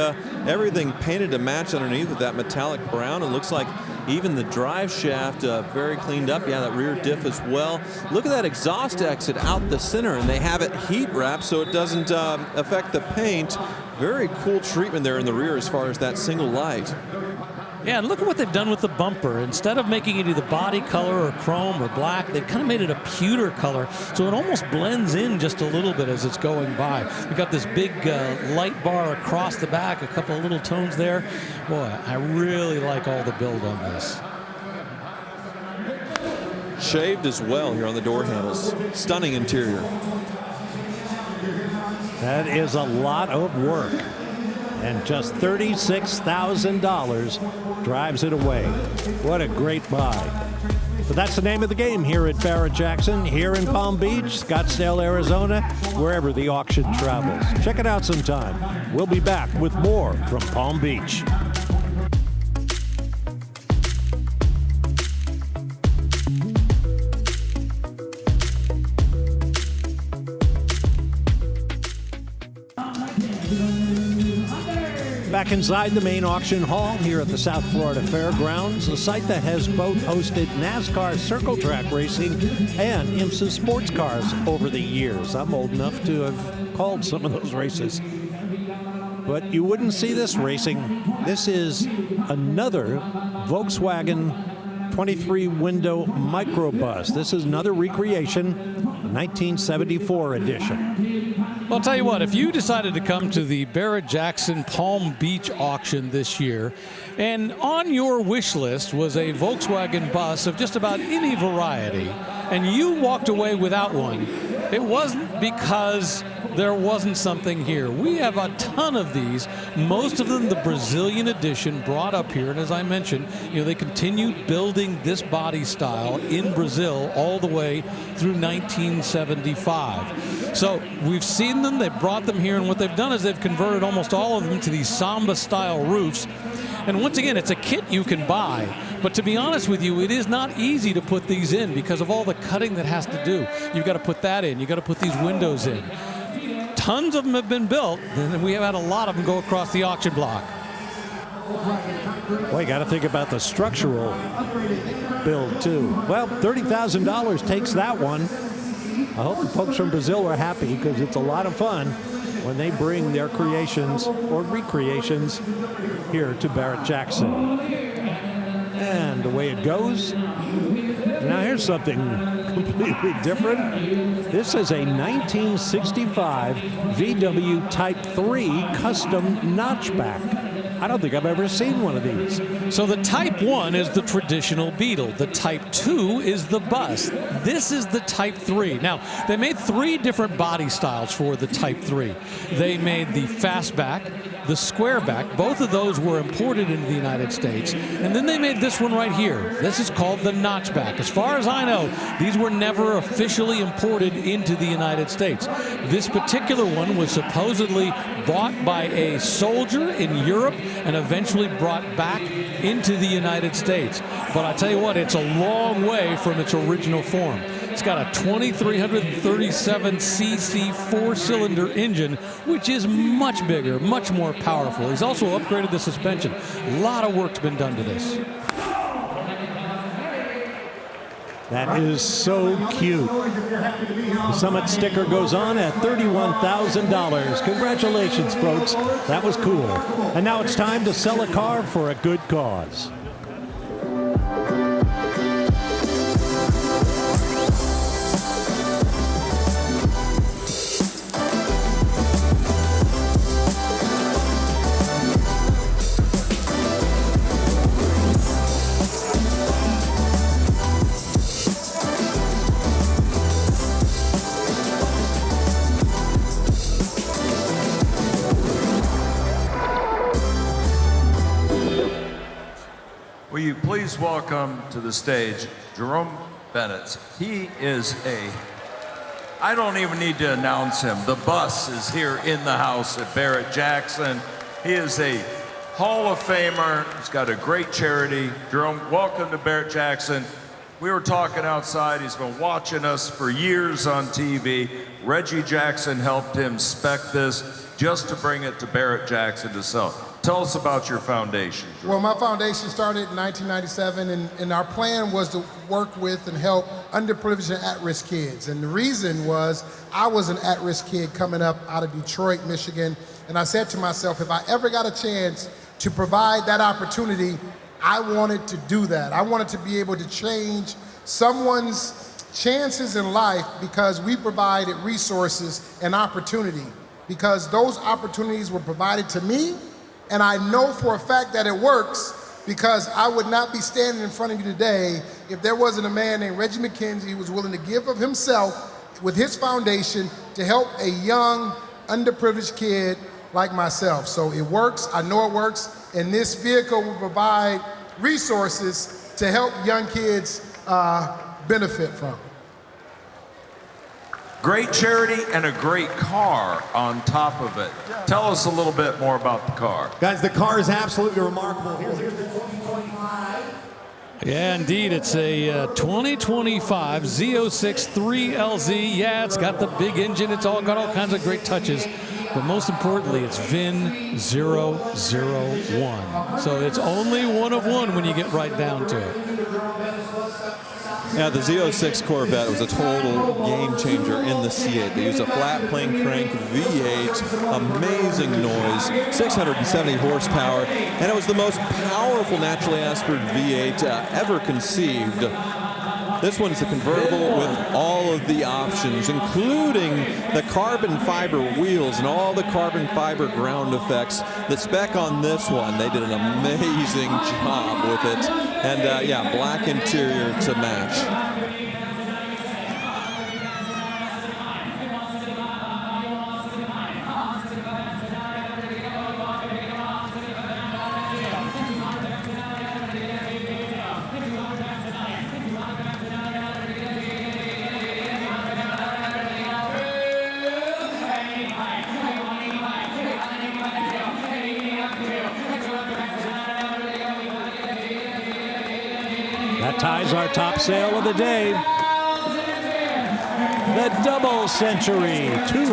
everything painted to match underneath with that metallic brown. It looks like Even the drive shaft very cleaned up. Yeah, that rear diff as well. Look at that exhaust exit out the center, and they have it heat wrapped so it doesn't affect the paint. Very cool treatment there in the rear as far as that single light. Yeah, and look at what they've done with the bumper. Instead of making it either body color or chrome or black, they've kind of made it a pewter color, so it almost blends in just a little bit as it's going by. We've got this big light bar across the back, a couple of little tones there. Boy, I really like all the build on this. Shaved as well here on the door handles. Stunning interior. That is a lot of work. And just $36,000 drives it away. What a great buy. But that's the name of the game here at Barrett-Jackson, here in Palm Beach, Scottsdale, Arizona, wherever the auction travels. Check it out sometime. We'll be back with more from Palm Beach. Back inside the main auction hall here at the South Florida Fairgrounds, a site that has both hosted NASCAR Circle Track Racing and IMSA sports cars over the years. I'm old enough to have called some of those races. But you wouldn't see this racing. This is another Volkswagen 23-window microbus. This is another recreation, 1974 edition. Well, I'll tell you what, if you decided to come to the Barrett-Jackson Palm Beach auction this year, and on your wish list was a Volkswagen bus of just about any variety, and you walked away without one, it wasn't because there wasn't something here. We have a ton of these, most of them the Brazilian edition brought up here, and as I mentioned, they continued building this body style in Brazil all the way through 1975. So we've seen them, they've brought them here, and what they've done is they've converted almost all of them to these Samba-style roofs. And once again, it's a kit you can buy, but to be honest with you, it is not easy to put these in because of all the cutting that has to do. You've got to put that in, you've got to put these windows in. Tons of them have been built, and we have had a lot of them go across the auction block. Well, you got to think about the structural build, too. Well, $30,000 takes that one. I hope the folks from Brazil are happy because it's a lot of fun when they bring their creations or recreations here to Barrett-Jackson. And away it goes. Now here's something completely different. This is a 1965 VW Type 3 custom notchback. I don't think I've ever seen one of these. So the Type 1 is the traditional Beetle. The Type 2 is the bus. This is the Type 3. Now, they made 3 different body styles for the Type 3. They made the fastback, the squareback. Both of those were imported into the United States. And then they made this one right here. This is called the notchback. As far as I know, these were never officially imported into the United States. This particular one was supposedly bought by a soldier in Europe and eventually brought back into the United States. But I tell you what, it's a long way from its original form. It's got a 2,337cc 4-cylinder engine, which is much bigger, much more powerful. He's also upgraded the suspension. A lot of work's been done to this. That is so cute. The Summit sticker goes on at $31,000. Congratulations, folks. That was cool. And now it's time to sell a car for a good cause. Will you please welcome to the stage Jerome Bennett. He is I don't even need to announce him. The bus is here in the house at Barrett-Jackson. He is a Hall of Famer. He's got a great charity. Jerome, welcome to Barrett-Jackson. We were talking outside. He's been watching us for years on TV. Reggie Jackson helped him spec this just to bring it to Barrett-Jackson to sell. Tell us about your foundation. Well, my foundation started in 1997, and our plan was to work with and help underprivileged and at-risk kids. And the reason was I was an at-risk kid coming up out of Detroit, Michigan, and I said to myself, if I ever got a chance to provide that opportunity, I wanted to do that. I wanted to be able to change someone's chances in life because we provided resources and opportunity, because those opportunities were provided to me. And I know for a fact that it works, because I would not be standing in front of you today if there wasn't a man named Reggie McKenzie who was willing to give of himself with his foundation to help a young, underprivileged kid like myself. So it works, I know it works, and this vehicle will provide resources to help young kids benefit from. Great charity and a great car on top of it. Tell us a little bit more about the car. Guys, the car is absolutely remarkable. Yeah, indeed. It's a 2025 Z06 3LZ. Yeah, it's got the big engine. It's all got all kinds of great touches. But most importantly, it's VIN 001. So it's only one of one when you get right down to it. Yeah, the Z06 Corvette was a total game changer in the C8. They used a flat plane crank V8, amazing noise, 670 horsepower, and it was the most powerful naturally aspirated V8 ever conceived. This one's a convertible with all of the options, including the carbon fiber wheels and all the carbon fiber ground effects. The spec on this one, they did an amazing job with it. And yeah, black interior to match. That ties our top sale of the day. The Double Century, $200,000.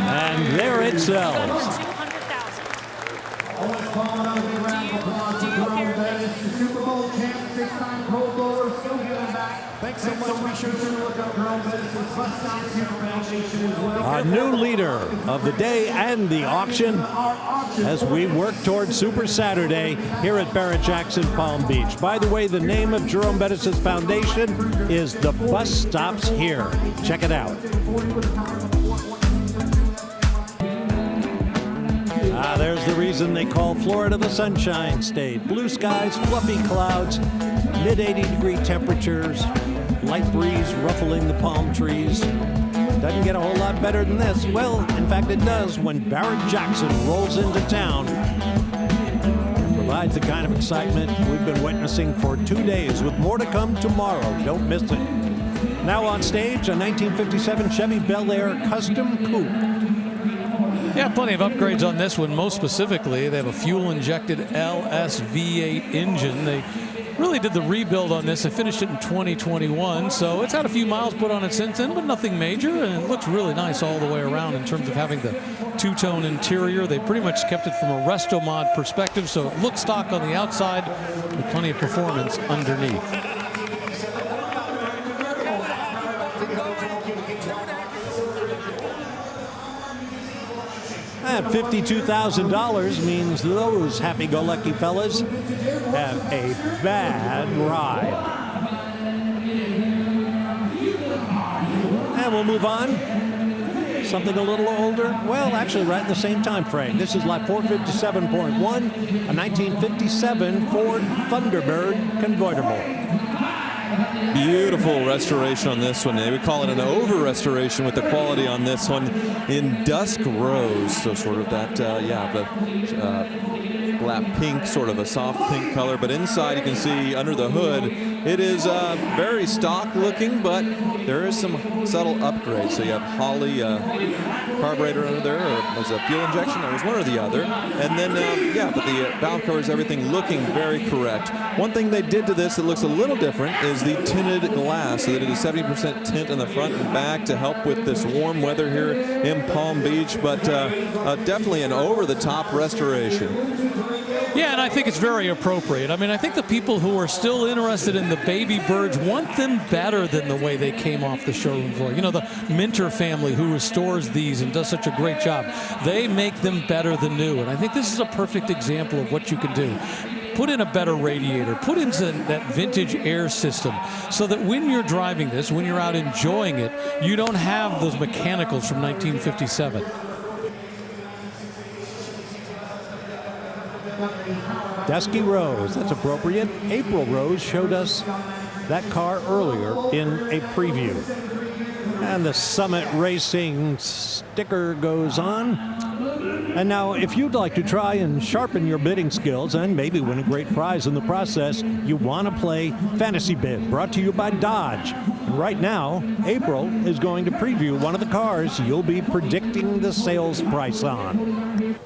And there it sells. Thanks so much. Be sure to look up Girls A new leader of the day and the auction as we work towards Super Saturday here at Barrett-Jackson Palm Beach. By the way, the name of Jerome Bettis' foundation is The Bus Stops Here. Check it out. There's the reason they call Florida the Sunshine State. Blue skies, fluffy clouds, mid-80-degree temperatures, light breeze ruffling the palm trees. Doesn't get a whole lot better than this. Well, in fact, it does when Barrett-Jackson rolls into town. Provides the kind of excitement we've been witnessing for 2 days, with more to come tomorrow. Don't miss it. Now on stage, a 1957 Chevy Bel Air Custom Coupe. Yeah, plenty of upgrades on this one. Most specifically, they have a fuel-injected LS V8 engine. They really did the rebuild on this. They finished it in 2021, so it's had a few miles put on it since then, but nothing major, and it looks really nice all the way around in terms of having the two-tone interior. They pretty much kept it from a resto mod perspective, so it looks stock on the outside with plenty of performance underneath. $52,000 means those happy-go-lucky fellas have a bad ride. And we'll move on. Something a little older. Well, actually, right in the same time frame. This is lot 457.1, a 1957 Ford Thunderbird convertible. Beautiful restoration on this one. They would call it an over-restoration with the quality on this one in dusk rose. So sort of that, black pink, sort of a soft pink color. But inside you can see under the hood It is very stock looking, but there is some subtle upgrades. So you have Holley carburetor under there, or was it fuel injection? It was one or the other. And then, yeah, but the valve covers, everything looking very correct. One thing they did to this that looks a little different is the tinted glass. So they did a 70% tint in the front and back to help with this warm weather here in Palm Beach, but definitely an over-the-top restoration. Yeah, and I think it's very appropriate. I mean, I think the people who are still interested in the baby birds want them better than the way they came off the showroom floor. You know, the Minter family who restores these and does such a great job, they make them better than new. And I think this is a perfect example of what you can do. Put in a better radiator, put in that vintage air system so that when you're driving this, when you're out enjoying it, you don't have those mechanicals from 1957. Dusky Rose, that's appropriate. April Rose showed us that car earlier in a preview. And the Summit Racing sticker goes on. And now, if you'd like to try and sharpen your bidding skills and maybe win a great prize in the process, you want to play Fantasy Bid, brought to you by Dodge. And right now, April is going to preview one of the cars you'll be predicting the sales price on.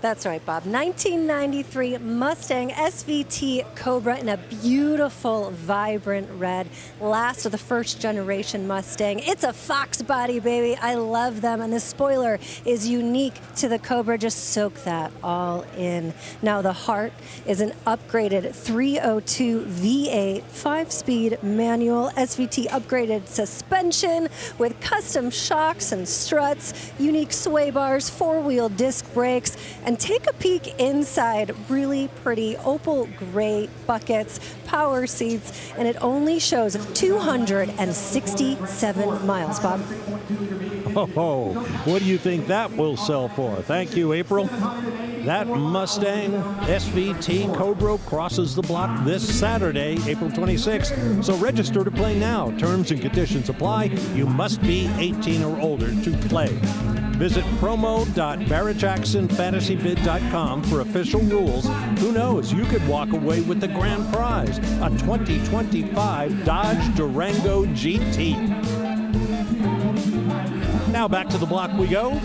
That's right, Bob. 1993 Mustang SVT Cobra in a beautiful, vibrant red. Last of the first generation Mustang. It's a Fox body, baby. I love them. And the spoiler is unique to the Cobra. Just soak that all in. Now, the heart is an upgraded 302 V8 5-speed manual SVT upgraded suspension with custom shocks and struts, unique sway bars, 4-wheel disc brakes, and take a peek inside. Really pretty opal gray buckets, power seats, and it only shows 267 miles, Bob. Oh, what do you think that will sell for? Thank you, April. That Mustang SVT Cobra crosses the block this Saturday, April 26th. So register to play now. Terms and conditions apply. You must be 18 or older to play. Visit promo.barrettjacksonfantasybid.com for official rules. Who knows, you could walk away with the grand prize, a 2025 Dodge Durango GT. Now back to the block we go.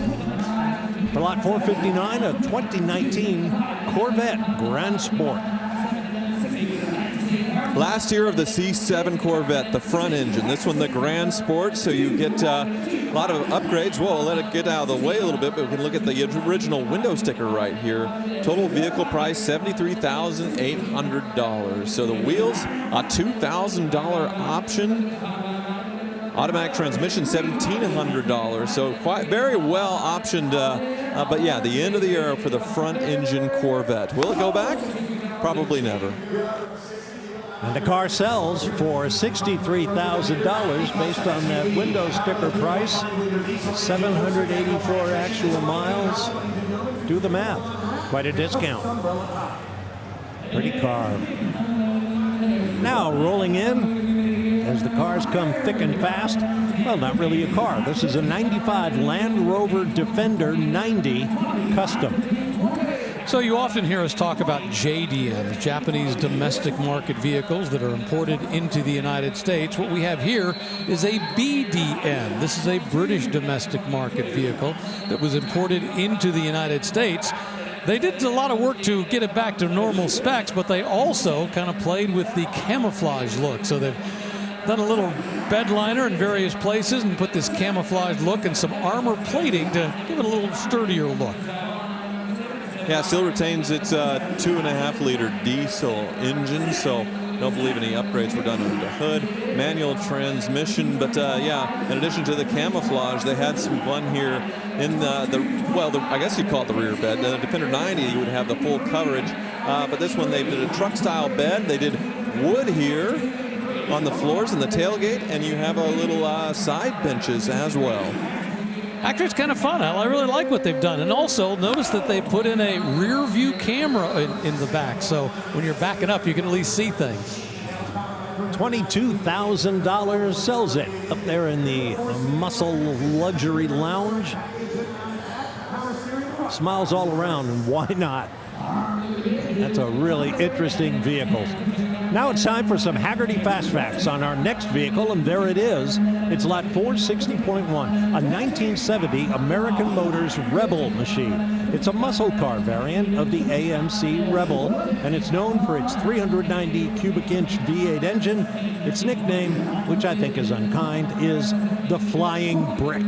For lot 459, a 2019 Corvette Grand Sport. Last year of the C7 Corvette, the front engine. This one, the Grand Sport, so you get a lot of upgrades. Well, let it get out of the way a little bit, but we can look at the original window sticker right here. Total vehicle price, $73,800. So the wheels, a $2,000 option. Automatic transmission, $1,700. So quite very well optioned. But yeah, the end of the era for the front engine Corvette. Will it go back? Probably never. And the car sells for $63,000 based on that window sticker price. 784 actual miles. Do the math. Quite a discount. Pretty car. Now rolling in as the cars come thick and fast. Well, not really a car. This is a 95 Land Rover Defender 90 Custom. So you often hear us talk about JDMs, Japanese domestic market vehicles that are imported into the United States. What we have here is a BDM. This is a British domestic market vehicle that was imported into the United States. They did a lot of work to get it back to normal specs, but they also kind of played with the camouflage look. So they've done a little bed liner in various places and put this camouflage look and some armor plating to give it a little sturdier look. Yeah, it still retains its 2.5-liter diesel engine, so don't believe any upgrades were done under the hood. Manual transmission, but yeah, in addition to the camouflage, they had some fun here in I guess you'd call it the rear bed. The Defender 90, you would have the full coverage, but this one they did a truck-style bed. They did wood here on the floors and the tailgate, and you have a little side benches as well. Actually, it's kind of fun. I really like what they've done. And also, notice that they put in a rear view camera in the back. So when you're backing up, you can at least see things. $22,000 sells it up there in the Muscle Luxury Lounge. Smiles all around, and why not? That's a really interesting vehicle. Now it's time for some Hagerty Fast Facts on our next vehicle, and there it is. It's lot 460.1, a 1970 American Motors Rebel machine. It's a muscle car variant of the AMC Rebel, and it's known for its 390 cubic inch V8 engine. Its nickname, which I think is unkind, is the Flying Brick.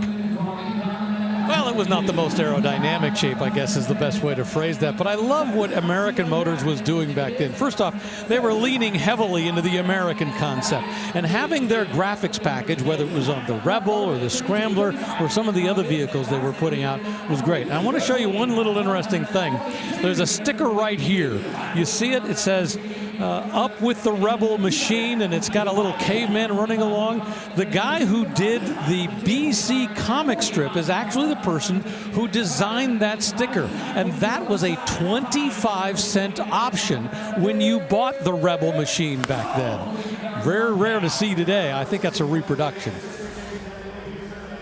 Well, it was not the most aerodynamic shape, I guess is the best way to phrase that. But I love what American Motors was doing back then. First off, they were leaning heavily into the American concept. And having their graphics package, whether it was on the Rebel or the Scrambler or some of the other vehicles they were putting out, was great. And I want to show you one little interesting thing. There's a sticker right here. You see it? It says, up with the Rebel machine, and it's got a little caveman running along. The guy who did the BC comic strip is actually the person who designed that sticker, and that was a 25-cent option when you bought the Rebel machine back then. Very rare to see today. I think that's a reproduction.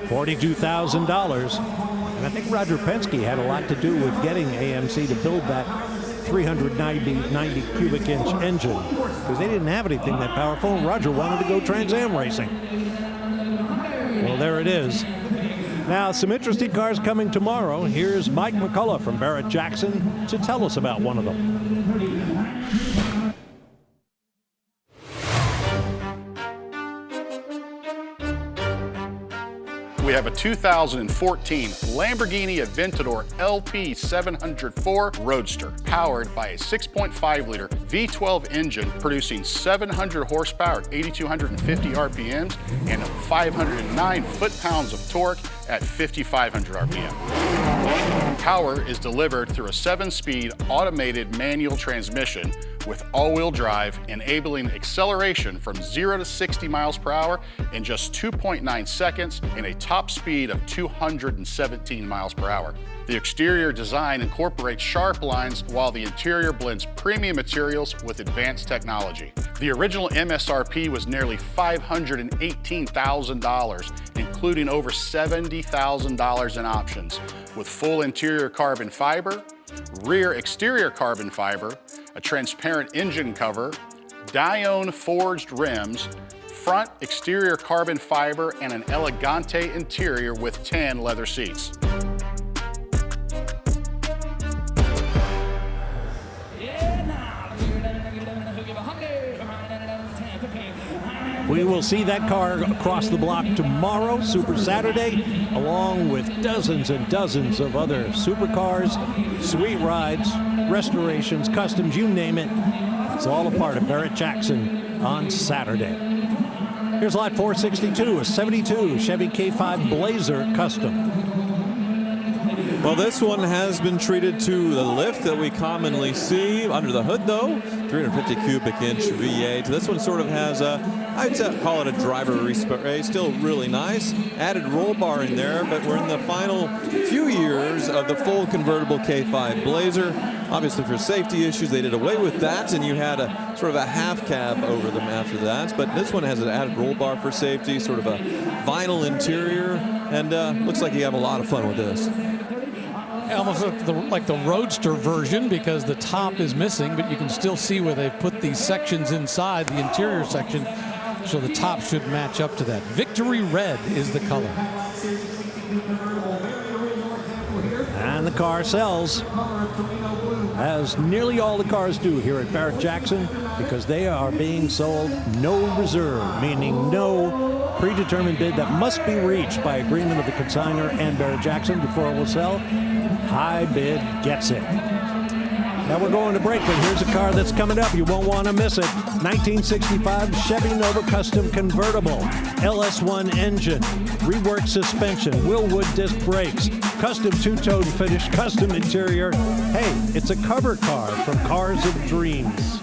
$42,000, and I think Roger Penske had a lot to do with getting AMC to build that 390 cubic inch engine, because they didn't have anything that powerful, and Roger wanted to go Trans Am racing. Well, there it is. Now, some interesting cars coming tomorrow. Here's Mike McCullough from Barrett-Jackson to tell us about one of them. We have a 2014 Lamborghini Aventador LP 704 Roadster, powered by a 6.5-liter V12 engine producing 700 horsepower at 8,250 RPMs and 509 foot-pounds of torque at 5,500 RPM. Power is delivered through a 7-speed automated manual transmission with all-wheel drive, enabling acceleration from 0 to 60 miles per hour in just 2.9 seconds and a top speed of 217 miles per hour. The exterior design incorporates sharp lines while the interior blends premium materials with advanced technology. The original MSRP was nearly $518,000, including over $70,000 in options, with full interior carbon fiber, rear exterior carbon fiber, a transparent engine cover, Dione forged rims, front exterior carbon fiber, and an Elegante interior with tan leather seats. We will see that car across the block tomorrow, Super Saturday, along with dozens and dozens of other supercars, sweet rides, restorations, customs, you name it. It's all a part of Barrett-Jackson on Saturday. Here's lot 462, a 72 Chevy K5 Blazer Custom. Well, this one has been treated to the lift that we commonly see. Under the hood, though, 350 cubic inch V8. This one sort of has a, I'd call it a driver respray. Still really nice. Added roll bar in there, but we're in the final few years of the full convertible K5 Blazer. Obviously, for safety issues, they did away with that, and you had a sort of a half cab over them after that. But this one has an added roll bar for safety, sort of a vinyl interior, and looks like you have a lot of fun with this. Almost like the Roadster version, because the top is missing, but you can still see where they've put these sections inside, the interior section, so the top should match up to that. Victory Red is the color. And the car sells, as nearly all the cars do here at Barrett-Jackson, because they are being sold no reserve, meaning no predetermined bid that must be reached by agreement of the consignor and Barrett-Jackson before it will sell. High bid gets it. Now we're going to break, but here's a car that's coming up. You won't want to miss it. 1965 Chevy Nova Custom Convertible. LS1 engine, reworked suspension, Willwood disc brakes, custom two-tone finish, custom interior. Hey, it's a cover car from Cars of Dreams.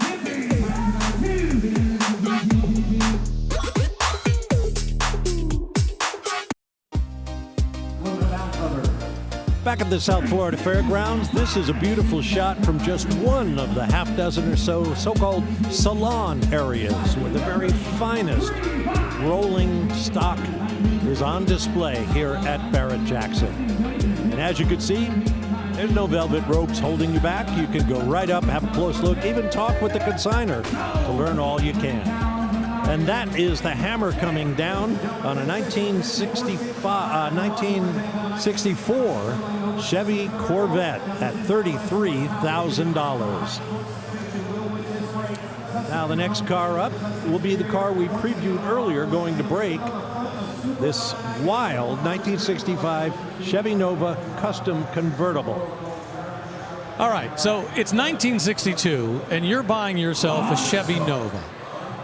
Back at the South Florida Fairgrounds, this is a beautiful shot from just one of the half dozen or so-called salon areas where the very finest rolling stock is on display here at Barrett-Jackson. And as you can see, There's no velvet ropes holding you back. You can go right up, have a close look, even talk with the consignor to learn all you can. And that is the Hammer coming down on a 1964 Chevy Corvette at $33,000. Now the next car up will be the car we previewed earlier going to break. This wild 1965 Chevy Nova Custom Convertible. All right, so it's 1962, and you're buying yourself a Chevy Nova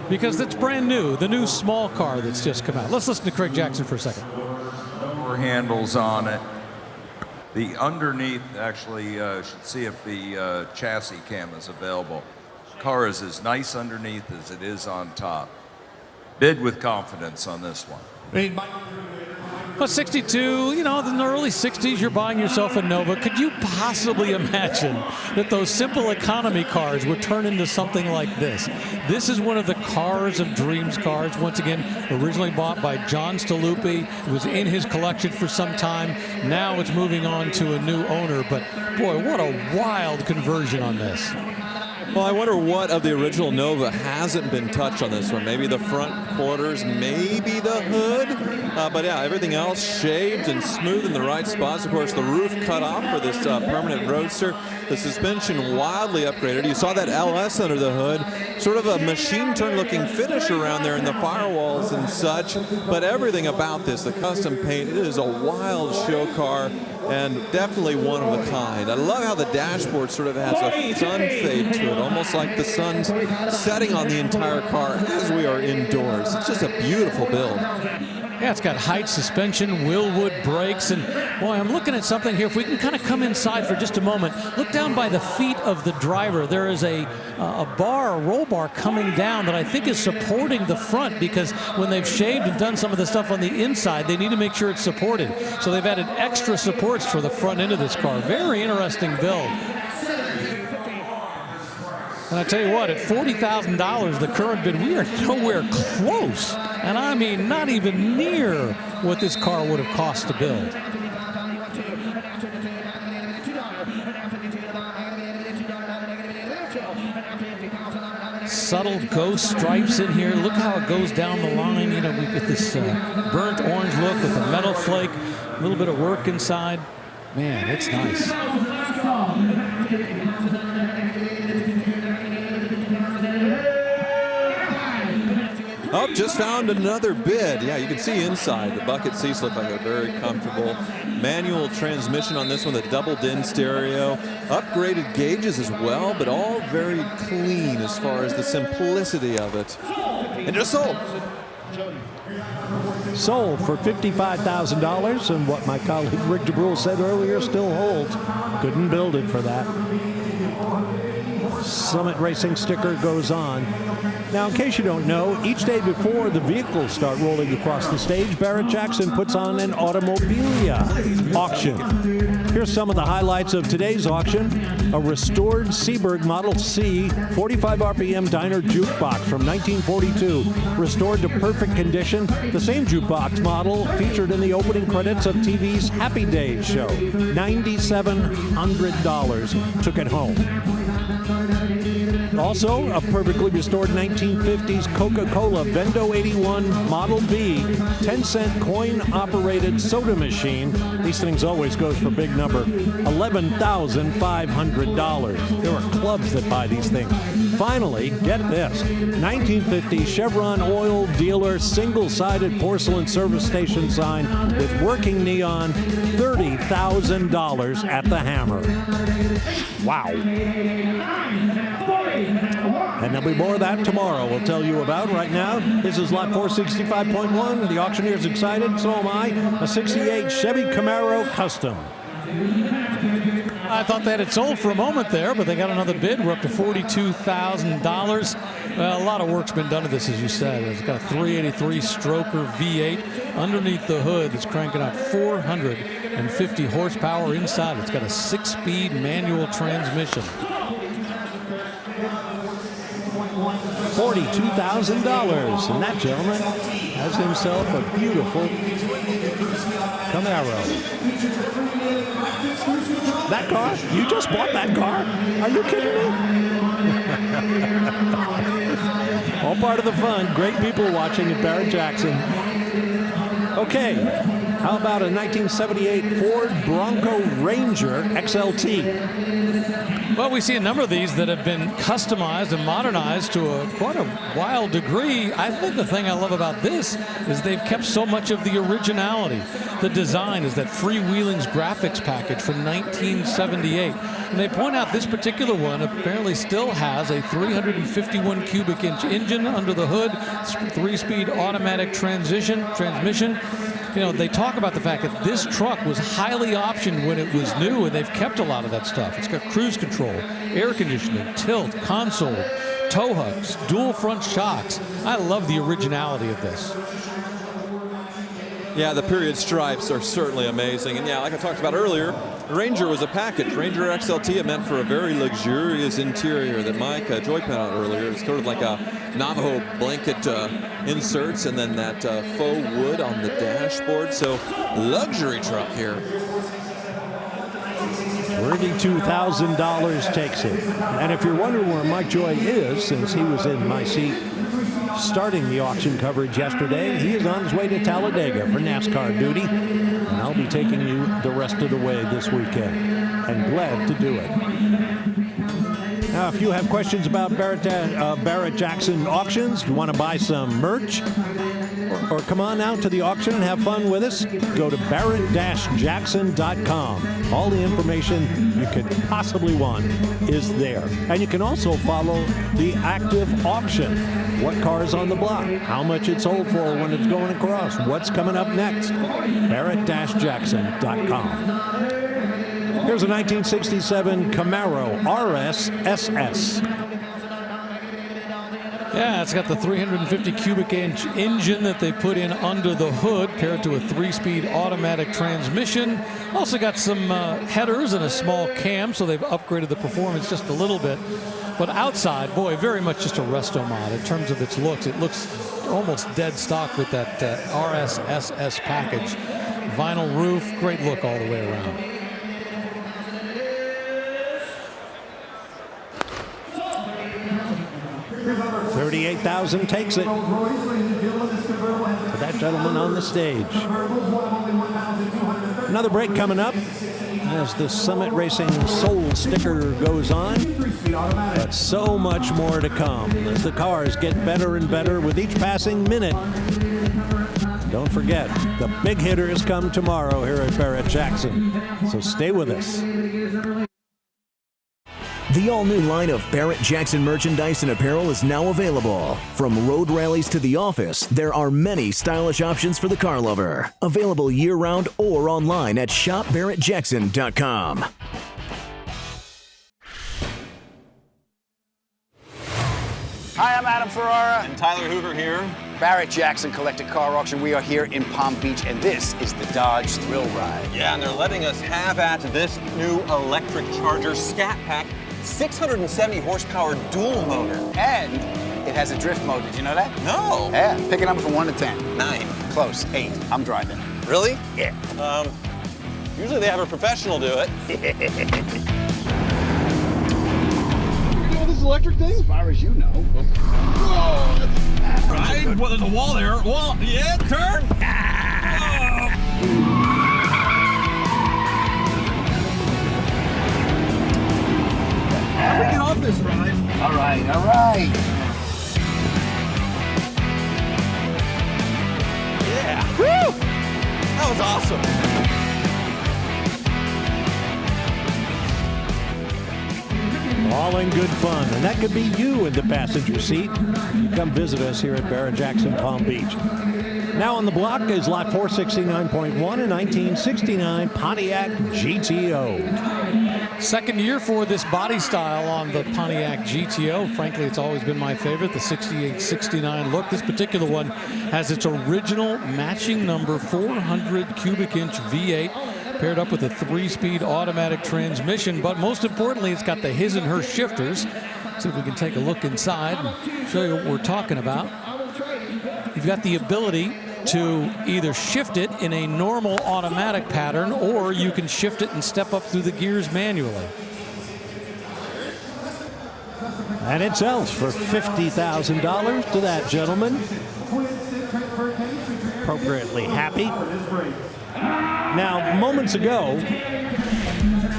because it's brand new, the new small car that's just come out. Let's listen to Craig Jackson for a second. Door handles on it. The underneath, actually, should see if the chassis cam is available. Car is as nice underneath as it is on top. Bid with confidence on this one. Well, 62, you know, in the early 60s, you're buying yourself a Nova. Could you possibly imagine that those simple economy cars would turn into something like this? This is one of the cars of dreams cars. Once again, originally bought by John Staluppi. It was in his collection for some time. Now it's moving on to a new owner. But boy, what a wild conversion on this. Well, I wonder what of the original Nova hasn't been touched on this one. Maybe the front quarters, maybe the hood. But yeah, everything else shaved and smooth in the right spots. Of course, the roof cut off for this permanent Roadster. The suspension wildly upgraded. You saw that LS under the hood. Sort of a machine turn looking finish around there in the firewalls and such. But everything about this, the custom paint, it is a wild show car. And definitely one of a kind. I love how the dashboard sort of has a sun fade to it, almost like the sun's setting on the entire car as we are indoors. It's just a beautiful build. Yeah, it's got height suspension, Willwood brakes, and boy, I'm looking at something here. If we can kind of come inside for just a moment, look down by the feet of the driver. There is a roll bar coming down that I think is supporting the front, because when they've shaved and done some of the stuff on the inside, they need to make sure it's supported. So they've added extra supports for the front end of this car. Very interesting build. And I tell you what, at $40,000, the current bid, we are nowhere close. And I mean, not even near what this car would have cost to build. Subtle ghost stripes in here. Look how it goes down the line, you know, with this burnt orange look with the metal flake, a little bit of work inside. Man, it's nice. Oh, just found another bid. Yeah, you can see inside. The bucket seats look like a very comfortable manual transmission on this one, the double DIN stereo. Upgraded gauges as well, but all very clean as far as the simplicity of it. And just sold. Sold for $55,000, and what my colleague Rick DeBrule said earlier still holds. Couldn't build it for that. Summit Racing sticker goes on. Now, in case you don't know, each day before the vehicles start rolling across the stage, Barrett Jackson puts on an Automobilia auction. Here's some of the highlights of today's auction. A restored Seaburg Model C 45 RPM diner jukebox from 1942, restored to perfect condition. The same jukebox model featured in the opening credits of TV's Happy Days show. $9,700 took it home. Also, a perfectly restored 1950s Coca-Cola Vendo 81 Model B 10-cent coin-operated soda machine. These things always goes for a big number. $11,500. There are clubs that buy these things. Finally, get this, 1950 Chevron oil dealer single-sided porcelain service station sign with working neon, $30,000 at the Hammer. Wow. And there'll be more of that tomorrow we'll tell you about. Right now, this is lot 465.1. The auctioneer's excited, so am I. A 68 Chevy Camaro Custom. I thought that had sold for a moment there, but they got another bid. We're up to $42,000. Well, a lot of work's been done to this, as you said. It's got a 383 stroker V8 underneath the hood that's cranking out 450 horsepower inside. It's got a 6-speed manual transmission. $42,000. And that gentleman has himself a beautiful Camaro. That car? You just bought that car? Are you kidding me? All part of the fun. Great people watching at Barrett-Jackson. Okay, how about a 1978 Ford Bronco Ranger XLT? Well, we see a number of these that have been customized and modernized to quite a wild degree. I think the thing I love about this is they've kept so much of the originality. The design is that Freewheeling's graphics package from 1978. And they point out this particular one apparently still has a 351 cubic inch engine under the hood, 3-speed automatic transmission. You know, they talk about the fact that this truck was highly optioned when it was new, and they've kept a lot of that stuff. It's got cruise control, air conditioning, tilt, console, tow hooks, dual front shocks. I love the originality of this. Yeah, the period stripes are certainly amazing. And yeah, like I talked about earlier, Ranger was a package. Ranger XLT, it meant for a very luxurious interior that Mike Joy pointed out earlier. It's sort of like a Navajo blanket inserts, and then that faux wood on the dashboard. So luxury truck here. $32,000 takes it. And if you're wondering where Mike Joy is, since he was in my seat starting the auction coverage yesterday, he is on his way to Talladega for NASCAR duty. And I'll be taking you the rest of the way this weekend. And glad to do it. Now, if you have questions about Barrett-Jackson auctions, you want to buy some merch, or come on out to the auction and have fun with us, go to barrett-jackson.com. All the information you could possibly want is there. And you can also follow the active auction. What car is on the block? How much it sold for when it's going across? What's coming up next? barrett-jackson.com. Here's a 1967 Camaro RS SS. Yeah, it's got the 350 cubic inch engine that they put in under the hood, paired to a 3-speed automatic transmission. Also got some headers and a small cam, so they've upgraded the performance just a little bit. But outside, boy, very much just a resto mod in terms of its looks. It looks almost dead stock with that RS SS package. Vinyl roof, great look all the way around. $38,000 takes it for that gentleman on the stage. Another break coming up as the Summit Racing Soul sticker goes on. But so much more to come as the cars get better and better with each passing minute. Don't forget, the big hitters come tomorrow here at Barrett-Jackson. So stay with us. The all-new line of Barrett-Jackson merchandise and apparel is now available. From road rallies to the office, there are many stylish options for the car lover. Available year-round or online at shopbarrettjackson.com. Hi, I'm Adam Ferrara. And Tyler Hoover here. Barrett-Jackson Collector Car Auction. We are here in Palm Beach, and this is the Dodge Thrill Ride. Yeah, and they're letting us have at this new electric Charger Scat Pack 670 horsepower dual motor. And it has a drift mode. Did you know that? No. Yeah. Pick a number from 1 to 10. 9. Close. 8. I'm driving. Really? Yeah. Usually they have a professional do it. This electric thing? As far as you know. Oh, right? Well, there's a wall there. Wall. Yeah, turn. How do we get off this ride? All right, all right. Yeah. Woo! That was awesome. All in good fun, and that could be you in the passenger seat. You come visit us here at Barrett-Jackson Palm Beach. Now on the block is lot 469.1, a 1969 Pontiac GTO. Second year for this body style on the Pontiac GTO. Frankly, it's always been my favorite, the 68-69 look. This particular one has its original matching number 400 cubic inch V8. paired up with a 3-speed automatic transmission. But most importantly, it's got the his and her shifters. See if we can take a look inside and show you what we're talking about. You've got the ability to either shift it in a normal automatic pattern, or you can shift it and step up through the gears manually. And it sells for $50,000 to that gentleman. Appropriately happy. Now, moments ago,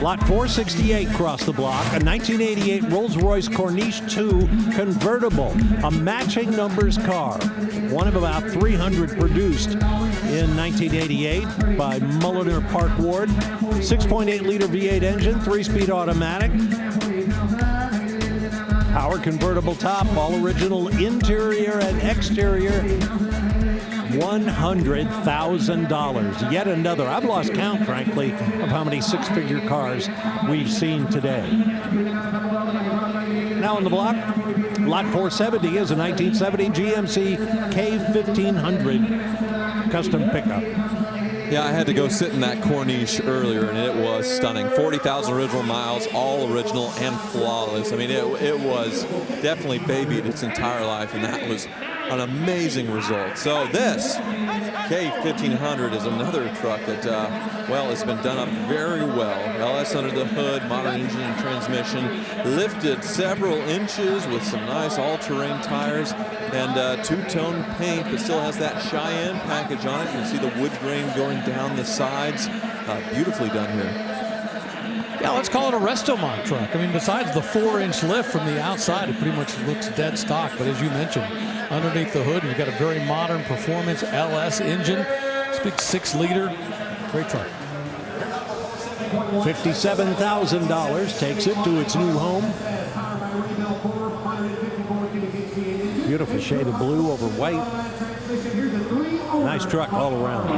lot 468 crossed the block, a 1988 Rolls-Royce Corniche 2 convertible, a matching numbers car, one of about 300 produced in 1988 by Mulliner Park Ward. 6.8-liter V8 engine, 3-speed automatic. Power convertible top, all original interior and exterior. $100,000. Yet another. I've lost count, frankly, of how many 6-figure cars we've seen today. Now on the block, lot 470 is a 1970 GMC K1500 custom pickup. Yeah, I had to go sit in that Corniche earlier, and it was stunning. 40,000 original miles, all original and flawless. I mean, it was definitely babied its entire life, and that was an amazing result. So this K1500 is another truck that, well, it's been done up very well. LS under the hood, modern engine and transmission, lifted several inches with some nice all-terrain tires, and two-tone paint, but still has that Cheyenne package on it. You can see the wood grain going down the sides. Beautifully done here. Yeah, let's call it a Restomont truck. I mean, besides the 4-inch lift from the outside, it pretty much looks dead stock. But as you mentioned, underneath the hood, we've got a very modern performance LS engine. This big 6-liter, great truck. $57,000 takes it to its new home. Beautiful shade of blue over white. Nice truck all around.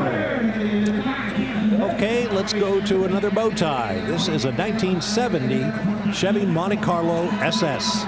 Okay, let's go to another bow tie. This is a 1970 Chevy Monte Carlo SS.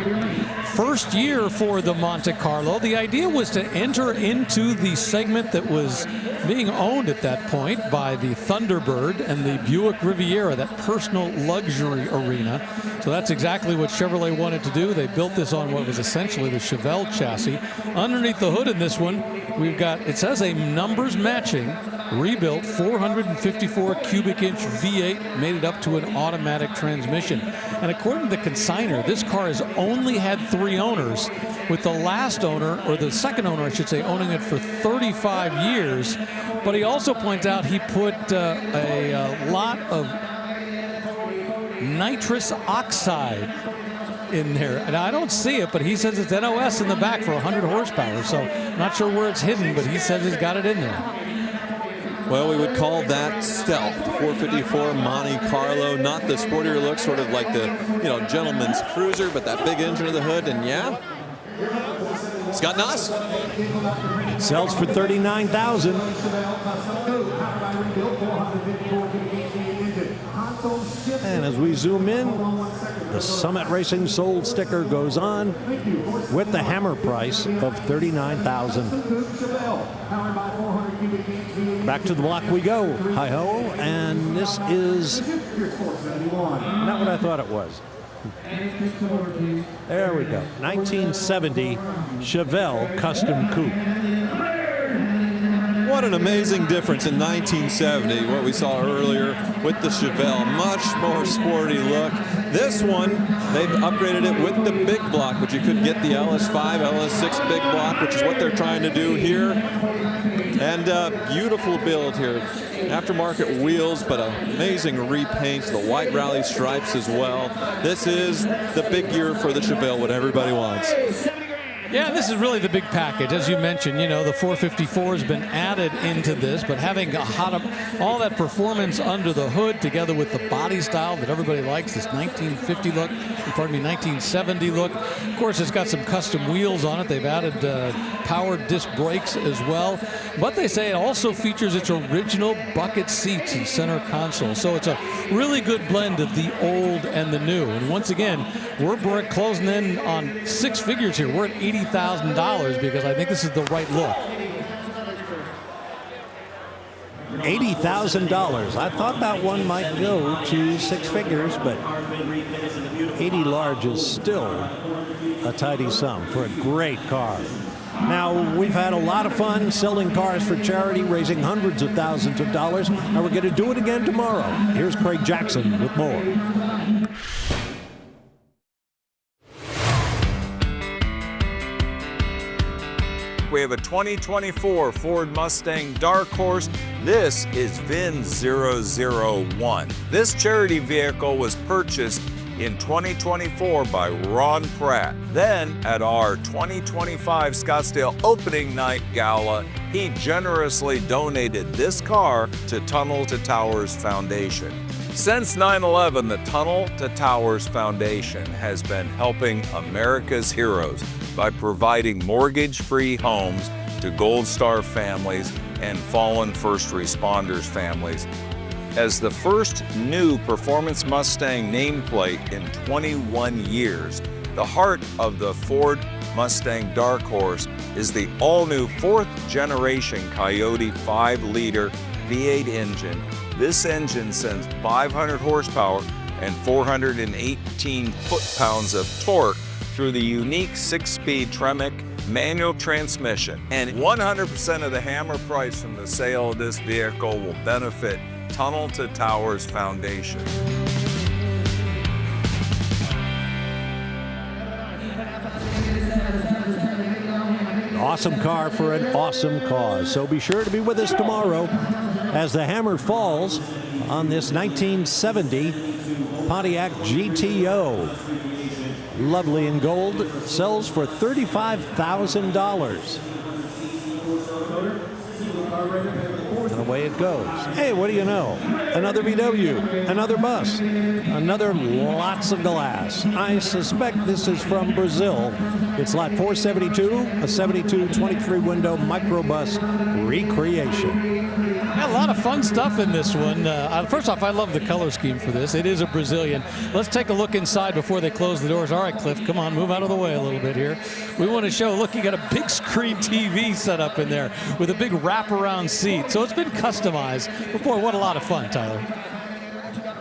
First year for the Monte Carlo. The idea was to enter into the segment that was being owned at that point by the Thunderbird and the Buick Riviera, that personal luxury arena. So that's exactly what Chevrolet wanted to do. They built this on what was essentially the Chevelle chassis. Underneath the hood in this one, we've got, it says a numbers matching, rebuilt 454 cubic inch V8, made it up to an automatic transmission. And according to the consignor, this car has only had 3 owners, with the last owner, or the second owner, I should say, owning it for 35 years. But he also points out he put a lot of nitrous oxide in there. And I don't see it, but he says it's NOS in the back for 100 horsepower. So not sure where it's hidden, but he says he's got it in there. Well, we would call that stealth. 454 Monte Carlo, not the sportier look, sort of like the, gentleman's cruiser, but that big engine of the hood, and yeah, Scott Noss. It sells for $39,000. And as we zoom in, the Summit Racing sold sticker goes on with the hammer price of $39,000. Back to the block we go. Hi-ho, and this is not what I thought it was. There we go. 1970 Chevelle Custom Coupe. What an amazing difference in 1970, what we saw earlier with the Chevelle. Much more sporty look. This one, they've upgraded it with the big block, but you could get the LS5, LS6 big block, which is what they're trying to do here. And beautiful build here. Aftermarket wheels, but amazing repaints, the white rally stripes as well. This is the big year for the Chevelle, what everybody wants. Yeah, this is really the big package. As you mentioned, the 454 has been added into this, but having all that performance under the hood together with the body style that everybody likes, this 1950 look, 1970 look. Of course, it's got some custom wheels on it. They've added powered disc brakes as well. But they say it also features its original bucket seats and center console. So it's a really good blend of the old and the new. And once again, we're closing in on 6 figures here. We're at $80,000 because I think this is the right look. $80,000. I thought that one might go to 6 figures, but 80 large is still a tidy sum for a great car. Now, we've had a lot of fun selling cars for charity, raising hundreds of thousands of dollars, and we're going to do it again tomorrow. Here's Craig Jackson with more. We have a 2024 Ford Mustang Dark Horse. This is VIN 001. This charity vehicle was purchased in 2024 by Ron Pratt. Then, at our 2025 Scottsdale Opening Night Gala, he generously donated this car to Tunnel to Towers Foundation. Since 9/11, the Tunnel to Towers Foundation has been helping America's heroes by providing mortgage-free homes to Gold Star families and fallen first responders families. As the first new Performance Mustang nameplate in 21 years, the heart of the Ford Mustang Dark Horse is the all-new 4th generation Coyote 5-liter V8 engine. This engine sends 500 horsepower and 418 foot-pounds of torque through the unique 6-speed Tremec manual transmission. And 100% of the hammer price from the sale of this vehicle will benefit Tunnel to Towers Foundation. Awesome car for an awesome cause. So be sure to be with us tomorrow as the hammer falls on this 1970 Pontiac GTO. Lovely in gold, sells for $35,000. And away it goes. Hey, what do you know? Another VW, another bus, another lots of glass. I suspect this is from Brazil. It's lot 472, a 72 23 window microbus recreation. A lot of fun stuff in this one. First off, I love the color scheme for this. It is a Brazilian. Let's take a look inside before they close the doors. All right, Cliff, come on, move out of the way a little bit here. We want to show, look, you got a big screen TV set up in there with a big wraparound seat. So it's been customized. But boy, what a lot of fun, Tyler.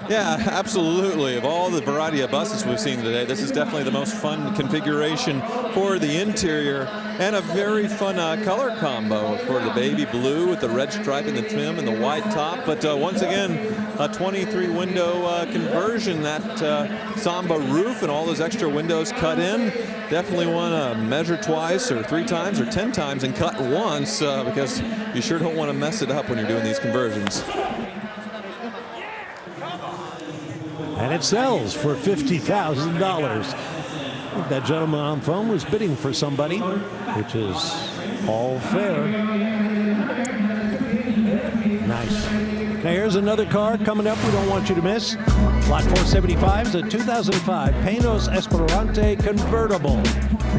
Yeah, absolutely. Of all the variety of buses we've seen today, this is definitely the most fun configuration for the interior, and a very fun color combo for the baby blue with the red stripe in the trim and the white top. But once again, a 23 window conversion, that Samba roof and all those extra windows cut in. Definitely want to measure twice or 3 times or 10 times and cut once because you sure don't want to mess it up when you're doing these conversions. And it sells for $50,000. That gentleman on phone was bidding for somebody, which is all fair. Nice. Now here's another car coming up we don't want you to miss. Lot 475 is a 2005 Panos Esperante convertible.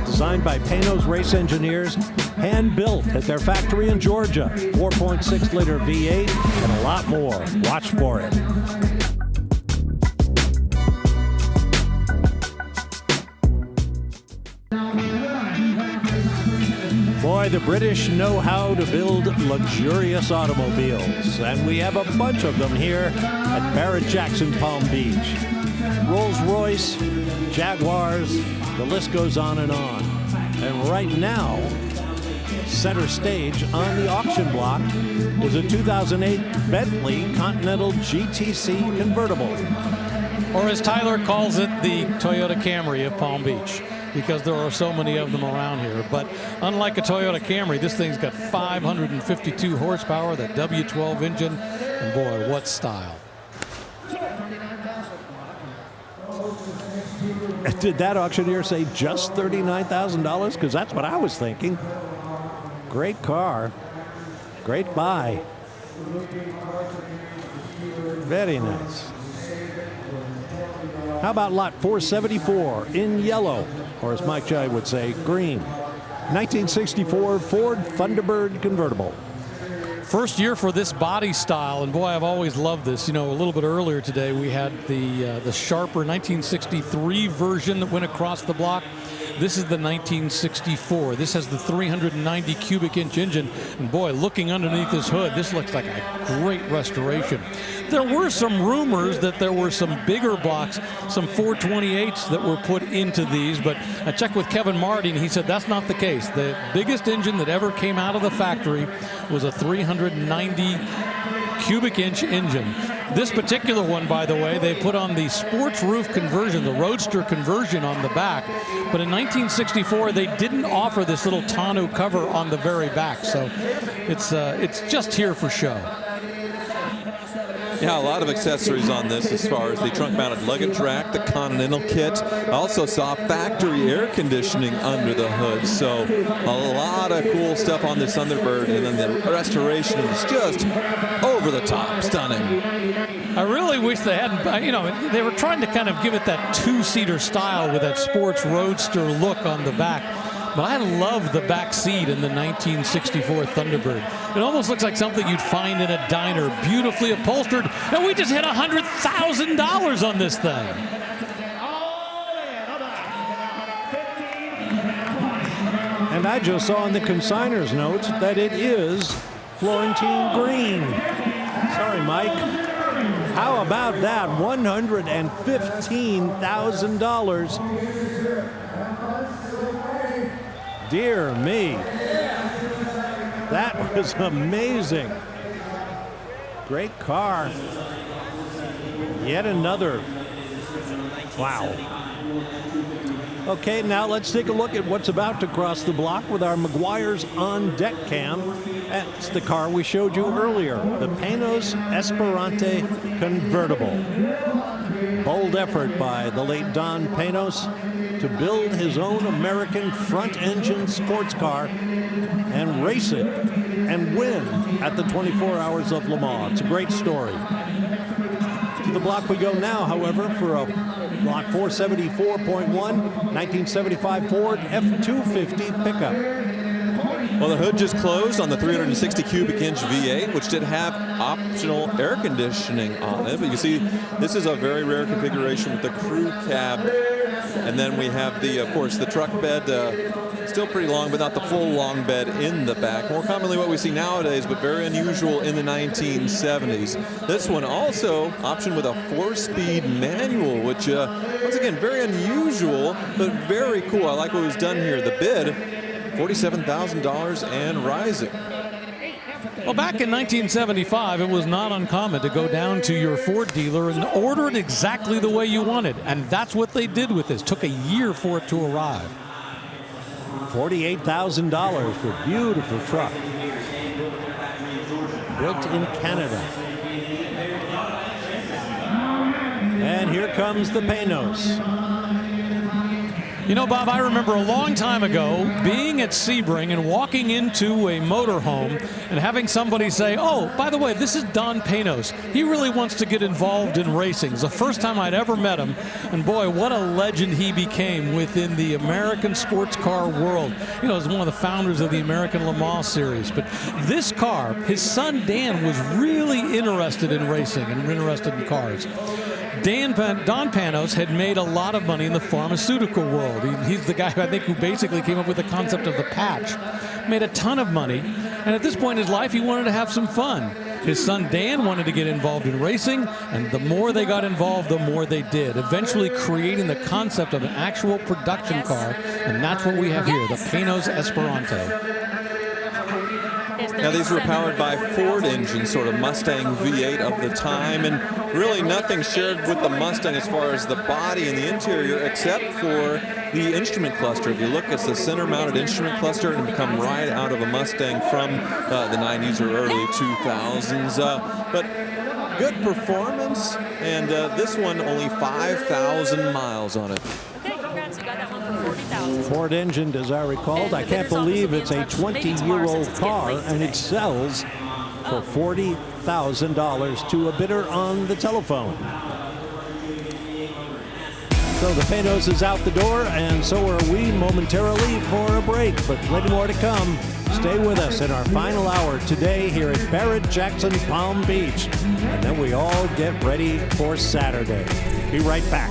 Designed by Panos race engineers, hand-built at their factory in Georgia. 4.6-liter V8 and a lot more. Watch for it. Boy, the British know how to build luxurious automobiles, and we have a bunch of them here at Barrett-Jackson Palm Beach. Rolls-Royce, Jaguars, the list goes on and on. And right now, center stage on the auction block is a 2008 Bentley Continental GTC convertible. Or as Tyler calls it, the Toyota Camry of Palm Beach, because there are so many of them around here. But unlike a Toyota Camry, this thing's got 552 horsepower, that W12 engine, and boy, what style. Did that auctioneer say just $39,000? Because that's what I was thinking. Great car. Great buy. Very nice. How about lot 474 in yellow, or as Mike Jay would say, green. 1964 Ford Thunderbird convertible. First year for this body style, and boy, I've always loved this. You know, a little bit earlier today, we had the sharper 1963 version that went across the block. This is the 1964. This has the 390 cubic inch engine. And boy, looking underneath this hood, this looks like a great restoration. There were some rumors that there were some bigger blocks, some 428s that were put into these, but I checked with Kevin Martin. He said that's not the case. The biggest engine that ever came out of the factory was a 390 cubic inch engine. This particular one, by the way, they put on the sports roof conversion, the Roadster conversion on the back. But in 1964, they didn't offer this little tonneau cover on the very back. So it's just here for show. Yeah, a lot of accessories on this as far as the trunk-mounted luggage rack, the Continental kit. I also saw factory air conditioning under the hood. So a lot of cool stuff on this Thunderbird, and then the restoration is just over the top, stunning. I really wish they hadn't, they were trying to kind of give it that two-seater style with that sports roadster look on the back. But I love the back seat in the 1964 Thunderbird. It almost looks like something you'd find in a diner, beautifully upholstered. And we just hit $100,000 on this thing. And I just saw in the consigner's notes that it is Florentine green. Sorry, Mike. How about that? $115,000. Dear me. That was amazing. Great car. Yet another. Wow. Okay, now let's take a look at what's about to cross the block with our Meguiar's on deck cam. That's the car we showed you earlier, the Panos Esperante convertible. Bold effort by the late Don Panos to build his own American front-engine sports car and race it and win at the 24 Hours of Le Mans. It's a great story. To the block we go now, however, for a block 474.1, 1975 Ford F-250 pickup. Well, the hood just closed on the 360 cubic inch V8, which did have optional air conditioning on it. But you see, this is a very rare configuration with the crew cab. And then we have the, of course, the truck bed, still pretty long, but not the full long bed in the back. More commonly what we see nowadays, but very unusual in the 1970s. This one also optioned with a 4-speed manual, which, once again, very unusual, but very cool. I like what was done here. The bid, $47,000 and rising. Well, back in 1975, it was not uncommon to go down to your Ford dealer and order it exactly the way you wanted. And that's what they did with this. Took a year for it to arrive. $48,000 for a beautiful truck. Built in Canada. And here comes the Panos. You know, Bob, I remember a long time ago being at Sebring and walking into a motorhome and having somebody say, oh, by the way, this is Don Panos. He really wants to get involved in racing. It's the first time I'd ever met him. And boy, what a legend he became within the American sports car world. You know, as one of the founders of the American Le Mans series. But this car, his son Dan was really interested in racing and interested in cars. Don Panos had made a lot of money in the pharmaceutical world. He's the guy, I think, who basically came up with the concept of the patch. Made a ton of money, and at this point in his life, he wanted to have some fun. His son Dan wanted to get involved in racing, and the more they got involved, the more they did, eventually creating the concept of an actual production car, and that's what we have here, the Panos Esperante. Now, these were powered by Ford engines, sort of Mustang V8 of the time, and really nothing shared with the Mustang as far as the body and the interior, except for the instrument cluster. If you look, it's the center-mounted instrument cluster, and it come right out of a Mustang from the 90s or early 2000s. But good performance, and this one only 5,000 miles on it. Okay, congrats, you got that one for $40,000. Ford engined, as I recalled. I can't believe it's a 20-year-old car, and it sells for $40,000 to a bidder on the telephone. So the Panos is out the door, and so are we momentarily for a break. But plenty more to come. Stay with us in our final hour today here at Barrett-Jackson Palm Beach. And then we all get ready for Saturday. Be right back.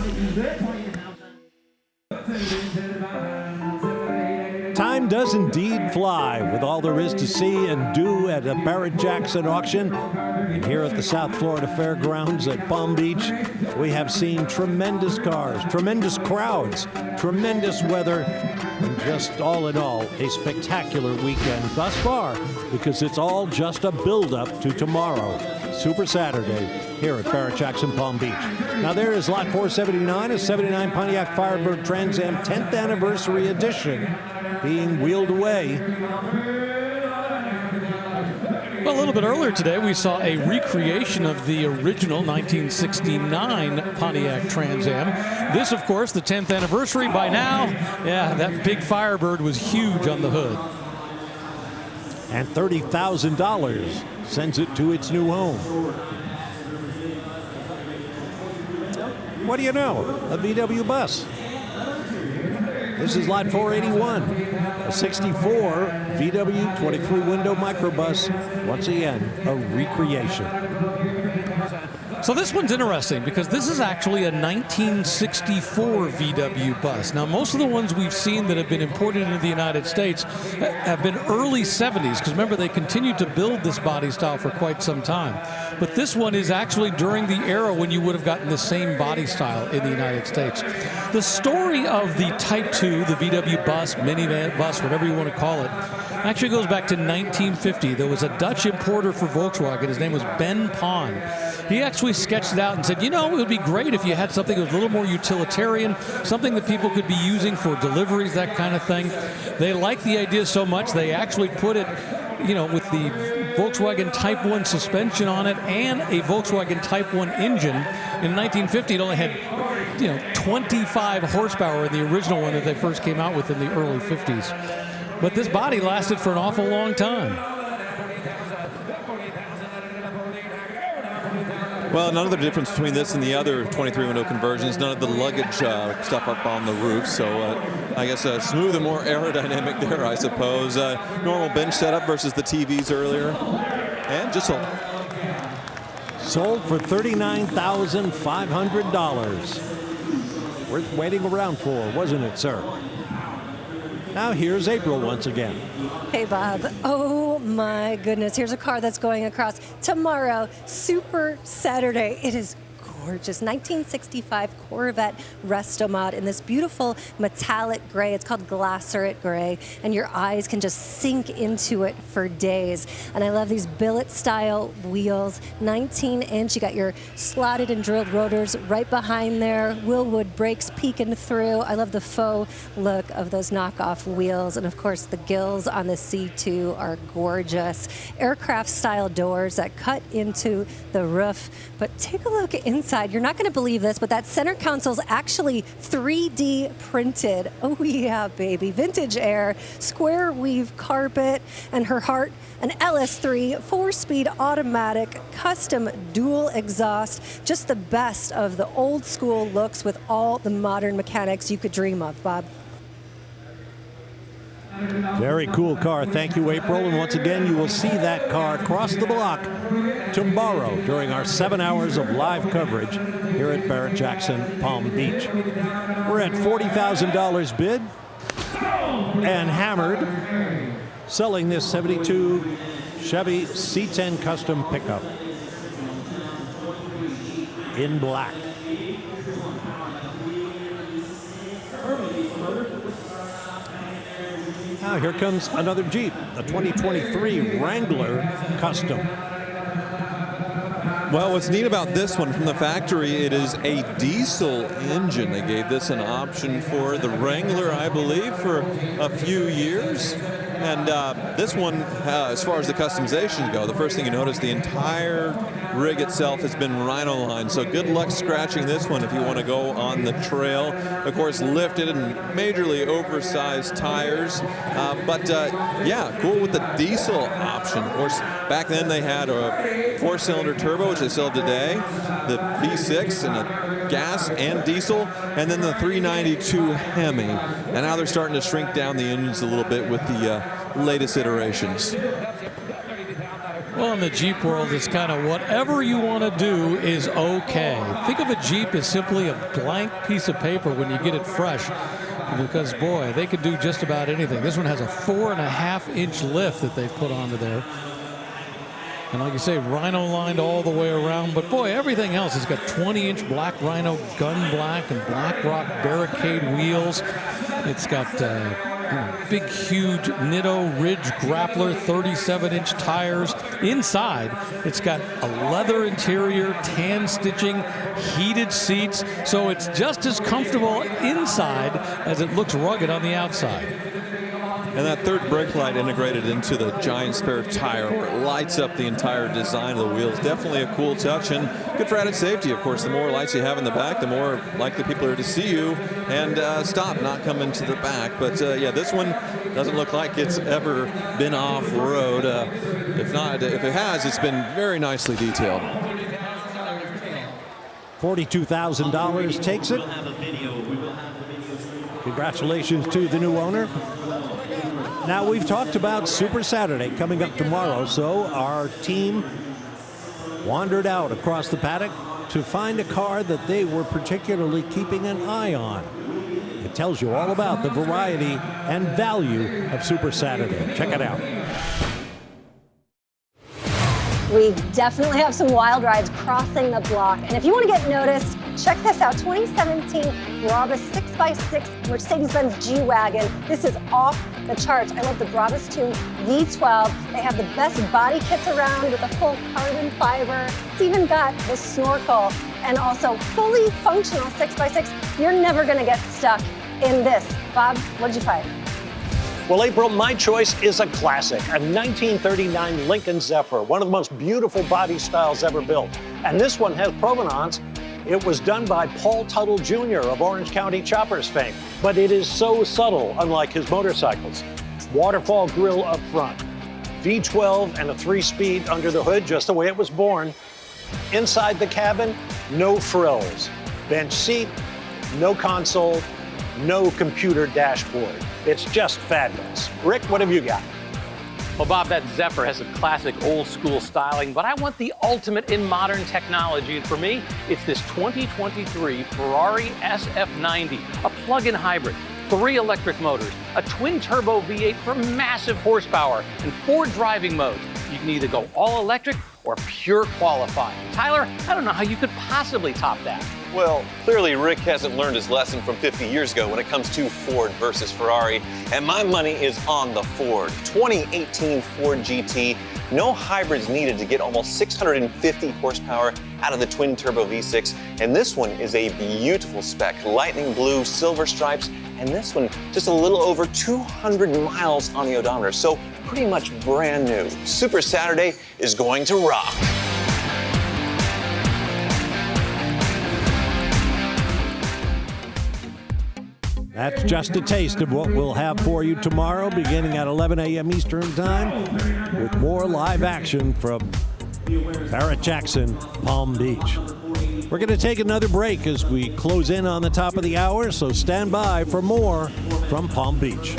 Time does indeed fly with all there is to see and do at a Barrett-Jackson auction. And here at the South Florida Fairgrounds at Palm Beach, we have seen tremendous cars, tremendous crowds, tremendous weather, and just all in all, a spectacular weekend thus far, because it's all just a build-up to tomorrow, Super Saturday, here at Barrett-Jackson Palm Beach. Now there is lot 479, a 79 Pontiac Firebird Trans Am 10th Anniversary Edition being wheeled away. Well, a little bit earlier today, we saw a recreation of the original 1969 Pontiac Trans Am. This, of course, the 10th anniversary. By now, yeah, that big Firebird was huge on the hood. And $30,000 sends it to its new home. What do you know? A VW bus. This is lot 481, a 64 VW 23-window microbus. Once again, a recreation. So this one's interesting because this is actually a 1964 VW bus. Now, most of the ones we've seen that have been imported into the United States have been early 70s, because remember, they continued to build this body style for quite some time. But this one is actually during the era when you would have gotten the same body style in the United States. The story of the Type 2, the VW bus, minivan bus, whatever you want to call it, actually goes back to 1950. There was a Dutch importer for Volkswagen. His name was Ben Pon. He actually sketched it out and said, you know, it would be great if you had something that was a little more utilitarian, something that people could be using for deliveries, that kind of thing. They liked the idea so much, they actually put it, you know, with the Volkswagen Type 1 suspension on it and a Volkswagen Type 1 engine. In 1950, it only had, you know, 25 horsepower in the original one that they first came out with in the early 50s. But this body lasted for an awful long time. Well, none of the difference between this and the other 23-window conversions, none of the luggage stuff up on the roof. So I guess smooth and more aerodynamic there, I suppose. Normal bench setup versus the TVs earlier. And just sold. Sold for $39,500. Worth waiting around for, wasn't it, sir? Now here's April once again. Hey, Bob. Oh, my goodness. Here's a car that's going across tomorrow, Super Saturday. It is gorgeous. 1965 Corvette Resto Mod in this beautiful metallic gray. It's called Glasserite gray, and your eyes can just sink into it for days. And I love these billet-style wheels, 19-inch. You got your slotted and drilled rotors right behind there. Willwood brakes peeking through. I love the faux look of those knockoff wheels. And, of course, the gills on the C2 are gorgeous. Aircraft-style doors that cut into the roof. But take a look inside. You're not going to believe this, but that center console's actually 3D printed. Oh yeah, baby. Vintage air, square weave carpet, and her heart, an LS3 4-speed automatic, custom dual exhaust. Just the best of the old school looks with all the modern mechanics you could dream of, Bob. Very cool car. Thank you, April. And once again, you will see that car cross the block tomorrow during our 7 hours of live coverage here at Barrett-Jackson Palm Beach. We're at $40,000 bid and hammered, selling this 72 Chevy C10 Custom pickup in black. Now here comes another Jeep, a 2023 Wrangler Custom. Well, what's neat about this one from the factory, it is a diesel engine. They gave this an option for the Wrangler, I believe, for a few years. And this one, as far as the customizations go, the first thing you notice, the entire rig itself has been Rhino line. So good luck scratching this one if you want to go on the trail. Of course, lifted and majorly oversized tires. Yeah, cool with the diesel option. Of course, back then they had a 4-cylinder turbo, which they still have today, the V6 and a gas and diesel, and then the 392 Hemi. And now they're starting to shrink down the engines a little bit with the latest iterations. Well, in the Jeep world, it's kind of whatever you want to do is okay. Think of a Jeep as simply a blank piece of paper when you get it fresh. because, boy, they could do just about anything. This one has a 4.5-inch lift that they put onto there. And like you say, Rhino lined all the way around. But, boy, everything else has got 20-inch black Rhino gun black and Black Rock Barricade wheels. It's got big, huge Nitto Ridge Grappler 37-inch tires. Inside, it's got a leather interior, tan stitching, heated seats. So it's just as comfortable inside as it looks rugged on the outside. And that third brake light integrated into the giant spare tire where it lights up the entire design of the wheels. Definitely a cool touch and good for added safety. Of course, the more lights you have in the back, the more likely people are to see you and stop, not come into the back. But yeah, this one doesn't look like it's ever been off-road. If it has, it's been very nicely detailed. $42,000 takes it. Congratulations to the new owner. Now, we've talked about Super Saturday coming up tomorrow, so our team wandered out across the paddock to find a car that they were particularly keeping an eye on. It tells you all about the variety and value of Super Saturday. Check it out. We definitely have some wild rides crossing the block. And if you want to get noticed, check this out. 2017 Brabus 6x6 Mercedes-Benz G-Wagon. This is off the charts. I love the Brabus Tuned V12. They have the best body kits around with a full carbon fiber. It's even got the snorkel and also fully functional 6x6. You're never going to get stuck in this. Bob, what'd you find? Well, April, my choice is a classic, a 1939 Lincoln Zephyr, one of the most beautiful body styles ever built. And this one has provenance. It was done by Paul Tuttle Jr. of Orange County Choppers fame, but it is so subtle, unlike his motorcycles. Waterfall grille up front, V12 and a 3-speed under the hood, just the way it was born. Inside the cabin, no frills. Bench seat, no console, no computer dashboard. It's just fabulous. Rick, what have you got? Well, Bob, that Zephyr has a classic old school styling, but I want the ultimate in modern technology. And for me, it's this 2023 Ferrari SF90, a plug-in hybrid, 3 electric motors, a twin turbo V8 for massive horsepower, and 4 driving modes. You can either go all electric or pure qualifying. Tyler, I don't know how you could possibly top that. Well, clearly Rick hasn't learned his lesson from 50 years ago when it comes to Ford versus Ferrari, and my money is on the Ford. 2018 Ford GT, no hybrids needed to get almost 650 horsepower out of the twin-turbo V6, and this one is a beautiful spec, lightning blue, silver stripes, and this one just a little over 200 miles on the odometer, so pretty much brand new. Super Saturday is going to rock. That's just a taste of what we'll have for you tomorrow, beginning at 11 a.m. Eastern Time, with more live action from Barrett-Jackson, Palm Beach. We're going to take another break as we close in on the top of the hour, so stand by for more from Palm Beach.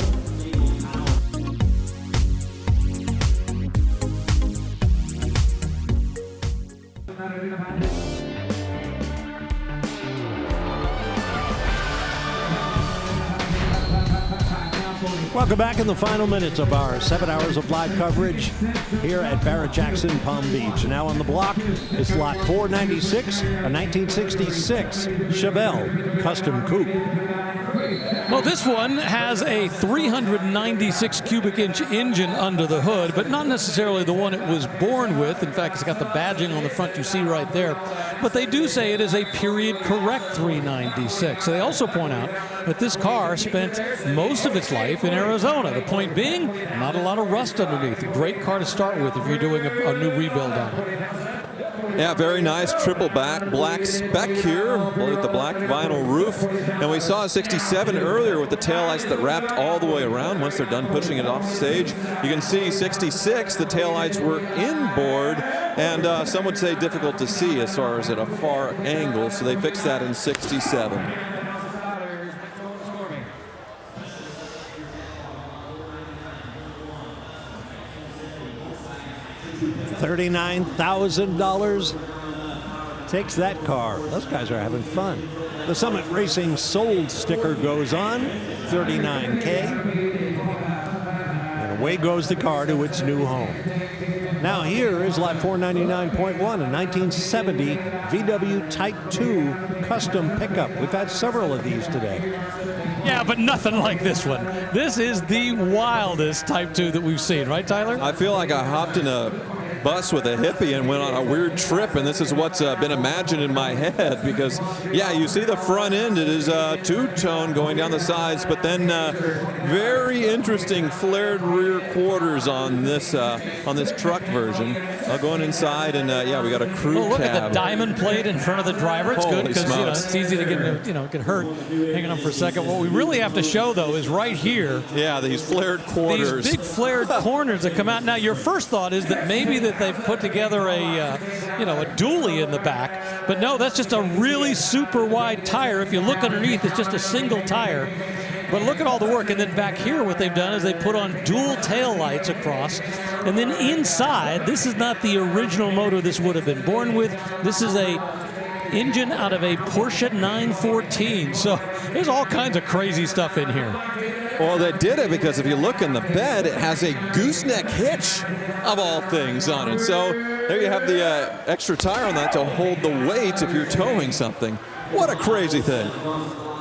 Welcome back in the final minutes of our 7 hours of live coverage here at Barrett-Jackson, Palm Beach. Now on the block is lot 496, a 1966 Chevelle Custom Coupe. Well, this one has a 396 cubic inch engine under the hood, but not necessarily the one it was born with. In fact, it's got the badging on the front you see right there. But they do say it is a period correct 396. They also point out that this car spent most of its life in Arizona. The point being, not a lot of rust underneath. A great car to start with if you're doing a new rebuild on it. Yeah, very nice triple black spec here with the black vinyl roof. And we saw a 67 earlier with the taillights that wrapped all the way around once they're done pushing it off the stage. You can see 66, the taillights were inboard, and some would say difficult to see as far as at a far angle, so they fixed that in 67. $39,000 takes that car. Those guys are having fun. The Summit Racing sold sticker goes on, $39K. And away goes the car to its new home. Now here is lot 499.1, a 1970 VW Type 2 custom pickup. We've had several of these today. Yeah, but nothing like this one. This is the wildest Type 2 that we've seen, right, Tyler? I feel like I hopped in a bus with a hippie and went on a weird trip, and this is what's been imagined in my head, because yeah, you see the front end, it is two-tone going down the sides, but then very interesting flared rear quarters on this truck version. Going inside, and yeah, we got a crew cab. Look at the diamond plate in front of the driver. It's good because it's easy to get hurt hanging on for a second. What we really have to show though is right here. Yeah, these flared quarters. These big flared corners that come out. Now your first thought is that maybe that they've put together a dually in the back, but no, that's just a really super wide tire. If you look underneath, it's just a single tire. But look at all the work. And then back here, what they've done is they put on dual tail lights across. And then inside, this is not the original motor this would have been born with. This is a engine out of a Porsche 914. So there's all kinds of crazy stuff in here. Well, they did it because if you look in the bed, it has a gooseneck hitch, of all things, on it. So there you have the extra tire on that to hold the weight if you're towing something. What a crazy thing.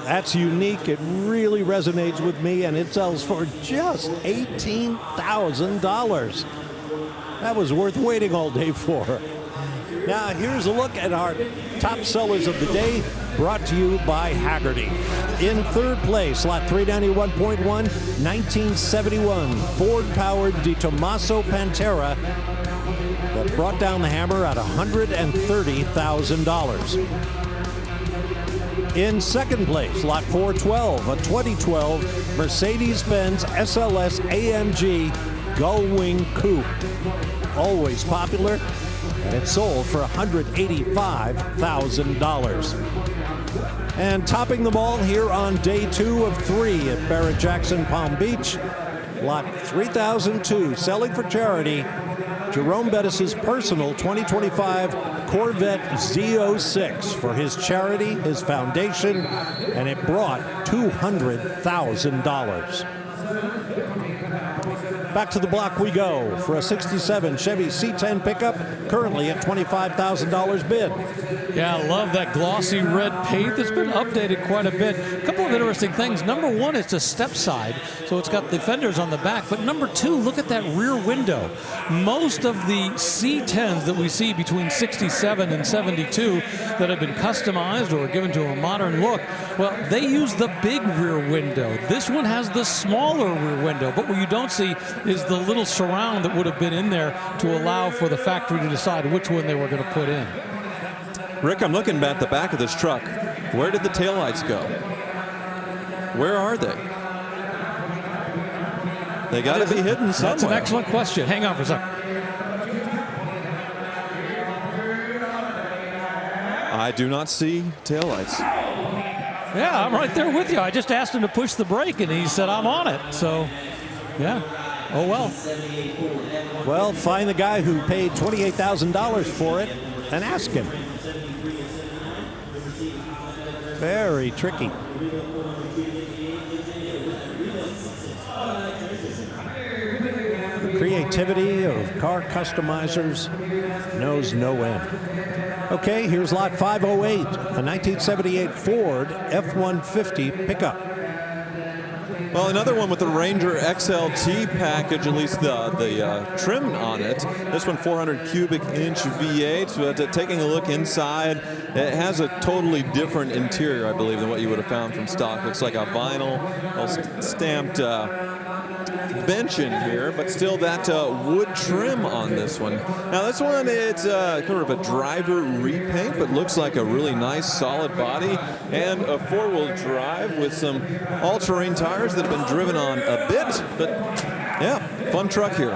That's unique. It really resonates with me, and it sells for just $18,000. That was worth waiting all day for. Now, here's a look at our top sellers of the day, brought to you by Hagerty. In third place, lot 391.1, 1971 Ford-powered DeTomaso Pantera that brought down the hammer at $130,000. In second place, lot 412, a 2012 Mercedes-Benz SLS AMG Gullwing Coupe. Always popular, and it sold for $185,000. And topping them all here on day 2 of 3 at Barrett-Jackson Palm Beach, lot 3002, selling for charity, Jerome Bettis' personal 2025 Corvette Z06 for his charity, his foundation, and it brought $200,000. Back to the block we go for a 67 Chevy C10 pickup, currently at $25,000 bid. Yeah, I love that glossy red paint. It's been updated quite a bit. A couple of interesting things. Number one, it's a step side, so it's got the fenders on the back. But number two, look at that rear window. Most of the C10s that we see between 67 and 72 that have been customized or given to a modern look, well, they use the big rear window. This one has the smaller rear window, but what you don't see is the little surround that would have been in there to allow for the factory to decide which one they were going to put in. Rick, I'm looking at the back of this truck. Where did the taillights go? Where are they? They got to be hidden somewhere. That's an excellent question. Hang on for a second. I do not see taillights. Yeah, I'm right there with you. I just asked him to push the brake, and he said, I'm on it. So, yeah. Oh, well. Well, find the guy who paid $28,000 for it and ask him. Very tricky. The creativity of car customizers knows no end. Okay, here's lot 508, a 1978 Ford F-150 pickup. Well, another one with the Ranger XLT package, at least the trim on it. This one 400 cubic inch V8. But taking a look inside, it has a totally different interior, I believe, than what you would have found from stock. Looks like a vinyl stamped bench in here, but still that wood trim on this one. Now this one, it's kind of a driver repaint, but looks like a really nice solid body and a four-wheel drive with some all-terrain tires that have been driven on a bit, but yeah, fun truck here.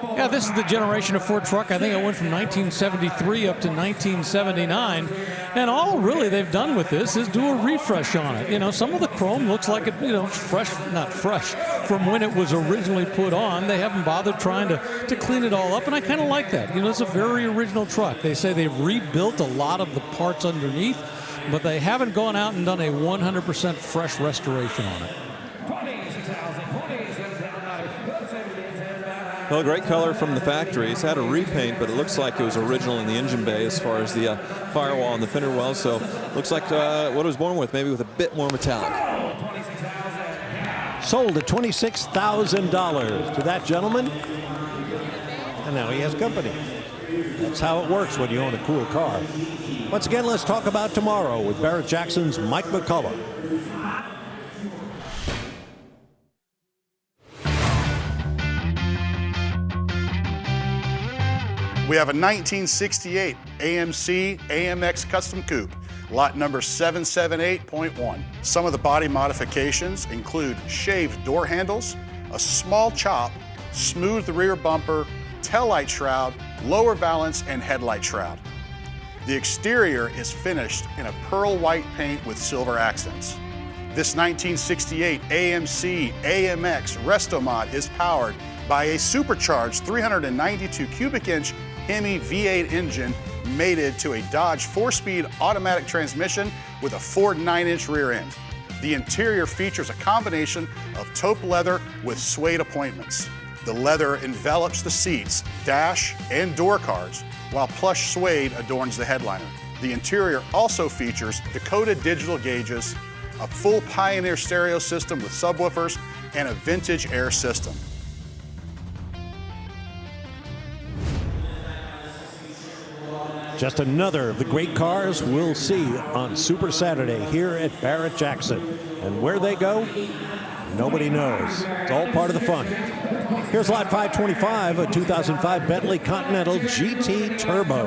Yeah, this is the generation of Ford truck. I think it went from 1973 up to 1979. And all really they've done with this is do a refresh on it. You know, some of the chrome looks like it, you know, fresh, not fresh, from when it was originally put on. They haven't bothered trying to clean it all up, and I kind of like that. You know, it's a very original truck. They say they've rebuilt a lot of the parts underneath, but they haven't gone out and done a 100% fresh restoration on it. Well, great color from the factory. It's had a repaint, but it looks like it was original in the engine bay as far as the firewall and the fender well. So looks like what it was born with, maybe with a bit more metallic. Sold at $26,000 to that gentleman. And now he has company. That's how it works when you own a cool car. Once again, let's talk about tomorrow with Barrett-Jackson's Mike McCullough. We have a 1968 AMC AMX Custom Coupe, lot number 778.1. Some of the body modifications include shaved door handles, a small chop, smooth rear bumper, taillight shroud, lower valance, and headlight shroud. The exterior is finished in a pearl white paint with silver accents. This 1968 AMC AMX Restomod is powered by a supercharged 392 cubic inch Hemi V8 engine mated to a Dodge 4-speed automatic transmission with a Ford 9-inch rear end. The interior features a combination of taupe leather with suede appointments. The leather envelops the seats, dash, and door cards, while plush suede adorns the headliner. The interior also features Dakota digital gauges, a full Pioneer stereo system with subwoofers, and a vintage air system. Just another of the great cars we'll see on Super Saturday here at Barrett-Jackson. And where they go, nobody knows. It's all part of the fun. Here's lot 525, a 2005 Bentley Continental GT Turbo.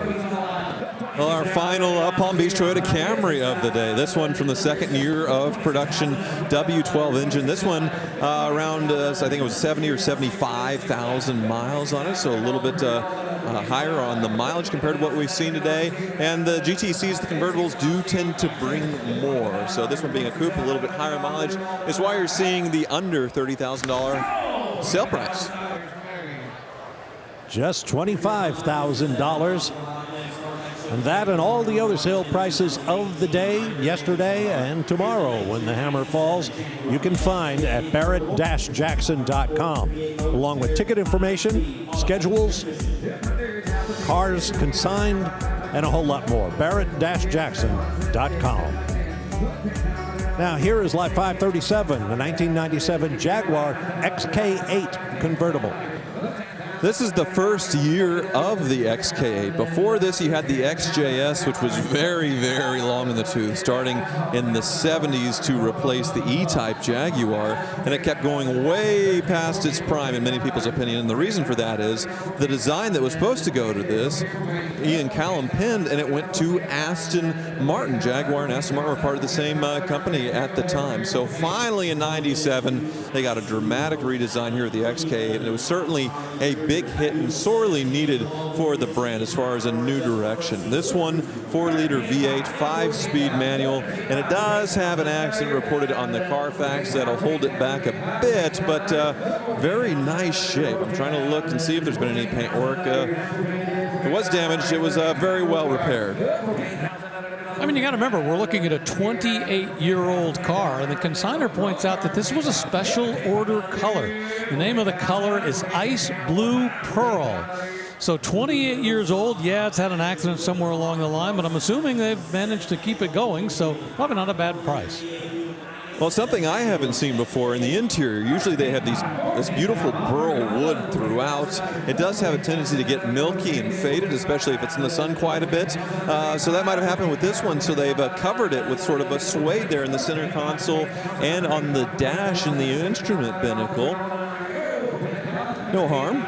Well, our final Palm Beach Toyota Camry of the day. This one from the second year of production, W12 engine. This one around, I think it was 70 or 75,000 miles on it, so a little bit higher on the mileage compared to what we've seen today. And the GTCs, the convertibles, do tend to bring more. So this one being a coupe, a little bit higher mileage, is why you're seeing the under $30,000 sale price. Just $25,000. And that and all the other sale prices of the day, yesterday, and tomorrow when the hammer falls, you can find at Barrett-Jackson.com, along with ticket information, schedules, cars consigned, and a whole lot more. Barrett-Jackson.com. Now here is lot 537, the 1997 Jaguar XK8 convertible. This is the first year of the XK8. Before this, you had the XJS, which was very, very long in the tooth, starting in the 70s to replace the E-Type Jaguar, and it kept going way past its prime, in many people's opinion. And the reason for that is the design that was supposed to go to this, Ian Callum pinned, and it went to Aston Martin. Jaguar and Aston Martin were part of the same company at the time. So finally in '97, they got a dramatic redesign here at the XK8, and it was certainly a big hit and sorely needed for the brand as far as a new direction. This one, 4-liter V8, 5-speed manual, and it does have an accident reported on the Carfax that'll hold it back a bit, but very nice shape. I'm trying to look and see if there's been any paint work. If it was damaged, it was very well repaired. I mean, you got to remember, we're looking at a 28-year-old car, and the consignor points out that this was a special order color. The name of the color is Ice Blue Pearl. So 28 years old, yeah, it's had an accident somewhere along the line, but I'm assuming they've managed to keep it going, so probably not a bad price. Well, something I haven't seen before in the interior, usually they have this beautiful pearl wood throughout. It does have a tendency to get milky and faded, especially if it's in the sun quite a bit. So that might have happened with this one. So they've covered it with sort of a suede there in the center console and on the dash in the instrument binnacle. No harm.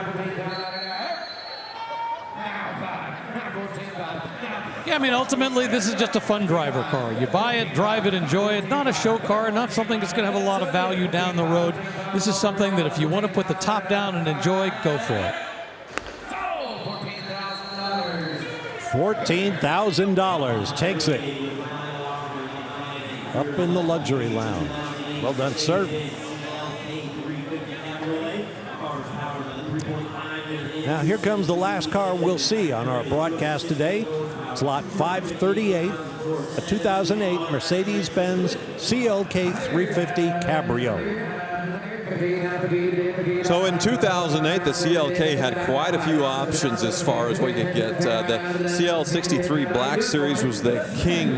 Yeah, I mean, ultimately, this is just a fun driver car. You buy it, drive it, enjoy it. Not a show car, not something that's going to have a lot of value down the road. This is something that if you want to put the top down and enjoy, go for it. $14,000 takes it. Up in the luxury lounge. Well done, sir. Now here comes the last car we'll see on our broadcast today. It's lot 538, a 2008 Mercedes-Benz CLK 350 Cabrio. So in 2008, the CLK had quite a few options as far as what you could get. The CL63 Black Series was the king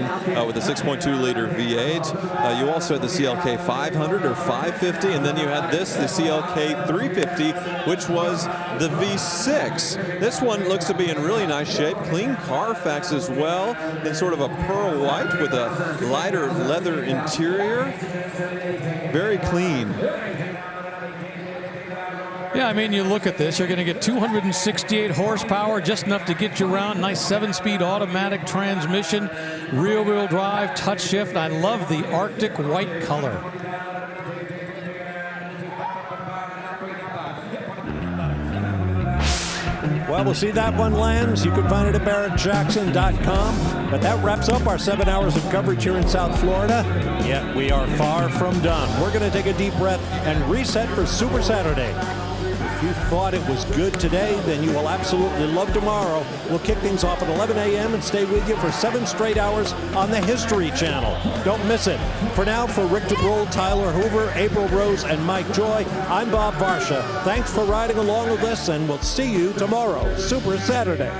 with a 6.2-liter V8. You also had the CLK 500 or 550, and then you had this, the CLK 350, which was the V6. This one looks to be in really nice shape. Clean Carfax as well, in sort of a pearl white with a lighter leather interior. Very clean. Yeah, I mean, you look at this, you're going to get 268 horsepower, just enough to get you around. Nice 7-speed automatic transmission, rear-wheel drive, touch shift. I love the Arctic white color. Well, we'll see that one lands. You can find it at BarrettJackson.com. But that wraps up our 7 hours of coverage here in South Florida. Yet we are far from done. We're going to take a deep breath and reset for Super Saturday. If you thought it was good today, then you will absolutely love tomorrow. We'll kick things off at 11 a.m. and stay with you for 7 straight hours on the History Channel. Don't miss it. For now, for Rick DeBrule, Tyler Hoover, April Rose, and Mike Joy, I'm Bob Varsha. Thanks for riding along with us, and we'll see you tomorrow, Super Saturday.